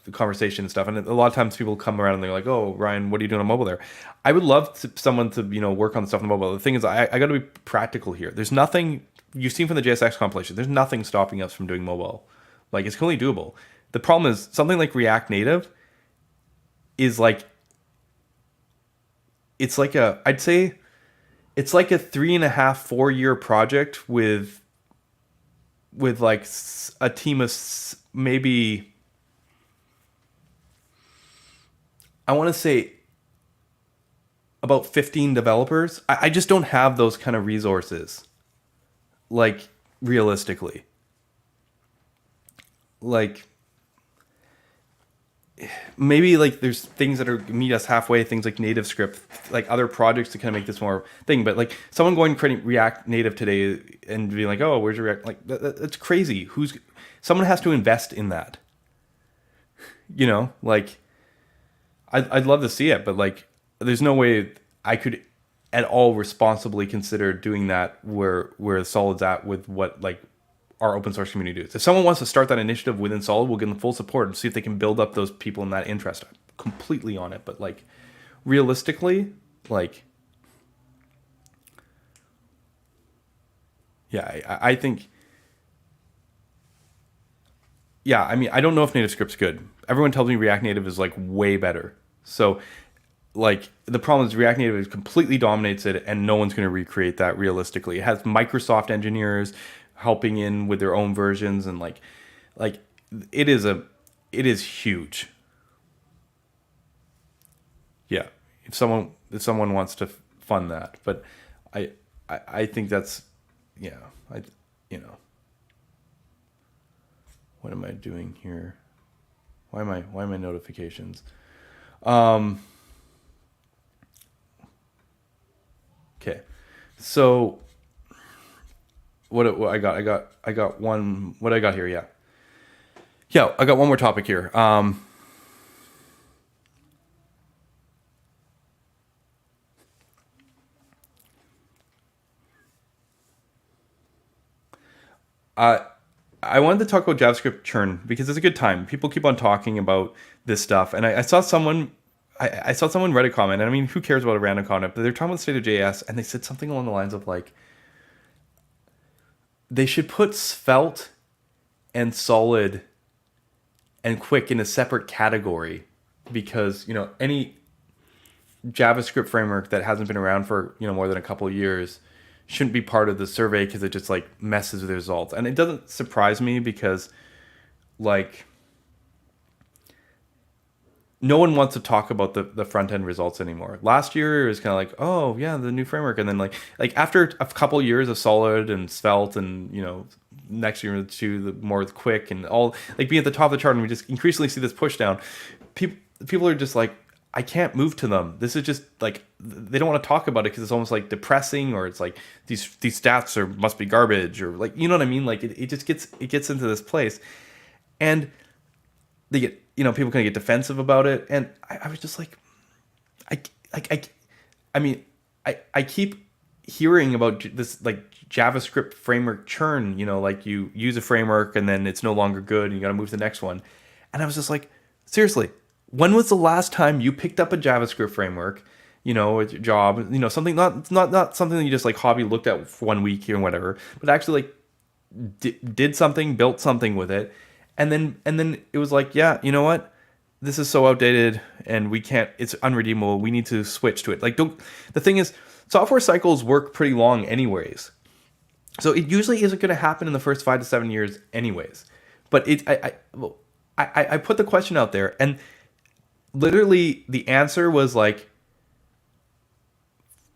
the conversation and stuff. And a lot of times people come around and they're like, "Oh, Ryan, what are you doing on mobile there?" I would love someone to work on stuff on mobile. The thing is, I got to be practical here. There's nothing you've seen from the JSX compilation. There's nothing stopping us from doing mobile. Like it's completely doable. The problem is something like React Native is like I'd say it's like a 3.5, 4 year project with like a team of maybe, I want to say about 15 developers. I just don't have those kind of resources, like realistically. Like maybe like there's things that are meet us halfway, things like NativeScript, like other projects to kind of make this more thing. But like someone going and creating React Native today and being like, "Oh, where's your React?" Like that's crazy. Someone has to invest in that. Like I'd love to see it, but like there's no way I could at all responsibly consider doing that where Solid's at with what like our open source community is. If someone wants to start that initiative within Solid, we'll give them full support and see if they can build up those people in that interest. I'm completely on it, but like realistically, like yeah, I think yeah, I mean, I don't know if NativeScript's good. Everyone tells me React Native is like way better. So like the problem is React Native completely dominates it and no one's going to recreate that realistically. It has Microsoft engineers helping in with their own versions and like it is huge. Yeah. If someone wants to fund that, but I think that's yeah, I you know, what am I doing here? Why am I notifications? Okay. So what I got one what I got here, yeah. Yeah, I got one more topic here. I wanted to talk about JavaScript churn because it's a good time. People keep on talking about this stuff, and I saw someone, I saw someone write a comment. And I mean, who cares about a random comment? But they're talking about the state of JS, and they said something along the lines of like, they should put Svelte and Solid and Quick in a separate category because any JavaScript framework that hasn't been around for more than a couple of years shouldn't be part of the survey because it just like messes with the results. And it doesn't surprise me because like no one wants to talk about the front end results anymore. Last year it was kind of like, oh yeah, the new framework, and then like after a couple years of Solid and Svelte, and next year to the more Quick and all like being at the top of the chart, and we just increasingly see this push down. People are just like, I can't move to them. This is just like they don't want to talk about it because it's almost like depressing, or it's like these stats must be garbage, or like what I mean. Like it just gets into this place, and they get people kind of get defensive about it, and I was just like, I mean I keep hearing about this like JavaScript framework churn. Like you use a framework and then it's no longer good, and you got to move to the next one, and I was just like, seriously. When was the last time you picked up a JavaScript framework, a job, something not something that you just like hobby looked at for 1 week or whatever, but actually like did something, built something with it, and then it was like, yeah, you know what? This is so outdated and we can't. It's unredeemable. We need to switch to it. Like, the thing is, software cycles work pretty long, anyways. So it usually isn't going to happen in the first 5 to 7 years, anyways. But I put the question out there, and literally the answer was like,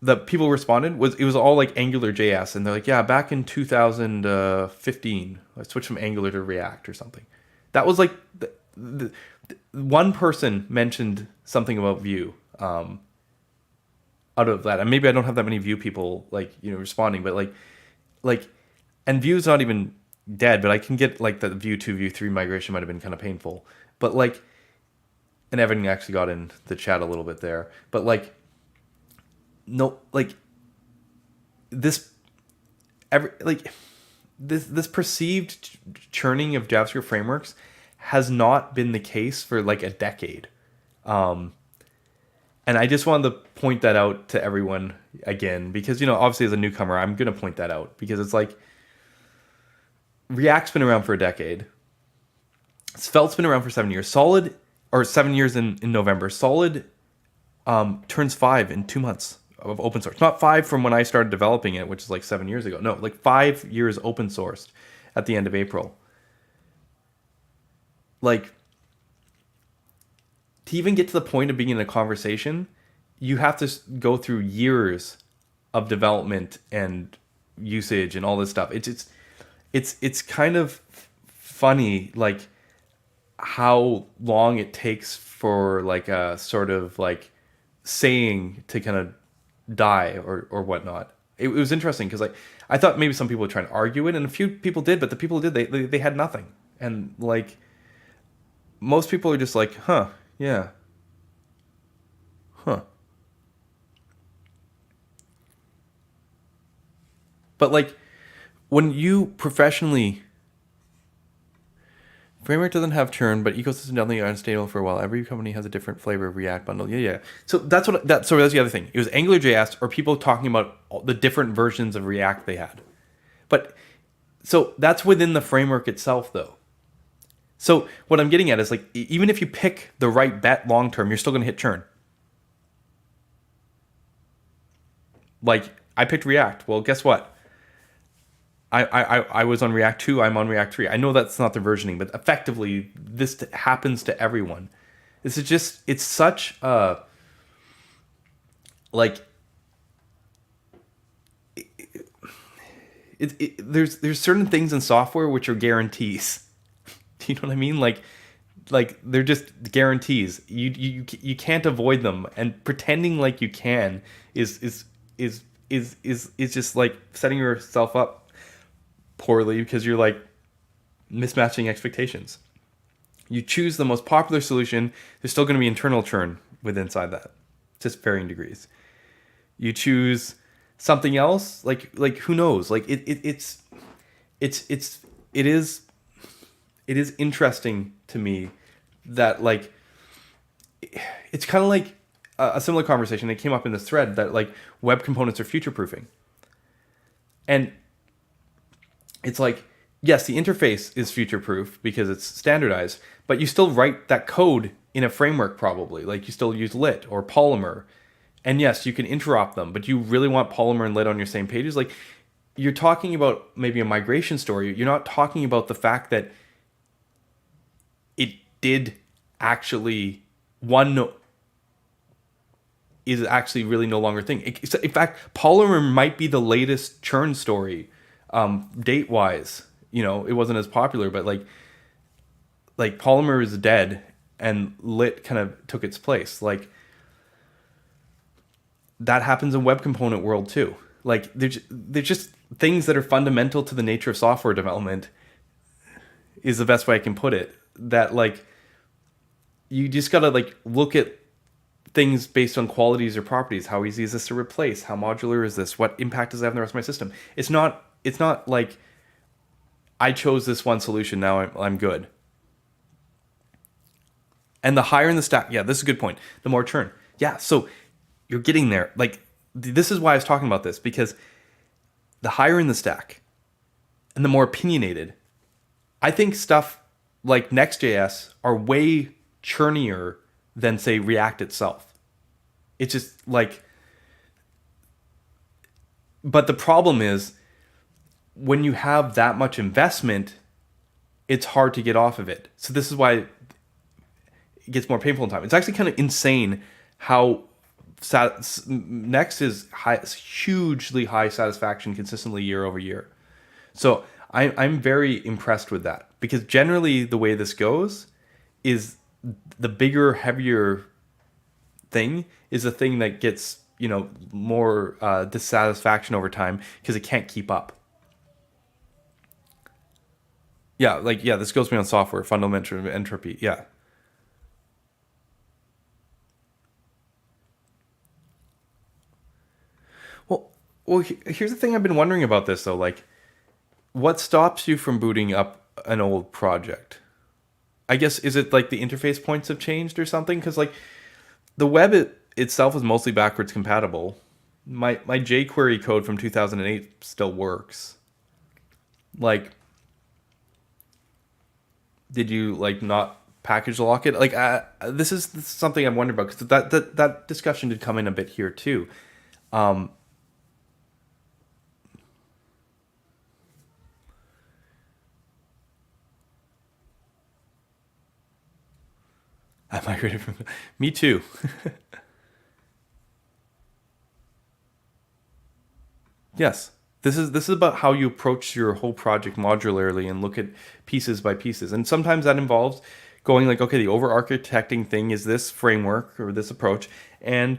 the people responded it was all like Angular JS, and they're like, yeah, back in 2015 I switched from Angular to React or something. That was like the one person mentioned something about Vue out of that, and maybe I don't have that many Vue people like responding, but like and Vue's not even dead, but I can get like the Vue 2 Vue 3 migration might have been kind of painful, but like. And Evan actually got in the chat a little bit there. But like, no, like this perceived churning of JavaScript frameworks has not been the case for like a decade. And I just wanted to point that out to everyone again, because, obviously as a newcomer, I'm going to point that out because it's like React's been around for a decade. Svelte's been around for 7 years. 7 years in November. Solid turns 5 in 2 months of open source. Not 5 from when I started developing it, which is like 7 years ago. No, like 5 years open sourced at the end of April. Like, to even get to the point of being in a conversation, you have to go through years of development and usage and all this stuff. It's kind of funny, like, how long it takes for like a sort of like saying to kind of die or whatnot. It was interesting because like I thought maybe some people would try and argue it, and a few people did, but the people who did, they had nothing. And like most people are just like, huh, yeah, huh. But like when you professionally, framework doesn't have churn, but ecosystem definitely unstable for a while. Every company has a different flavor of React bundle. Yeah. So that's what that. So that's the other thing. It was AngularJS or people talking about all the different versions of React they had. But so that's within the framework itself, though. So what I'm getting at is like even if you pick the right bet long term, you're still going to hit churn. Like I picked React. Well, guess what? I was on React 2, I'm on React 3. I know that's not the versioning, but effectively this happens to everyone. This is just, it's such a, like, there's certain things in software which are guarantees. Do you know what I mean? Like they're just guarantees. You can't avoid them, and pretending like you can is just like setting yourself up poorly because you're like mismatching expectations. You choose the most popular solution, there's still going to be internal churn within inside that, just varying degrees. You choose something else, like who knows? Like it is interesting to me that like it's kind of like a similar conversation that came up in this thread that like web components are future proofing. And it's like, yes, the interface is future-proof because it's standardized, but you still write that code in a framework probably. Like you still use Lit or Polymer. And yes, you can interop them, but you really want Polymer and Lit on your same pages? Like you're talking about maybe a migration story. You're not talking about the fact that it did actually, one is actually really no longer a thing. In fact, Polymer might be the latest churn story. Date wise, you know, it wasn't as popular, but like Polymer is dead and Lit kind of took its place. Like that happens in web component world too. Like there's just things that are fundamental to the nature of software development is the best way I can put it. That like you just gotta like look at things based on qualities or properties. How easy is this to replace? How modular is this? What impact does it have on the rest of my system? It's not like I chose this one solution, now I'm good. And the higher in the stack, yeah, this is a good point. The more churn. Yeah, so you're getting there. Like this is why I was talking about this, because the higher in the stack and the more opinionated, I think stuff like Next.js are way churnier than say React itself. It's just like, but the problem is when you have that much investment, it's hard to get off of it. So this is why it gets more painful in time. It's actually kind of insane how Next is hugely high satisfaction consistently year over year. So I'm very impressed with that, because generally the way this goes is the bigger, heavier thing is the thing that gets, you know, more dissatisfaction over time because it can't keep up. Yeah, like, yeah, this goes beyond software, fundamental entropy, yeah. Well, here's the thing I've been wondering about this, though. Like, what stops you from booting up an old project? I guess, is it like the interface points have changed or something? Because, like, the web itself is mostly backwards compatible. My jQuery code from 2008 still works. Like, did you like not package lock it? Like, this is something I'm wondering about, because that discussion did come in a bit here too. I migrated from. Me too. Yes. This is about how you approach your whole project modularly and look at pieces by pieces. And sometimes that involves going like, okay, the over-architecting thing is this framework or this approach, and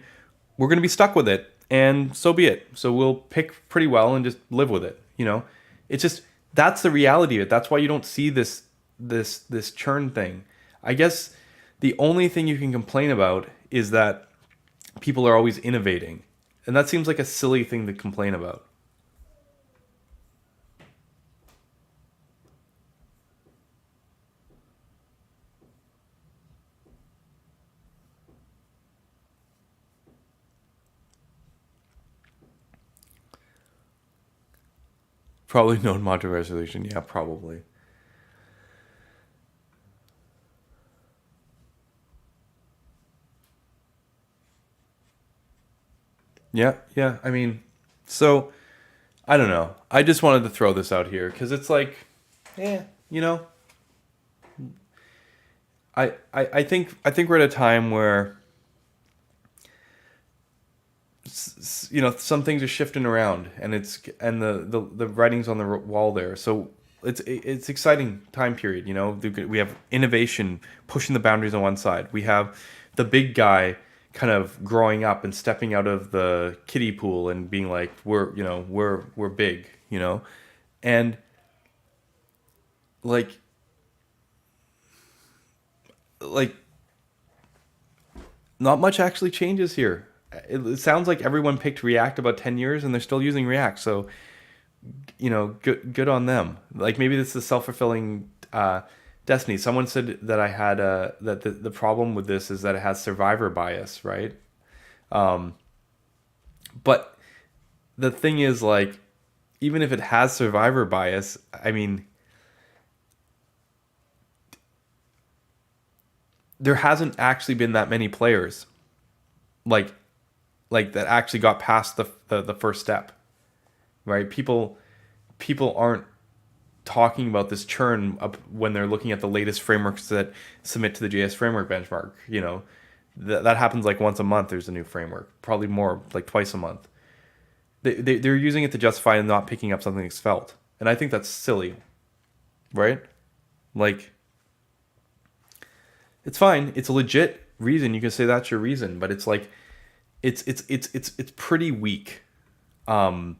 we're going to be stuck with it, and so be it. So we'll pick pretty well and just live with it, you know? It's just, that's the reality of it. That's why you don't see this churn thing. I guess the only thing you can complain about is that people are always innovating. And that seems like a silly thing to complain about. Probably node module resolution. Yeah, probably. Yeah, yeah. I mean, so I don't know. I just wanted to throw this out here because it's like, yeah, you know, I think we're at a time where some things are shifting around, and the writing's on the wall there. So it's exciting time period. We have innovation pushing the boundaries on one side. We have the big guy kind of growing up and stepping out of the kiddie pool and being like, we're big, and like like not much actually changes here. It sounds like everyone picked React about 10 years and they're still using React. So, good on them. Like maybe this is a self-fulfilling destiny. Someone said that I had that the problem with this is that it has survivor bias, right? But the thing is, like, even if it has survivor bias, I mean, there hasn't actually been that many players like that actually got past the first step, right? People aren't talking about this churn up when they're looking at the latest frameworks that submit to the JS framework benchmark. That happens like once a month. There's a new framework, probably more, like twice a month. They're using it to justify not picking up something that's felt, and I think that's silly, right? Like, it's fine. It's a legit reason. You can say that's your reason, but it's like, it's pretty weak. I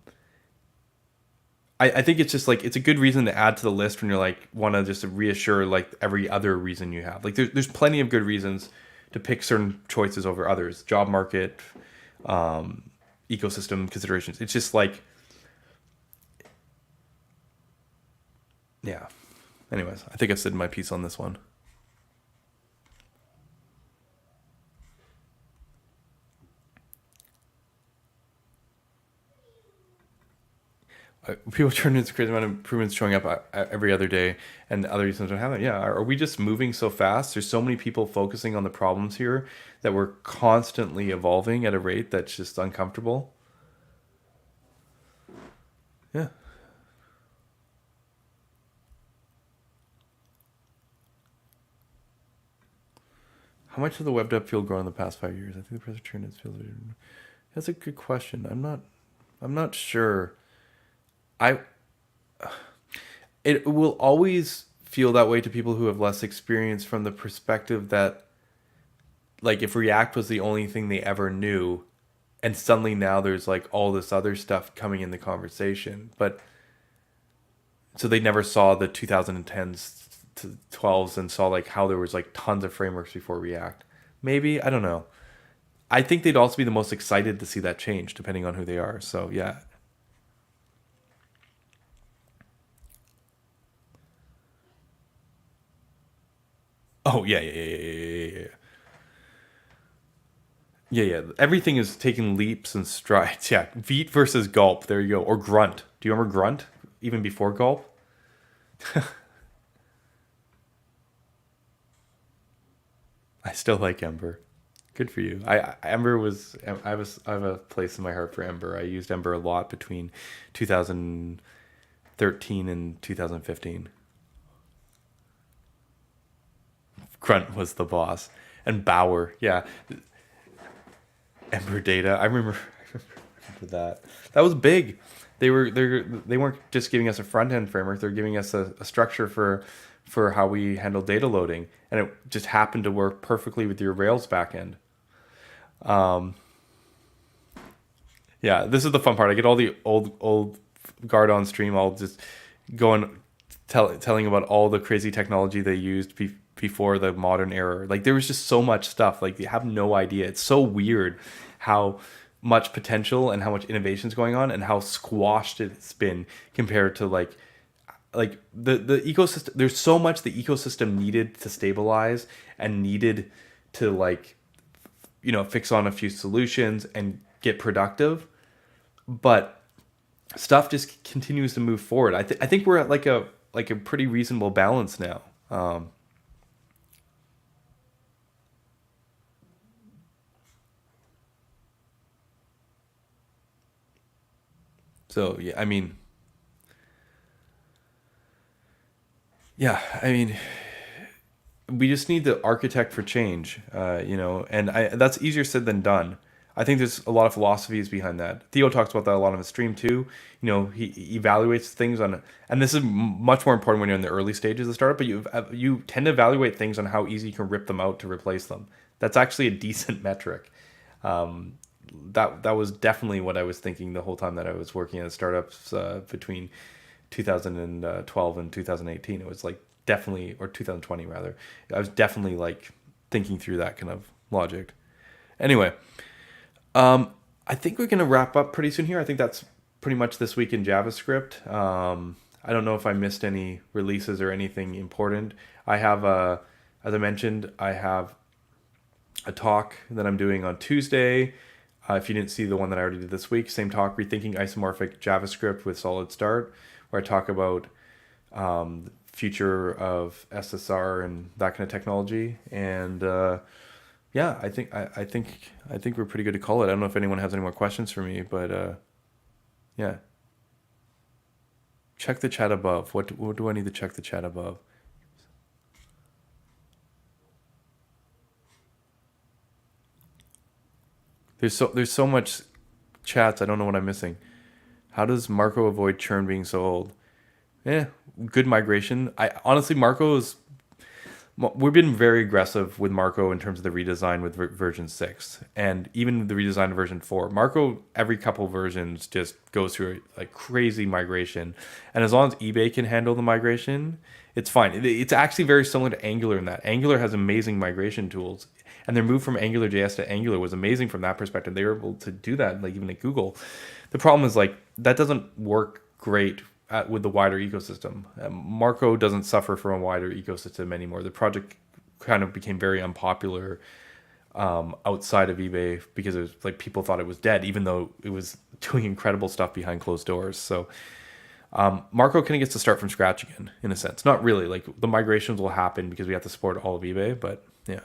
think it's just like, it's a good reason to add to the list when you're like want to just reassure like every other reason you have. Like there's plenty of good reasons to pick certain choices over others. Job market, ecosystem considerations. It's just like, yeah. Anyways, I think I said my piece on this one. People turn into crazy amount of improvements showing up every other day, and other users don't have it. Yeah, are we just moving so fast? There's so many people focusing on the problems here that we're constantly evolving at a rate that's just uncomfortable. Yeah. How much of the web dev field grown in the past 5 years? I think the present trend is field. That's a good question. I'm not sure. I It will always feel that way to people who have less experience, from the perspective that, like, if React was the only thing they ever knew, and suddenly now there's like all this other stuff coming in the conversation, but so they never saw the 2010s to 12s and saw like how there was like tons of frameworks before React. Maybe, I don't know. I think they'd also be the most excited to see that change, depending on who they are. So yeah. Oh yeah, yeah, yeah, yeah, yeah, yeah. Yeah, yeah. Everything is taking leaps and strides. Yeah, Veet versus Gulp. There you go. Or Grunt. Do you remember Grunt? Even before Gulp. I still like Ember. Good for you. Ember was I have a place in my heart for Ember. I used Ember a lot between 2013 and 2015. Grunt was the boss, and Bauer. Yeah, Ember Data. I remember that. That was big. They weren't just giving us a front end framework. They're giving us a structure for how we handle data loading, and it just happened to work perfectly with your Rails backend. Um, yeah, this is the fun part. I get all the old guard on stream. I'll just go and telling about all the crazy technology they used before the modern era. Like, there was just so much stuff. Like, you have no idea. It's so weird how much potential and how much innovation is going on, and how squashed it's been compared to like the ecosystem. There's so much the ecosystem needed to stabilize and needed to, like, fix on a few solutions and get productive. But stuff just continues to move forward. I think we're at like a pretty reasonable balance now. So yeah, I mean, we just need the architect for change, and that's easier said than done. I think there's a lot of philosophies behind that. Theo talks about that a lot on his stream too. He evaluates things on, and this is much more important when you're in the early stages of startup. But you tend to evaluate things on how easy you can rip them out to replace them. That's actually a decent metric. That was definitely what I was thinking the whole time that I was working at startups between 2012 and 2018. It was like definitely, or 2020 rather. I was definitely like thinking through that kind of logic. Anyway, I think we're gonna wrap up pretty soon here. I think that's pretty much this week in JavaScript. I don't know if I missed any releases or anything important. I have as I mentioned, I have a talk that I'm doing on Tuesday. If you didn't see the one that I already did this week, same talk, Rethinking Isomorphic JavaScript with Solid Start, where I talk about the future of SSR and that kind of technology. And yeah, I think we're pretty good to call it. I don't know if anyone has any more questions for me, but yeah. Check the chat above. What do I need to check the chat above? There's so much chats. I don't know what I'm missing. How does Marco avoid churn being so old? Yeah, good migration. I honestly, we've been very aggressive with Marco in terms of the redesign with version 6 and even the redesign of version 4. Marco, every couple versions, just goes through a like crazy migration. And as long as eBay can handle the migration, it's fine. It's actually very similar to Angular in that. Angular has amazing migration tools. And their move from AngularJS to Angular was amazing from that perspective. They were able to do that, like even at Google. The problem is like that doesn't work great with the wider ecosystem. Marco doesn't suffer from a wider ecosystem anymore. The project kind of became very unpopular outside of eBay because it was like people thought it was dead, even though it was doing incredible stuff behind closed doors. So Marco kind of gets to start from scratch again, in a sense. Not really. Like the migrations will happen because we have to support all of eBay, but yeah.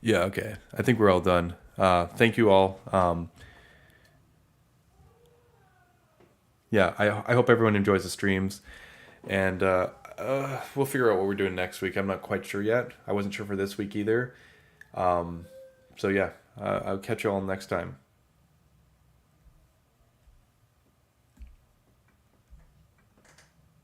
Yeah, okay. I think we're all done. Thank you all. Yeah, I hope everyone enjoys the streams. And we'll figure out what we're doing next week. I'm not quite sure yet. I wasn't sure for this week either. So yeah, I'll catch you all next time.